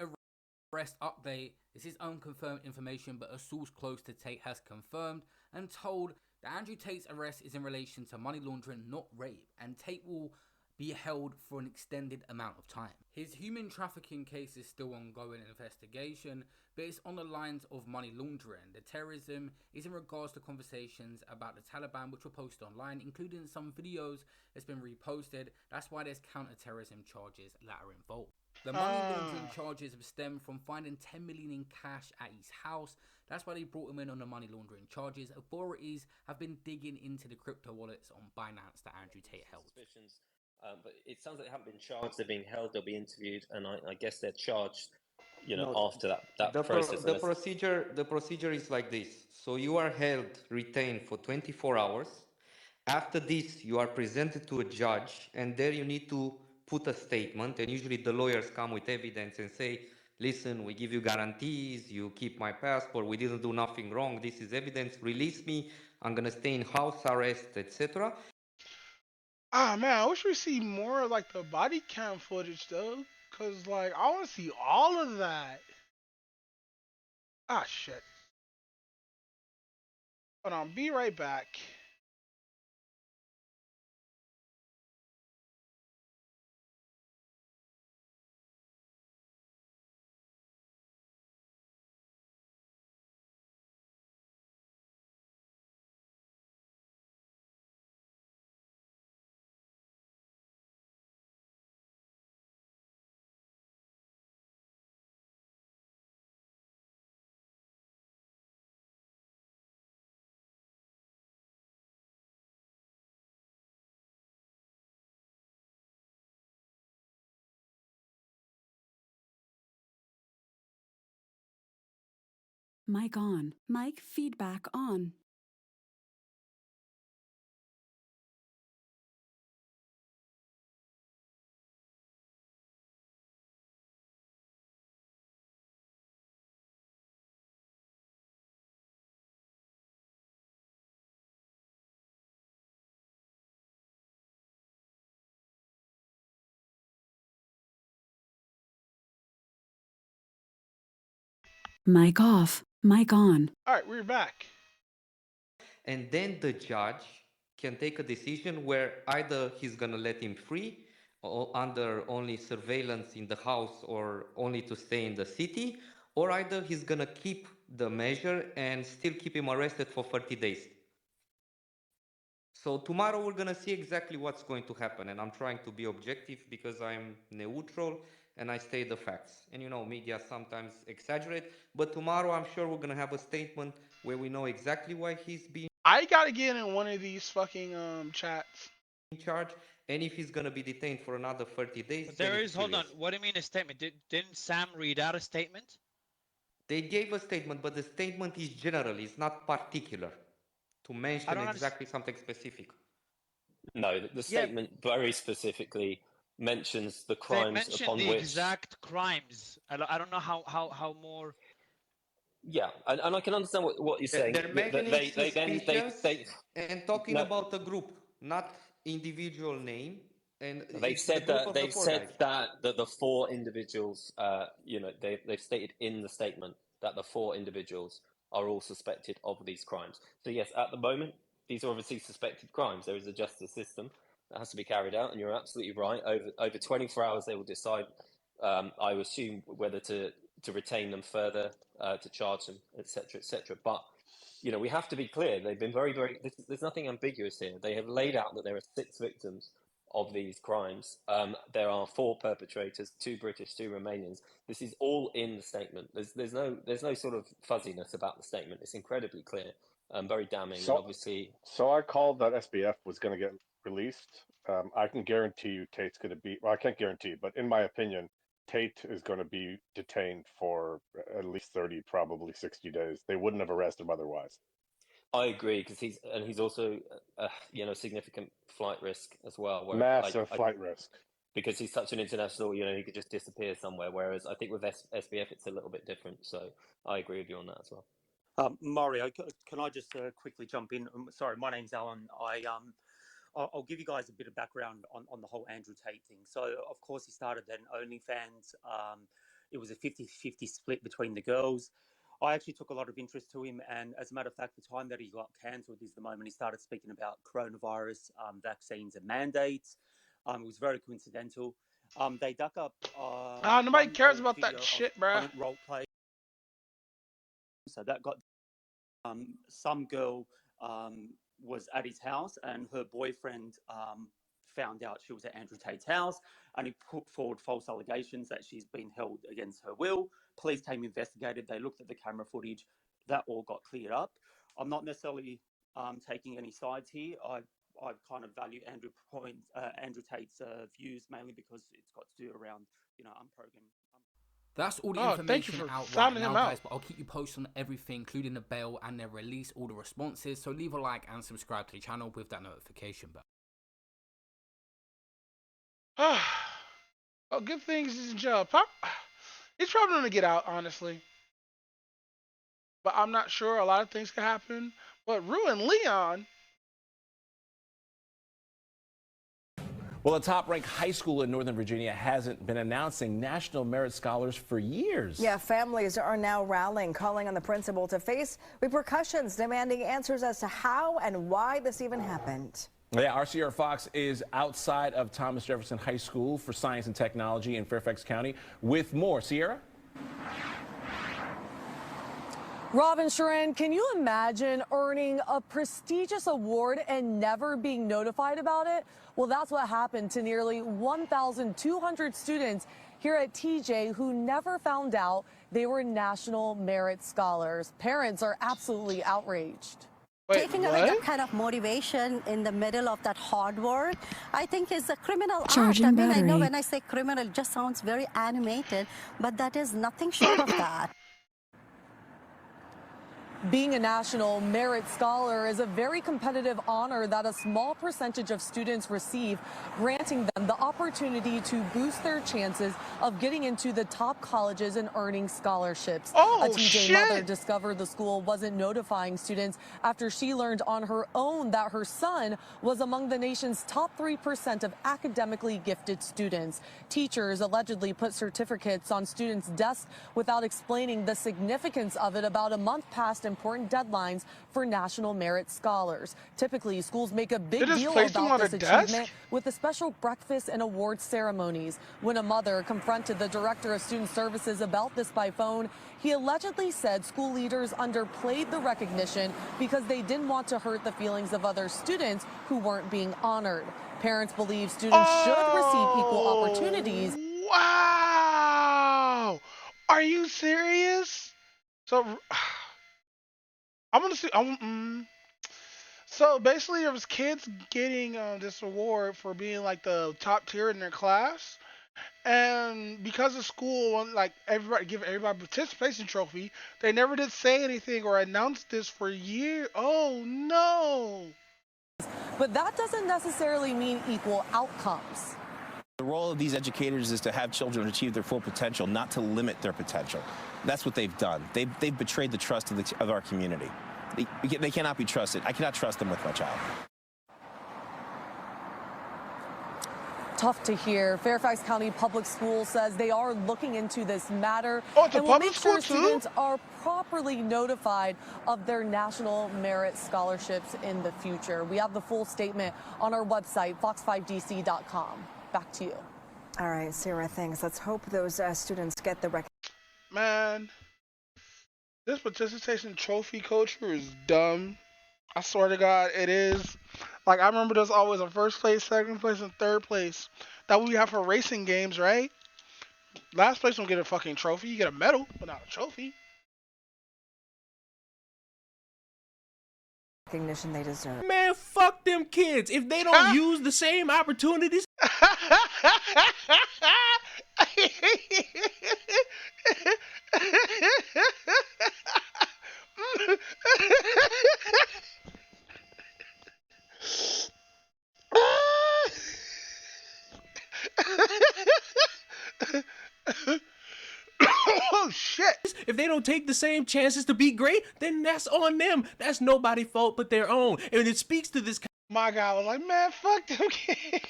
arrest update. This is unconfirmed information, but a source close to Tate has confirmed and told that Andrew Tate's arrest is in relation to money laundering, not rape, and Tate will be held for an extended amount of time. His human trafficking case is still ongoing investigation, but it's on the lines of money laundering. The terrorism is in regards to conversations about the Taliban which were posted online, including some videos that's been reposted. That's why there's counter-terrorism charges that are involved. The money laundering charges stem from finding 10 million in cash at his house. That's why they brought him in on the money laundering charges. Authorities have been digging into the crypto wallets on Binance that Andrew Tate held. But it sounds like they haven't been charged. They're being held. They'll be interviewed, and I guess they're charged. No, After that the process. procedure is like this. So you are held retained for 24 hours. After this, you are presented to a judge, and there you need to put a statement. And usually the lawyers come with evidence and say, "Listen, we give you guarantees. You keep my passport. We didn't do nothing wrong. This is evidence. Release me. I'm gonna stay in house arrest, etc." Ah man, I wish we see more of like the body cam footage though. Cause like I wanna see all of that. Ah shit. Hold on, be right back. Mic on. Mic feedback on. Mic off. Mic on. All right, we're back. And then the judge can take a decision where either he's gonna let him free or under only surveillance in the house or only to stay in the city, or either he's gonna keep the measure and still keep him arrested for 30 days. So tomorrow we're gonna see exactly what's going to happen, and I'm trying to be objective because I'm neutral and I state the facts. And you know, media sometimes exaggerate, but tomorrow I'm sure we're gonna have a statement where we know exactly why he's being I gotta get in one of these fucking chats. in charge, and if he's gonna be detained for another 30 days. But then there it's is, hold on, serious. what do you mean a statement? Didn't Sam read out a statement? They gave a statement, but the statement is general, it's not particular to mention exactly something specific. No, the statement very specifically mentions the They crimes mentioned upon the which. exact crimes. I don't know how more. Yeah, and I can understand what you're saying. They're mentioning They suspicious and talking no, about a group, not individual name. And they've it's the said group that of the four guys. that the four individuals, they've stated in the statement that the four individuals are all suspected of these crimes. So yes, at the moment, these are obviously suspected crimes. There is a justice system that has to be carried out, and you're absolutely right. Over 24 hours, they will decide. I would assume whether to retain them further, to charge them, etc., etc. But you know, we have to be clear. They've been very, very. There's nothing ambiguous here. They have laid out that there are 6 victims of these crimes. There are 4 perpetrators, 2 British, 2 Romanians. This is all in the statement. There's no sort of fuzziness about the statement. It's incredibly clear, very damning, and obviously. So I called that SBF was going to get released. I can guarantee you Tate's going to be. Well, I can't guarantee, but in my opinion, Tate is going to be detained for at least 30, probably 60 days. They wouldn't have arrested him otherwise. I agree, because he's also significant flight risk as well. Massive flight risk. Because he's such an international, he could just disappear somewhere. Whereas I think with SBF, it's a little bit different. So I agree with you on that as well. Mario, can I just quickly jump in? Sorry, my name's Alan. I'll give you guys a bit of background on the whole Andrew Tate thing. So, of course, he started then OnlyFans. It was a 50-50 split between the girls. I actually took a lot of interest to him, and as a matter of fact, the time that he got cancelled is the moment he started speaking about coronavirus, vaccines and mandates. It was very coincidental. They dug up... nobody cares about that shit, bro. Role play. So that got... some girl was at his house, and her boyfriend found out she was at Andrew Tate's house, and he put forward false allegations that she's been held against her will. Police came, investigated, they looked at the camera footage, that all got cleared up. I'm not necessarily taking any sides here. I kind of value Andrew Tate's views, mainly because it's got to do around, unprogrammed. That's all the information out right now, guys, but I'll keep you posted on everything, including the bail and their release, all the responses. So leave a like and subscribe to the channel with that notification bell. Oh, good things he's in jail. He's probably going to get out, honestly. But I'm not sure. A lot of things could happen. But ruin Leon. Well, a top-ranked high school in Northern Virginia hasn't been announcing National Merit Scholars for years. Yeah, families are now rallying, calling on the principal to face repercussions, demanding answers as to how and why this even happened. Yeah, our Sierra Fox is outside of Thomas Jefferson High School for Science and Technology in Fairfax County with more. Sierra? Robin Sharon, can you imagine earning a prestigious award and never being notified about it? Well, that's what happened to nearly 1,200 students here at TJ who never found out they were National Merit Scholars. Parents are absolutely outraged. Taking away that kind of motivation in the middle of that hard work, I think is a criminal act. Charging battery. I know when I say criminal, it just sounds very animated, but that is nothing short of that. Being a National Merit Scholar is a very competitive honor that a small percentage of students receive, granting them the opportunity to boost their chances of getting into the top colleges and earning scholarships. Oh, a TJ shit. mother discovered the school wasn't notifying students after she learned on her own that her son was among the nation's top 3% of academically gifted students. Teachers allegedly put certificates on students' desks without explaining the significance of it about a month past important deadlines for National Merit Scholars. Typically, schools make a big They just deal placed them about on a this desk? achievement with a special breakfast and award ceremonies. When a mother confronted the director of student services about this by phone, he allegedly said school leaders underplayed the recognition because they didn't want to hurt the feelings of other students who weren't being honored. Parents believe students should receive equal opportunities. Wow! Are you serious? So I'm gonna see. So basically, there was kids getting this award for being like the top tier in their class, and because the school wanted like everybody give everybody a participation trophy, they never did say anything or announce this for years. Oh no! But that doesn't necessarily mean equal outcomes. The role of these educators is to have children achieve their full potential, not to limit their potential. That's what they've done. They've betrayed the trust of our community. They cannot be trusted. I cannot trust them with my child. Tough to hear. Fairfax County Public Schools says they are looking into this matter it's a and will public make sure school, too? students are properly notified of their National Merit Scholarships in the future. We have the full statement on our website, fox5dc.com. Back to you. All right, Sarah, thanks. Let's hope those students get the recognition. Man, this participation trophy culture is dumb. I swear to God, it is. Like, I remember there's always a first place, second place, and third place that we have for racing games, right? Last place don't get a fucking trophy. You get a medal, but not a trophy. Recognition they deserve. Man, fuck them kids. If they don't use the same opportunities. Oh shit! If they don't take the same chances to be great, then that's on them. That's nobody's fault but their own. And it speaks to this My guy was like, man, fuck them kids.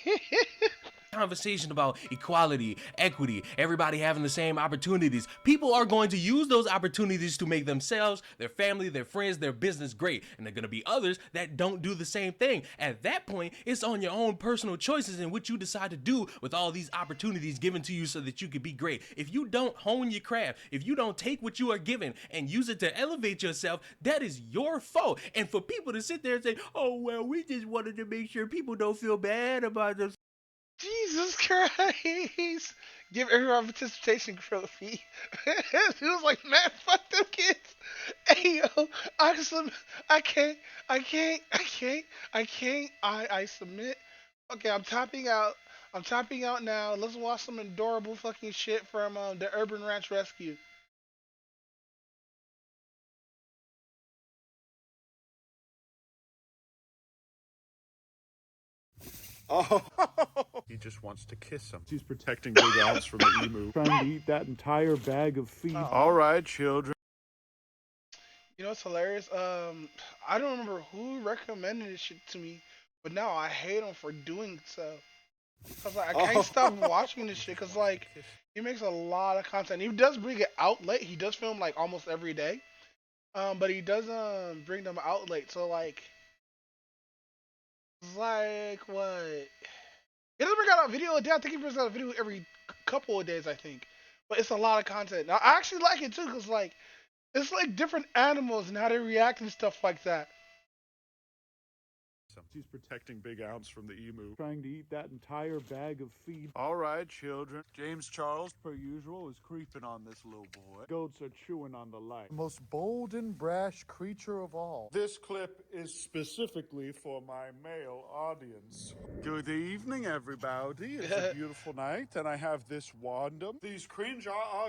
conversation about equality, equity, everybody having the same opportunities. People are going to use those opportunities to make themselves, their family, their friends, their business great. And there are going to be others that don't do the same thing. At that point, it's on your own personal choices and what you decide to do with all these opportunities given to you so that you can be great. If you don't hone your craft, if you don't take what you are given and use it to elevate yourself, that is your fault. And for people to sit there and say, oh, well, we just wanted to make sure people don't feel bad about themselves. Jesus Christ! Give everyone a participation trophy. He was like, man, fuck them kids. Hey yo, I can't. I submit. Okay, I'm tapping out. I'm tapping out now. Let's watch some adorable fucking shit from the Urban Ranch Rescue. Oh, he just wants to kiss him. He's protecting Big Al's from the emu. Trying to eat that entire bag of feed. All right, children. You know what's hilarious? I don't remember who recommended this shit to me, but now I hate him for doing so. Cause like I can't stop watching this shit. Cause like he makes a lot of content. He does bring it out late. He does film like almost every day. But he does bring them out late. So like. Like what? He doesn't bring out a video a day. I think he brings out a video every couple of days. I think, but it's a lot of content. Now I actually like it too, cause like it's like different animals and how they react and stuff like that. him. She's protecting Big Ounce from the emu. Trying to eat that entire bag of feed. All right, children. James Charles, per usual, is creeping on this little boy. Goats are chewing on the light. The most bold and brash creature of all. This clip is specifically for my male audience. Good evening, everybody. It's a beautiful night, and I have this wandum. These cringe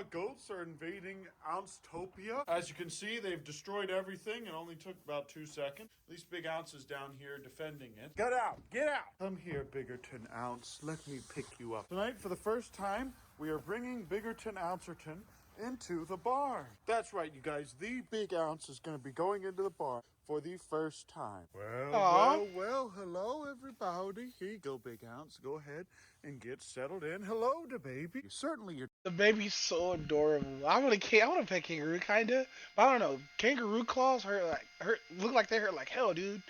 goats are invading Ouncetopia. As you can see, they've destroyed everything and only took about 2 seconds. At least Big Ounce is down here defending it. Get out! Get out! Come here, Biggerton Ounce. Let me pick you up. Tonight, for the first time, we are bringing Biggerton Ouncerton into the barn. That's right, you guys. The Big Ounce is going to be going into the barn for the first time. Well, hello, everybody. Here you go, Big Ounce. Go ahead and get settled in. Hello to baby. Certainly you're... The baby's so adorable. I want to pet kangaroo, kinda. But I don't know. Kangaroo claws look like they hurt like hell, dude.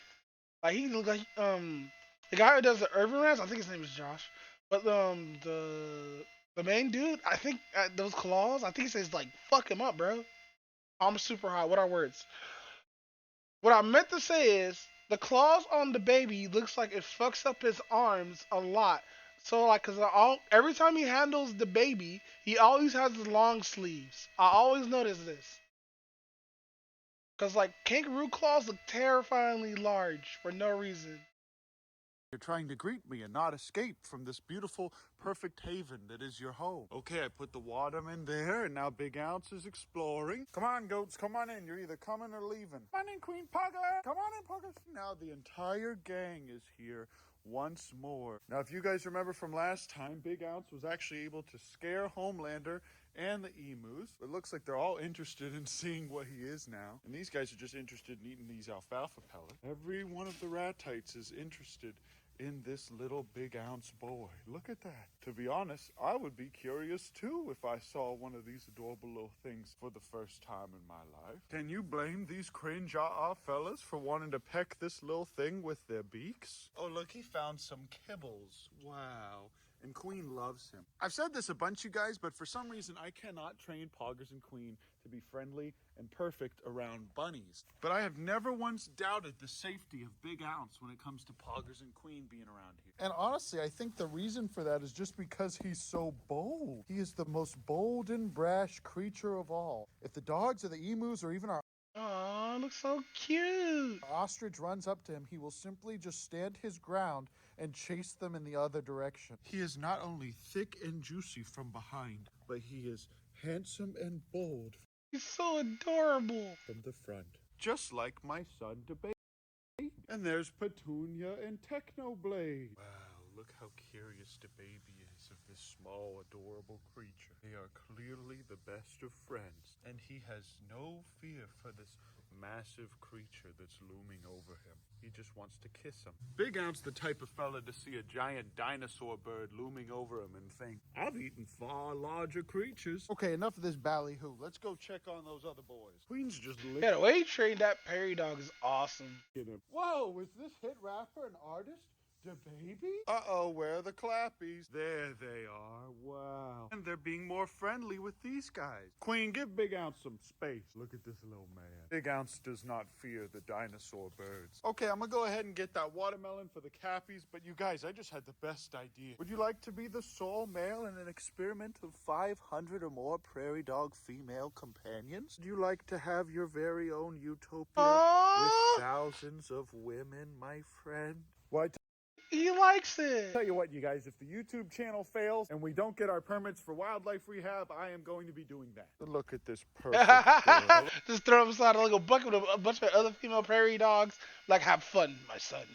Like he look like the guy who does the urban rants. I think his name is Josh. But the main dude, I think those claws. I think he says like fuck him up, bro. I'm super hot. What are words? What I meant to say is the claws on the baby looks like it fucks up his arms a lot. So like, every time he handles the baby, he always has the long sleeves. I always notice this. Cause like kangaroo claws look terrifyingly large for no reason. You're trying to greet me and not escape from this beautiful, perfect haven that is your home. Okay, I put the water in there, and now Big Ounce is exploring. Come on, goats, come on in. You're either coming or leaving. Come on in, Queen Pugger. Come on in, Pugger. Now the entire gang is here once more. Now, if you guys remember from last time, Big Ounce was actually able to scare Homelander and the emus. It looks like they're all interested in seeing what he is now. And these guys are just interested in eating these alfalfa pellets. Every one of the ratites is interested in this little Big Ounce boy. Look at that. To be honest, I would be curious too if I saw one of these adorable little things for the first time in my life. Can you blame these cringe fellas for wanting to peck this little thing with their beaks? Oh, look, he found some kibbles. Wow. And Queen loves him. I've said this a bunch, you guys, but for some reason I cannot train Poggers and Queen to be friendly and perfect around bunnies. But I have never once doubted the safety of Big Ounce when it comes to Poggers and Queen being around here. And honestly, I think the reason for that is just because he's so bold. He is the most bold and brash creature of all. If the dogs or the emus or even our Aw, looks so cute. ostrich runs up to him, he will simply just stand his ground and chase them in the other direction. He is not only thick and juicy from behind, but he is handsome and bold. He's so adorable. From the front. Just like my son Debate. And there's Petunia and Technoblade. Wow, look how curious DeBaby is of this small, adorable creature. They are clearly the best of friends, and he has no fear for this massive creature that's looming over him. He just wants to kiss him. Big Ounce the type of fella to see a giant dinosaur bird looming over him and think, I've eaten far larger creatures. Okay, enough of this ballyhoo. Let's go check on those other boys. Queen's just licking. Yeah, the way he trained that Perry dog is awesome. Whoa, is this hit rapper an artist? DeBaby? Uh-oh, where are the clappies? There they are. Wow. And they're being more friendly with these guys. Queen, give Big Ounce some space. Look at this little man. Big Ounce does not fear the dinosaur birds. Okay, I'm gonna go ahead and get that watermelon for the cappies, but you guys, I just had the best idea. Would you like to be the sole male in an experiment of 500 or more prairie dog female companions? Would you like to have your very own utopia with thousands of women, my friend? Why? He likes it. Tell you what, you guys, if the YouTube channel fails and we don't get our permits for wildlife rehab, I am going to be doing that. Look at this perfect girl. Just throw him inside a little bucket with a bunch of other female prairie dogs. Like, have fun, my son.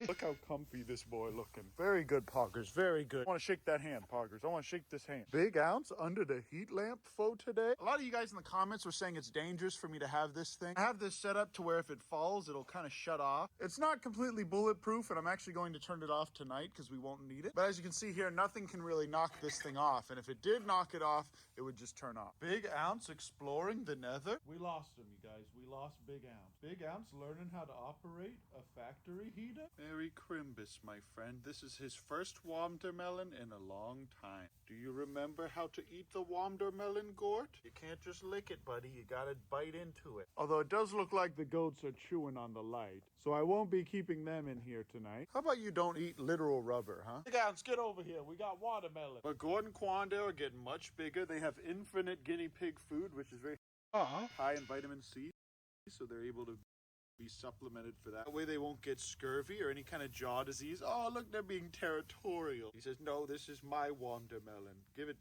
Look how comfy this boy looking. Very good, Poggers. Very good. I want to shake that hand, Poggers. I want to shake this hand. Big Ounce under the heat lamp photo today. A lot of you guys in the comments were saying it's dangerous for me to have this thing. I have this set up to where if it falls, it'll kind of shut off. It's not completely bulletproof, and I'm actually going to turn it off tonight because we won't need it. But as you can see here, nothing can really knock this thing off. And if it did knock it off, it would just turn off. Big Ounce exploring the nether. We lost him, you guys. We lost Big Ounce. Big Ounce learning how to operate a factory heater. Merry Crimbus, my friend. This is his first watermelon in a long time. Do you remember how to eat the watermelon, Gort? You can't just lick it, buddy. You gotta bite into it. Although it does look like the goats are chewing on the light, so I won't be keeping them in here tonight. How about you don't eat literal rubber, huh? Guys, get over here. We got watermelon. But Gordon Quandale are getting much bigger. They have infinite guinea pig food, which is very high in vitamin C, so they're able to be supplemented for that. That way they won't get scurvy or any kind of jaw disease. Oh, look, they're being territorial. He says, no, this is my watermelon. Give it.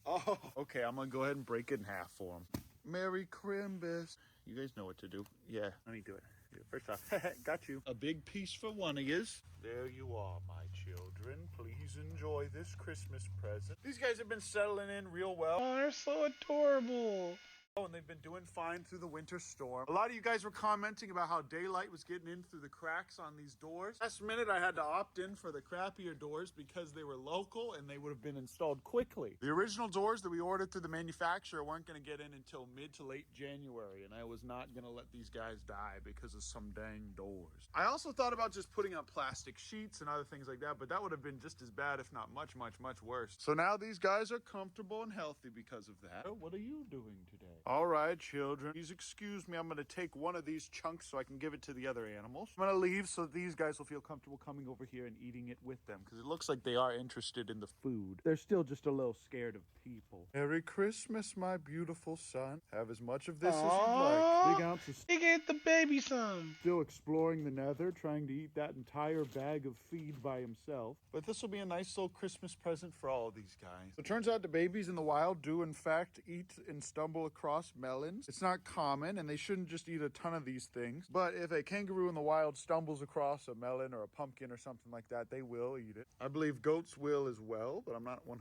Oh, okay, I'm gonna go ahead and break it in half for him. Merry Crimbus. You guys know what to do. Yeah, let me do it. First off, got you. A big piece for one of yous. There you are, my children. Please enjoy this Christmas present. These guys have been settling in real well. Oh, they're so adorable. And they've been doing fine through the winter storm. A lot of you guys were commenting about how daylight was getting in through the cracks on these doors. Last minute, I had to opt in for the crappier doors because they were local and they would have been installed quickly. The original doors that we ordered through the manufacturer weren't going to get in until mid to late January, and I was not going to let these guys die because of some dang doors. I also thought about just putting up plastic sheets and other things like that, but that would have been just as bad, if not much, much, much worse. So now these guys are comfortable and healthy because of that. What are you doing today? All right, children. Please excuse me. I'm going to take one of these chunks so I can give it to the other animals. I'm going to leave so these guys will feel comfortable coming over here and eating it with them because it looks like they are interested in the food. They're still just a little scared of people. Merry Christmas, my beautiful son. Have as much of this as you'd like. Big ounces. He gave the baby some. Still exploring the nether, trying to eat that entire bag of feed by himself. But this will be a nice little Christmas present for all of these guys. So it turns out the babies in the wild do, in fact, eat and stumble across melons. It's not common, and they shouldn't just eat a ton of these things. But if a kangaroo in the wild stumbles across a melon or a pumpkin or something like that, they will eat it. I believe goats will as well, but I'm not 100%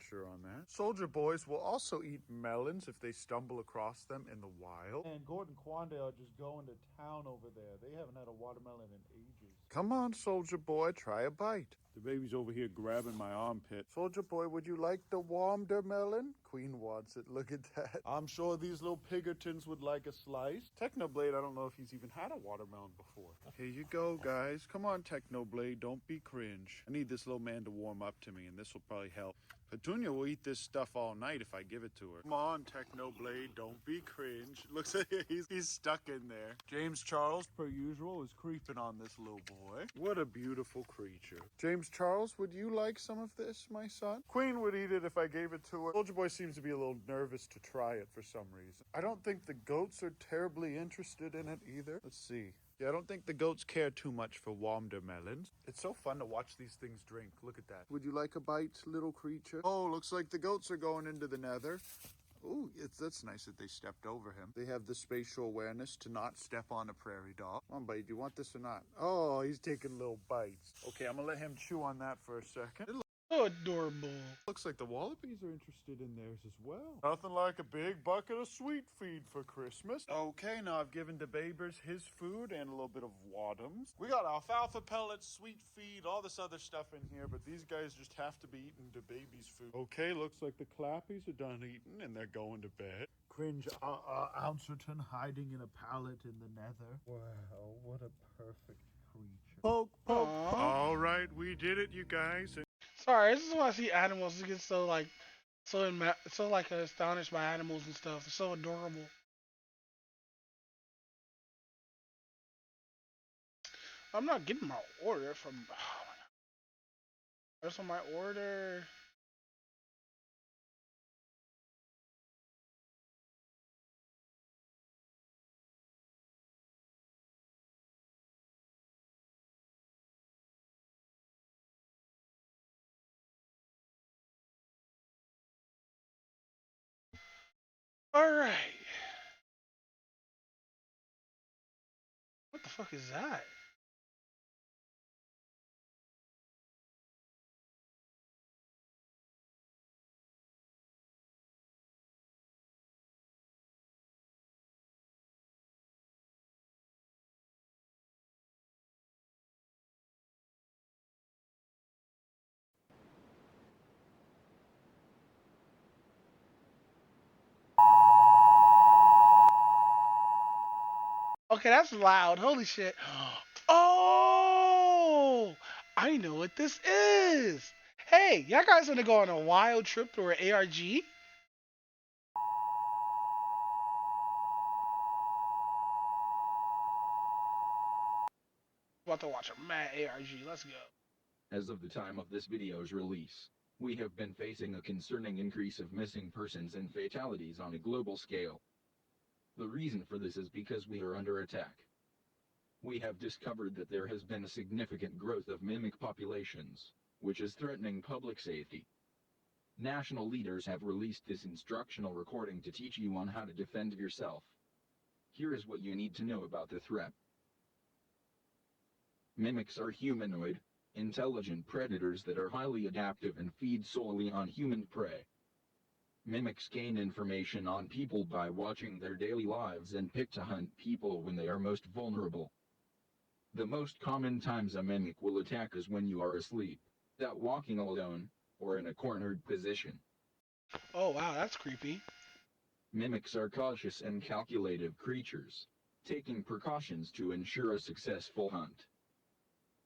sure on that. Soldier boys will also eat melons if they stumble across them in the wild. And Gordon Quandale are just going to town over there. They haven't had a watermelon in ages. Come on, soldier boy, try a bite. The baby's over here grabbing my armpit. Soldier boy, would you like the watermelon? Queen wants it. Look at that. I'm sure these little piggertons would like a slice. Technoblade, I don't know if he's even had a watermelon before. Here you go, guys. Come on, Technoblade. Don't be cringe. I need this little man to warm up to me, and this will probably help. Petunia will eat this stuff all night if I give it to her. Come on, Technoblade. Don't be cringe. Looks like he's stuck in there. James Charles, per usual, is creeping on this little boy. What a beautiful creature. James Charles, would you like some of this, my son? Queen would eat it if I gave it to her. Soldier Boy seems to be a little nervous to try it for some reason. I don't think the goats are terribly interested in it either. Let's see. Yeah, I don't think the goats care too much for watermelons. It's so fun to watch these things drink. Look at that. Would you like a bite, little creature? Oh, looks like the goats are going into the nether. Ooh, that's nice that they stepped over him. They have the spatial awareness to not step on a prairie dog. Come on, buddy, do you want this or not? Oh, he's taking little bites. Okay, I'm gonna let him chew on that for a second. So adorable. Looks like the wallabies are interested in theirs as well. Nothing like a big bucket of sweet feed for Christmas. Okay, now I've given the babers his food and a little bit of wadums. We got alfalfa pellets, sweet feed, all this other stuff in here, but these guys just have to be eating the baby's food. Okay, looks like the clappies are done eating and they're going to bed. Cringe, Ouncerton hiding in a pallet in the nether. Wow, what a perfect creature. Poke, poke, poke. All right, we did it, you guys. Sorry, this is why I see animals get so like, so like astonished by animals and stuff. They're so adorable. I'm not getting my order from. Oh my God. Where's on my order? All right. What the fuck is that? Okay, that's loud. Holy shit. Oh! I know what this is. Hey, y'all guys wanna go on a wild trip through an ARG? About to watch a mad ARG. Let's go. As of the time of this video's release, we have been facing a concerning increase of missing persons and fatalities on a global scale. The reason for this is because we are under attack. We have discovered that there has been a significant growth of mimic populations, which is threatening public safety. National leaders have released this instructional recording to teach you on how to defend yourself. Here is what you need to know about the threat. Mimics are humanoid, intelligent predators that are highly adaptive and feed solely on human prey. Mimics gain information on people by watching their daily lives and pick to hunt people when they are most vulnerable. The most common times a mimic will attack is when you are asleep, out walking alone, or in a cornered position. Oh wow, that's creepy. Mimics are cautious and calculative creatures, taking precautions to ensure a successful hunt.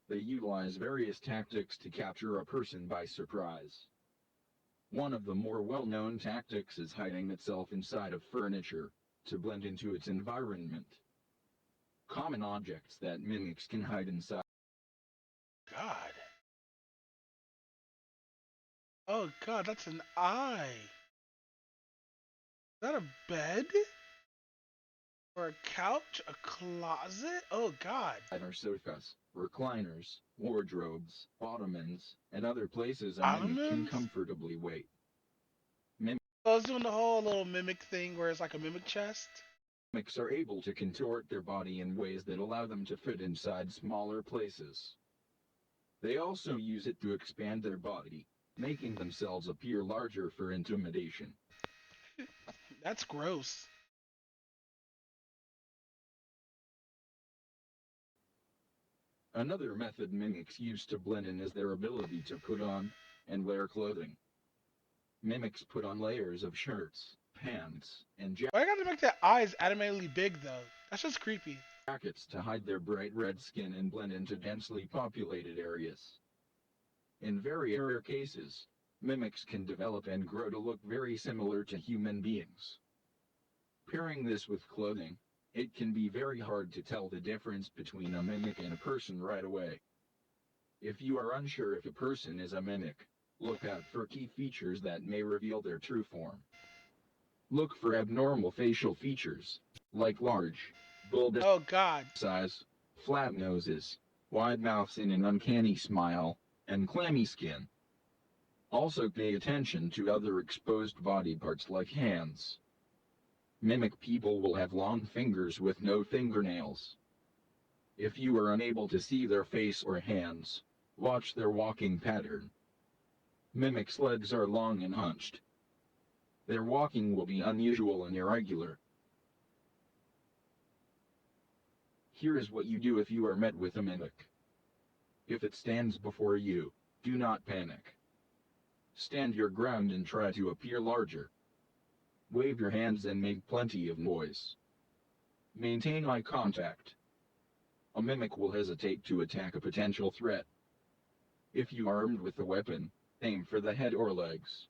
They utilize various tactics to capture a person by surprise. One of the more well-known tactics is hiding itself inside of furniture, to blend into its environment. Common objects that mimics can hide inside. God. Oh god, that's an eye. Is that a bed? Or a couch? A closet? Oh god. Are sofas, recliners, wardrobes, ottomans, and other places a mimic can Ottomans? comfortably wait. So I was doing the whole little mimic thing where it's like a mimic chest. Mimics are able to contort their body in ways that allow them to fit inside smaller places. They also use it to expand their body, making themselves appear larger for intimidation. That's gross. Another method mimics use to blend in is their ability to put on and wear clothing. Mimics put on layers of shirts, pants, and Why you gotta make their eyes animatedly big though? That's just creepy. jackets to hide their bright red skin and blend into densely populated areas. In very rare cases, mimics can develop and grow to look very similar to human beings. Pairing this with clothing, it can be very hard to tell the difference between a mimic and a person right away. If you are unsure if a person is a mimic, look out for key features that may reveal their true form. Look for abnormal facial features, like large, bulbous size, flat noses, wide mouths and an uncanny smile, and clammy skin. Also pay attention to other exposed body parts like hands. Mimic people will have long fingers with no fingernails. If you are unable to see their face or hands, watch their walking pattern. Mimics' legs are long and hunched. Their walking will be unusual and irregular. Here is what you do if you are met with a mimic. If it stands before you, do not panic. Stand your ground and try to appear larger. Wave your hands and make plenty of noise. Maintain eye contact. A mimic will hesitate to attack a potential threat. If you are armed with a weapon, aim for the head or legs.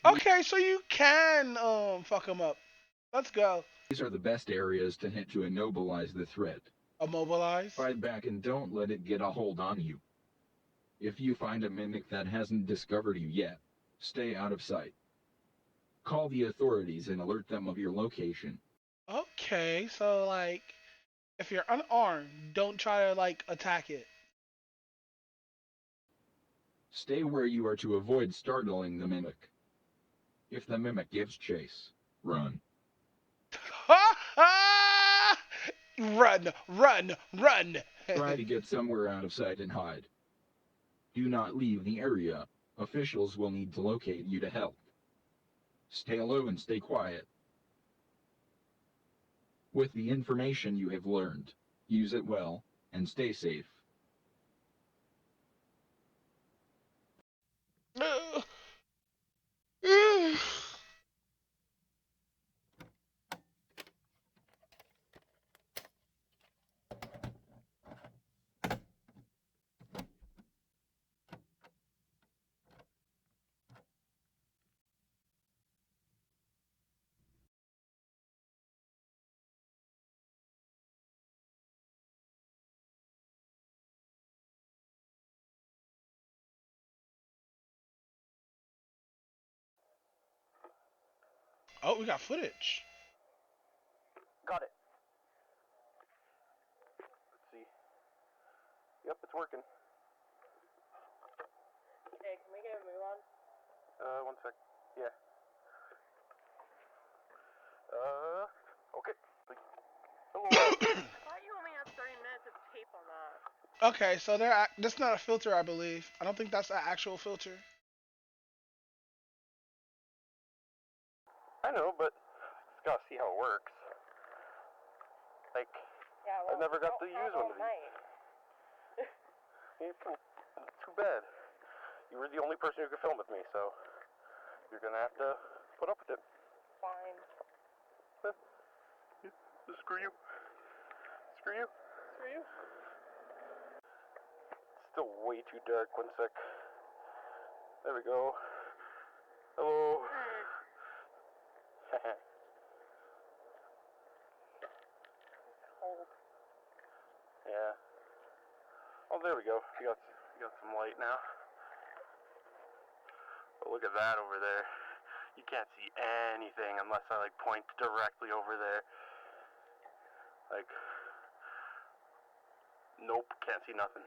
Okay, so you can fuck them up. Let's go. These are the best areas to hit to immobilize the threat. Immobilize? Fight back and don't let it get a hold on you. If you find a mimic that hasn't discovered you yet, stay out of sight. Call the authorities and alert them of your location. Okay, so like, if you're unarmed, don't try to like attack it. Stay where you are to avoid startling the mimic. If the mimic gives chase, run. Run, run, run! Try to get somewhere out of sight and hide. Do not leave the area. Officials will need to locate you to help. Stay low and stay quiet. With the information you have learned, use it well, and stay safe. Oh, we got footage. Got it. Let's see. Yep, it's working. Hey, can we get a move on? 1 sec. Yeah. Okay. Hello. I thought you only had 30 minutes of tape on that. Okay, so that's not a filter, I believe. I don't think that's an actual filter. I know, but just gotta see how it works. Like, Yeah, well, I've never got to don't use have one all of these. night. It's too bad. You were the only person who could film with me, so you're gonna have to put up with it. Fine. Screw you. Screw you. Screw you. It's still way too dark. 1 sec. There we go. Hello. Cold. Yeah. Oh, there we go. We got some light now. But look at that over there. You can't see anything unless I like point directly over there. Like, nope, can't see nothing.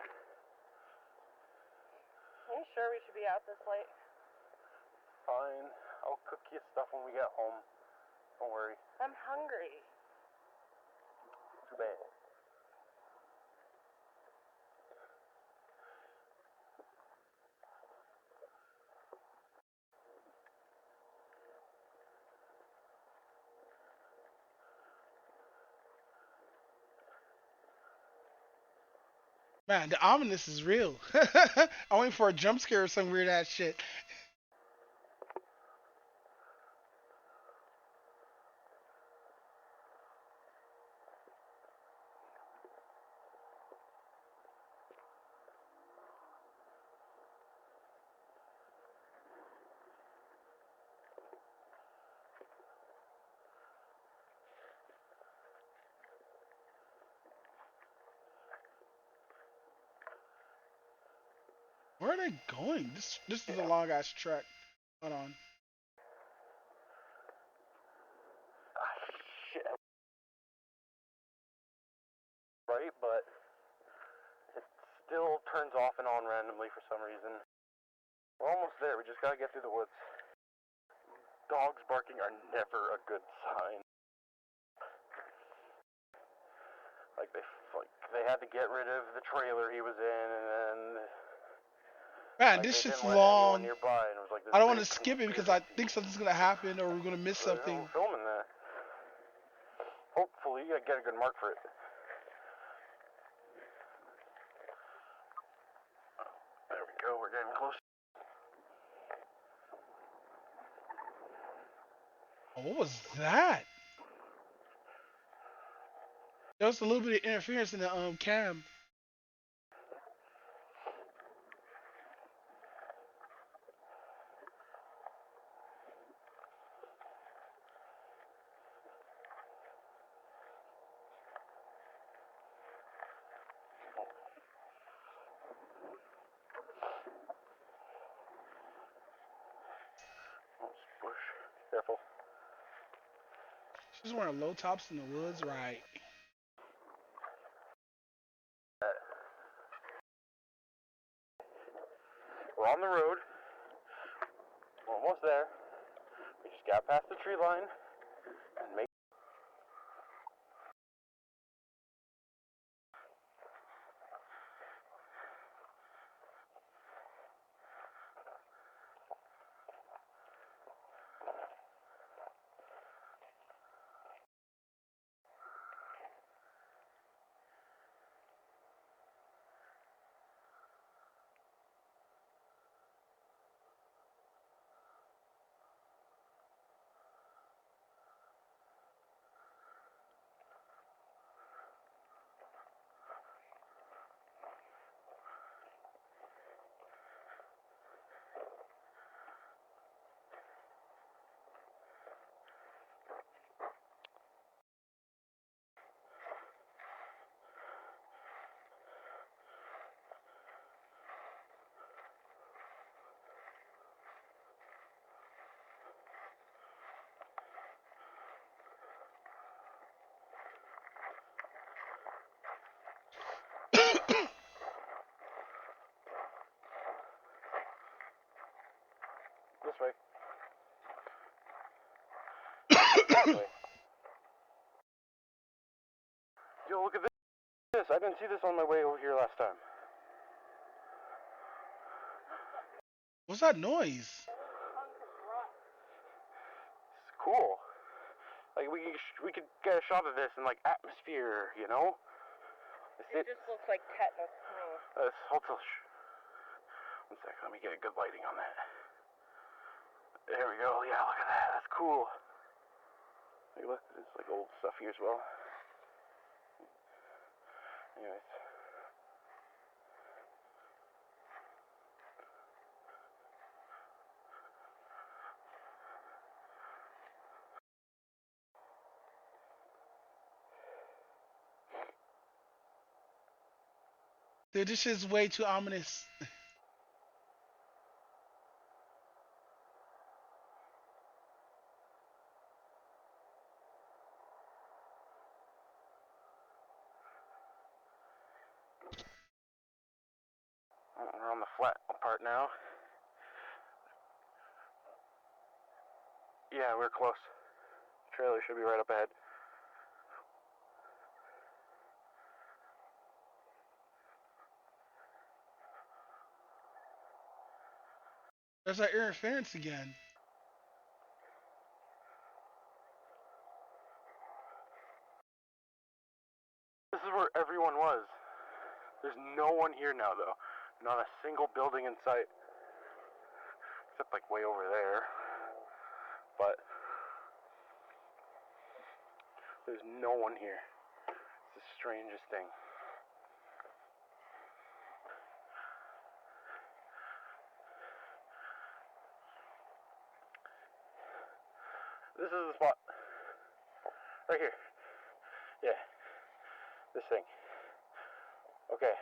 Are you sure we should be out this late? Fine. I'll cook you stuff when we get home. Don't worry. I'm hungry. Too bad. Man, the ominous is real. I'm waiting for a jump scare or some weird ass shit. Where are they going? This is a long ass trek. Hold on. Shit. Right, but it still turns off and on randomly for some reason. We're almost there. We just gotta get through the woods. Dogs barking are never a good sign. Like they had to get rid of the trailer he was in, and then Man, like, this they shit's didn't let anyone long. nearby, and it was like this I don't want to big skip it because I think something's gonna happen or we're gonna miss something. Who's filming that? Hopefully, I get a good mark for it. There we go. We're getting close. Oh, what was that? There was a little bit of interference in the cam. Oh, bush. Careful. She's wearing low tops in the woods, right? We're on the road. We're almost there. We just got past the tree line and make. this way. This way. Yo, look at this. I didn't see this on my way over here last time. What's that noise? It's cool. Like we could get a shot of this in like atmosphere, you know? It just looks like tetanus to me. Hold till. One sec. Let me get a good lighting on that. There we go. Yeah, look at that. That's cool. Like, look, there's like old stuff here as well. Anyways. Dude, this shit's way too ominous. We're on the flat part now. Yeah, we're close. Trailer should be right up ahead. There's that interference again. This is where everyone was. There's no one here now, though. Not a single building in sight. Except, like, way over there. But there's no one here. It's the strangest thing. This is the spot. Right here. Yeah. This thing. Okay.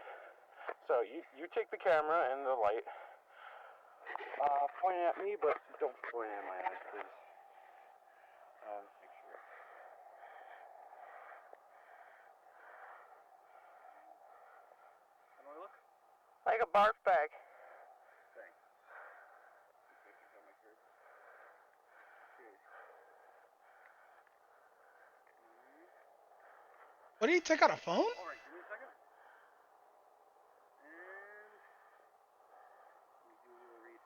So you take the camera and the light. Point it at me, but don't point it in my eyes, please. Make sure. How do I look? Like a barf bag. Thanks. What did he take out a phone? Alright, give me a second. And let me do a little read.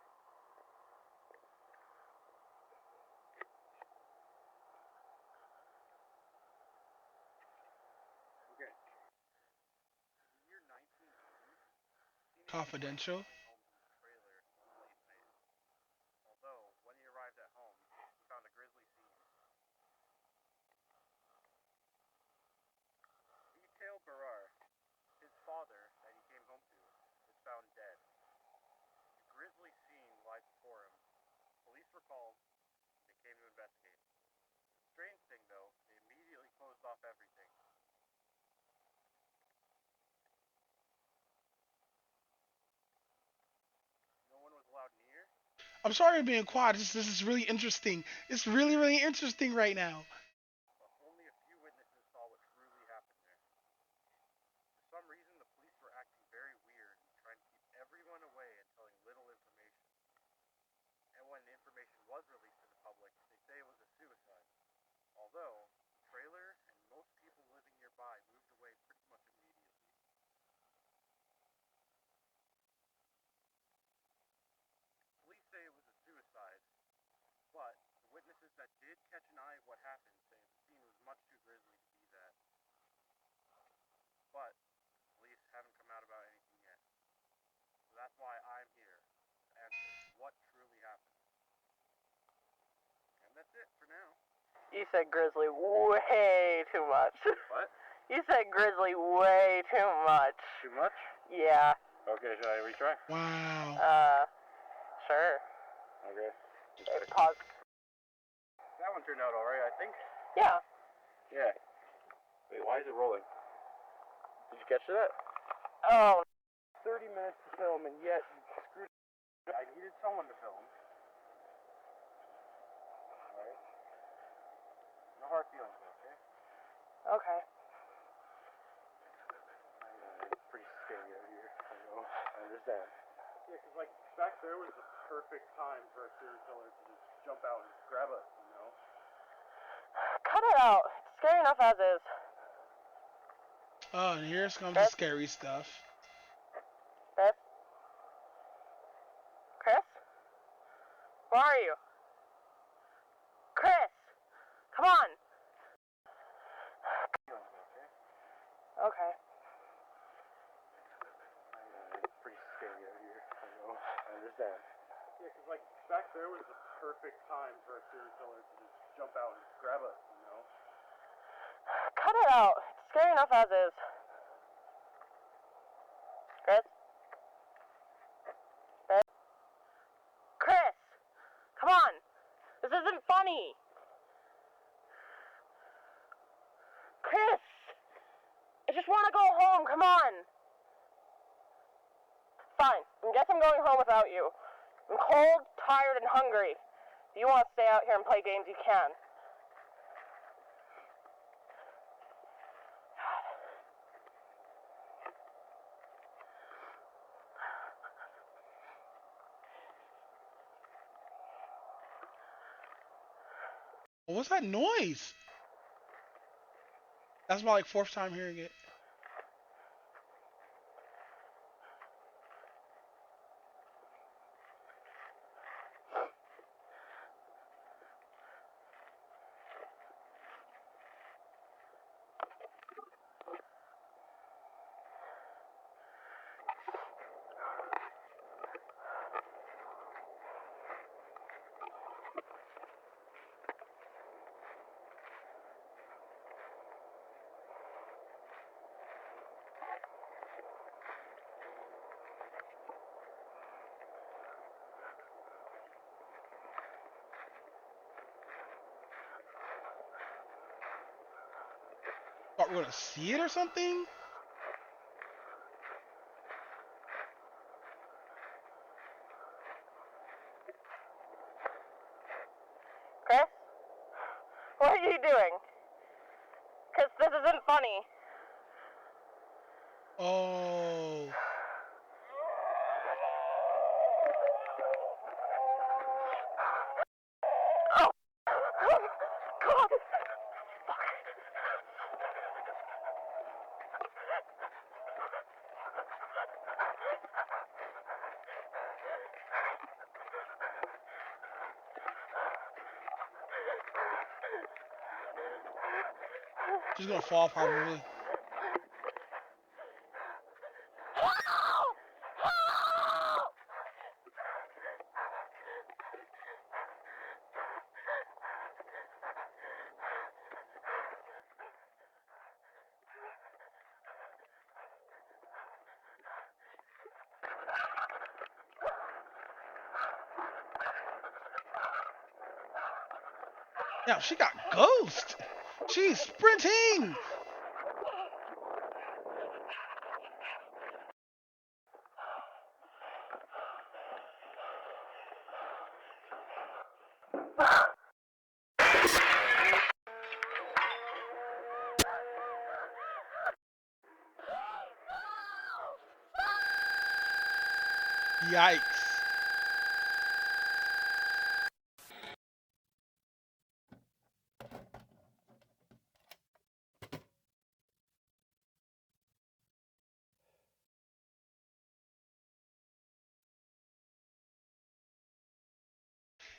Okay. Year 1980. Confidential. Although, when he arrived at home, he found a grisly scene. Detail Barar, his father that he came home to, was found dead. A grisly scene lies before him. Police were called. They came to investigate. Strange thing though, they immediately closed off everything. No one was allowed near. I'm sorry for being quiet. This is really interesting. It's really, really interesting right now. Only a few witnesses saw what truly happened there. For some reason, the police were acting very weird, trying to keep everyone away and telling little information. And when the information was released to the public, they say it was a suicide. Although, the trailer and most people living nearby moved away pretty much immediately. Police say it was a suicide, but the witnesses that did catch an eye of what happened say the scene was much too grisly to be that. But police haven't come out about anything yet. So that's why I'm here to answer what truly happened. And that's it for now. You said grizzly way too much. What? You said grizzly way too much. Too much? Yeah. Okay, should I retry? Wow. Sure. Okay. Pause. That one turned out alright, I think. Yeah. Yeah. Wait, why is it rolling? Did you catch that? Oh. 30 minutes to film, and yet you screwed. I needed someone to film. Alright. No hard feelings, okay? Okay. It's pretty scary out here. I know. I understand. Yeah, because like back there was the perfect time for a serial killer to just jump out and grab us, you know? Cut it out. It's scary enough as is. Oh, and here's comes the scary stuff. Babe? Chris? Where are you? Chris! Come on! Okay. It's pretty scary out here. I know. I understand. Yeah, because like back there was the perfect time for a serial killer to just jump out and grab us, you know? Cut it out. It's scary enough as is. Chris? Babe? Chris! Come on! This isn't funny! Chris! I just want to go home, come on! Fine, I guess I'm going home without you. I'm cold, tired, and hungry. If you want to stay out here and play games, you can. What's that noise? That's my like fourth time hearing it. What, we're gonna see it or something? Chris? What are you doing? Because this isn't funny. Oh. Oh! God! She's gonna fall probably. Yeah, she got ghost. She's sprinting. Yikes.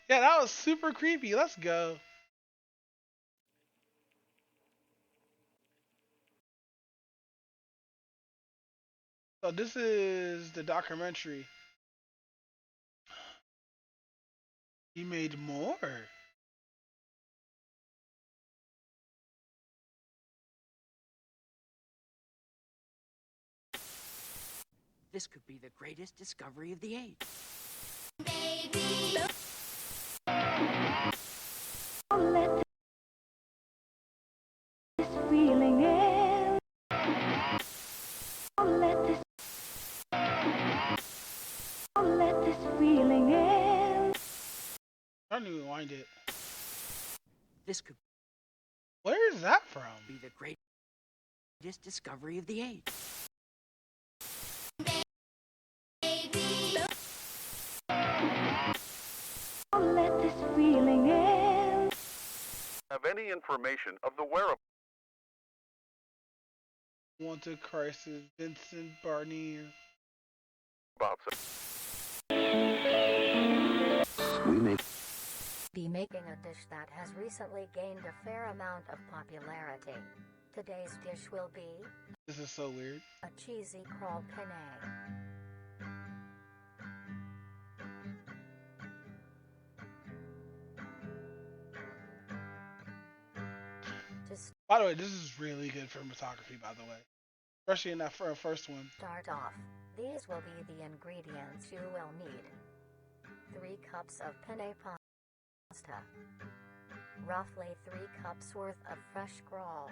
Yeah, that was super creepy. Let's go. So this is the documentary. He made more. This could be the greatest discovery of the age. Feeling in. Let this feeling in. I didn't even wind it. This could Where is that from? be the greatest discovery of the age. Let this feeling in. Have any information of the whereabouts? Wanted crisis, Vincent Barnier. We may be making a dish that has recently gained a fair amount of popularity. Today's dish will be This is so weird. a cheesy crawl penne. By the way, this is really good cinematography, by the way. Especially in that first one. Start off. These will be the ingredients you will need. 3 cups of penne pasta. Roughly 3 cups worth of fresh crawl.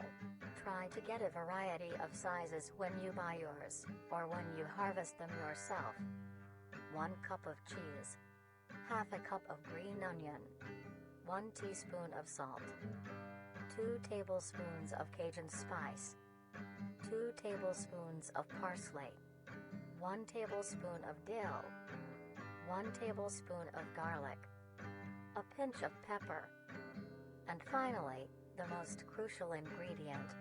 Try to get a variety of sizes when you buy yours, or when you harvest them yourself. 1 cup of cheese. Half a cup of green onion. 1 teaspoon of salt. 2 tablespoons of Cajun spice. 2 tablespoons of parsley. 1 tablespoon of dill. 1 tablespoon of garlic. A pinch of pepper. And finally, the most crucial ingredient,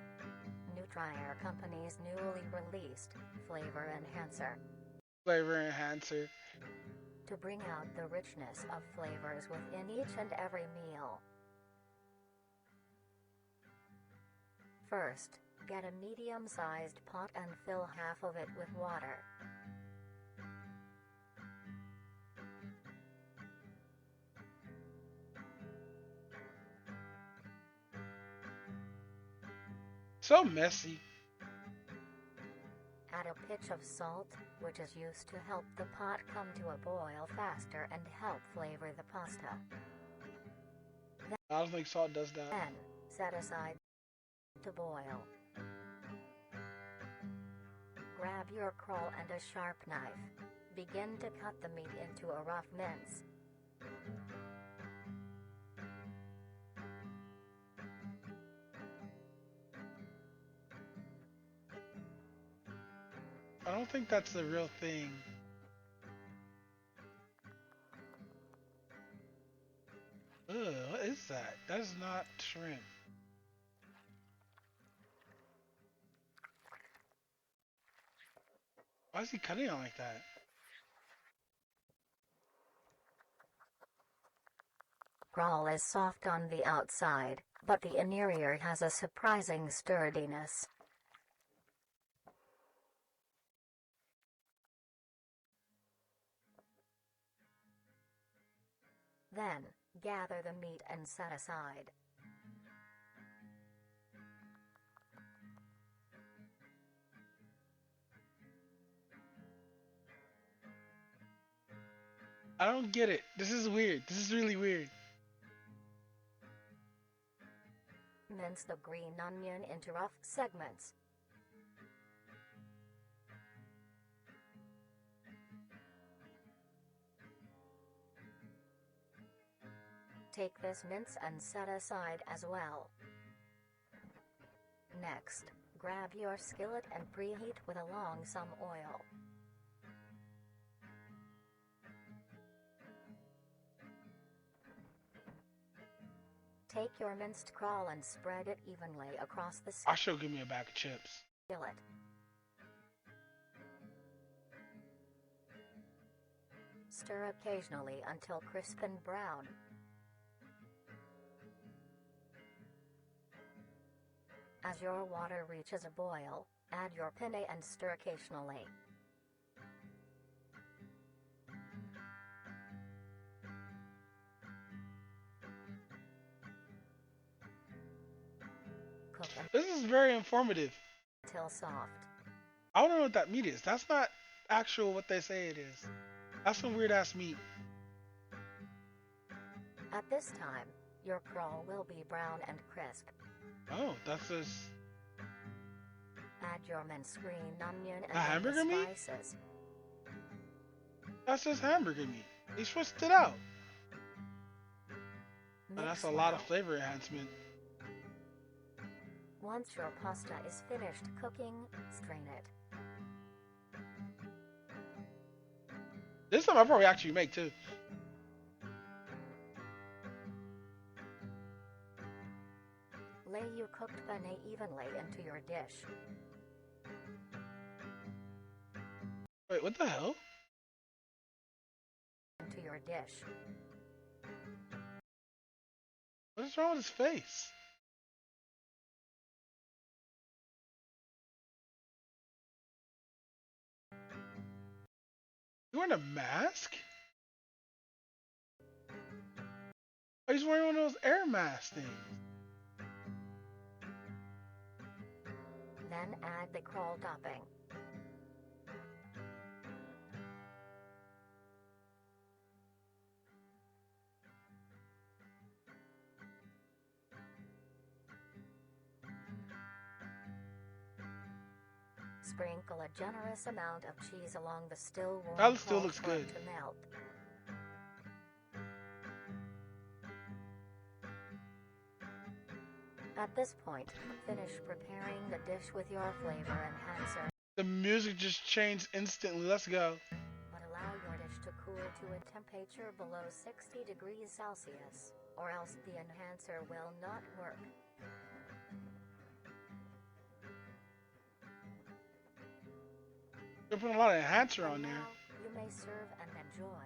Nutrier Company's newly released Flavor Enhancer. Flavor Enhancer. To bring out the richness of flavors within each and every meal. First, get a medium-sized pot and fill half of it with water. So messy. Add a pinch of salt, which is used to help the pot come to a boil faster and help flavor the pasta. I don't think salt does that. Then, set aside to boil. Grab your crawl and a sharp knife. Begin to cut the meat into a rough mince. I don't think that's the real thing. Ugh, what is that? That is not shrimp. Why is he cutting it like that? Crawl is soft on the outside, but the interior has a surprising sturdiness. Then, gather the meat and set aside. I don't get it. This is weird. This is really weird. Mince the green onion into rough segments. Take this mince and set aside as well. Next, grab your skillet and preheat with along some oil. Take your minced crawl and spread it evenly across the I should give me a bag of chips. skillet. Stir occasionally until crisp and brown. As your water reaches a boil, add your penne and stir occasionally. Cook This is very informative. until soft. I don't know what that meat is. That's not actual what they say it is. That's some weird ass meat. At this time, your crawl will be brown and crisp. Oh, that's just Add your minced green onion and A hamburger the meat? spices. that's just hamburger meat. They switched it out. And Mix that's a lot of well. flavor enhancement. Once your pasta is finished cooking, strain it. This time I probably actually make too. cooked penne evenly into your dish. Wait, what the hell? Into your dish. What is wrong with his face? You wearing a mask? Oh, he's wearing one of those air mask things. Then add the crawl topping. Sprinkle a generous amount of cheese along the still warm That still crawl looks for it good. to melt. At this point, finish preparing the dish with your flavor enhancer. The music just changed instantly. Let's go. But allow your dish to cool to a temperature below 60 degrees Celsius, or else the enhancer will not work. They're putting a lot of enhancer on there. Now, you may serve and enjoy.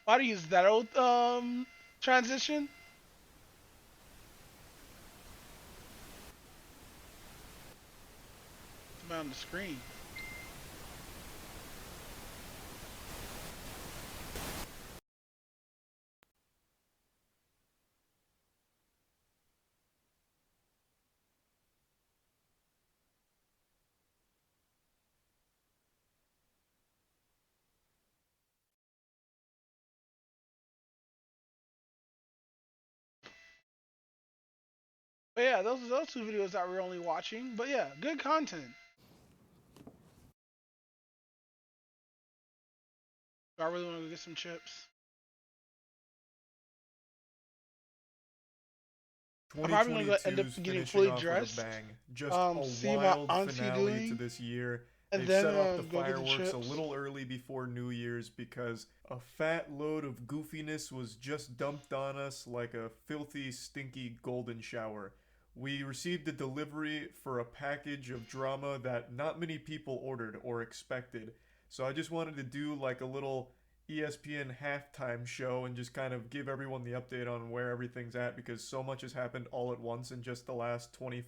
Why do you use that old transition? It's on the screen. But yeah, those are those two videos that we're only watching. But yeah, good content. I really want to go get some chips. I'm probably gonna end up getting fully dressed. Just a see wild my auntie finale doing, to this year. and They've then set off the go get the fireworks a chips. little early before New Year's because a fat load of goofiness was just dumped on us like a filthy, stinky golden shower. We received a delivery for a package of drama that not many people ordered or expected. So I just wanted to do like a little ESPN halftime show and just kind of give everyone the update on where everything's at because so much has happened all at once in just the last 24.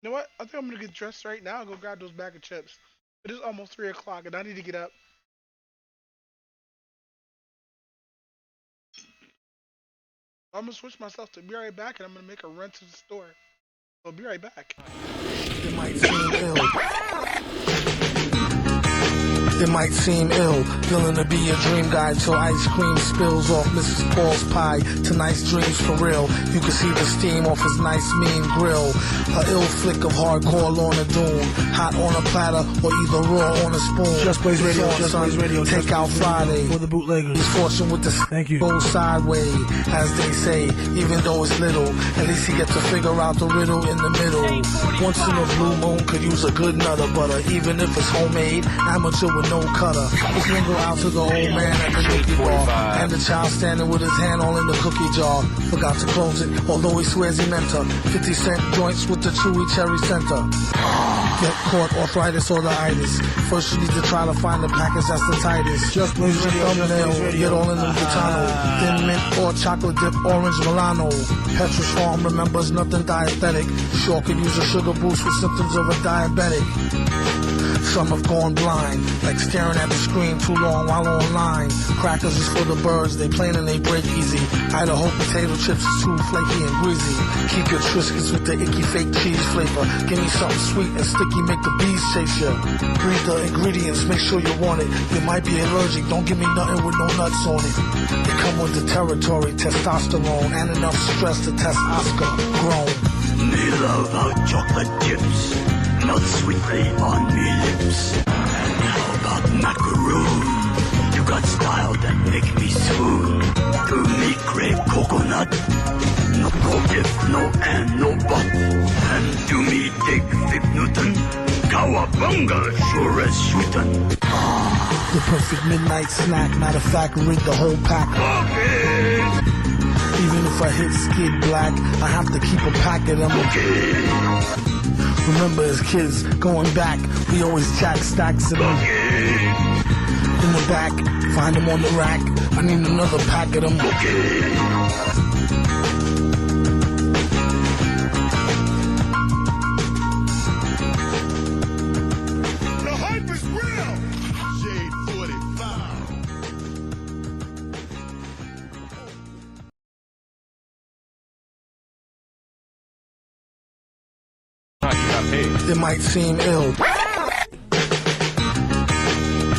You know what? I think I'm gonna get dressed right now and go grab those bag of chips. It is almost 3 o'clock and I need to get up. I'm gonna switch myself to be right back and I'm gonna make a run to the store. I'll be right back. It might seem ill. It might seem ill, feeling to be a dream guy till ice cream spills off Mrs. Paul's pie. Tonight's dreams for real. You can see the steam off his nice mean grill. A ill flick of hardcore Lorna Doone. Hot on a platter or either raw on a spoon. Just Plays Radio, On, Just son. Plays Radio. Take out Friday. For the bootleggers. He's fortune with the Thank you. Go sideways, as they say, even though it's little. At least he gets to figure out the riddle in the middle. Once in a blue moon could use a good nutter butter, even if it's homemade, amateur with no cutter. Just linger out to the old man at the cookie bar, and the child standing with his hand all in the cookie jar. Forgot to close it, although he swears he meant to. 50-cent joints with the chewy cherry center. Get caught arthritis or the itis. First you need to try to find the package that's the tightest. Just Plays Use your Radio, Just thumbnail, Plays Radio. get all in the Butano. Thin mint or chocolate dip, orange Milano. Petrus Farm remembers nothing dietetic. Sure could use a sugar boost with symptoms of a diabetic. Some have gone blind, like staring at the screen too long while online. Crackers is for the birds, they plain and they break easy. Idaho potato chips is too flaky and greasy. Keep your Triscuits with the icky fake cheese flavor. Give me something sweet and sticky, make the bees chase you. Read the ingredients, make sure you want it. You might be allergic, don't give me nothing with no nuts on it. They come with the territory, testosterone, and enough stress to test Oscar grown. Me love hot chocolate chips, melt sweetly on me lips. And how about macaroon? You got style that make me swoon. To me crave coconut, no if, no and, no but. And to me take Fig Newton, Cowabunga, sure as shootin'. The perfect midnight snack. Matter of fact, rig the whole pack. Even if I hit skid black, I have to keep a pack of them. Remember as kids, going back, we always jack stacks of them. In the back, find them on the rack. I need another pack of them. The hype is real. Shade 45. It might seem ill.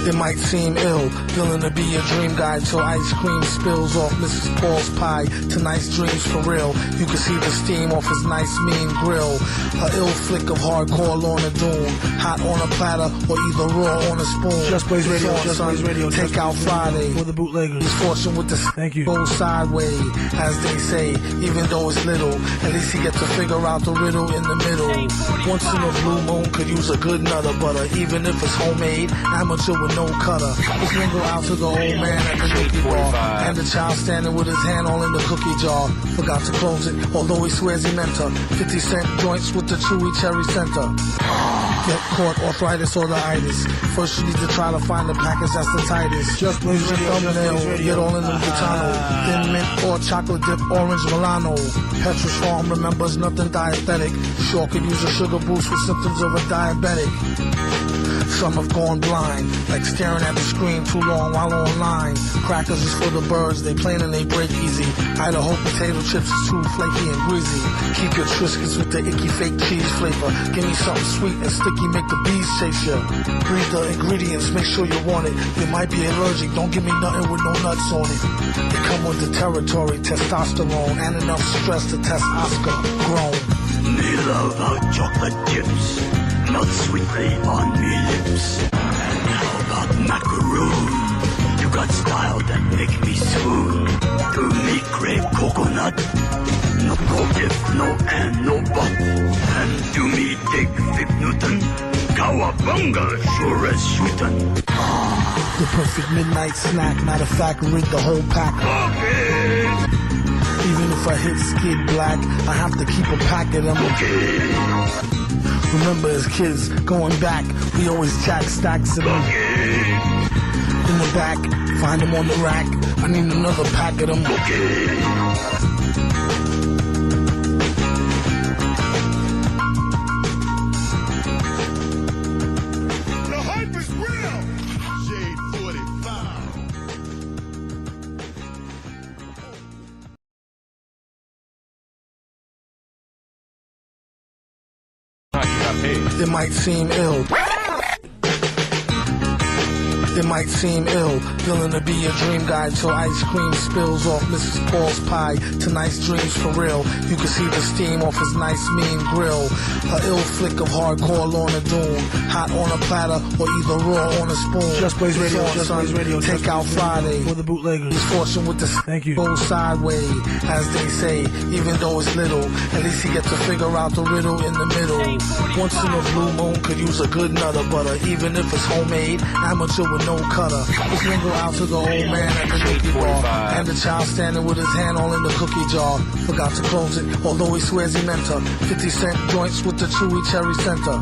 It might seem ill, feeling to be a dream guy till ice cream spills off Mrs. Paul's pie to nice dreams for real. You can see the steam off his nice mean grill. A ill flick of hardcore Lorna Doone, hot on a platter or either raw on a spoon. Just Blaze Radio, It's on, Just son. Blaze Radio. Take out Friday. For the bootleggers. He's fortune with the Thank you. go sideways, as they say, even though it's little. At least he gets to figure out the riddle in the middle. Once in a blue moon could use a good nutter butter, even if it's homemade, amateur with no cutter. Let's mingle out to the old man at the cookie bar, and the child standing with his hand all in the cookie jar. Forgot to close it, although he swears he meant her. 50-cent joints with the chewy cherry center. Get caught arthritis or the itis. First you need to try to find the package that's the tightest. Just Blaze Use your Radio, Just thumbnail, Blaze Radio. get all in the Gitano. Thin mint or chocolate dip, orange Milano. Petrus Farm remembers nothing dietetic. Sure could use a sugar boost with symptoms of a diabetic. Some have gone blind, like staring at the screen too long while online. Crackers is for the birds, they plain and they break easy. Idaho potato chips is too flaky and greasy. Keep your Triscuits with the icky fake cheese flavor. Give me something sweet and sticky, make the bees chase ya. Read the ingredients, make sure you want it. You might be allergic, don't give me nothing with no nuts on it. They come with the territory, testosterone, and enough stress to test Oscar grown. Me love how chocolate chips melt sweetly on me lips. And how about macaroon? You got style that make me swoon. To me crave coconut. No if, no and, no but. And to me dig Fig Newton. Cowabunga, sure as shootin'. The perfect midnight snack, matter of fact, rig the whole pack. Even if I hit skid black, I have to keep a pack of them. Remember as kids, going back, we always jack stacks of them. In the back, find them on the rack, I need another pack of them. The hype is real. Shade 45. It might seem ill. It might seem ill, feeling to be a dream guy till ice cream spills off Mrs. Paul's pie to nice dreams for real. You can see the steam off his nice mean grill. A ill flick of hardcore Lorna Doone, hot on a platter or either raw on a spoon. Just Blaze Radio, It's on, Just son. Blaze Radio. Take Just out Blaze Radio. Friday. For the bootleggers. He's fortune with the Thank you. go sideways, as they say, even though it's little. At least he gets to figure out the riddle in the middle. Once in a blue moon could use a good nutter butter, even if it's homemade, amateur with no cutter. Let's mingle out to the old man at the cookie bar, and the child standing with his hand all in the cookie jar. Forgot to close it, although he swears he meant her. 50-cent joints with the chewy cherry center.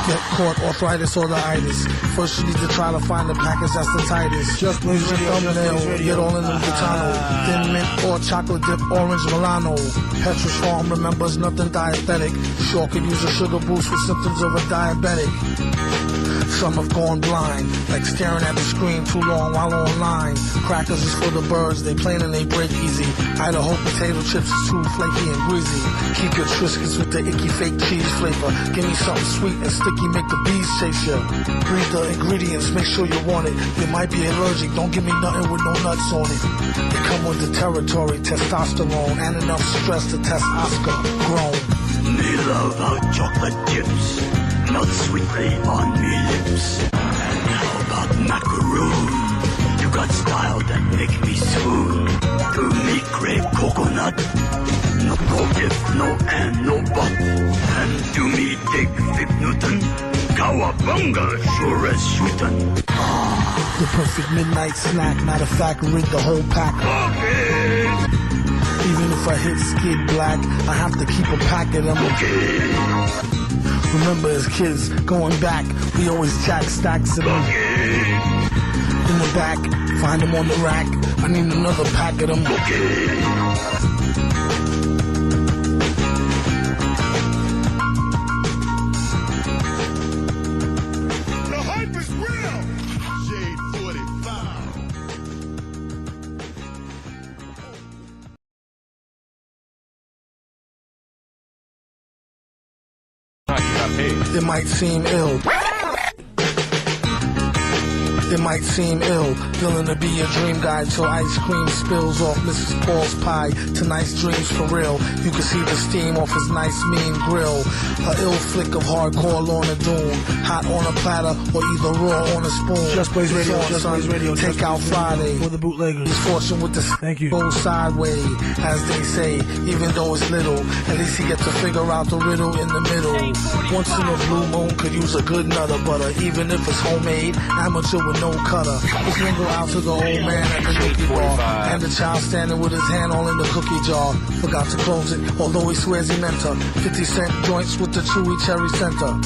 Get caught arthritis or the itis. First you need to try to find the package that's the tightest. Just Blaze Use your Radio, Just thumbnail, Blaze Radio. get all in the Gitano. Thin mint or chocolate dip, orange Milano. Petrus Farm remembers nothing dietetic. Sure could use a sugar boost with symptoms of a diabetic. Some have gone blind, like staring at the screen too long while online. Crackers is for the birds, they plain and they break easy. Idaho potato chips is too flaky and greasy. Keep your Triscuits with the icky fake cheese flavor. Give me something sweet and sticky, make the bees chase ya. Read the ingredients, make sure you want it. You might be allergic, don't give me nothing with no nuts on it. They come with the territory, testosterone, and enough stress to test Oscar grown. Me love how chocolate chips melt sweetly on me lips. And how about macaroon? You got style that make me swoon. To me crave coconut. No if, no and, no but. And to me dig Fig Newton. Cowabunga, sure as shootin'. The perfect midnight snack. Matter of fact, rig the whole pack. Okay. Even if I hit skid black, I have to keep a pack of them. Okay. Remember as kids, going back, we always jack stacks of them. Okay. In the back, find them on the rack. I need another pack of them. Okay. It might seem ill. It might seem ill, feeling to be a dream guy till ice cream spills off Mrs. Paul's pie. Tonight's dreams for real. You can see the steam off his nice mean grill. A ill flick of hardcore Lorna Doom. Hot on a platter or either raw on a spoon. Just Blaze Radio, Just Blaze Radio. Take out Friday. For the bootleggers. He's fortune with the Thank you. Go sideways, as they say. Even though it's little, at least he gets to figure out the riddle in the middle. Once in a blue moon could use a good nutter butter. Even if it's homemade, amateur with no cutter. Let's mingle out to the old man at the cookie bar. And the child standing with his hand all in the cookie jar. Forgot to close it, although he swears he meant to. 50-cent joints with the chewy cherry center.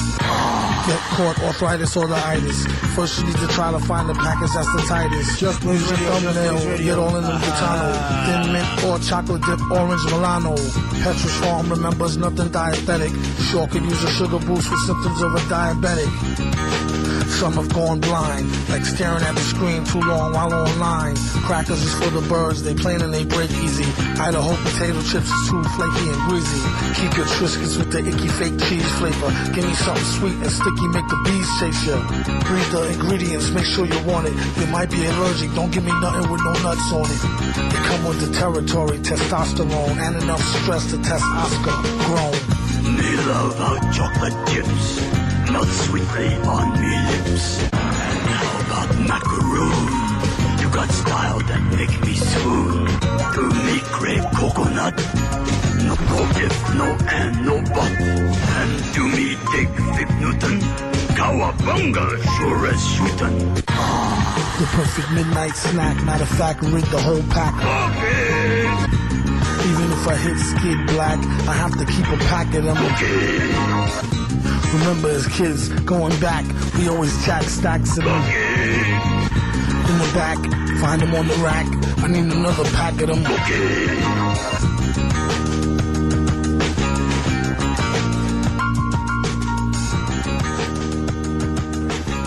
Get caught, arthritis or the itis. First you need to try to find the package that's the tightest. Just Blaze Radio, thumbnail, Just Blaze get Radio. all in the Butano. Thin mint or chocolate dip, orange Milano. Petrus Farm remembers nothing dietetic. Sure could use a sugar boost with symptoms of a diabetic. Some have gone blind, like staring at the screen too long while online. Crackers is for the birds, they plain and they break easy. Idaho potato chips is too flaky and greasy. Keep your Triscuits with the icky fake cheese flavor. Give me something sweet and sticky, make the bees chase you. Read the ingredients, make sure you want it. You might be allergic, don't give me nothing with no nuts on it. They come with the territory, testosterone, and enough stress to test Oscar grown. Me love our chocolate chips. Not sweetly on me lips. And how about macaroon? You got style that make me swoon. To me crave coconut. No if, no and, no but. And to me take 5 Newton. Cowabunga, sure as shootin'. The perfect midnight snack. Matter of fact, rig the whole pack. Okay. Even if I hit skid black, I have to keep a pack of them. Okay. Remember as kids, going back, we always jack stacks of them. Okay. In the back, find them on the rack. I need another pack of them. Okay.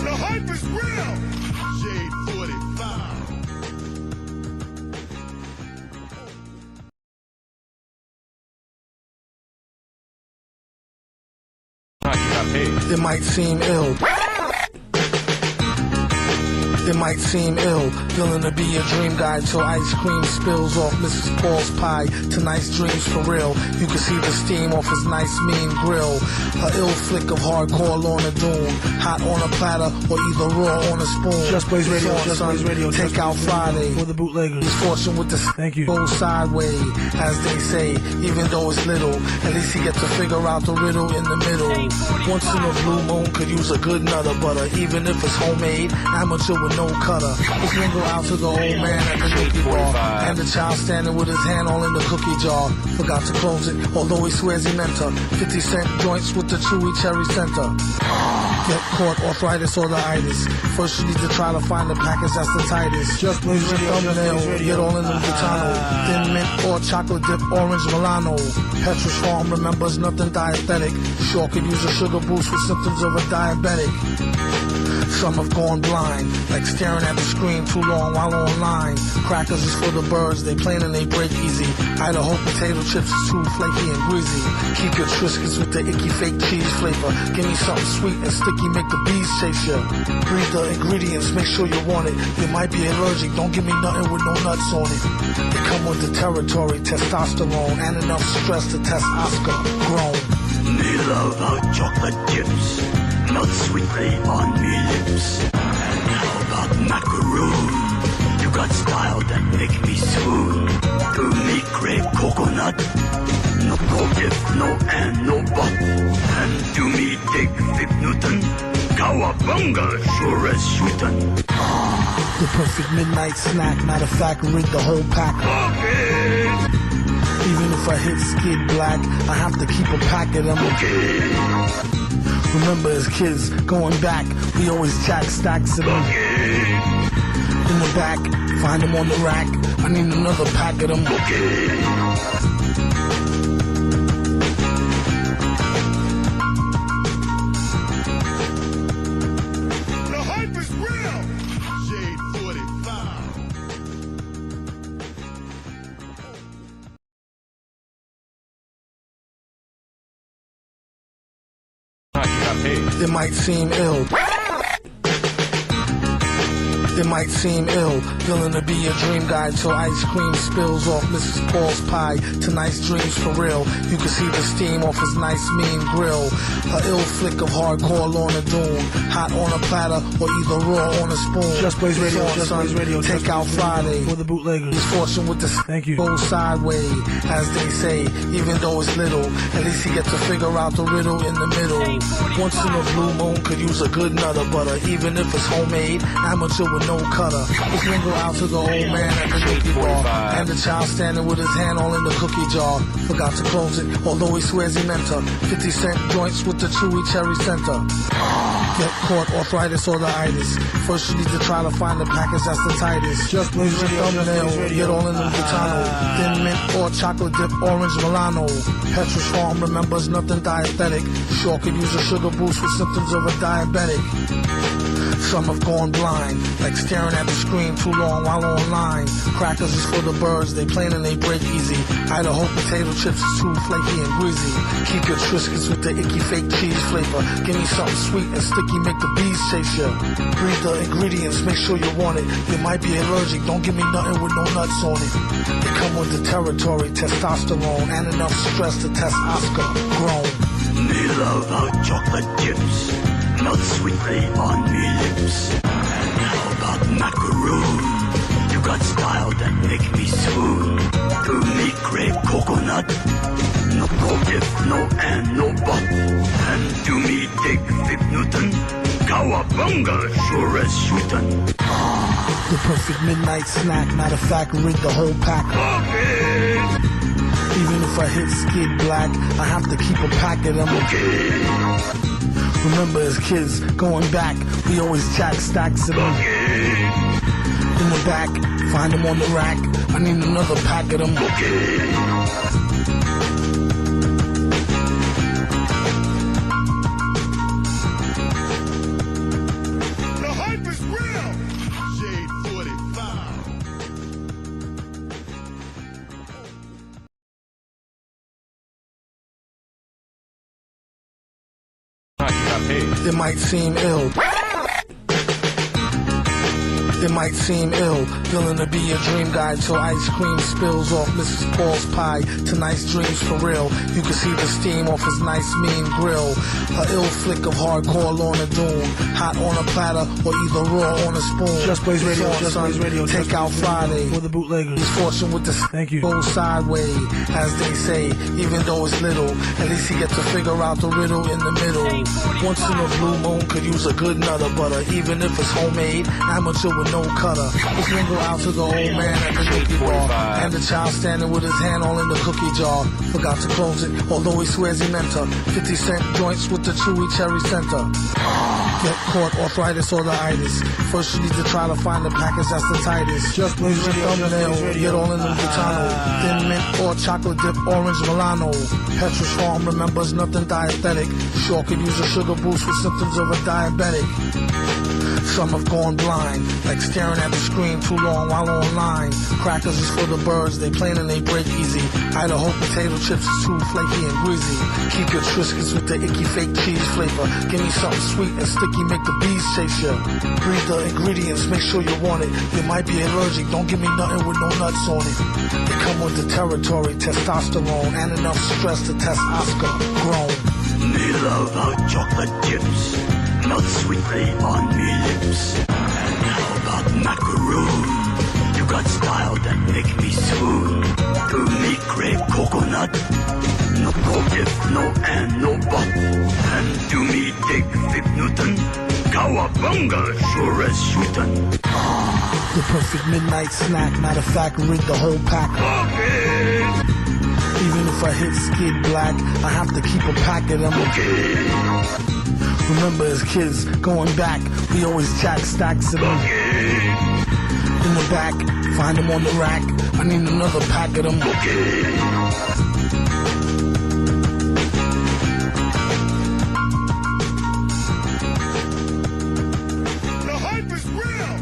The hype is real! Shade 45. It might seem ill. It might seem ill, feeling to be a dream guy till ice cream spills off Mrs. Paul's pie. Tonight's dreams for real. You can see the steam off his nice mean grill. A ill flick of hardcore Lorna Doom. Hot on a platter or either raw on a spoon. Just Blaze Radio, Just Blaze Radio. Take out Friday. For the bootleggers. He's fortune with the Thank you. Go sideways, as they say. Even though it's little, at least he gets to figure out the riddle in the middle. Once in a blue moon could use a good nutter butter. Even if it's homemade, amateur with no cutter. Let's mingle out to the old man at the cookie bar. And the child standing with his hand all in the cookie jar. Forgot to close it, although he swears he meant to. 50-cent joints with the chewy cherry center. Get caught, arthritis or the itis. First you need to try to find the package that's the tightest. Just Blaze Radio, thumbnail, Just Blaze Radio. get all in the Butano. Thin mint or chocolate dip, orange Milano. Petrus Farm remembers nothing dietetic. Sure could use a sugar boost with symptoms of a diabetic. Some have gone blind, like staring at the screen too long while online. Crackers is for the birds, they plain and they break easy. Idaho potato chips is too flaky and greasy. Keep your Triscuits with the icky fake cheese flavor. Give me something sweet and sticky, make the bees chase you. Read the ingredients, make sure you want it. You might be allergic, don't give me nothing with no nuts on it. They come with the territory, testosterone, and enough stress to test Oscar grown. Me love our chocolate chips. Not sweetly on me lips. And how about macaroon? You got style that make me swoon. To me crave coconut. No if, no and, no but. And to me take 5 Newton. Cowabunga, sure as shootin'. The perfect midnight snack, matter of fact, rid the whole pack. Okay. Even if I hit skid black, I have to keep a pack of them. Okay. Remember as kids, going back, we always jack stacks of them. Okay. In the back, find them on the rack, I need another pack of them. Okay. The hype is real! Shade 45. It might seem ill. It might seem ill, feeling to be a dream guy till ice cream spills off Mrs. Paul's pie to nice dreams for real. You can see the steam off his nice mean grill. A ill flick of hardcore Lorna Doone, hot on a platter or either raw on a spoon. Just Blaze Radio, On, Just son, Blaze Radio, Take Just out Blaze Friday. Radio for the bootleggers. Misfortune with the Thank you. Go sideways, as they say, even though it's little. At least he gets to figure out the riddle in the middle. Once in a blue moon could use a good nutter butter, even if it's homemade, amateur with no cutter. Let's lingo out to the old man at the cookie bar, and the child standing with his hand all in the cookie jar. Forgot to close it, although he swears he meant to. 50-cent joints with the chewy cherry center. Get caught, arthritis or the itis. First you need to try to find the package that's the tightest. Just Blaze Use your Radio, Just thumbnail, Blaze Radio. get all in the Gitano. Thin mint or chocolate dip, orange Milano. Petrus Farm remembers nothing dietetic. Sure could use a sugar boost with symptoms of a diabetic. Some have gone blind, like staring at the screen too long while online. Crackers is for the birds, they plain and they break easy. Idaho potato chips is too flaky and greasy. Keep your Triscuits with the icky fake cheese flavor. Give me something sweet and sticky, make the bees chase ya. Read the ingredients, make sure you want it. You might be allergic, don't give me nothing with no nuts on it. They come with the territory, testosterone, and enough stress to test Oscar grown. Me love how chocolate chips melt sweetly on me lips. And how about macaroon? You got style that make me swoon. To me crave coconut. No if, no and, no but. And to me dig 5 Newton. Cowabunga, sure as shootin'. The perfect midnight snack, matter of fact, rid the whole pack. Okay. Even if I hit skid black, I have to keep a pack of them. Okay. Remember as kids, going back, we always jack stacks of them. Okay. In the back, find them on the rack, I need another pack of them. Okay. The hype is real! Shade 45. It might seem ill. It might seem ill, feeling to be a dream guy till ice cream spills off Mrs. Paul's pie to nice dreams for real. You can see the steam off his nice mean grill. A ill flick of hardcore Lorna Doone, hot on a platter or either raw on a spoon. Just Blaze Radio, On, Just son, Blaze Radio, Take Just out Blaze Radio Friday. for the bootleggers. Misfortune with the Thank you. Go sideways, as they say, even though it's little. At least he gets to figure out the riddle in the middle. Once in a blue moon could use a good nutter butter, even if it's homemade, amateur with no cutter. Let's lingo out to the old man at the cookie bar, and the child standing with his hand all in the cookie jar. Forgot to close it, although he swears he meant to. 50-cent joints with the chewy cherry center. Get caught, arthritis or the itis. First you need to try to find the package that's the tightest. Just Blaze Use your Radio, Just thumbnail, Blaze Radio. get all in the Gitano. Thin mint or chocolate dip, orange Milano. Petrus Farm remembers nothing dietetic. Sure could use a sugar boost with symptoms of a diabetic. Some have gone blind, like staring at the screen too long while online. Crackers is for the birds, they plain and they break easy. Idaho potato chips is too flaky and greasy. Keep your Triscuits with the icky fake cheese flavor. Give me something sweet and sticky, make the bees chase ya. Read the ingredients, make sure you want it. You might be allergic, don't give me nothing with no nuts on it. They come with the territory, testosterone, and enough stress to test Oscar grown. Me love how chocolate chips melt sweetly on me lips. And how about macaroon? You got style that make me swoon. To me crave coconut. No if, no and, no but. And to me dig 5 Newton. Cowabunga, sure as shootin'. The perfect midnight snack. Matter of fact, rid the whole pack. Okay. Even if I hit skid black, I have to keep a pack of them. Okay. Remember as kids, going back, we always jack stacks of them. Okay. In the back, find them on the rack. I need another pack of them. Okay. The hype is real!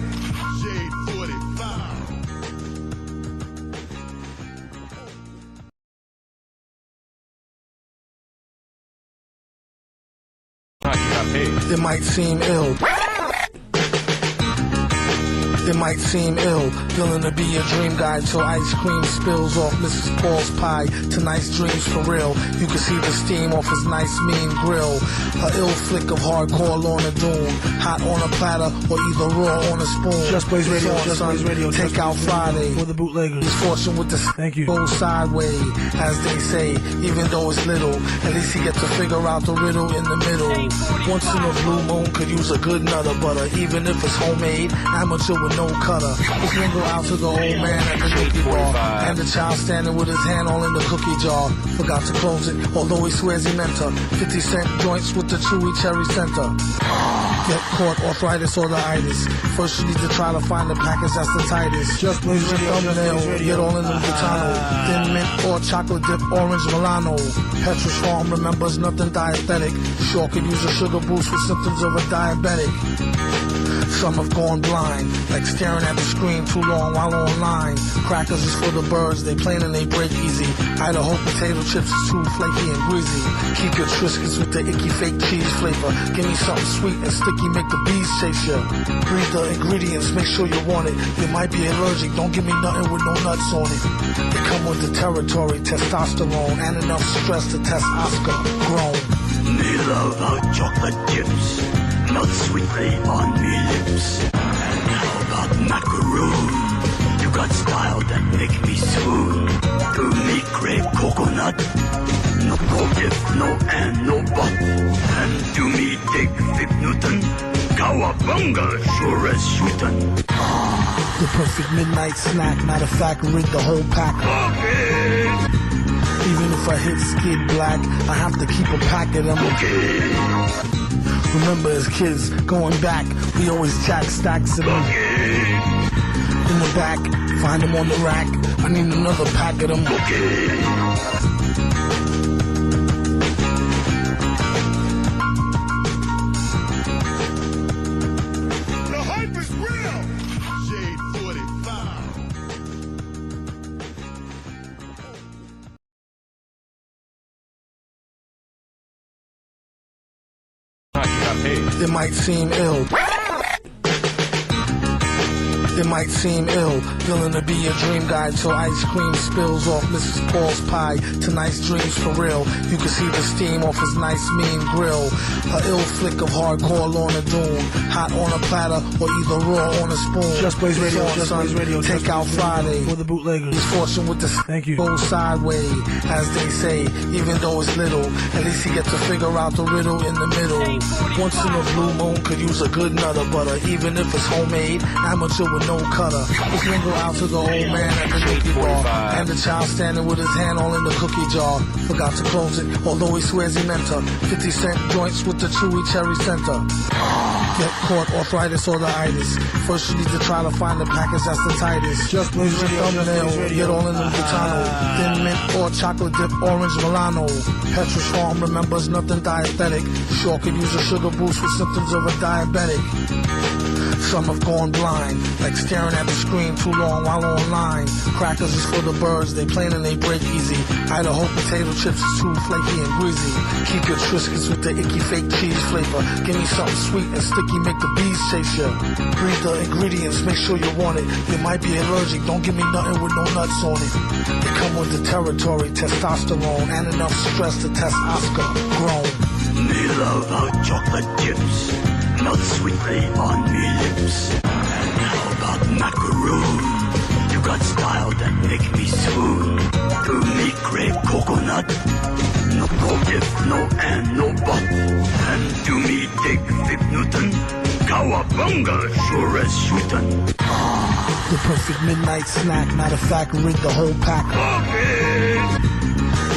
Shade 45. It might seem ill. It might seem ill, feeling to be a dream guy till ice cream spills off Mrs. Paul's pie. Tonight's dreams for real. You can see the steam off his nice mean grill. A ill flick of hardcore Lorna Doom. Hot on a platter or either raw on a spoon. Just Blaze Radio, Just son. Blaze Radio. Take out Friday. For the bootleggers. He's fortune with the Thank you. Go sideways, as they say. Even though it's little, at least he gets to figure out the riddle in the middle. Once in a blue moon could use a good nutter butter. Even if it's homemade, amateur with no cutter. Let's mingle out to the old man at the cookie bar. And the child standing with his hand all in the cookie jar. Forgot to close it, although he swears he meant to. 50-cent joints with the chewy cherry center. Get caught, arthritis or the itis. First you need to try to find the package that's the tightest. Just Blaze Radio, Just Blaze Radio. Get all in the Butano. Thin mint or chocolate dip, orange Milano. Petrus Farm remembers nothing dietetic. Sure could use a sugar boost with symptoms of a diabetic. Some have gone blind, like staring at the screen too long while online. Crackers is for the birds, they plain and they break easy. Idaho potato chips is too flaky and greasy. Keep your Triscuits with the icky fake cheese flavor. Give me something sweet and sticky, make the bees chase you. Read the ingredients, make sure you want it. You might be allergic, don't give me nothing with no nuts on it. They come with the territory, testosterone, and enough stress to test Oscar grown. Me love our chocolate chips. Not sweetly on me lips. And how about macaroon? You got style that make me swoon. To me crave coconut. No if, no and, no but. And to me take 5 Newton. Cowabunga, sure as shootin'. The perfect midnight snack. Matter of fact, rid the whole pack. Okay. Even if I hit skid black, I have to keep a pack of them. Okay. Remember as kids, going back, we always jack stacks of them. Okay. In the back, find them on the rack. I need another pack of them. Okay. The hype is real! Shade 45. It might seem ill. It might seem ill, feeling to be a dream guy till ice cream spills off Mrs. Paul's pie. Tonight's dreams for real. You can see the steam off his nice mean grill. A ill flick of hardcore Lorna Doom. Hot on a platter or either raw on a spoon. Just Blaze Radio, Just son. Blaze Radio. Take out Friday. For the bootleggers. He's fortune with the Thank you. Go sideways, as they say. Even though it's little, at least he gets to figure out the riddle in the middle. Once in a blue moon could use a good nutter butter. Even if it's homemade, amateur with no cutter. Let's mingle out to the old man at the cookie bar. And the child standing with his hand all in the cookie jar. Forgot to close it, although he swears he meant to. 50-cent joints with the chewy cherry center. Get caught, arthritis or the itis. First you need to try to find the package that's the tightest. Just Blaze Radio, Just Blaze Radio. Get all in the Butano. Thin mint or chocolate dip, orange Milano. Petrus Farm remembers nothing dietetic. Sure could use a sugar boost with symptoms of a diabetic. Some have gone blind, like staring at the screen too long while online. Crackers is for the birds, they plain and they break easy. Idaho potato chips is too flaky and greasy. Keep your Triscuits with the icky fake cheese flavor. Give me something sweet and sticky, make the bees chase you. Read the ingredients, make sure you want it. You might be allergic, don't give me nothing with no nuts on it. They come with the territory, testosterone, and enough stress to test Oscar grown. Me love our chocolate chips. Not sweetly on me lips. And how about macaroon? You got style that make me swoon. To me crave coconut. No No if, no and, no but. And do me dig Vic Newton. Cowabunga, sure as shootin'. The perfect midnight snack. Matter of fact, rig the whole pack. Okay.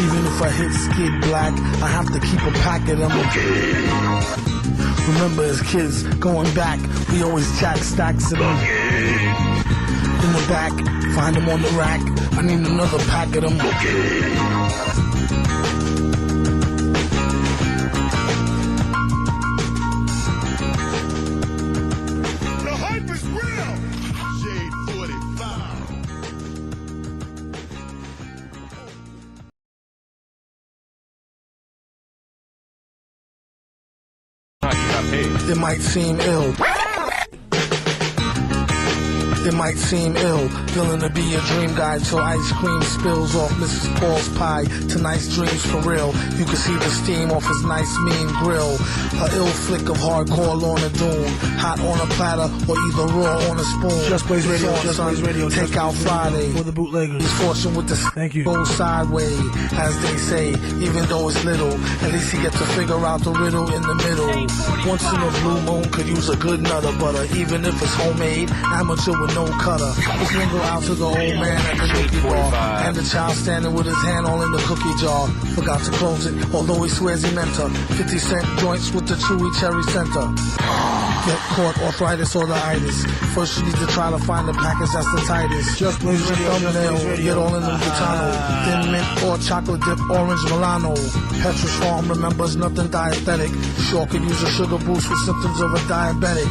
Even if I hit skid black, I have to keep a pack of them. Okay. Remember as kids, going back, we always jack stacks of them. Okay. In the back, find them on the rack. I need another pack of them. Okay. The hype is real! Shade 45. It might seem ill. It might seem ill, feeling to be a dream guy till ice cream spills off Mrs. Paul's pie to nice dreams for real. You can see the steam off his nice mean grill. A ill flick of hardcore Lorna Doone, hot on a platter or either raw on a spoon. Just Blaze Radio, It's on, Just son. Blaze Radio. Take out Friday For the bootleggers. He's fortune with the Thank you. go sideways, as they say. Even though it's little, at least he gets to figure out the riddle in the middle. Once in a blue moon could use a good nutter butter, even if it's homemade, amateur with no cutter. Let's mingle out to the old man at the cookie bar, and the child standing with his hand all in the cookie jar. Forgot to close it, although he swears he meant her. 50-cent joints with the chewy cherry center. Get caught arthritis or the itis. First you need to try to find the package that's the tightest. Just Blaze Radio, Just Blaze thumbnail, Radio. get all in the Butano. Thin mint or chocolate dip, orange Milano. Petrus Farm remembers nothing dietetic. Sure could use a sugar boost with symptoms of a diabetic.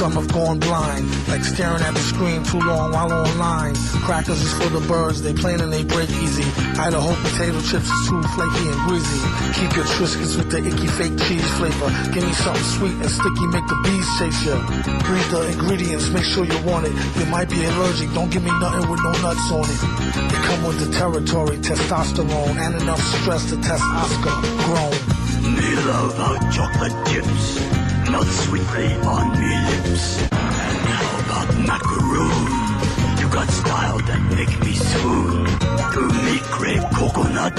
Some have gone blind, like staring at the screen too long while online. Crackers is for the birds, they plain and they break easy. Idaho potato chips is too flaky and greasy. Keep your Triscuits with the icky fake cheese flavor. Give me something sweet and sticky, make the bees chase you. Read the ingredients, make sure you want it. You might be allergic, don't give me nothing with no nuts on it. They come with the territory, testosterone, and enough stress to test Oscar grown. Me love hot chocolate chips. Melt sweetly on me lips. And how about macaroon? You got style that make me swoon. To me crave coconut.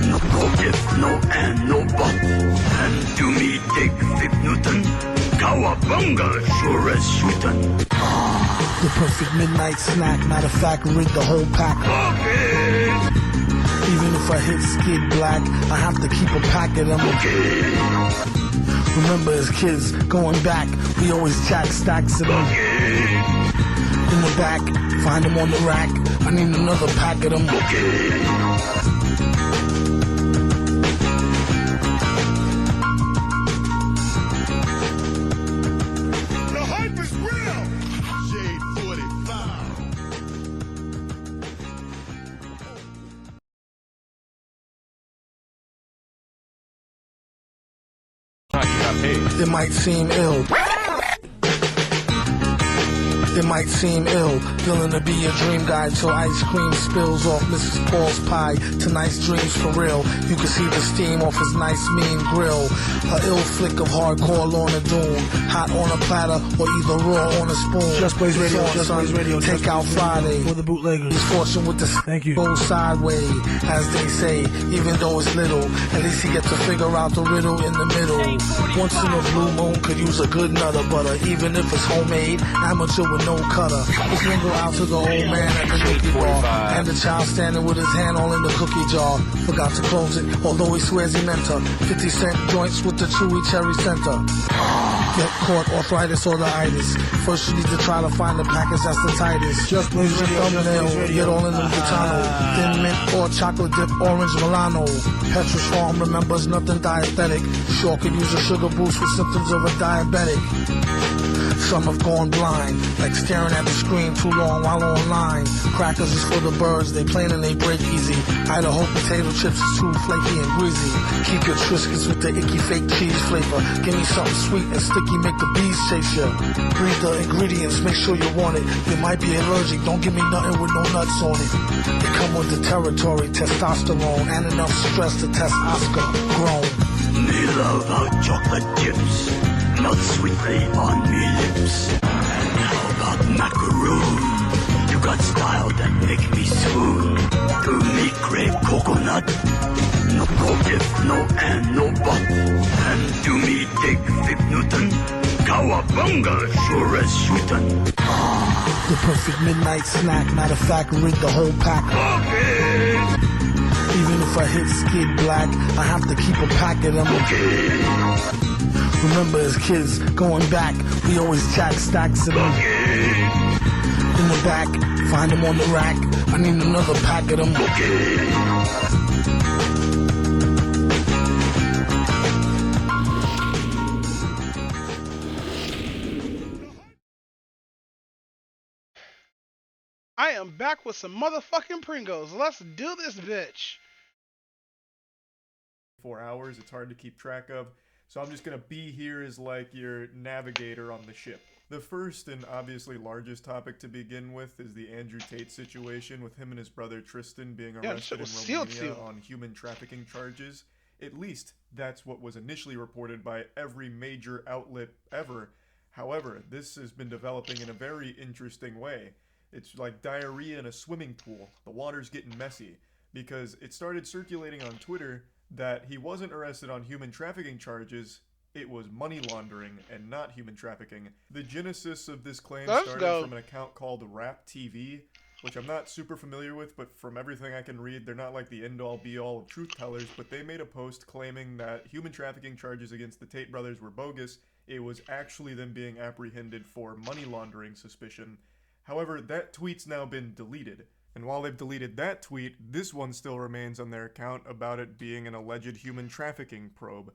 No if, no and, no but. And to me dig Vic Newton. Cowabunga, sure as shootin'. The perfect midnight snack, matter of fact, rig the whole pack. Okay. Even if I hit skid black, I have to keep a pack of them. Okay. Remember as kids, going back, we always jack stacks of them. Okay. In the back, find them on the rack. I need another pack of them. Okay. The hype is real! Shade 45. It might seem ill. It might seem ill, feeling to be a dream guy till ice cream spills off Mrs. Paul's pie to nice dreams for real. You can see the steam off his nice mean grill. A ill flick of hardcore Lorna Doone, hot on a platter or either raw on a spoon. Just Blaze Radio, It's on, Just son. Blaze Radio. Take Just out Blaze Radio. Friday For the bootleggers. He's fortune with the Thank you. go sideways, as they say. Even though it's little, at least he gets to figure out the riddle in the middle. Once in a blue moon could use a good nutter butter, even if it's homemade, amateur with no cutter. Let's mingle out to the old man at the cookie bar, and the child standing with his hand all in the cookie jar. Forgot to close it, although he swears he meant her. 50-cent joints with the chewy cherry center. Get caught arthritis or the itis. First you need to try to find the package that's the tightest. Just Blaze Radio, Just thumbnail, Blaze Radio. get all in the Butano. Thin mint or chocolate dip, orange Milano. Petrus Farm remembers nothing dietetic. Sure could use a sugar boost with symptoms of a diabetic. Some have gone blind, like staring at the screen too long while online. Crackers is for the birds, they plain and they break easy. Idaho potato chips is too flaky and greasy. Keep your Triscuits with the icky fake cheese flavor. Give me something sweet and sticky, make the bees chase you. Read the ingredients, make sure you want it. You might be allergic, don't give me nothing with no nuts on it. They come with the territory, testosterone, and enough stress to test Oscar grown. Me love hot chocolate chips. Melt sweetly on me lips. And how about macaroon? You got style that make me swoon. To me crave coconut. No if, no and, no but. And to me take Fig Newton, cowabunga, sure as shootin'. The perfect midnight snack, matter of fact, rid the whole pack. Okay. Even if I hit skid black, I have to keep a pack of them. Okay. Remember as kids, going back, we always jack stacks of them. Okay. In the back, find them on the rack, I need another pack of them. Okay. I am back with some motherfucking Pringles. Let's do this bitch. 4 hours, it's hard to keep track of. So I'm just gonna be here as like your navigator on the ship. The first and obviously largest topic to begin with is the Andrew Tate situation with him and his brother Tristan being arrested in Romania on human trafficking charges. At least that's what was initially reported by every major outlet ever. However, this has been developing in a very interesting way. It's like diarrhea in a swimming pool. The water's getting messy because it started circulating on Twitter that he wasn't arrested on human trafficking charges, it was money laundering and not human trafficking. The genesis of this claim started from an account called Rap TV, which I'm not super familiar with, but from everything I can read, they're not like the end-all be-all of truth tellers, but they made a post claiming that human trafficking charges against the Tate brothers were bogus. It was actually them being apprehended for money laundering suspicion. However, that tweet's now been deleted. And while they've deleted that tweet, this one still remains on their account about it being an alleged human trafficking probe.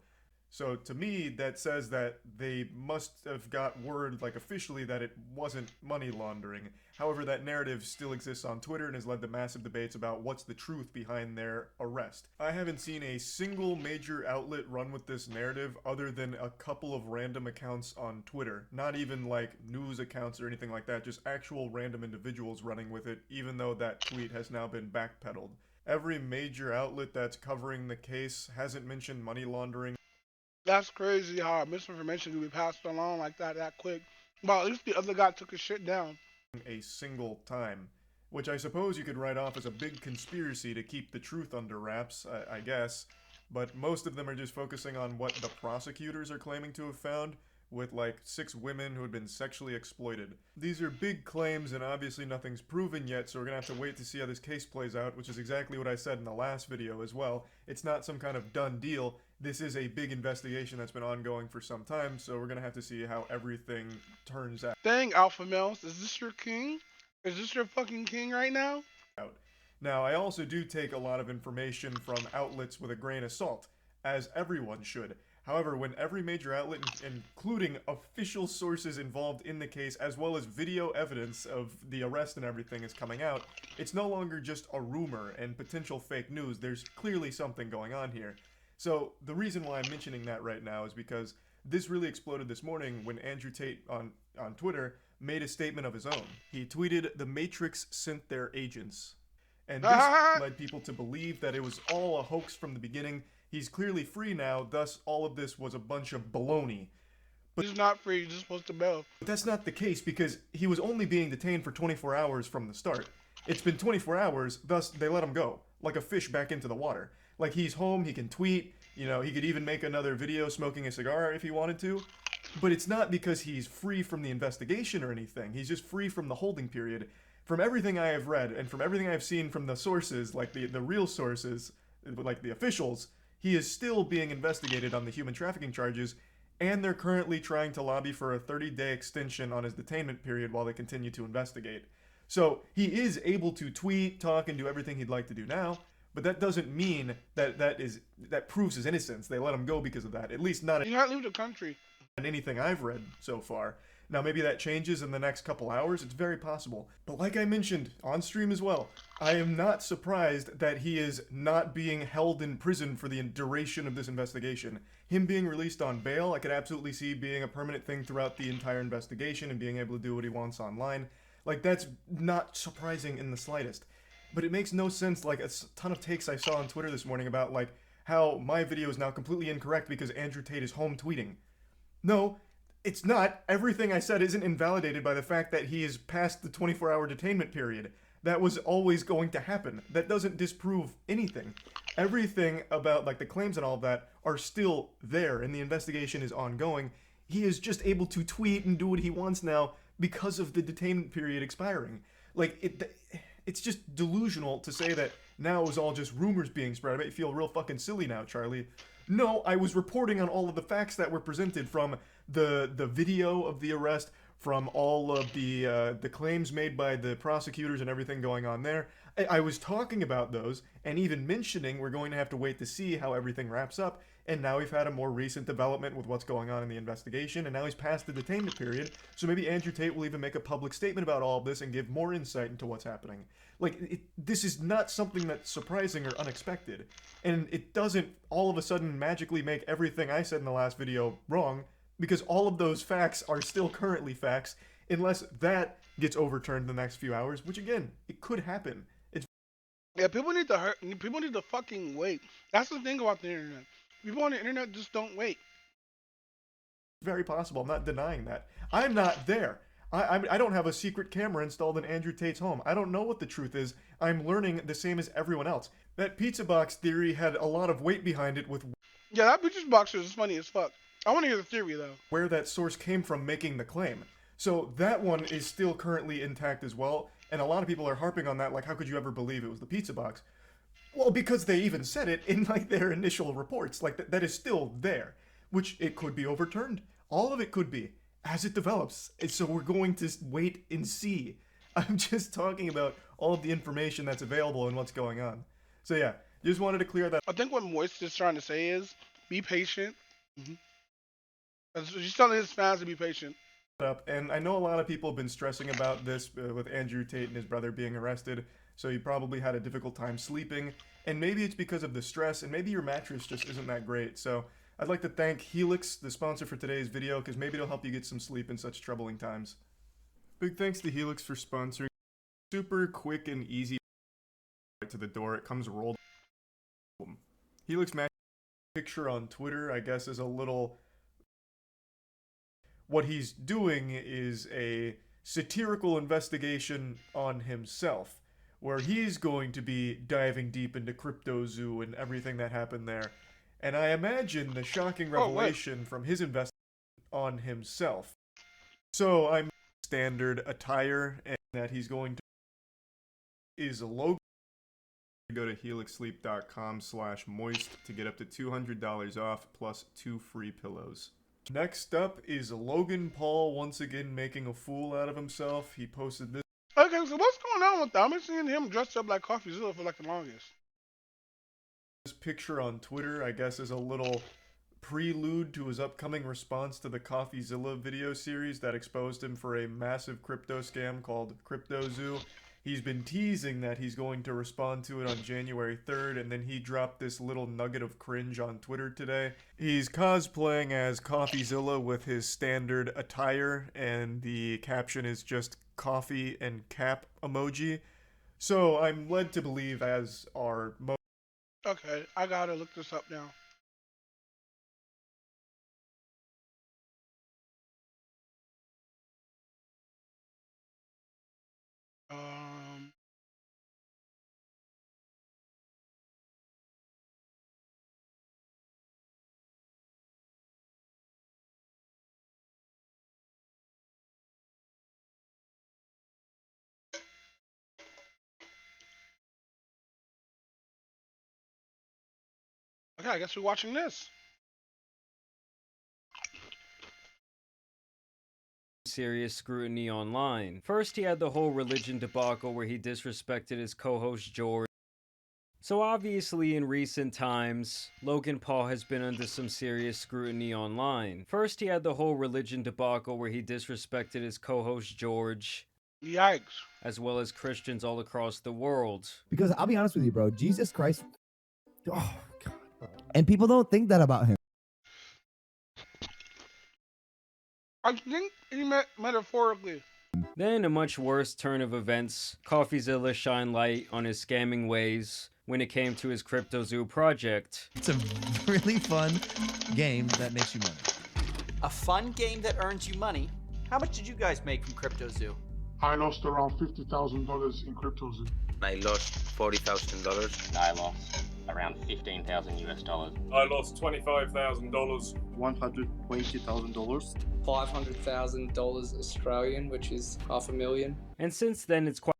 So to me, that says that they must have got word, like officially, that it wasn't money laundering. However, that narrative still exists on Twitter and has led to massive debates about what's the truth behind their arrest. I haven't seen a single major outlet run with this narrative other than a couple of random accounts on Twitter. Not even like news accounts or anything like that, just actual random individuals running with it, even though that tweet has now been backpedaled. Every major outlet that's covering the case hasn't mentioned money laundering. That's crazy how misinformation can be passed along like that quick. Well, at least the other guy took his shit down. A single time. Which I suppose you could write off as a big conspiracy to keep the truth under wraps, I guess. But most of them are just focusing on what the prosecutors are claiming to have found, with like 6 women who had been sexually exploited. These are big claims and obviously nothing's proven yet, so we're gonna have to wait to see how this case plays out, which is exactly what I said in the last video as well. It's not some kind of done deal. This is a big investigation that's been ongoing for some time, so we're gonna have to see how everything turns out. Dang, alpha males, is this your king? Is this your fucking king right now? Now, I also do take a lot of information from outlets with a grain of salt, as everyone should. However, when every major outlet, including official sources involved in the case, as well as video evidence of the arrest and everything is coming out, it's no longer just a rumor and potential fake news. There's clearly something going on here. So the reason why I'm mentioning that right now is because this really exploded this morning when Andrew Tate on Twitter made a statement of his own. He tweeted, "The Matrix sent their agents." And this led people to believe that it was all a hoax from the beginning. He's clearly free now, thus all of this was a bunch of baloney. But he's not free, he's just supposed to bail. But that's not the case because he was only being detained for 24 hours from the start. It's been 24 hours, thus they let him go, like a fish back into the water. Like he's home, he can tweet, you know, he could even make another video smoking a cigar if he wanted to. But it's not because he's free from the investigation or anything, he's just free from the holding period. From everything I have read and from everything I've seen from the sources, like the real sources, like the officials, he is still being investigated on the human trafficking charges, and they're currently trying to lobby for a 30-day extension on his detainment period while they continue to investigate. So he is able to tweet, talk, and do everything he'd like to do now, but that doesn't mean that proves his innocence. They let him go because of that. At least not. He can't leave the country. In anything I've read so far. Now maybe that changes in the next couple hours, it's very possible. But like I mentioned on stream as well, I am not surprised that he is not being held in prison for the duration of this investigation. Him being released on bail, I could absolutely see being a permanent thing throughout the entire investigation and being able to do what he wants online. Like that's not surprising in the slightest. But it makes no sense, like a ton of takes I saw on Twitter this morning about like how my video is now completely incorrect because Andrew Tate is home tweeting. No, it's not. Everything I said isn't invalidated by the fact that he is past the 24-hour detainment period. That was always going to happen. That doesn't disprove anything. everything about like the claims and all of that are still there, and the investigation is ongoing. He is just able to tweet and do what he wants now because of the detainment period expiring. Like, it's just delusional to say that now it was all just rumors being spread. I bet you feel real fucking silly now, Charlie. No, I was reporting on all of the facts that were presented, from the video of the arrest, from all of the claims made by the prosecutors and everything going on there. I was talking about those and even mentioning we're going to have to wait to see how everything wraps up. And now we've had a more recent development with what's going on in the investigation, and now he's past the detainment period, so maybe Andrew Tate will even make a public statement about all of this and give more insight into what's happening. Like, this is not something that's surprising or unexpected, and it doesn't all of a sudden magically make everything I said in the last video wrong, because all of those facts are still currently facts, unless that gets overturned in the next few hours, which again, it could happen. Yeah, people need to fucking wait. That's the thing about the internet. People on the internet just don't wait. Very possible. I'm not denying that. I'm not there. I don't have a secret camera installed in Andrew Tate's home. I don't know what the truth is. I'm learning the same as everyone else. That pizza box theory had a lot of weight behind it with... Yeah, that pizza box is funny as fuck. I want to hear the theory, though. Where that source came from making the claim. So that one is still currently intact as well. And a lot of people are harping on that, like, how could you ever believe it was the pizza box? Well, because they even said it in, like, their initial reports. Like, that is still there. Which, it could be overturned. All of it could be, as it develops. And so we're going to wait and see. I'm just talking about all of the information that's available and what's going on. So yeah, just wanted to clear that. I think what Moist is trying to say is, be patient. She's telling his fans to be patient. And I know a lot of people have been stressing about this with Andrew Tate and his brother being arrested, so you probably had a difficult time sleeping, and maybe it's because of the stress, and maybe your mattress just isn't that great. So I'd like to thank Helix, the sponsor for today's video, because maybe it'll help you get some sleep in such troubling times. Big thanks to Helix for sponsoring. Super quick and easy right to the door. It comes rolled. Helix mattress picture on Twitter, I guess, is a little... What he's doing is a satirical investigation on himself, where he's going to be diving deep into CryptoZoo and everything that happened there. And I imagine the shocking revelation from his investigation on himself. So I'm standard attire, and that he's going to is a logo. Go to helixsleep.com/moist to get up to $200 off plus 2 free pillows. Next up is Logan Paul once again making a fool out of himself. He posted this. Okay, so what's going on with that? I've been seeing him dressed up like CoffeeZilla for like the longest. This picture on Twitter, I guess, is a little prelude to his upcoming response to the CoffeeZilla video series that exposed him for a massive crypto scam called CryptoZoo. He's been teasing that he's going to respond to it on January 3rd, and then he dropped this little nugget of cringe on Twitter today. He's cosplaying as CoffeeZilla with his standard attire, and the caption is just coffee and cap emoji. So I'm led to believe, as are most... Okay, I gotta look this up now. Okay, I guess we're watching this. Serious scrutiny online. First, he had the whole religion debacle where he disrespected his co-host George. So obviously in recent times, Logan Paul has been under some serious scrutiny online. First, he had the whole religion debacle where he disrespected his co-host George. Yikes. As well as Christians all across the world. Because I'll be honest with you, bro, Jesus Christ. Oh, God. And people don't think that about him. I think he meant metaphorically. Then, a much worse turn of events, CoffeeZilla shined light on his scamming ways when it came to his CryptoZoo project. It's a really fun game that makes you money. A fun game that earns you money? How much did you guys make from CryptoZoo? I lost around $50,000 in CryptoZoo. I lost $40,000. I lost around $15,000 US. I lost $25,000. $120,000. $500,000 Australian, which is $500,000. And since then, it's quite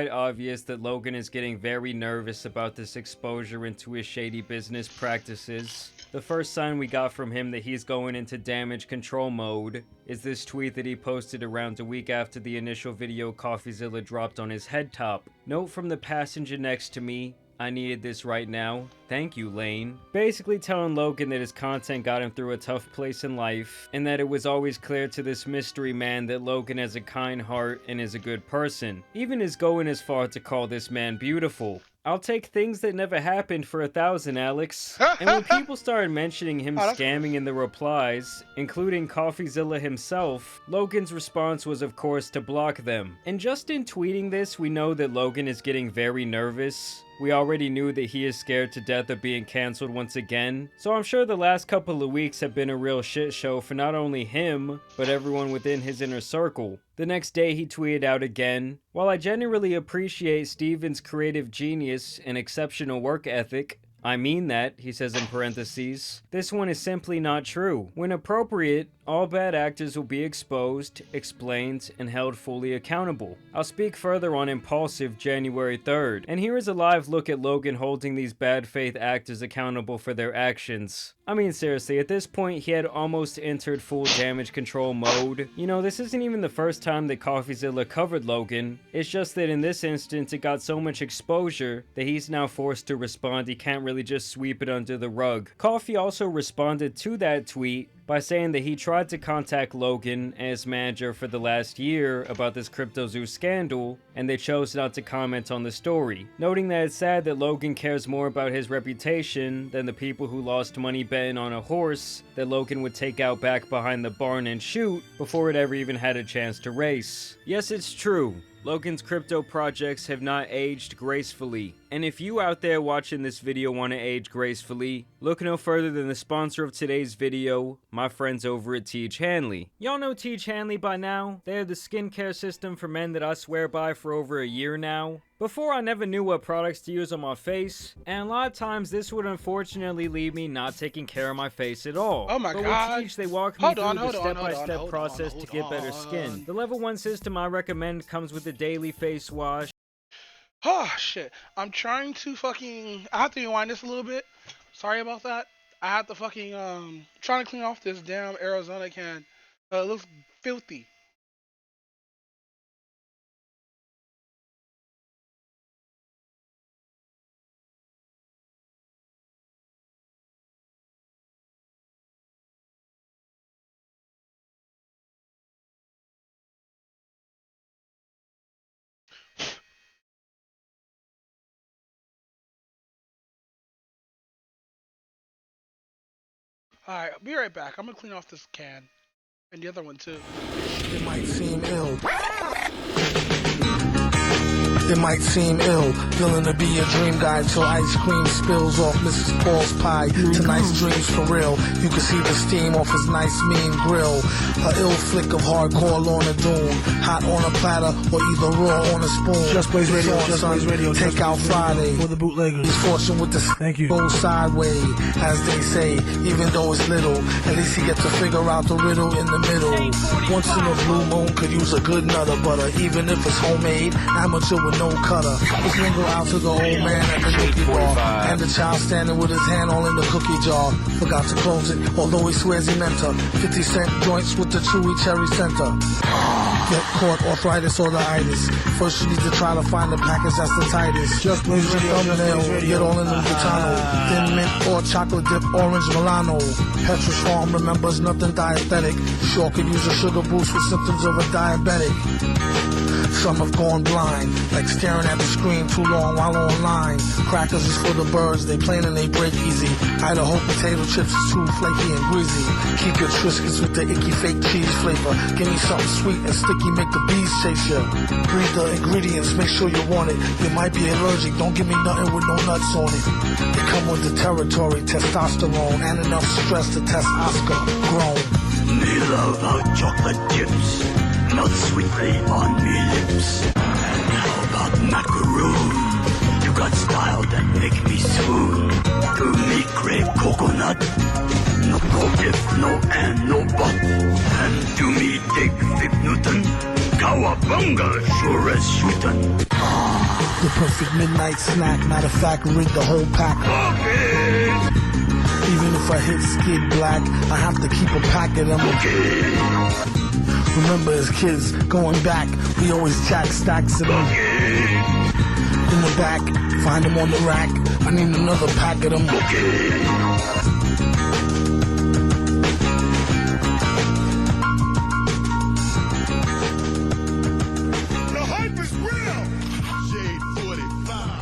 obvious that Logan is getting very nervous about this exposure into his shady business practices. The first sign we got from him that he's going into damage control mode is this tweet that he posted around a week after the initial video CoffeeZilla dropped on his head top. Note from the passenger next to me, I needed this right now. Thank you, Lane. Basically telling Logan that his content got him through a tough place in life, and that it was always clear to this mystery man that Logan has a kind heart and is a good person. Even is going as far to call this man beautiful. I'll take things that never happened for 1,000, Alex. And when people started mentioning him scamming in the replies, including CoffeeZilla himself, Logan's response was of course to block them. And just in tweeting this, we know that Logan is getting very nervous. We already knew that he is scared to death of being cancelled once again, so I'm sure the last couple of weeks have been a real shit show for not only him, but everyone within his inner circle. The next day he tweeted out again, "While I genuinely appreciate Steven's creative genius and exceptional work ethic, I mean that," he says in parentheses, "this one is simply not true. When appropriate, all bad actors will be exposed, explained, and held fully accountable. I'll speak further on Impulsive January 3rd. And here is a live look at Logan holding these bad faith actors accountable for their actions." I mean, seriously, at this point, he had almost entered full damage control mode. You know, this isn't even the first time that CoffeeZilla covered Logan. It's just that in this instance, it got so much exposure that he's now forced to respond. He can't really just sweep it under the rug. Coffee also responded to that tweet by saying that he tried to contact Logan and his manager for the last year about this CryptoZoo scandal, and they chose not to comment on the story, noting that it's sad that Logan cares more about his reputation than the people who lost money betting on a horse that Logan would take out back behind the barn and shoot before it ever even had a chance to race. Yes, it's true. Logan's crypto projects have not aged gracefully. And if you out there watching this video want to age gracefully, look no further than the sponsor of today's video, my friends over at Teach Hanley. Y'all know Teach Hanley by now? They have the skincare system for men that I swear by for over a year now. Before, I never knew what products to use on my face, and a lot of times this would unfortunately leave me not taking care of my face at all. Oh my God. With Teach, they walk me through the step-by-step process to get better skin. The level 1 system I recommend comes with a daily face wash. Oh shit, I'm trying to fucking, I have to rewind this a little bit. Sorry about that. I have to fucking, trying to clean off this damn Arizona can. It looks filthy. Alright, I'll be right back. I'm gonna clean off this can. And the other one too. It might seem ill. It might seem ill, feeling to be a dream guy till ice cream spills off Mrs. Paul's pie. Tonight's dreams for real. You can see the steam off his nice mean grill. A ill flick of hardcore Lorna Doom. Hot on a platter or either raw on a spoon. Just Blaze Radio, Just Blaze Radio. Take out Friday. For the bootleggers. He's fortune with the Thank you. Go sideways, as they say. Even though it's little, at least he gets to figure out the riddle in the middle. Once in a blue moon could use a good nutter butter. Even if it's homemade, amateur with no cutter. Let's mingle out to the old man at the cookie bar. And the child standing with his hand all in the cookie jar. Forgot to close it, although he swears he meant her. 50-cent joints with the chewy cherry center. Get caught arthritis or the itis. First you need to try to find the package that's the tightest. Just Blaze Radio, thumbnail, get all in the Butano. Thin mint or chocolate dip, orange Milano. Petrus Farm remembers nothing dietetic. Sure could use a sugar boost with symptoms of a diabetic. Some have gone blind, like staring at the screen too long while online. Crackers is for the birds, they plain and they break easy. Idaho potato chips is too flaky and greasy. Keep your Triscuits with the icky fake cheese flavor. Give me something sweet and sticky, make the bees chase you. Read the ingredients, make sure you want it. You might be allergic, don't give me nothing with no nuts on it. They come with the territory, testosterone, and enough stress to test Oscar grown. Me love hot chocolate chips. Melt sweetly on me lips. And how about macaroon? You got style that make me swoon. To me crave coconut. No if, no and, no but. And to me take 5 Newton. Cowabunga, sure as shootin'. The perfect midnight snack. Matter of fact, rig the whole pack. Okay. Even if I hit skid black, I have to keep a pack of them. Okay. Remember as kids, going back, we always jack stacks of them. Okay. In the back, find them on the rack. I need another pack of them. Okay. The hype is real! Shade 45.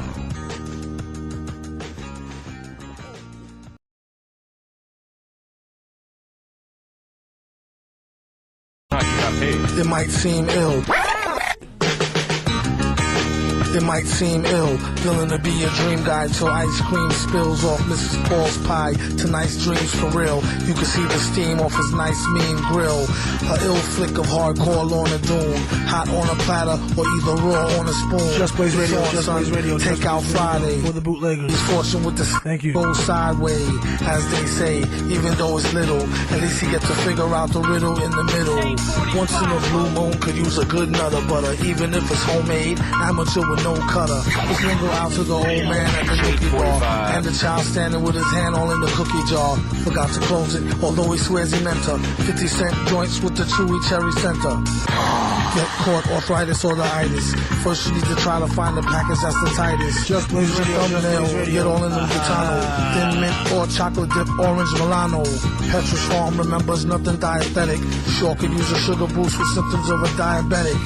It might seem ill. It might seem ill, feeling to be a dream guy till ice cream spills off Mrs. Paul's pie to nice dreams for real. You can see the steam off his nice mean grill. A ill flick of hardcore Lorna Doone, hot on a platter or either raw on a spoon. Just Blaze Radio, On, Just son, Blaze Radio, Take out Friday for the bootleggers. His fortune with the Thank you. Go sideways, as they say, even though it's little. At least he gets to figure out the riddle in the middle. Once in a blue moon could use a good nutter butter, even if it's homemade, amateur with no cutter. This one go out to the old man at the cookie bar, and the child standing with his hand all in the cookie jar. Forgot to close it, although he swears he meant to. 50-cent joints with the chewy cherry center. Get caught arthritis or the itis. First you need to try to find the package that's the tightest. Just Blaze Use your Radio, Just thumbnail, Blaze Radio. get all in the Gitano. Thin mint or chocolate dip, orange Milano. Petrus Farm remembers nothing dietetic. Sure could use a sugar boost with symptoms of a diabetic.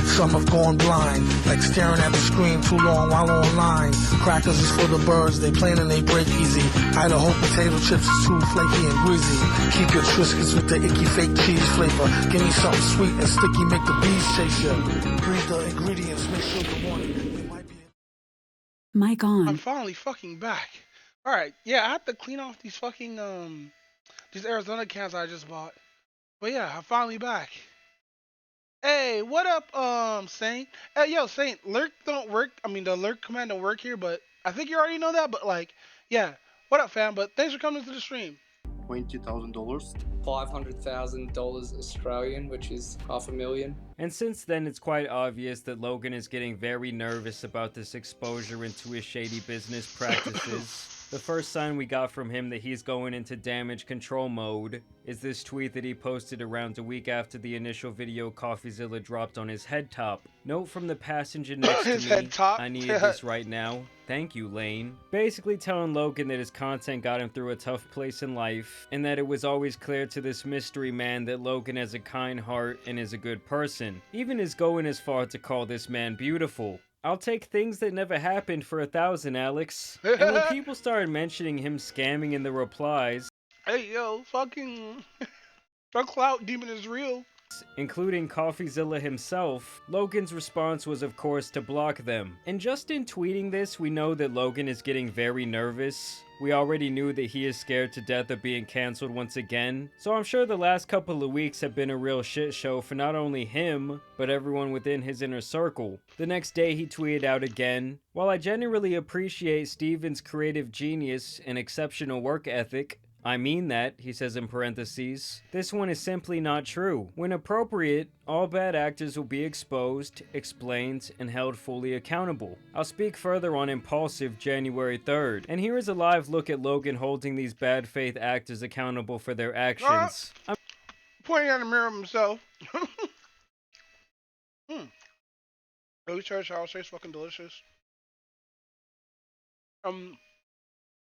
Some have gone blind, like staring at the screen too long while online. Crackers is for the birds, they plain and they break easy. Idaho potato chips is too flaky and greasy. Keep your Triscuits with the icky fake cheese flavor. Give me something sweet and sticky, make the bees chase you. Read the ingredients, make sure the warning. They might be... Mic on. I'm finally fucking back. Alright, yeah, I have to clean off these fucking, these Arizona cans I just bought. But yeah, I'm finally back. Hey, what up, Saint? Hey, yo, Saint, lurk don't work. I mean, the lurk command don't work here, but I think you already know that, but like, yeah. What up, fam? But thanks for coming to the stream. $20,000. $500,000 Australian, which is $500,000. And since then, it's quite obvious that Logan is getting very nervous about this exposure into his shady business practices. The first sign we got from him that he's going into damage control mode is this tweet that he posted around a week after the initial video CoffeeZilla dropped on his head top. Note from the passenger next to His me, head top? I needed this right now. Thank you, Lane. Basically telling Logan that his content got him through a tough place in life, and that it was always clear to this mystery man that Logan has a kind heart and is a good person. Even is going as far to call this man beautiful. I'll take things that never happened for 1,000, Alex. And when people started mentioning him scamming in the replies, Hey, yo, fucking... the clout demon is real. including CoffeeZilla himself, Logan's response was of course to block them. And just in tweeting this, we know that Logan is getting very nervous. We already knew that he is scared to death of being cancelled once again, so I'm sure the last couple of weeks have been a real shit show for not only him, but everyone within his inner circle. The next day he tweeted out again, "While I genuinely appreciate Steven's creative genius and exceptional work ethic, I mean that," he says in parentheses, "this one is simply not true. When appropriate, all bad actors will be exposed, explained, and held fully accountable. I'll speak further on Impulsive January 3rd. And here is a live look at Logan holding these bad faith actors accountable for their actions. Pointing at the mirror of himself. Really cherry sour tastes fucking delicious.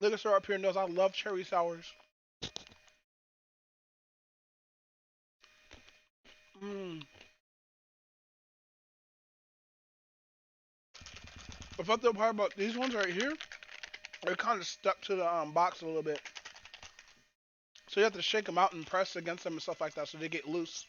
Liquor store up here knows I love cherry sours. The fucked up part about these ones right here, they're kind of stuck to the box a little bit. So you have to shake them out and press against them and stuff like that so they get loose.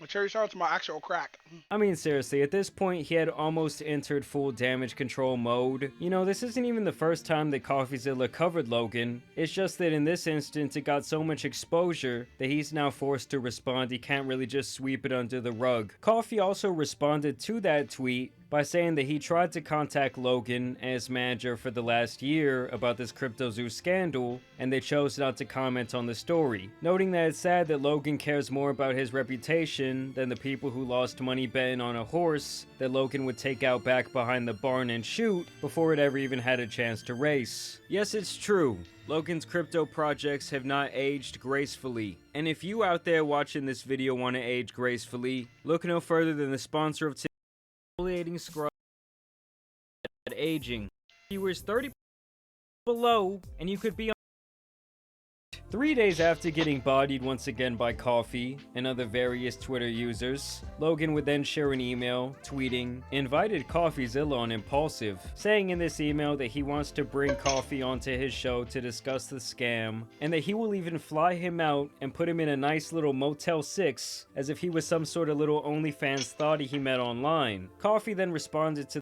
The cherry sours are my actual crack. I mean, seriously, at this point, he had almost entered full damage control mode. You know, this isn't even the first time that CoffeeZilla covered Logan. It's just that in this instance, it got so much exposure that he's now forced to respond. He can't really just sweep it under the rug. Coffee also responded to that tweet by saying that he tried to contact Logan and his manager for the last year about this CryptoZoo scandal, and they chose not to comment on the story, noting that it's sad that Logan cares more about his reputation than the people who lost money betting on a horse that Logan would take out back behind the barn and shoot before it ever even had a chance to race. Yes, it's true. Logan's crypto projects have not aged gracefully. And if you out there watching this video want to age gracefully, look no further than the sponsor of exfoliating scrub at aging. Viewers 30 below, and you could be on 3 days after getting bodied once again by Coffee and other various Twitter users, Logan would then share an email, tweeting, invited CoffeeZilla on Impulsive, saying in this email that he wants to bring Coffee onto his show to discuss the scam, and that he will even fly him out and put him in a nice little Motel 6, as if he was some sort of little OnlyFans thotty he met online. Coffee then responded to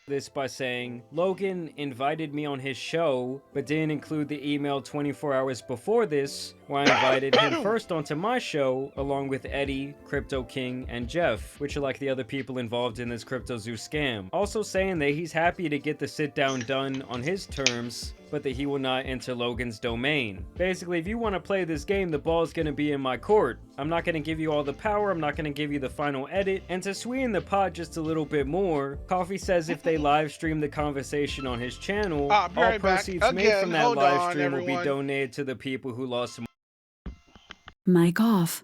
this by saying, Logan invited me on his show, but didn't include the email 24 hours before this, where I invited him first onto my show, along with Eddie, Crypto King, and Jeff, which are like the other people involved in this CryptoZoo scam. Also saying that he's happy to get the sit down done on his terms, but that he will not enter Logan's domain. Basically, if you want to play this game, the ball's gonna be in my court. I'm not gonna give you all the power, I'm not gonna give you the final edit, and to sweeten the pot just a little bit more, Coffee says if they live stream the conversation on his channel, all proceeds made from that live stream will be donated to the people who lost some. Mic off.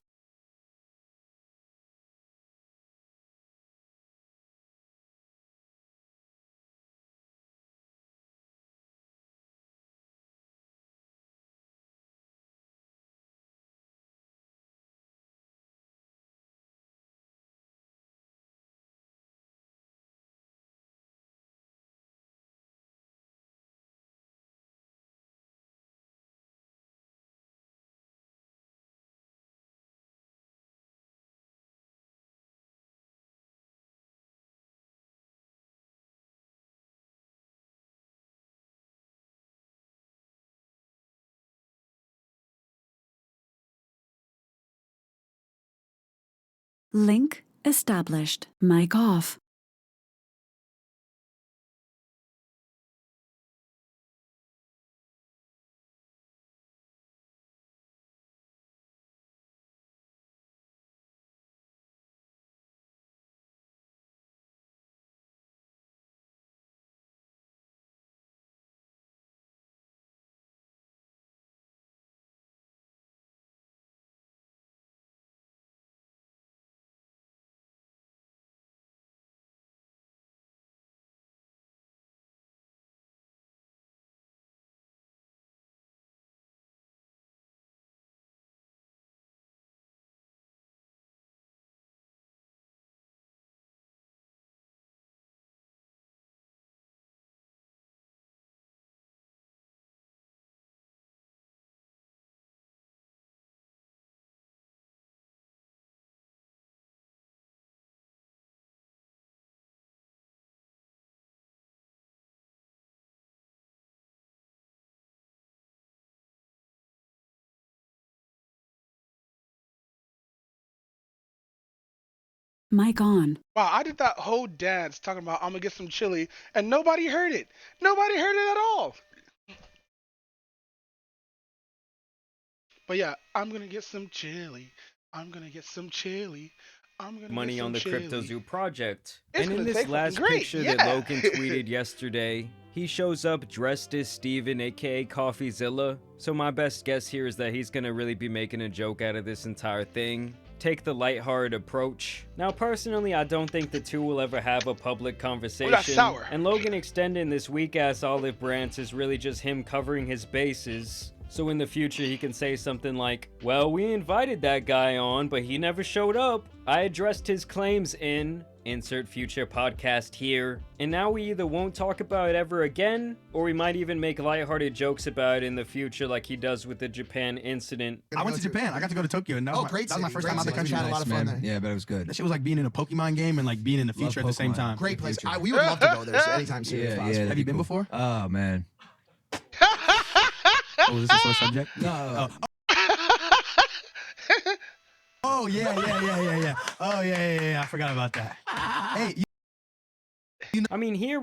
Link established. Mic off. Mic on. Wow, I did that whole dance talking about I'm gonna get some chili, and nobody heard it. Nobody heard it at all. But yeah, I'm gonna get some chili. I'm gonna get some chili. I'm gonna money get some on the chili. CryptoZoo project. It's And in gonna this take last fucking great, picture yeah. that Logan tweeted yesterday, he shows up dressed as Steven, aka CoffeeZilla. So my best guess here is that he's gonna really be making a joke out of this entire thing. Take the lighthearted approach. Now, personally, I don't think the two will ever have a public conversation. sour. And Logan extending this weak-ass olive branch is really just him covering his bases. So in the future, he can say something like, well, we invited that guy on, but he never showed up. I addressed his claims in insert future podcast here. And now we either won't talk about it ever again, or we might even make lighthearted jokes about it in the future like he does with the Japan incident. I went to Japan. I got to go to Tokyo. And that was great that was my city, first great time out of the city. country. We had a lot of fun there. Yeah, but it was good. That shit was like being in a Pokemon game and like being in the future at the same time. Great place. We would love to go there. So anytime soon. if possible. Have you been before? Oh, man. Oh, is this a sore subject? No. Oh, yeah. Oh, yeah. I forgot about that. Hey, I mean, here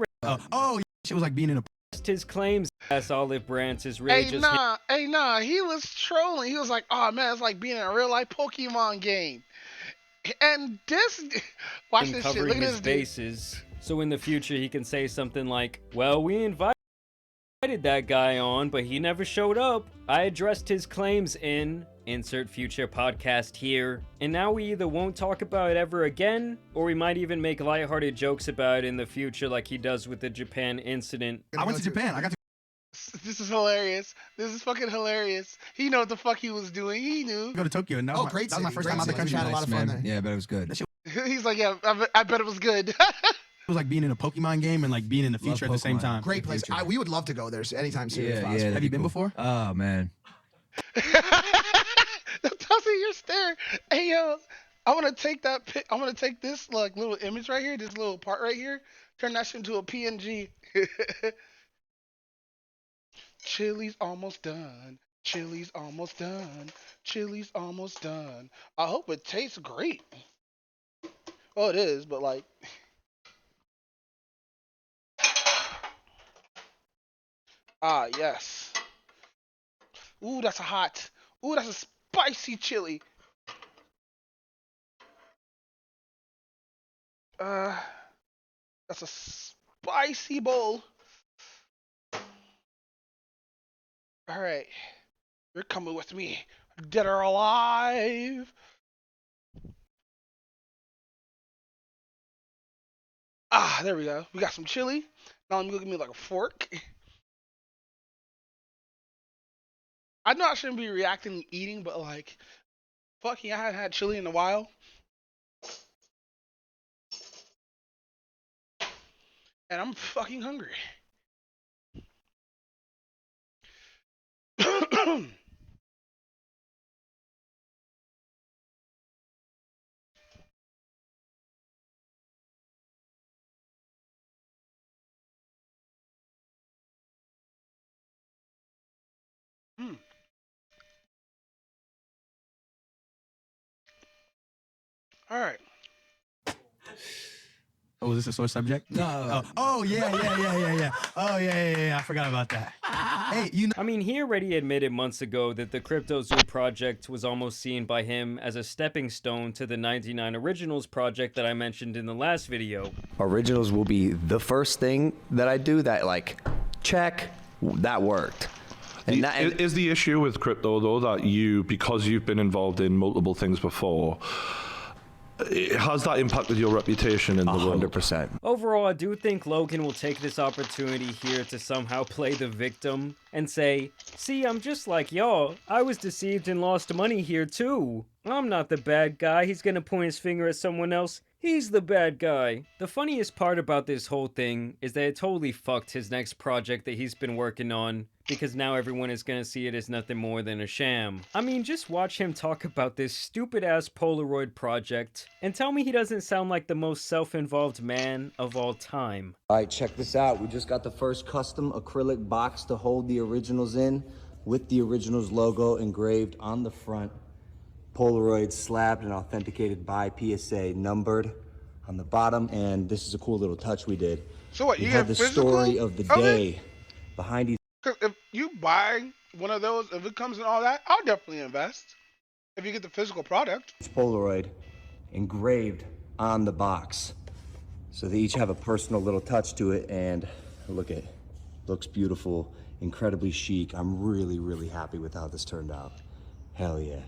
Shit was like being in a. his claims as Olive Branch is really just Nah, he was trolling. He was like, oh man, it's like being in a real life Pokemon game. And this, watch this shit. covering Look at his this dude. bases. So in the future, he can say something like, well, we invited that guy on, but he never showed up. I addressed his claims in insert future podcast here, and now we either won't talk about it ever again, or we might even make lighthearted jokes about it in the future like he does with the Japan incident. I went to Japan. I got to. This is hilarious. This is fucking hilarious. He knew what the fuck he was doing. He knew. Go to Tokyo, and that was great! that was my city, first great time out the city. country. I had a lot of fun there. Yeah, but it was good. He's like, yeah, I bet it was good. It was like being in a Pokemon game and like being in the future at the same time. Great place. We would love to go there anytime soon. Yeah, if yeah. Have you been before? Oh man. Tossing your stare. Hey yo, I want to take that. I want to take this like little image right here, this little part right here, turn that shit into a PNG. Chili's almost done. Chili's almost done. Chili's almost done. I hope it tastes great. Oh, it is, but like. Ah, yes. Ooh, that's a hot. Ooh, that's a spicy chili. That's a spicy bowl. All right, you're coming with me, dead or alive. Ah, there we go. We got some chili. Now let me go get me like a fork. I know I shouldn't be reacting and eating, but like, fucking, I hadn't had chili in a while. And I'm fucking hungry. All right. Oh, was this a sore subject? No. Oh yeah. Oh yeah. I forgot about that. Hey, I mean, he already admitted months ago that the Crypto Zoo project was almost seen by him as a stepping stone to the 99 Originals project that I mentioned in the last video. Originals will be the first thing that I do that, like, check, that worked. And is the issue with crypto, though, that because you've been involved in multiple things before, has that impacted your reputation in the world? 100%. Overall, I do think Logan will take this opportunity here to somehow play the victim and say, see, I'm just like y'all. I was deceived and lost money here too. I'm not the bad guy. He's gonna point his finger at someone else. He's the bad guy. The funniest part about this whole thing is that it totally fucked his next project that he's been working on, because now everyone is gonna see it as nothing more than a sham. I mean, just watch him talk about this stupid-ass Polaroid project, and tell me he doesn't sound like the most self-involved man of all time. Alright, check this out. We just got the first custom acrylic box to hold the originals in, with the Originals logo engraved on the front. Polaroid slabbed and authenticated by PSA, numbered on the bottom, and this is a cool little touch we did. So what, we you had get the physical story of the of it? day behind each. Because if you buy one of those, if it comes in all that, I'll definitely invest. If you get the physical product. Polaroid engraved on the box. So they each have a personal little touch to it, and look at it. Looks beautiful, incredibly chic. I'm really, really happy with how this turned out. Hell yeah.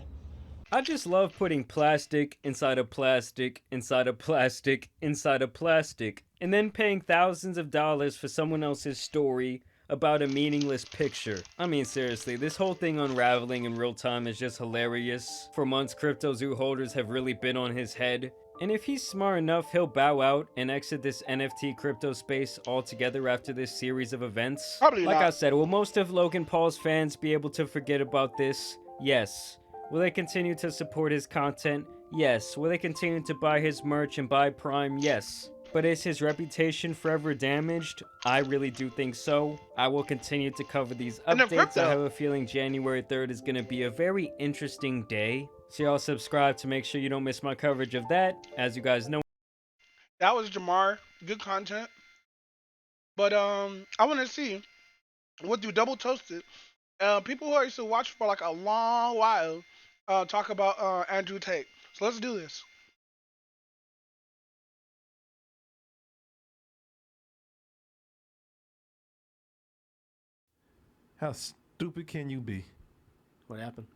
I just love putting plastic inside of plastic inside of plastic inside of plastic, and then paying thousands of dollars for someone else's story about a meaningless picture. I mean, seriously, this whole thing unraveling in real time is just hilarious. For months, Crypto Zoo holders have really been on his head, and if he's smart enough, he'll bow out and exit this NFT crypto space altogether after this series of events. Probably like not. I said, will most of Logan Paul's fans be able to forget about this? Yes. Will they continue to support his content? Yes. Will they continue to buy his merch and buy Prime? Yes. But is his reputation forever damaged? I really do think so. I will continue to cover these And then updates. crypto. I have a feeling January 3rd is going to be a very interesting day. So y'all subscribe to make sure you don't miss my coverage of that. As you guys know, That was Jamar. Good content. But I want to see what do double toasted. People who I used to watch for like a long while talk about Andrew Tate. So let's do this. How stupid can you be? What happened?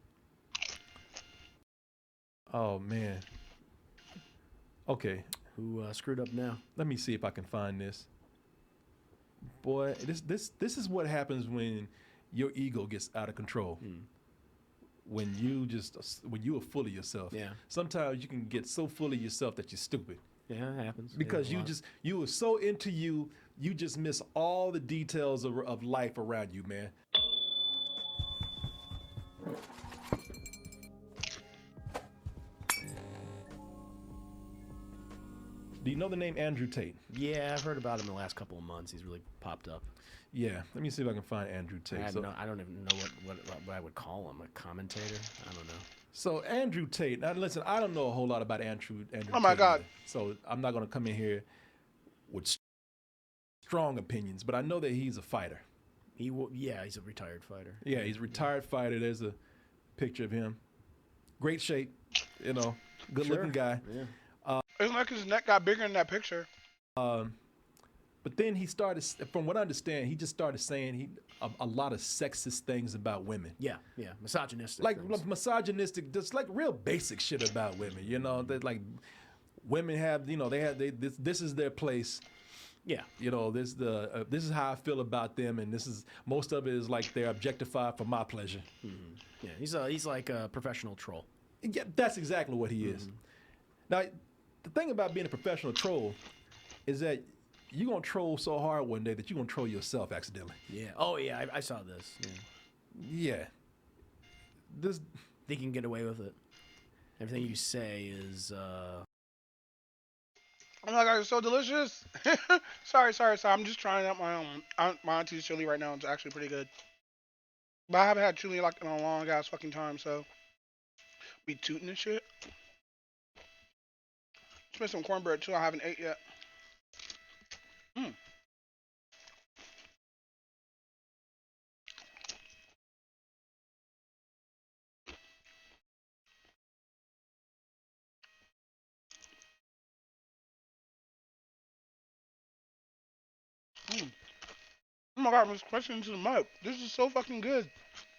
Oh man. Okay. Who screwed up now? Let me see if I can find this. Boy, this is what happens when your ego gets out of control. When you are full of yourself. Yeah. Sometimes you can get so full of yourself that you're stupid. Yeah, it happens. Because you were so into you just miss all the details of life around you, man. Do you know the name Andrew Tate? Yeah, I've heard about him in the last couple of months. He's really popped up. Yeah, let me see if I can find Andrew Tate. I don't even know what I would call him. A commentator? I don't know. So Andrew Tate. Now listen, I don't know a whole lot about Andrew Oh my Tate God. either. So I'm not going to come in here with strong opinions, but I know that he's a fighter. He's a retired fighter. Yeah, he's a retired fighter. There's a picture of him. Great shape, good looking guy. Yeah. It's like his neck got bigger in that picture. But then he started, from what I understand, he just started saying a lot of sexist things about women. Yeah, misogynistic. Like misogynistic, just like real basic shit about women. That like women have, this is their place. Yeah. This is how I feel about them, and most of it is like they're objectified for my pleasure. Mm-hmm. Yeah, he's like a professional troll. Yeah, that's exactly what he is. Now, the thing about being a professional troll is that you're going to troll so hard one day that you're going to troll yourself accidentally. Yeah. Oh, yeah, I saw this. Yeah. This. They can get away with it. Everything you say is, Oh my God, it's so delicious. Sorry. I'm just trying out my auntie's chili right now. It's actually pretty good. But I haven't had chili like in a long ass fucking time, so be tooting and shit. Just made some cornbread too. I haven't ate yet. Oh my God, I'm just crunching into the mug. This is so fucking good.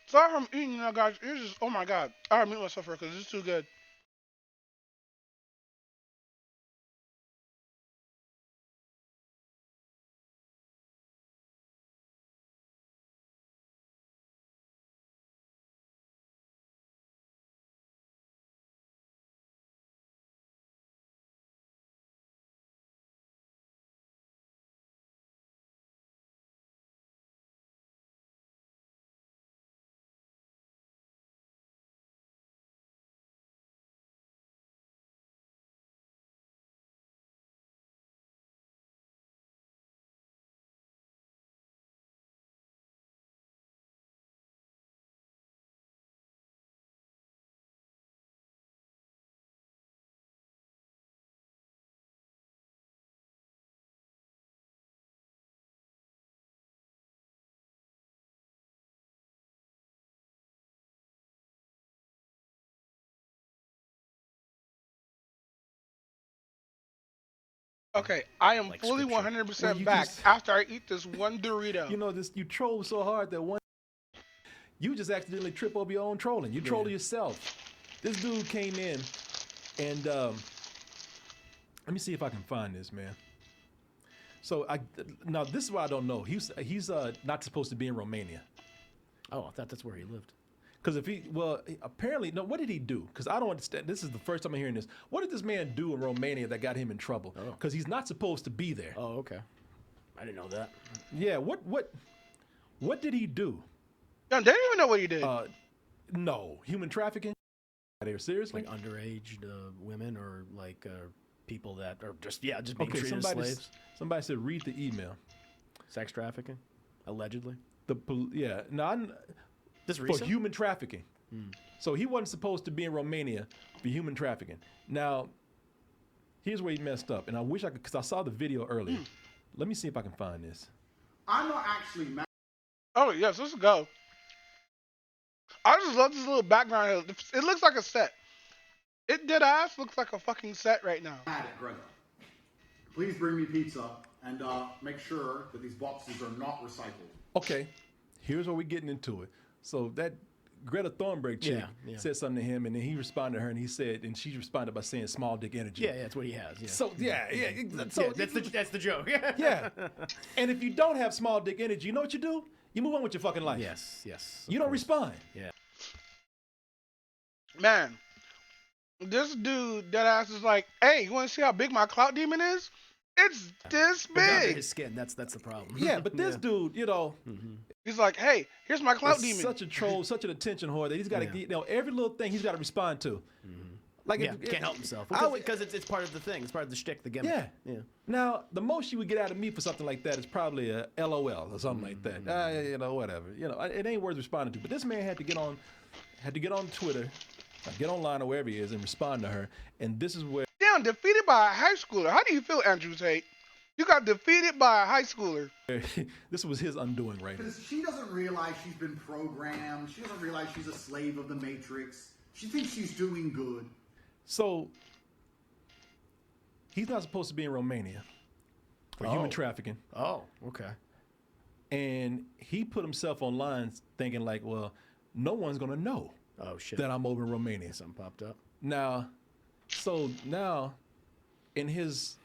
Sorry I'm eating now, guys. It's just, oh my God. I gotta mute myself for it because it's too good. Okay, I am fully 100% back after I eat this one Dorito. You troll so hard that you just accidentally trip over your own trolling. You troll yourself. This dude came in and let me see if I can find this, man. So now this is what I don't know. He's not supposed to be in Romania. Oh, I thought that's where he lived. Because apparently, no, what did he do? Because I don't understand. This is the first time I'm hearing this. What did this man do in Romania that got him in trouble? Because he's not supposed to be there. Oh, okay. I didn't know that. Yeah, what did he do? No, they didn't even know what he did. No, human trafficking? Seriously? Like underage women or like people that are just being treated as slaves? Somebody said read the email. Sex trafficking, allegedly. For human trafficking. So he wasn't supposed to be in Romania for human trafficking. Now, here's where he messed up, and I wish I could, because I saw the video earlier. Let me see if I can find this. I'm not actually mad. Oh yes, let's go. I just love this little background. It looks like a set. It dead ass looks like a fucking set right now. Mad at Greta. Please bring me pizza and make sure that these boxes are not recycled. Okay, here's where we're getting into it. So that Greta Thunberg chick said something to him, and then he responded to her, and he said, and she responded by saying "small dick energy." Yeah, that's what he has. Yeah. So That's the joke. Yeah. And if you don't have small dick energy, you know what you do? You move on with your fucking life. Yes. You don't respond. Yeah. Man, this dude dead ass is like, hey, you want to see how big my clout demon is? It's this But down to big. his skin. That's the problem. Yeah, but this dude, he's like, hey, here's my clout is demon. such a troll, such an attention whore that he's got to, every little thing he's got to respond to. Like, can't help himself because it's part of the thing. It's part of the shtick, the gimmick. Yeah. Now, the most you would get out of me for something like that is probably a LOL or something like that. Whatever. It ain't worth responding to. But this man had to get on Twitter, get online or wherever he is, and respond to her. And this is where. Damn, defeated by a high schooler. How do you feel, Andrew Tate? You got defeated by a high schooler. This was his undoing right here. Because she doesn't realize she's been programmed. She doesn't realize she's a slave of the Matrix. She thinks she's doing good. So, he's not supposed to be in Romania for human trafficking. Oh, okay. And he put himself online thinking like, well, no one's going to know that I'm over in Romania. Something popped up. Now, in his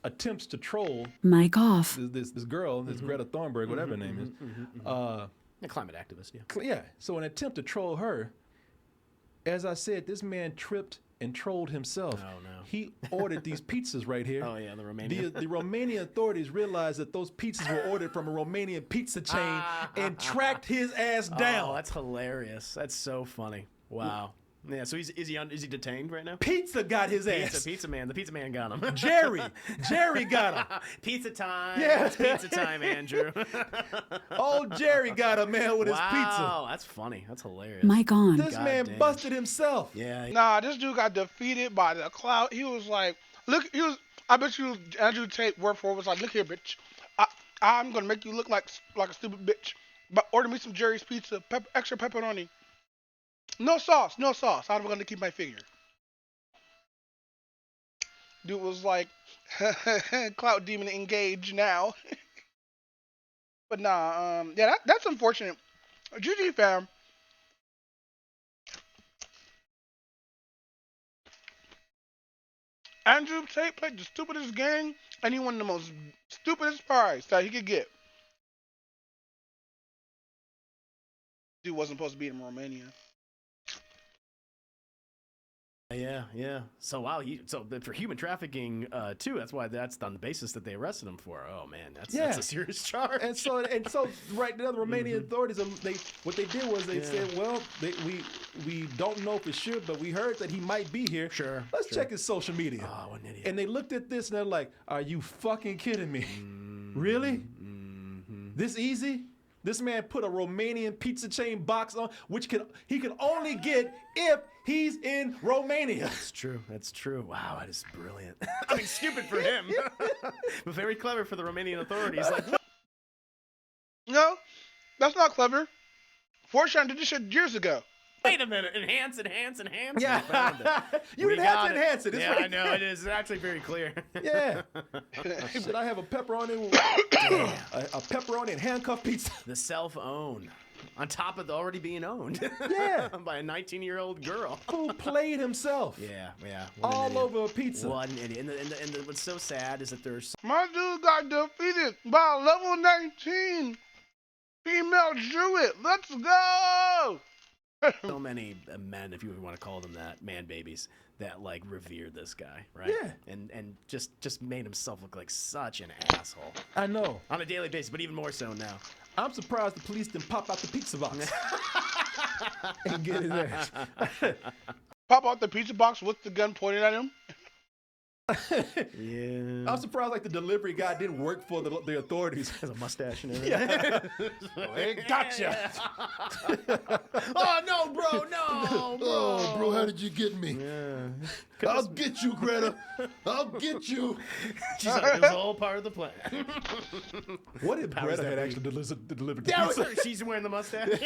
attempts to troll Mic off. this girl, this Greta Thunberg, whatever her name is, a climate activist, yeah. So in an attempt to troll her, as I said, this man tripped and trolled himself. Oh, no. He ordered these pizzas right here. Oh, yeah, the Romanian. The Romanian authorities realized that those pizzas were ordered from a Romanian pizza chain and tracked his ass down. Oh, that's hilarious. That's so funny. Wow. Yeah, so is he detained right now? Pizza got his ass. Pizza man. The pizza man got him. Jerry got him. Pizza time. Yeah. It's pizza time, Andrew. Old Jerry got him, man, with his pizza. Wow, that's funny. That's hilarious. Mic on. This man busted himself. Yeah. Nah, this dude got defeated by the clout. He was like, I bet you Andrew Tate word for it was like, look here, bitch. I'm going to make you look like a stupid bitch. But order me some Jerry's pizza, extra pepperoni. No sauce. I'm going to keep my figure. Dude was like, clout demon engaged now. But nah, that's unfortunate. GG fam. Andrew Tate played the stupidest game, and he won the most stupidest prize that he could get. Dude wasn't supposed to be in Romania. Yeah. So wow, so for human trafficking too. That's why that's on the basis that they arrested him for. Oh man, that's a serious charge. And so right now the Romanian authorities, what they did was they said, well, we don't know for sure, but we heard that he might be here. Sure. Let's check his social media. Oh, what an idiot. And they looked at this and they're like, are you fucking kidding me? Really? This easy? This man put a Romanian pizza chain box on, which he can only get if he's in Romania. That's true. Wow, that is brilliant. I mean, stupid for him, but very clever for the Romanian authorities. Like, no, that's not clever. Fortran did this shit years ago. Wait a minute. Enhance. Yeah. You didn't have to enhance it. It's yeah, right I know. there. It is actually very clear. Yeah. Should I have a pepperoni? a pepperoni and handcuff pizza? The self-own. On top of already being owned. Yeah. By a 19-year-old girl. Who played himself. Yeah. All over a pizza. What an idiot. And what's so sad is that there's... My dude got defeated by a level 19 female druid. Let's go! So many men, if you want to call them that, man babies, that like revere this guy, right? Yeah. And just made himself look like such an asshole. I know. On a daily basis, but even more so now. I'm surprised the police didn't pop out the pizza box and get his ass. Pop out the pizza box with the gun pointed at him. Yeah. I'm surprised like the delivery guy didn't work for the authorities. Has a mustache and everything. Hey, gotcha. Oh no, bro, no, bro. Oh, bro, how did you get me? Yeah. I'll get you, Greta. I'll get you. She's like, it was all part of the plan. What if Powers Greta that had be. actually delivered the Yeah, pizza? she's wearing the mustache.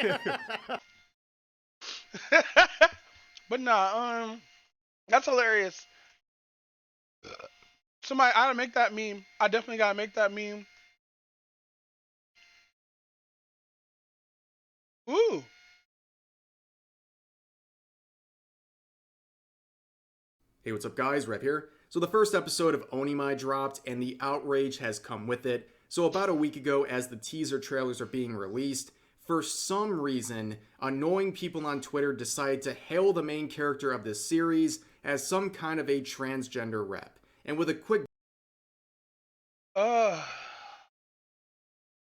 But nah, that's hilarious. Somebody, I gotta make that meme. I definitely gotta make that meme. Ooh. Hey, what's up guys, Rev here. So the first episode of Onimai dropped and the outrage has come with it. So about a week ago, as the teaser trailers are being released, for some reason, annoying people on Twitter decided to hail the main character of this series as some kind of a transgender rep. And with a quick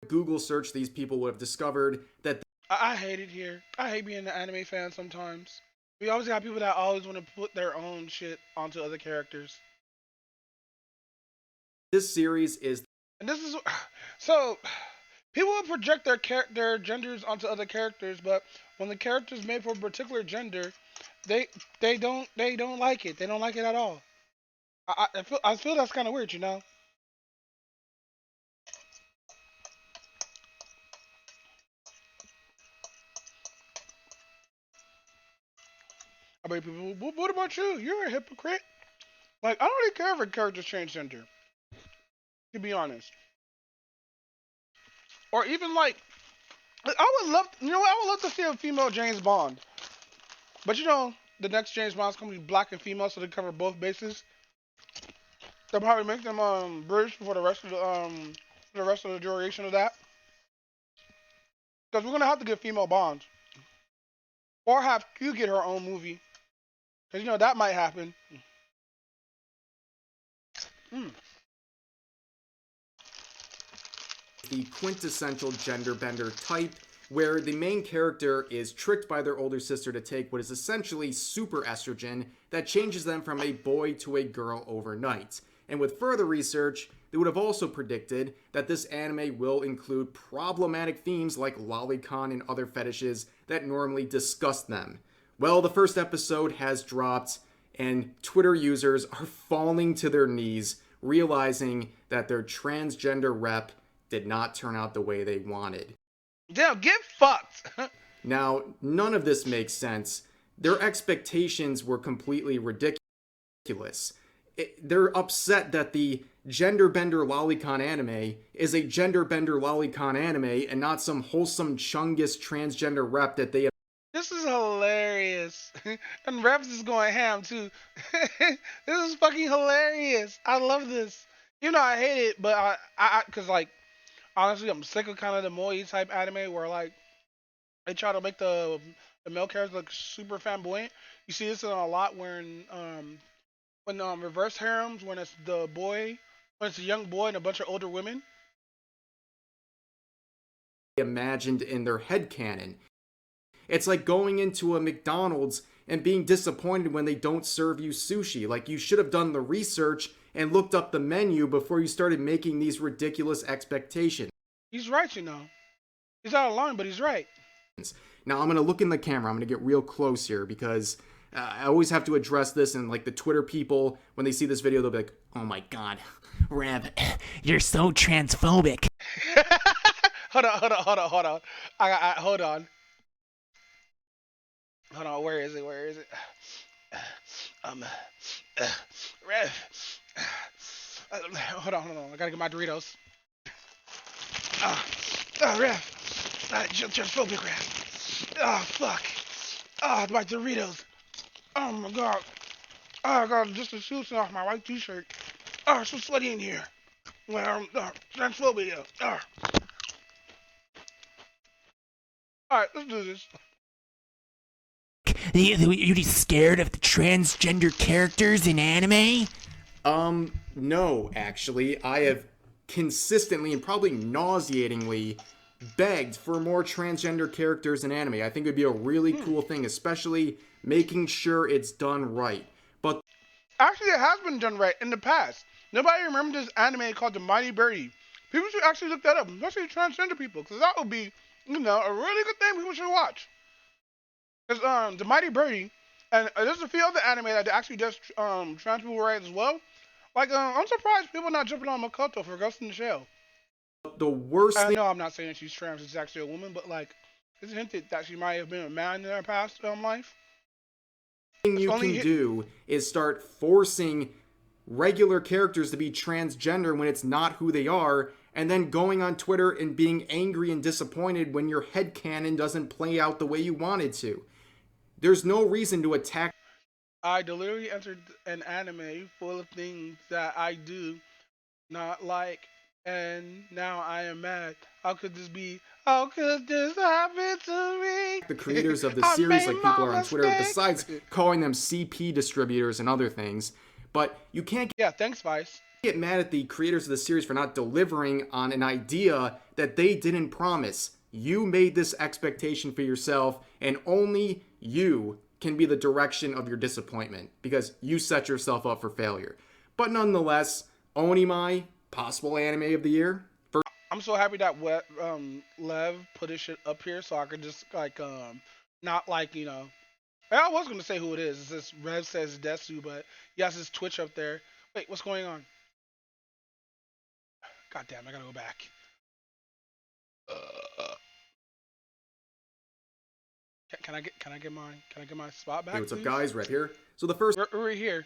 Google search, these people would have discovered that I hate it here. I hate being an anime fan sometimes. We always got people that always want to put their own shit onto other characters. this series is And this is so people will project their genders onto other characters, but when the character's made for a particular gender, they don't like it. They don't like it at all. I feel that's kind of weird, you know. I mean, people, what about you? You're a hypocrite. Like, I don't really care if a character's transgender, to be honest. Or even like, I would love, you know what? I would love to see a female James Bond. But you know, the next James Bond's gonna be black and female, so they cover both bases. They'll probably make them British for the rest of the duration of that. Because we're gonna have to get female Bonds, or have Q get her own movie. Because you know that might happen. the quintessential gender bender type, where the main character is tricked by their older sister to take what is essentially super estrogen that changes them from a boy to a girl overnight. And with further research, they would have also predicted that this anime will include problematic themes like lolicon and other fetishes that normally disgust them. Well, the first episode has dropped, and Twitter users are falling to their knees, realizing that their transgender rep did not turn out the way they wanted. Damn, get fucked! Now, none of this makes sense. Their expectations were completely ridiculous. They're upset that the gender bender lolicon anime is a gender bender lolicon anime and not some wholesome Chungus transgender rep that they have. This is hilarious. And Reps is going ham too. This is fucking hilarious. I love this. You know I hate it, but cause like honestly I'm sick of kind of the moe type anime where like they try to make the male characters look super flamboyant. You see this in a lot when reverse harems, when it's the boy, when it's a young boy and a bunch of older women. Imagined in their headcanon. It's like going into a McDonald's and being disappointed when they don't serve you sushi. Like, you should have done the research and looked up the menu before you started making these ridiculous expectations. He's right, you know. He's out of line, but he's right. Now, I'm going to look in the camera. I'm going to get real close here because I always have to address this, and like the Twitter people, when they see this video, they'll be like, oh my god, Rev, you're so transphobic. Hold on. Hold on. Hold on, where is it? Rev. Hold on. I gotta get my Doritos. Rev. Transphobic Rev. Oh, fuck. Oh, my Doritos. Oh, my God. Oh, God, just the shoes off my white t-shirt. Oh, it's so sweaty in here. Well, transphobia. Alright, let's do this. You just scared of the transgender characters in anime? No, actually. I have consistently and probably nauseatingly begged for more transgender characters in anime. I think it would be a really cool thing, especially making sure it's done right. But Actually, it has been done right in the past. Nobody remembers this anime called The Mighty Birdie. People should actually look that up, especially transgender people, because that would be, a really good thing people should watch. Because The Mighty Birdie, and there's a few other anime that actually does trans people rights as well. Like, I'm surprised people are not jumping on Makoto for Ghost in the Shell. The worst I thing know I'm not saying she's trans, she's actually a woman, but like, it's hinted that she might have been a man in her past life. you can do is start forcing regular characters to be transgender when it's not who they are, and then going on Twitter and being angry and disappointed when your headcanon doesn't play out the way you wanted to. There's no reason to attack. I deliberately entered an anime full of things that I do not like, and now I am mad. How could this be? How could this happen to me? The creators of the I series, made like people my are on Twitter, mistake. besides calling them CP distributors and other things. But you can't thanks, Vice. Get mad at the creators of the series for not delivering on an idea that they didn't promise. You made this expectation for yourself, and only you can be the direction of your disappointment because you set yourself up for failure. But nonetheless, Onimai, possible anime of the year. I'm so happy that Lev put his shit up here so I could just not like I was gonna say who it is. It's just Rev says Desu, but he has his Twitch up there. Wait, what's going on? God damn, I gotta go back. Can I get my spot back? Hey, what's up, please? guys? Red here. So the first we're right here.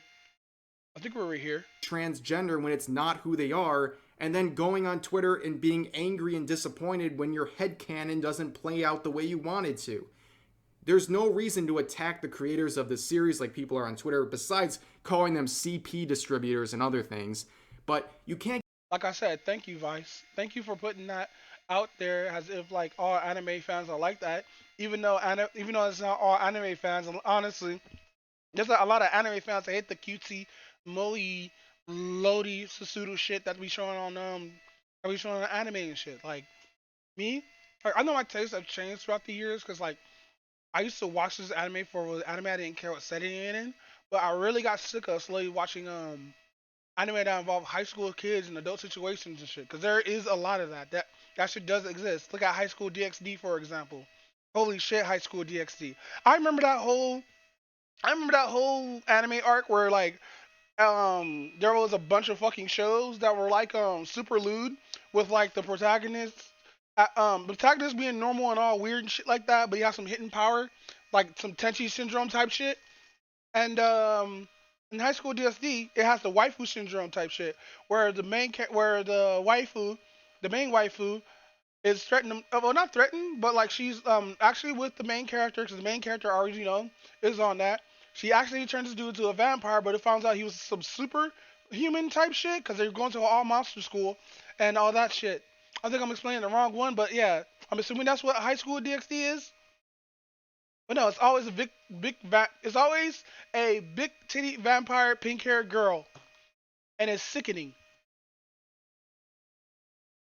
I think we're right here. Transgender when it's not who they are, and then going on Twitter and being angry and disappointed when your headcanon doesn't play out the way you wanted to. There's no reason to attack the creators of the series like people are on Twitter, besides calling them CP distributors and other things. But you can't. Like I said, thank you, Vice. Thank you for putting that out there as if like all anime fans are like that. Even though it's not all anime fans, honestly, there's a lot of anime fans that hate the cutesy, moe, Lodi, Susudu shit that we showing on anime and shit. Like me, like I know my tastes have changed throughout the years because like I used to watch this anime for anime I didn't care what setting it in, but I really got sick of slowly watching anime that involve high school kids and adult situations and shit. Because there is a lot of that. That shit does exist. Look at High School DxD for example. Holy shit, High School DxD. I remember that whole anime arc where like there was a bunch of fucking shows that were like super lewd with like the protagonist being normal and all weird and shit like that, but he has some hidden power, like some Tenchi syndrome type shit. And in High School DxD, it has the waifu syndrome type shit, where the main waifu is threatened. Well, not threatened, but like she's actually with the main character because the main character already is on that. She actually turns this dude into a vampire, but it finds out he was some super human type shit because they're going to an all monster school and all that shit. I think I'm explaining the wrong one, but yeah, I'm assuming that's what High School DxD is. But no, it's always it's always a big titty vampire pink haired girl, and it's sickening.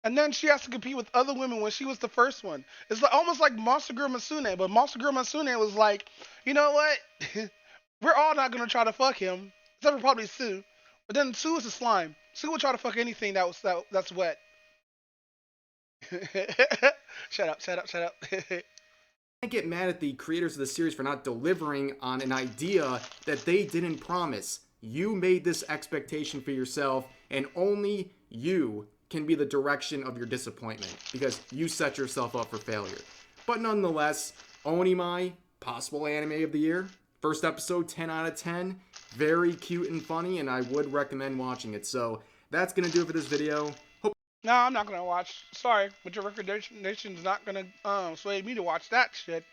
And then she has to compete with other women when she was the first one. It's like, almost like Monster Girl Masune, but Monster Girl Masune was like, you know what? We're all not gonna try to fuck him, except for probably Sue. But then Sue is a slime. Sue will try to fuck anything that's wet. Shut up. Can't get mad at the creators of the series for not delivering on an idea that they didn't promise. You made this expectation for yourself, and only you can be the direction of your disappointment because you set yourself up for failure. But nonetheless, Onimai, possible anime of the year. First episode, 10 out of 10. Very cute and funny, and I would recommend watching it. So that's going to do it for this video. No, I'm not gonna watch. Sorry, but your recommendation's not gonna sway me to watch that shit.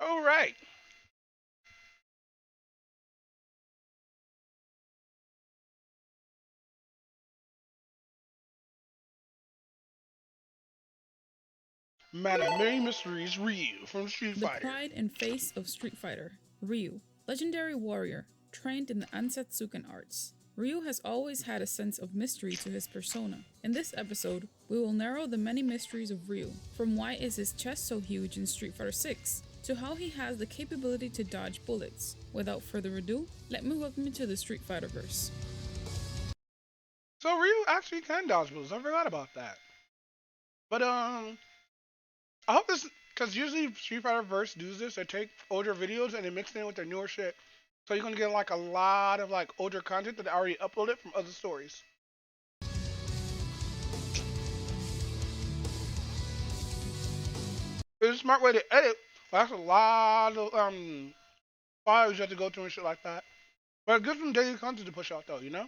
All right. Man of Many Mysteries, Ryu from Street The Fighter. pride and face of Street Fighter, Ryu, legendary warrior, trained in the Ansatsuken arts. Ryu has always had a sense of mystery to his persona. In this episode, we will narrow the many mysteries of Ryu, from why is his chest so huge in Street Fighter 6, to how he has the capability to dodge bullets. Without further ado, let me welcome you to the Street Fighter verse. So Ryu actually can dodge bullets. I forgot about that. But I hope this, because usually Street Fighter verse does this. They take older videos and they mix it in with their newer shit. So you're gonna get like a lot of like older content that they already uploaded from other stories. It's a smart way to edit. But that's a lot of files you have to go through and shit like that. But it gives them daily content to push out though, you know?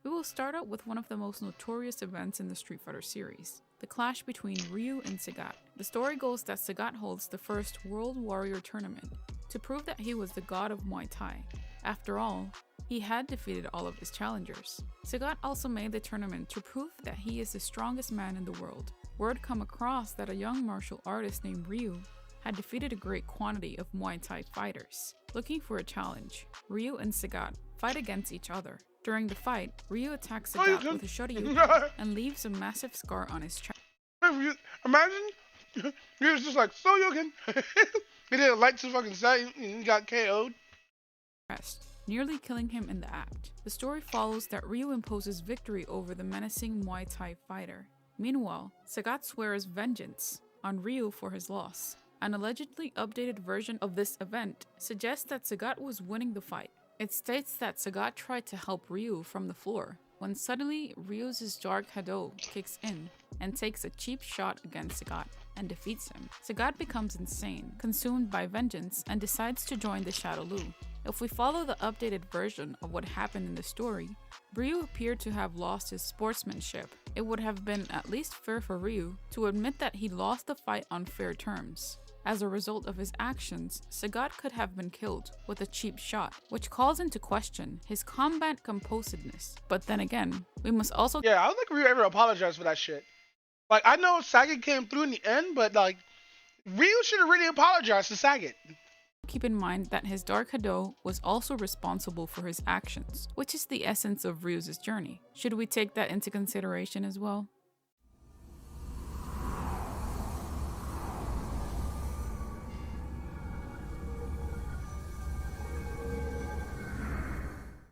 We will start out with one of the most notorious events in the Street Fighter series, the clash between Ryu and Sagat. The story goes that Sagat holds the first World Warrior tournament to prove that he was the god of Muay Thai. After all, he had defeated all of his challengers. Sagat also made the tournament to prove that he is the strongest man in the world. Word come across that a young martial artist named Ryu had defeated a great quantity of Muay Thai fighters. Looking for a challenge, Ryu and Sagat fight against each other. During the fight, Ryu attacks Sagat with a shoryuken and leaves a massive scar on his chest. Imagine he was just like, so you can. He did a light to fucking sight and he got KO'd. Nearly killing him in the act. The story follows that Ryu imposes victory over the menacing Muay Thai fighter. Meanwhile, Sagat swears vengeance on Ryu for his loss. An allegedly updated version of this event suggests that Sagat was winning the fight. It states that Sagat tried to help Ryu from the floor, when suddenly Ryu's Dark Hado kicks in and takes a cheap shot against Sagat and defeats him. Sagat becomes insane, consumed by vengeance, and decides to join the Shadow Lu. If we follow the updated version of what happened in the story, Ryu appeared to have lost his sportsmanship. It would have been at least fair for Ryu to admit that he lost the fight on fair terms. As a result of his actions, Sagat could have been killed with a cheap shot, which calls into question his combat composedness. But then again, we must also— Yeah, I don't think Ryu ever apologized for that shit. Like, I know Sagat came through in the end, but like, Ryu should have really apologized to Sagat. keep in mind that his Dark Hado was also responsible for his actions, which is the essence of Ryu's journey. Should we take that into consideration as well?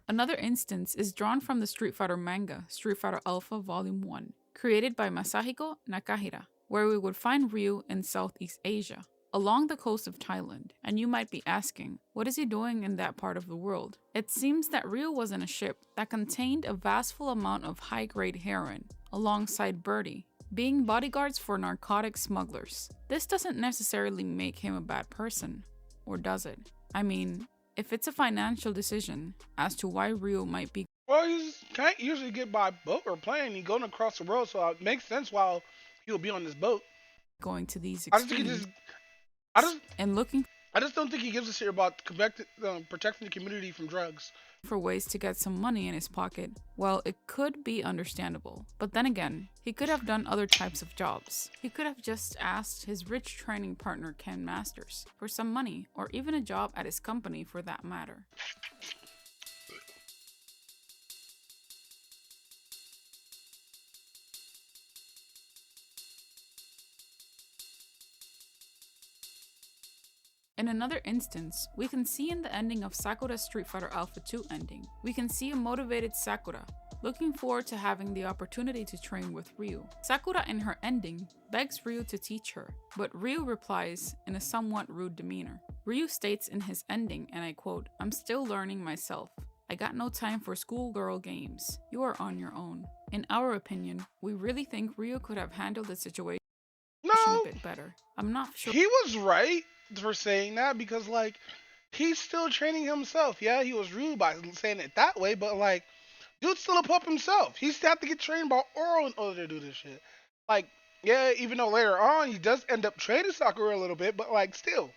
Another instance is drawn from the Street Fighter manga, Street Fighter Alpha Volume 1, created by Masahiko Nakahira, where we would find Ryu in Southeast Asia, along the coast of Thailand. And you might be asking, what is he doing in that part of the world? It seems that Ryu was in a ship that contained a vastful amount of high-grade heroin, alongside Birdie, being bodyguards for narcotic smugglers. This doesn't necessarily make him a bad person, or does it? I mean, if it's a financial decision as to why Ryu might be— Well, you can't usually get by boat or plane. He's going across the world, so it makes sense why he'll be on this boat. Going to these I just don't think he gives a shit about protecting the community from drugs. For ways to get some money in his pocket. Well, it could be understandable. But then again, he could have done other types of jobs. He could have just asked his rich training partner Ken Masters for some money, or even a job at his company for that matter. In another instance, we can see in the ending of Sakura's Street Fighter Alpha 2 ending, we can see a motivated Sakura, looking forward to having the opportunity to train with Ryu. Sakura in her ending begs Ryu to teach her, but Ryu replies in a somewhat rude demeanor. Ryu states in his ending, and I quote, "I'm still learning myself. I got no time for schoolgirl games. You are on your own." In our opinion, we really think Ryu could have handled the situation a bit better. I'm not sure. He was right for saying that because, like, he's still training himself. Yeah, he was rude by saying it that way, but, like, dude's still a pup himself. He still have to get trained by Oro in order to do this shit. Like, yeah, even though later on he does end up training Sakura a little bit, but, like, still.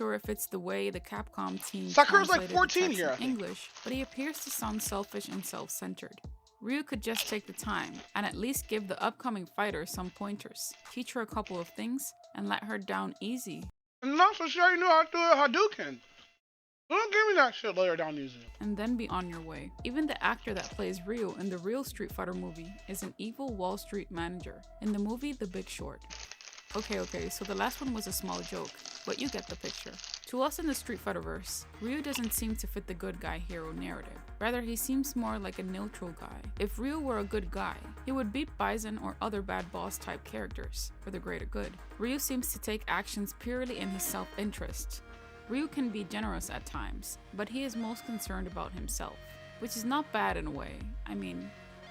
Sure if it's the way the Capcom team Sakura's like translated 14 the text here, I in think. English, but he appears to sound selfish and self-centered. Ryu could just take the time and at least give the upcoming fighter some pointers, teach her a couple of things, and let her down easy. I'm not so sure you knew how to do a Hadouken. Don't give me that shit later down easy. And then be on your way. Even the actor that plays Ryu in the real Street Fighter movie is an evil Wall Street manager in the movie The Big Short. Okay, so the last one was a small joke, but you get the picture. To us in the Street Fighterverse, Ryu doesn't seem to fit the good guy hero narrative. Rather, he seems more like a neutral guy. If Ryu were a good guy, he would beat Bison or other bad boss type characters for the greater good. Ryu seems to take actions purely in his self-interest. Ryu can be generous at times, but he is most concerned about himself, which is not bad in a way. I mean,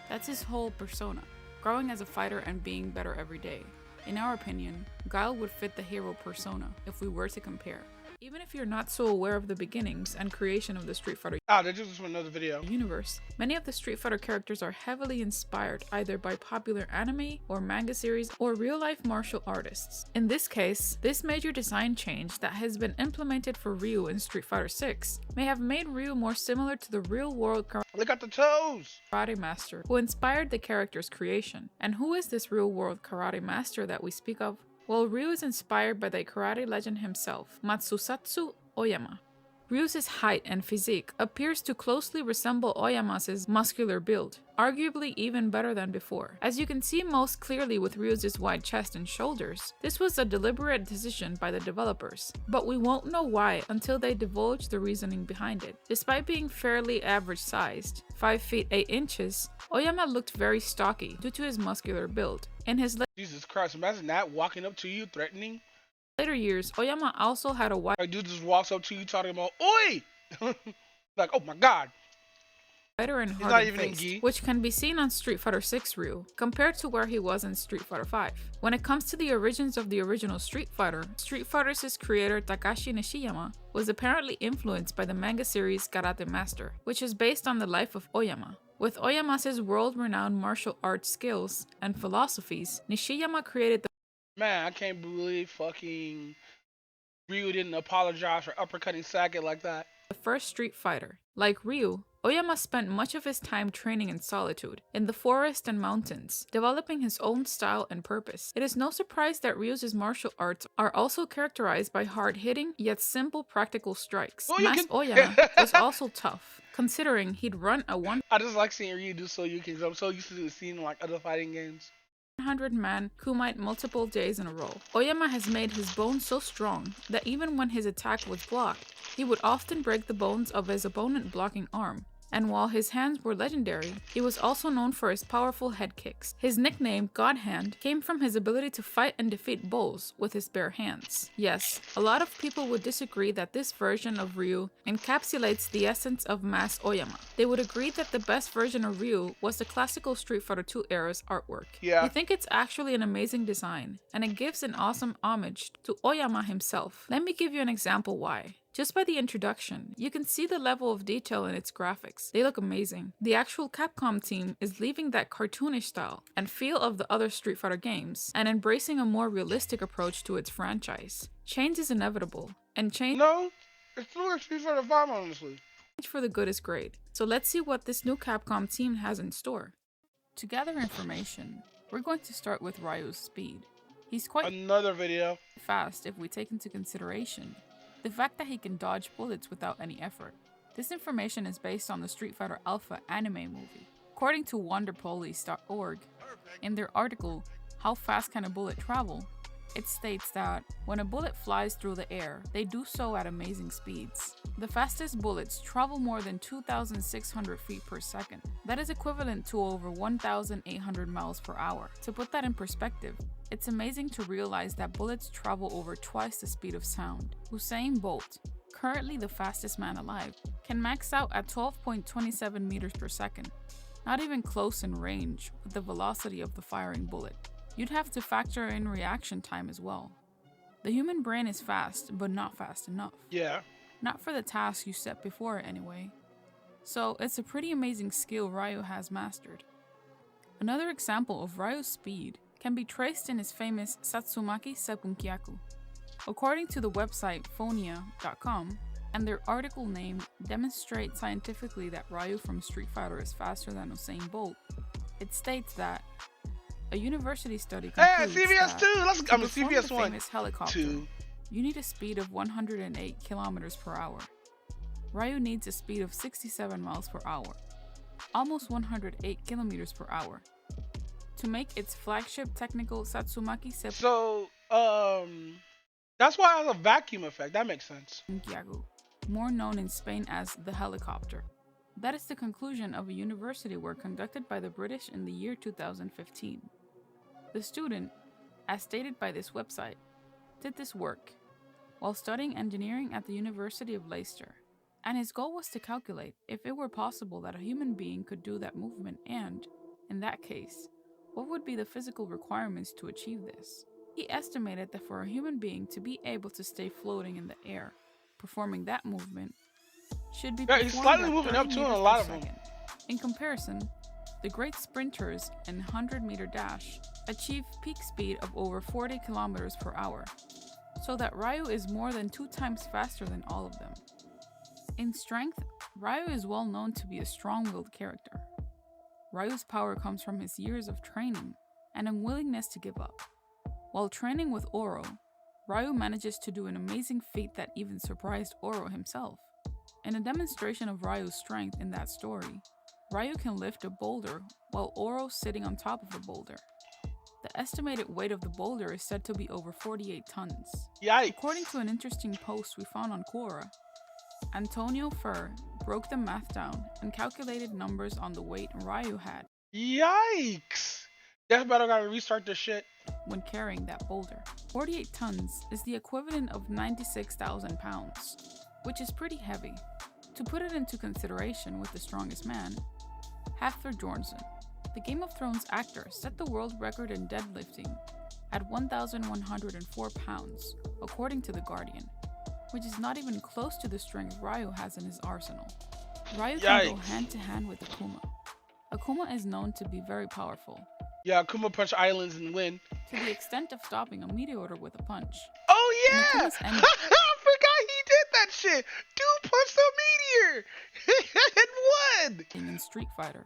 that's his whole persona, growing as a fighter and being better every day. In our opinion, Guile would fit the hero persona if we were to compare. Even if you're not so aware of the beginnings and creation of the Street Fighter they just went another video. universe, many of the Street Fighter characters are heavily inspired either by popular anime or manga series or real-life martial artists. In this case, this major design change that has been implemented for Ryu in Street Fighter 6 may have made Ryu more similar to the real-world Look at the toes! karate master who inspired the character's creation. And who is this real-world karate master that we speak of? Well, Ryu is inspired by the karate legend himself, Matsusatsu Oyama. Ryu's height and physique appears to closely resemble Oyama's muscular build, arguably even better than before. As you can see most clearly with Ryu's wide chest and shoulders, this was a deliberate decision by the developers, but we won't know why until they divulge the reasoning behind it. Despite being fairly average sized, 5 feet 8 inches, Oyama looked very stocky due to his muscular build. In his Jesus Christ, imagine that walking up to you threatening. later years, Oyama also had a wide dude just walks up to you talking about, Oi! Like, oh my god. Wider and hardened face, which can be seen on Street Fighter 6 Ryu, compared to where he was in Street Fighter 5. When it comes to the origins of the original Street Fighter's creator Takashi Nishiyama was apparently influenced by the manga series Karate Master, which is based on the life of Oyama. With Oyama's world-renowned martial arts skills and philosophies, Nishiyama created the Man, I can't believe fucking Ryu didn't apologize for uppercutting Sagat like that. first Street Fighter. Like Ryu, Oyama spent much of his time training in solitude, in the forest and mountains, developing his own style and purpose. It is no surprise that Ryu's martial arts are also characterized by hard-hitting, yet simple practical strikes. Master Oyama was also tough, considering he'd run a I just like seeing Ryu do Soyuken because I'm so used to seeing like other fighting games. 100-man kunai multiple days in a row. Oyama has made his bones so strong that even when his attack was blocked, he would often break the bones of his opponent blocking arm. And while his hands were legendary, he was also known for his powerful head kicks. His nickname, God Hand, came from his ability to fight and defeat bulls with his bare hands. Yes, a lot of people would disagree that this version of Ryu encapsulates the essence of Master Oyama. They would agree that the best version of Ryu was the classical Street Fighter II era's artwork. We think it's actually an amazing design, and it gives an awesome homage to Oyama himself. Let me give you an example why. Just by the introduction, you can see the level of detail in its graphics. They look amazing. The actual Capcom team is leaving that cartoonish style and feel of the other Street Fighter games and embracing a more realistic approach to its franchise. Change is inevitable, and change it's still like Street Fighter 5, honestly. For the good is great. So let's see what this new Capcom team has in store. To gather information, we're going to start with Ryu's speed. He's quite fast if we take into consideration the fact that he can dodge bullets without any effort. This information is based on the Street Fighter Alpha anime movie. According to WonderPolice.org, in their article, How Fast Can a Bullet Travel?, it states that when a bullet flies through the air, they do so at amazing speeds. The fastest bullets travel more than 2,600 feet per second. That is equivalent to over 1,800 miles per hour. To put that in perspective, it's amazing to realize that bullets travel over twice the speed of sound. Usain Bolt, currently the fastest man alive, can max out at 12.27 meters per second, not even close in range with the velocity of the firing bullet. You'd have to factor in reaction time as well. The human brain is fast, but not fast enough. Not for the task you set before it anyway. So it's a pretty amazing skill Ryu has mastered. Another example of Ryu's speed can be traced in his famous Satsumaki Seppunkyaku. According to the website Phonia.com, and their article named Demonstrate Scientifically that Ryu from Street Fighter is faster than Usain Bolt, it states that A university study Hey, concludes CBS that 2. Let's. to I mean perform CBS the 1. famous helicopter, 2. you need a speed of 108 kilometers per hour. Ryu needs a speed of 67 miles per hour, almost 108 kilometers per hour, to make its flagship technical Satsumaki So, that's why it has a vacuum effect. That makes sense. Santiago, more known in Spain as the helicopter. That is the conclusion of a university work conducted by the British in the year 2015. The student, as stated by this website, did this work while studying engineering at the University of Leicester, and his goal was to calculate if it were possible that a human being could do that movement and, in that case, what would be the physical requirements to achieve this. He estimated that for a human being to be able to stay floating in the air, performing that movement, should be he's slightly moving up too in a lot of them. In comparison, the great sprinters in 100-meter dash achieve peak speed of over 40 kilometers per hour, so that Ryu is more than 2 times faster than all of them. In strength, Ryu is well known to be a strong-willed character. Ryu's power comes from his years of training and unwillingness to give up. While training with Oro, Ryu manages to do an amazing feat that even surprised Oro himself. In a demonstration of Ryu's strength in that story, Ryu can lift a boulder while Oro's sitting on top of the boulder. The estimated weight of the boulder is said to be over 48 tons. Yikes. According to an interesting post we found on Quora, Antonio Fur broke the math down and calculated numbers on the weight Ryu had. Yikes! Death Battle gotta restart this shit. When carrying that boulder. 48 tons is the equivalent of 96,000 pounds, which is pretty heavy. To put it into consideration with the strongest man, Hafthor Bjornsson, the Game of Thrones actor, set the world record in deadlifting at 1,104 pounds, according to The Guardian, which is not even close to the strength Ryu has in his arsenal. Ryu can go hand to hand with Akuma. Akuma is known to be very powerful. Yeah, Akuma punch islands and win. To the extent of stopping a meteor with a punch. Oh yeah! I forgot he did that shit! Dude punched a meteor! And won! In Street Fighter,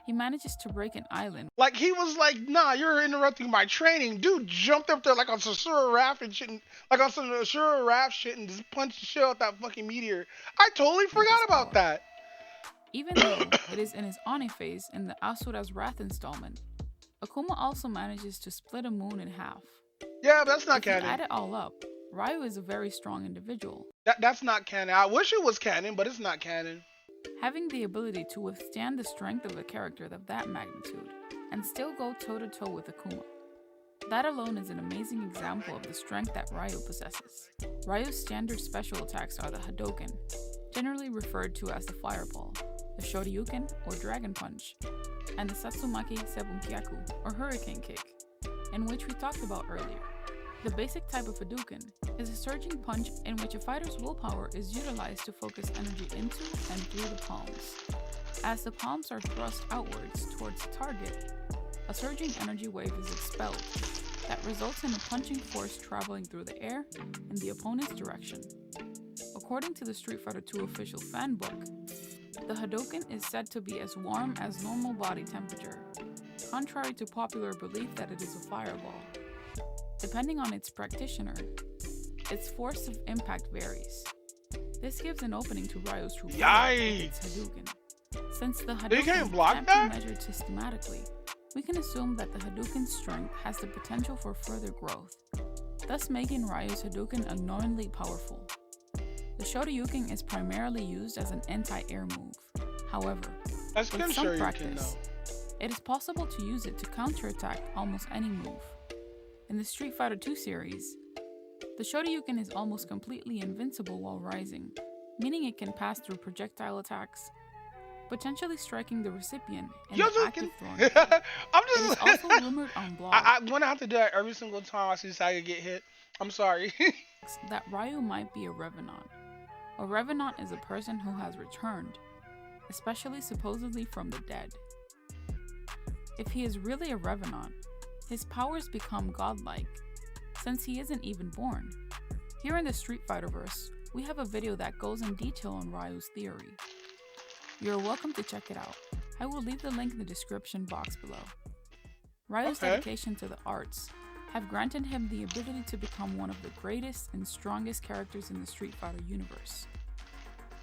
he manages to break an island. Like, he was like, nah, you're interrupting my training. Dude jumped up there like on some Sura Raft and shit, like on some Sura Raft shit, and just punched the shit out that fucking meteor. I totally forgot about that. Even though it is in his Oni phase in the Asura's Wrath installment, Akuma also manages to split a moon in half. Yeah, but that's not if canon. You add it all up, Ryu is a very strong individual. That's not canon. I wish it was canon, but it's not canon. Having the ability to withstand the strength of a character of that magnitude and still go toe-to-toe with Akuma. That alone is an amazing example of the strength that Ryu possesses. Ryu's standard special attacks are the Hadouken, generally referred to as the Fireball, the Shoryuken or Dragon Punch, and the Satsumaki Sebunkiaku or Hurricane Kick, in which we talked about earlier. The basic type of Hadouken is a surging punch in which a fighter's willpower is utilized to focus energy into and through the palms. As the palms are thrust outwards towards the target, a surging energy wave is expelled that results in a punching force traveling through the air in the opponent's direction. According to the Street Fighter II official fan book, the Hadouken is said to be as warm as normal body temperature, contrary to popular belief that it is a fireball. Depending on its practitioner, its force of impact varies. This gives an opening to Ryu's true power with its Hadouken. Since the Hadouken can't be measured systematically, we can assume that the Hadouken's strength has the potential for further growth, thus making Ryu's Hadouken annoyingly powerful. The Shoryuken is primarily used as an anti-air move. However, with some practice, it is possible to use it to counterattack almost any move. In the Street Fighter II series, the Shoryuken is almost completely invincible while rising, meaning it can pass through projectile attacks, potentially striking the recipient in the act of throwing. It is also rumored on blogs. I'm gonna have to do that every single time I see Saga get hit. I'm sorry. that Ryu might be a Revenant. A Revenant is a person who has returned, especially supposedly from the dead. If he is really a Revenant, his powers become godlike, since he isn't even born. Here in the Street Fighter verse, we have a video that goes in detail on Ryu's theory. You're welcome to check it out. I will leave the link in the description box below. Ryu's Okay. dedication to the arts have granted him the ability to become one of the greatest and strongest characters in the Street Fighter universe.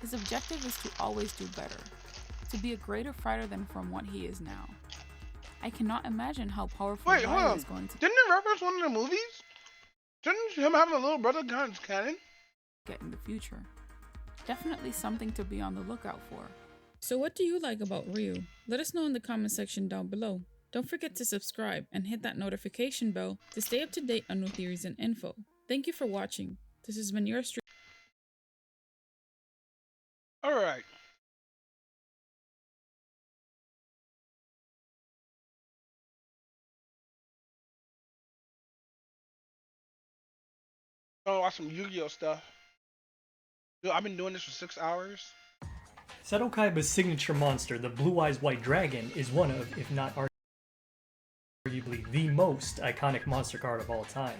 His objective is to always do better, to be a greater fighter than from what he is now. I cannot imagine how powerful Wait, hold Ryu on. is going to Didn't it reference one of the movies? Didn't him having a little brother count canon? get in the future. Definitely something to be on the lookout for. So what do you like about Ryu? Let us know in the comment section down below. Don't forget to subscribe and hit that notification bell to stay up to date on new theories and info. Thank you for watching. This has been your stream. Alright. Oh, watch some Yu-Gi-Oh stuff. Dude, I've been doing this for 6 hours. Seto Kaiba's signature monster, the Blue Eyes White Dragon, is one of, if not arguably the most iconic monster card of all time.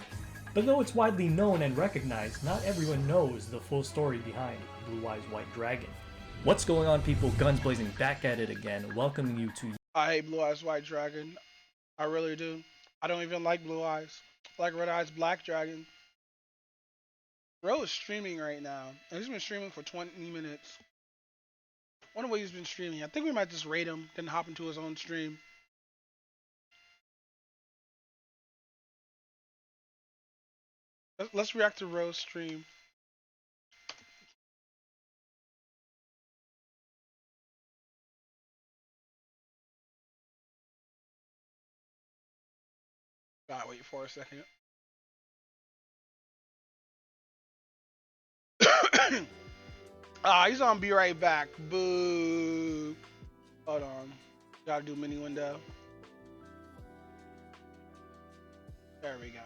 But though it's widely known and recognized, not everyone knows the full story behind Blue Eyes White Dragon. What's going on, people? Guns blazing back at it again, welcoming you to... I hate Blue Eyes White Dragon. I really do. I don't even like Blue Eyes. I like Red Eyes Black Dragon. Bro is streaming right now. And he's been streaming for 20 minutes. Wonder what he's been streaming. I think we might just raid him, then hop into his own stream. Let's react to Ro's stream. God, wait for a second. He's on Be Right Back. Boo. Hold on. Gotta do mini window. There we go.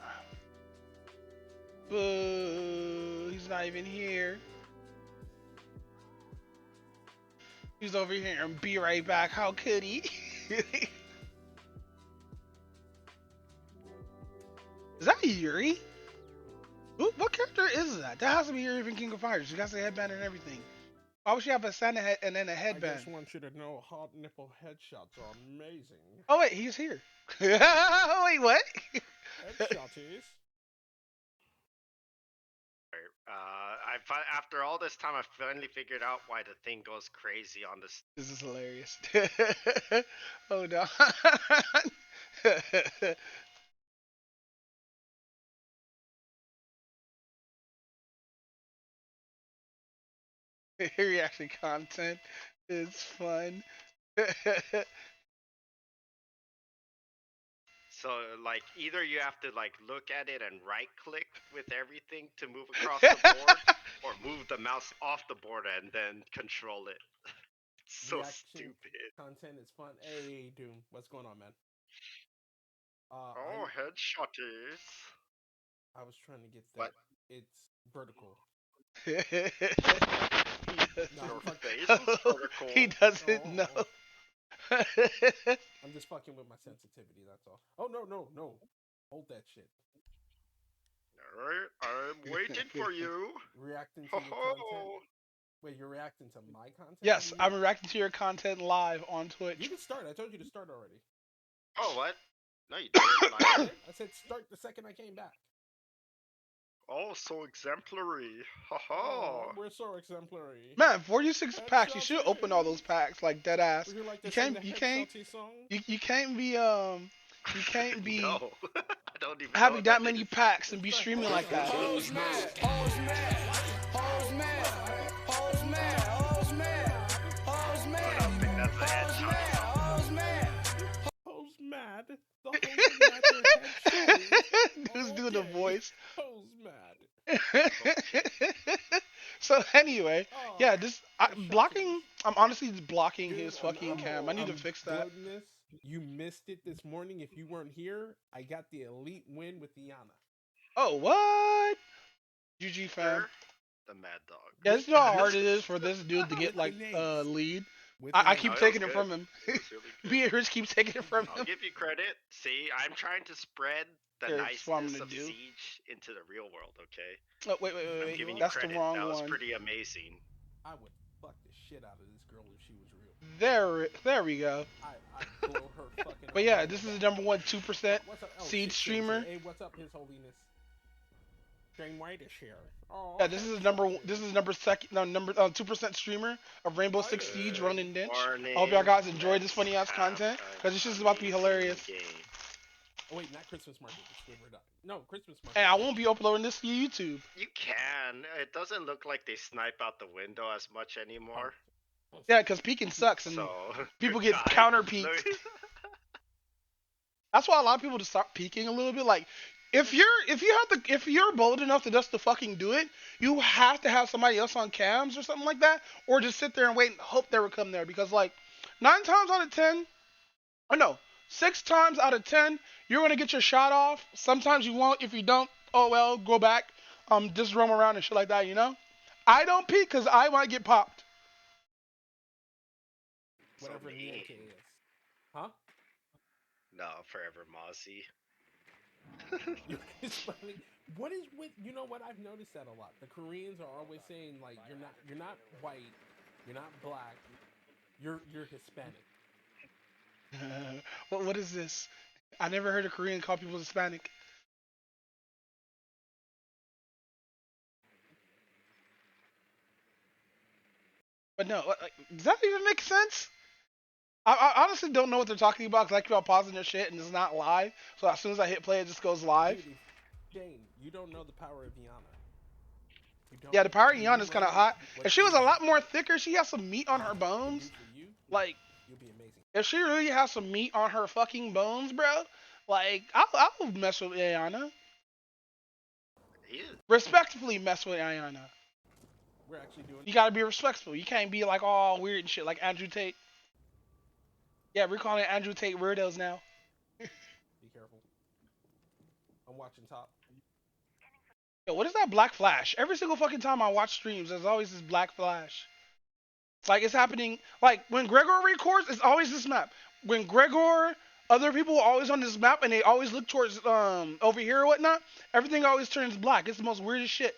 Boo. He's not even here. He's over here and Be Right Back. How could he? Is that Yuri? What character is that? That has to be Yuri from King of Fighters. She got the headband and everything. Why would she have a Santa head and then a headband? I just want you to know hot nipple headshots are amazing. Oh wait, he's here. Wait, what? Headshotties. After all this time, I finally figured out why the thing goes crazy on this. This is hilarious. Hold on. Reaction content is fun. So, like, either you have to, like, look at it and right-click with everything to move across the board, or move the mouse off the board and then control it. It's so Reaction stupid. Content is fun. Hey, Doom, what's going on, man? Oh, headshotters. I was trying to get that. What? It's vertical. Your No, face is vertical. He doesn't know. I'm just fucking with my sensitivity, that's all. Oh, no. Hold that shit. Alright, I'm waiting for you. Reacting to your content. Wait, you're reacting to my content? Yes, I'm reacting to your content live on Twitch. You can start. I told you to start already. Oh, what? No, you didn't. I said start the second I came back. Oh, so exemplary. Haha. Oh, we're so exemplary. Man, 46 packs. You should open all those packs like dead ass. Would you like to You sing can't. the You can't. Headshotty song? You can't be. You can't be No. I don't even know having what that that many is. packs and be streaming like that. Hoes mad. Hoes mad. Hoes mad. Hoes mad. Hoes mad. Hoes mad. I don't think that's a headshot. Hoes mad. Hoes mad. The hoes mad. Their headshots. Who's doing the voice? Hoes mad. So anyway, yeah, blocking. I'm honestly just blocking his fucking cam. I need to fix that. Goodness, you missed it this morning. If you weren't here, I got the elite win with Diana. Oh what? GG fam. The Mad Dog. Yeah, this is how hard it is for this dude to get like lead. I keep taking it from him. Beers keeps taking it from I'll him. give you credit. See, I'm trying to spread the Here, that's what I'm niceness gonna of do. Siege into the real world, okay? Oh wait, I'm giving you that's credit. the wrong That was one. pretty amazing. I would fuck the shit out of this girl if she was real. There we go. I blow her fucking But yeah, this is the number one 2% What's up? Oh, seed 16, streamer. Hey, what's up, His Holiness? Shane White is here. Oh, Yeah, this is number second, no, number 2% streamer of Rainbow Six Siege, Ronan Dinch. I hope y'all guys enjoyed this funny ass content because this shit is about to be hilarious. Oh wait, not Christmas market. It's River No, Christmas market. And I won't be uploading this to YouTube. You can. It doesn't look like they snipe out the window as much anymore. Yeah, because peeking sucks and So people get counter peeked. That's why a lot of people just start peeking a little bit. Like, if you're bold enough to just to fucking do it, you have to have somebody else on cams or something like that, or just sit there and wait and hope they will come there. Because like 9 times out of 10, or no, 6 times out of 10, you're gonna get your shot off. Sometimes you won't. If you don't, oh well, go back, just roam around and shit like that. You know, I don't peek because I might get popped. Whatever the NK is. Huh? No, forever Mozzie. It's funny. What is with what I've noticed that a lot. The Koreans are always saying like you're not white, you're not black, you're Hispanic. What is this? I never heard a Korean call people Hispanic. But no, does that even make sense? I honestly don't know what they're talking about because I keep on pausing their shit and it's not live. So as soon as I hit play, it just goes live. Dude, Jane, you don't know the power of Iana. Yeah, the power of Iana is kind of hot. If she was a lot more thicker, she has some meat on her bones. Like, you'll be amazing. If she really has some meat on her fucking bones, bro, like I'll mess with Iana. Respectfully mess with Iana. We're actually doing. You gotta be respectful. You can't be like all weird and shit like Andrew Tate. Yeah, we're calling Andrew Tate weirdos now. Be careful. I'm watching top. Yo, what is that black flash? Every single fucking time I watch streams, there's always this black flash. Like it's happening. Like when Gregor records, it's always this map. When Gregor, other people are always on this map, and they always look towards over here or whatnot. Everything always turns black. It's the most weirdest shit.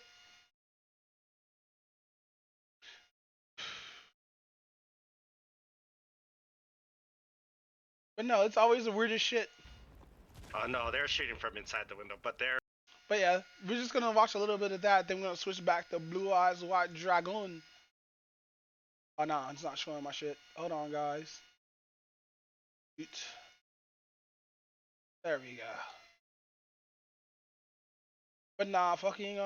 But no, it's always the weirdest shit. Oh no, they're shooting from inside the window, but they're. But yeah, we're just gonna watch a little bit of that. Then we're gonna switch back to Blue Eyes White Dragon. Oh no, it's not showing my shit. Hold on, guys. There we go. But nah, fucking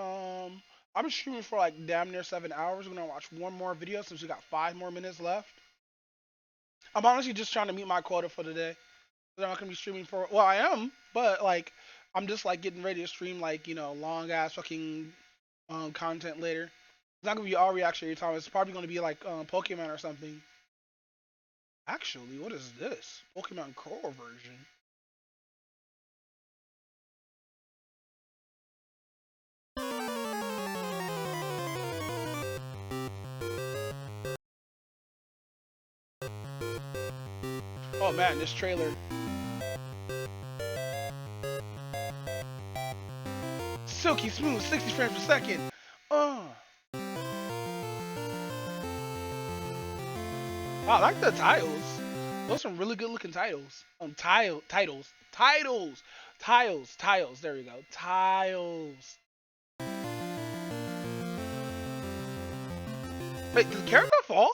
I'm streaming for like damn near 7 hours. We're gonna watch one more video since we got 5 more minutes left. I'm honestly just trying to meet my quota for the day. I'm not gonna be streaming for. Well, I am, but like I'm just like getting ready to stream like long ass fucking content later. It's not gonna be all reaction every time. It's probably gonna be like Pokemon or something. Actually, what is this? Pokemon Core version. Oh man, this trailer. Silky smooth, 60 frames per second. Wow, I like the titles. Those are some really good looking titles. Tiles. There we go. Tiles. Wait, did the character fall?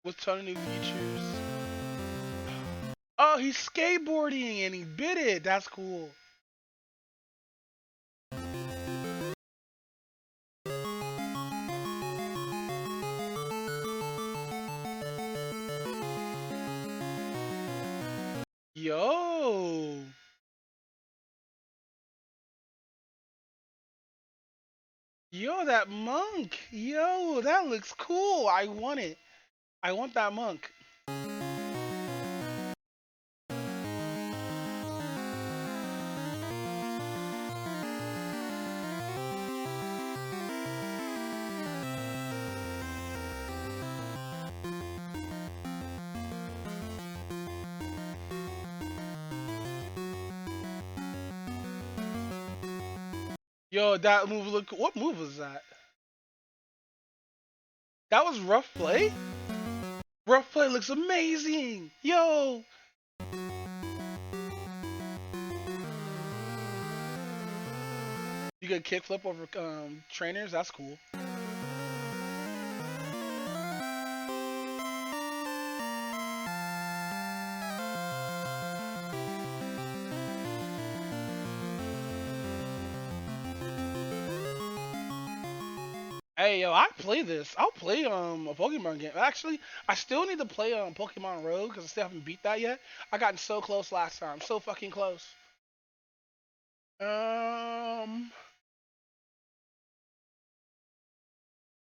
With ton of new features. Oh, he's skateboarding and he bit it. That's cool. Yo. Yo, that monk. Yo, that looks cool. I want it. I want that monk. Yo, that move look. What move was that? That was rough play. Rough play looks amazing. Yo. You get kickflip over trainers. That's cool. Hey yo, I play this. I'll play a Pokemon game. Actually, I still need to play Pokemon Road because I still haven't beat that yet. I gotten so close last time, so fucking close. All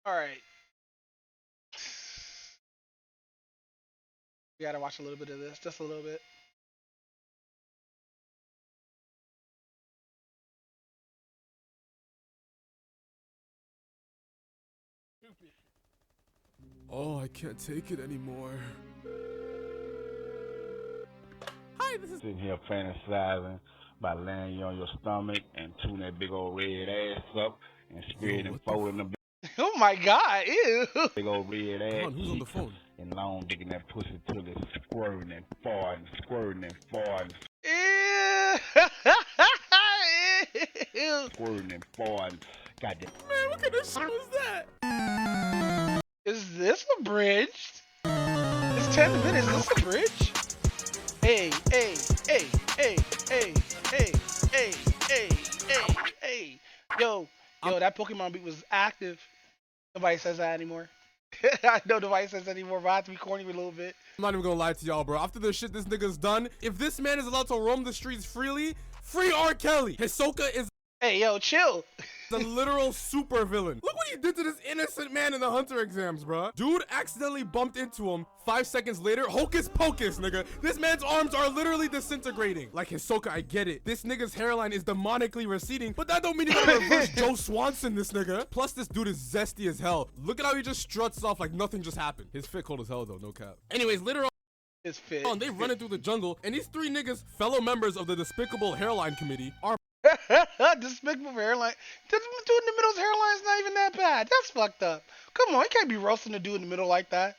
right. We gotta watch a little bit of this, just a little bit. Oh, I can't take it anymore. Hi, this is Sitting here fantasizing about laying you on your stomach and tuning that big old red ass up and spreading and folding the Oh my god, ew. big old red ass. Come on, who's on the phone? And long digging that pussy till it's squirting and farting, squirting and farting, Ew. squirting and farting. Goddamn. Man, what kind of shit was that? Is this abridged? It's 10 minutes. Is this abridged? Hey, hey, hey, hey, hey, hey, hey, hey, hey, hey. Yo, that Pokemon beat was active. Nobody says that anymore. I know nobody says that anymore, but I have to be corny a little bit. I'm not even gonna lie to y'all, bro. After the shit this nigga's done, if this man is allowed to roam the streets freely, free R. Kelly. Hisoka is Hey, yo, chill. the literal super villain. Look what he did to this innocent man in the Hunter exams, bro. Dude accidentally bumped into him. 5 seconds later, hocus pocus, nigga. This man's arms are literally disintegrating. Like Hisoka, I get it. This nigga's hairline is demonically receding, but that don't mean he gonna reverse Joe Swanson, this nigga. Plus, this dude is zesty as hell. Look at how he just struts off like nothing just happened. His fit cold as hell, though, no cap. Anyways, literal. His fit. They running through the jungle, and these three niggas, fellow members of the Despicable Hairline Committee, are Despicable hairline. Dude in the middle's hairline's not even that bad. That's fucked up. Come on, you can't be roasting the dude in the middle like that.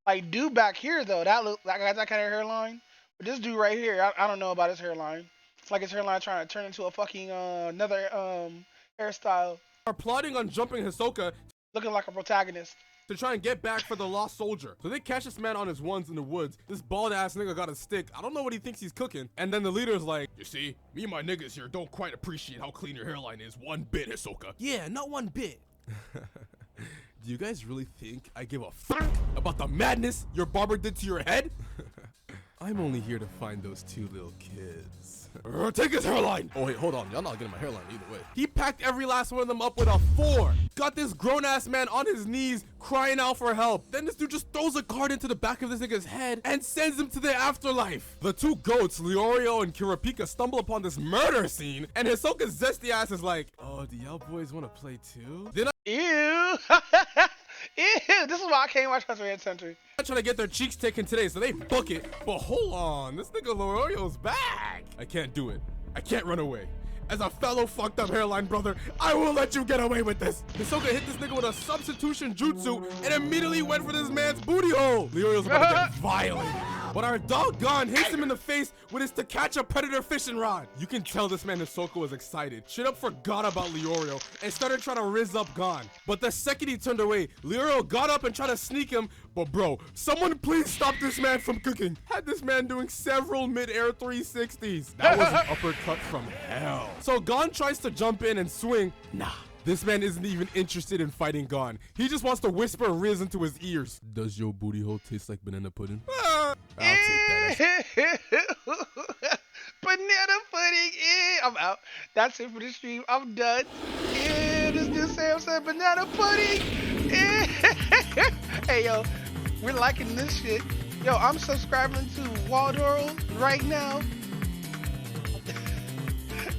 Like dude back here though, that got that kind of hairline. But this dude right here, I don't know about his hairline. It's like his hairline trying to turn into a fucking another hairstyle. Are plotting on jumping Hisoka, looking like a protagonist, to try and get back for the lost soldier. So they catch this man on his ones in the woods. This bald ass nigga got a stick. I don't know what he thinks he's cooking. And then the leader's like, you see, me and my niggas here don't quite appreciate how clean your hairline is one bit, Hisoka. Yeah, not one bit. Do you guys really think I give a fuck about the madness your barber did to your head? I'm only here to find those two little kids. Take his hairline! Oh wait, hold on. Y'all not getting my hairline either way. He packed every last one of them up with a 4. Got this grown-ass man on his knees crying out for help. Then this dude just throws a card into the back of this nigga's head and sends him to the afterlife. The two goats, Leorio and Kurapika, stumble upon this murder scene, and Hisoka's zesty ass is like, oh, do y'all boys want to play too? Then Ew. Ew. This is why I can't watch Hunter x Hunter. I'm trying to get their cheeks taken today, so they book it. But hold on, this nigga Leorio's back. I can't do it. I can't run away. As a fellow fucked up hairline brother, I will let you get away with this. Hisoka hit this nigga with a substitution jutsu and immediately went for this man's booty hole. Leorio's about to get violent. But our doggone hits him in the face with his to catch a predator fishing rod. You can tell this man Hisoka was excited. Straight up forgot about Leorio and started trying to riz up Gon. But the second he turned away, Leorio got up and tried to sneak him. But bro, someone please stop this man from cooking. Had this man doing several mid-air 360s. That was an uppercut from hell. So Gon tries to jump in and swing. Nah. This man isn't even interested in fighting Gon. He just wants to whisper Riz into his ears. Does your booty hole taste like banana pudding? I'll take that. Banana pudding. I'm out. That's it for the stream. I'm done. This new Sam said banana pudding. Hey yo, we're liking this shit. Yo, I'm subscribing to Waldorf right now.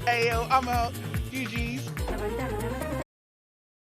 Hey yo, I'm out. GG's.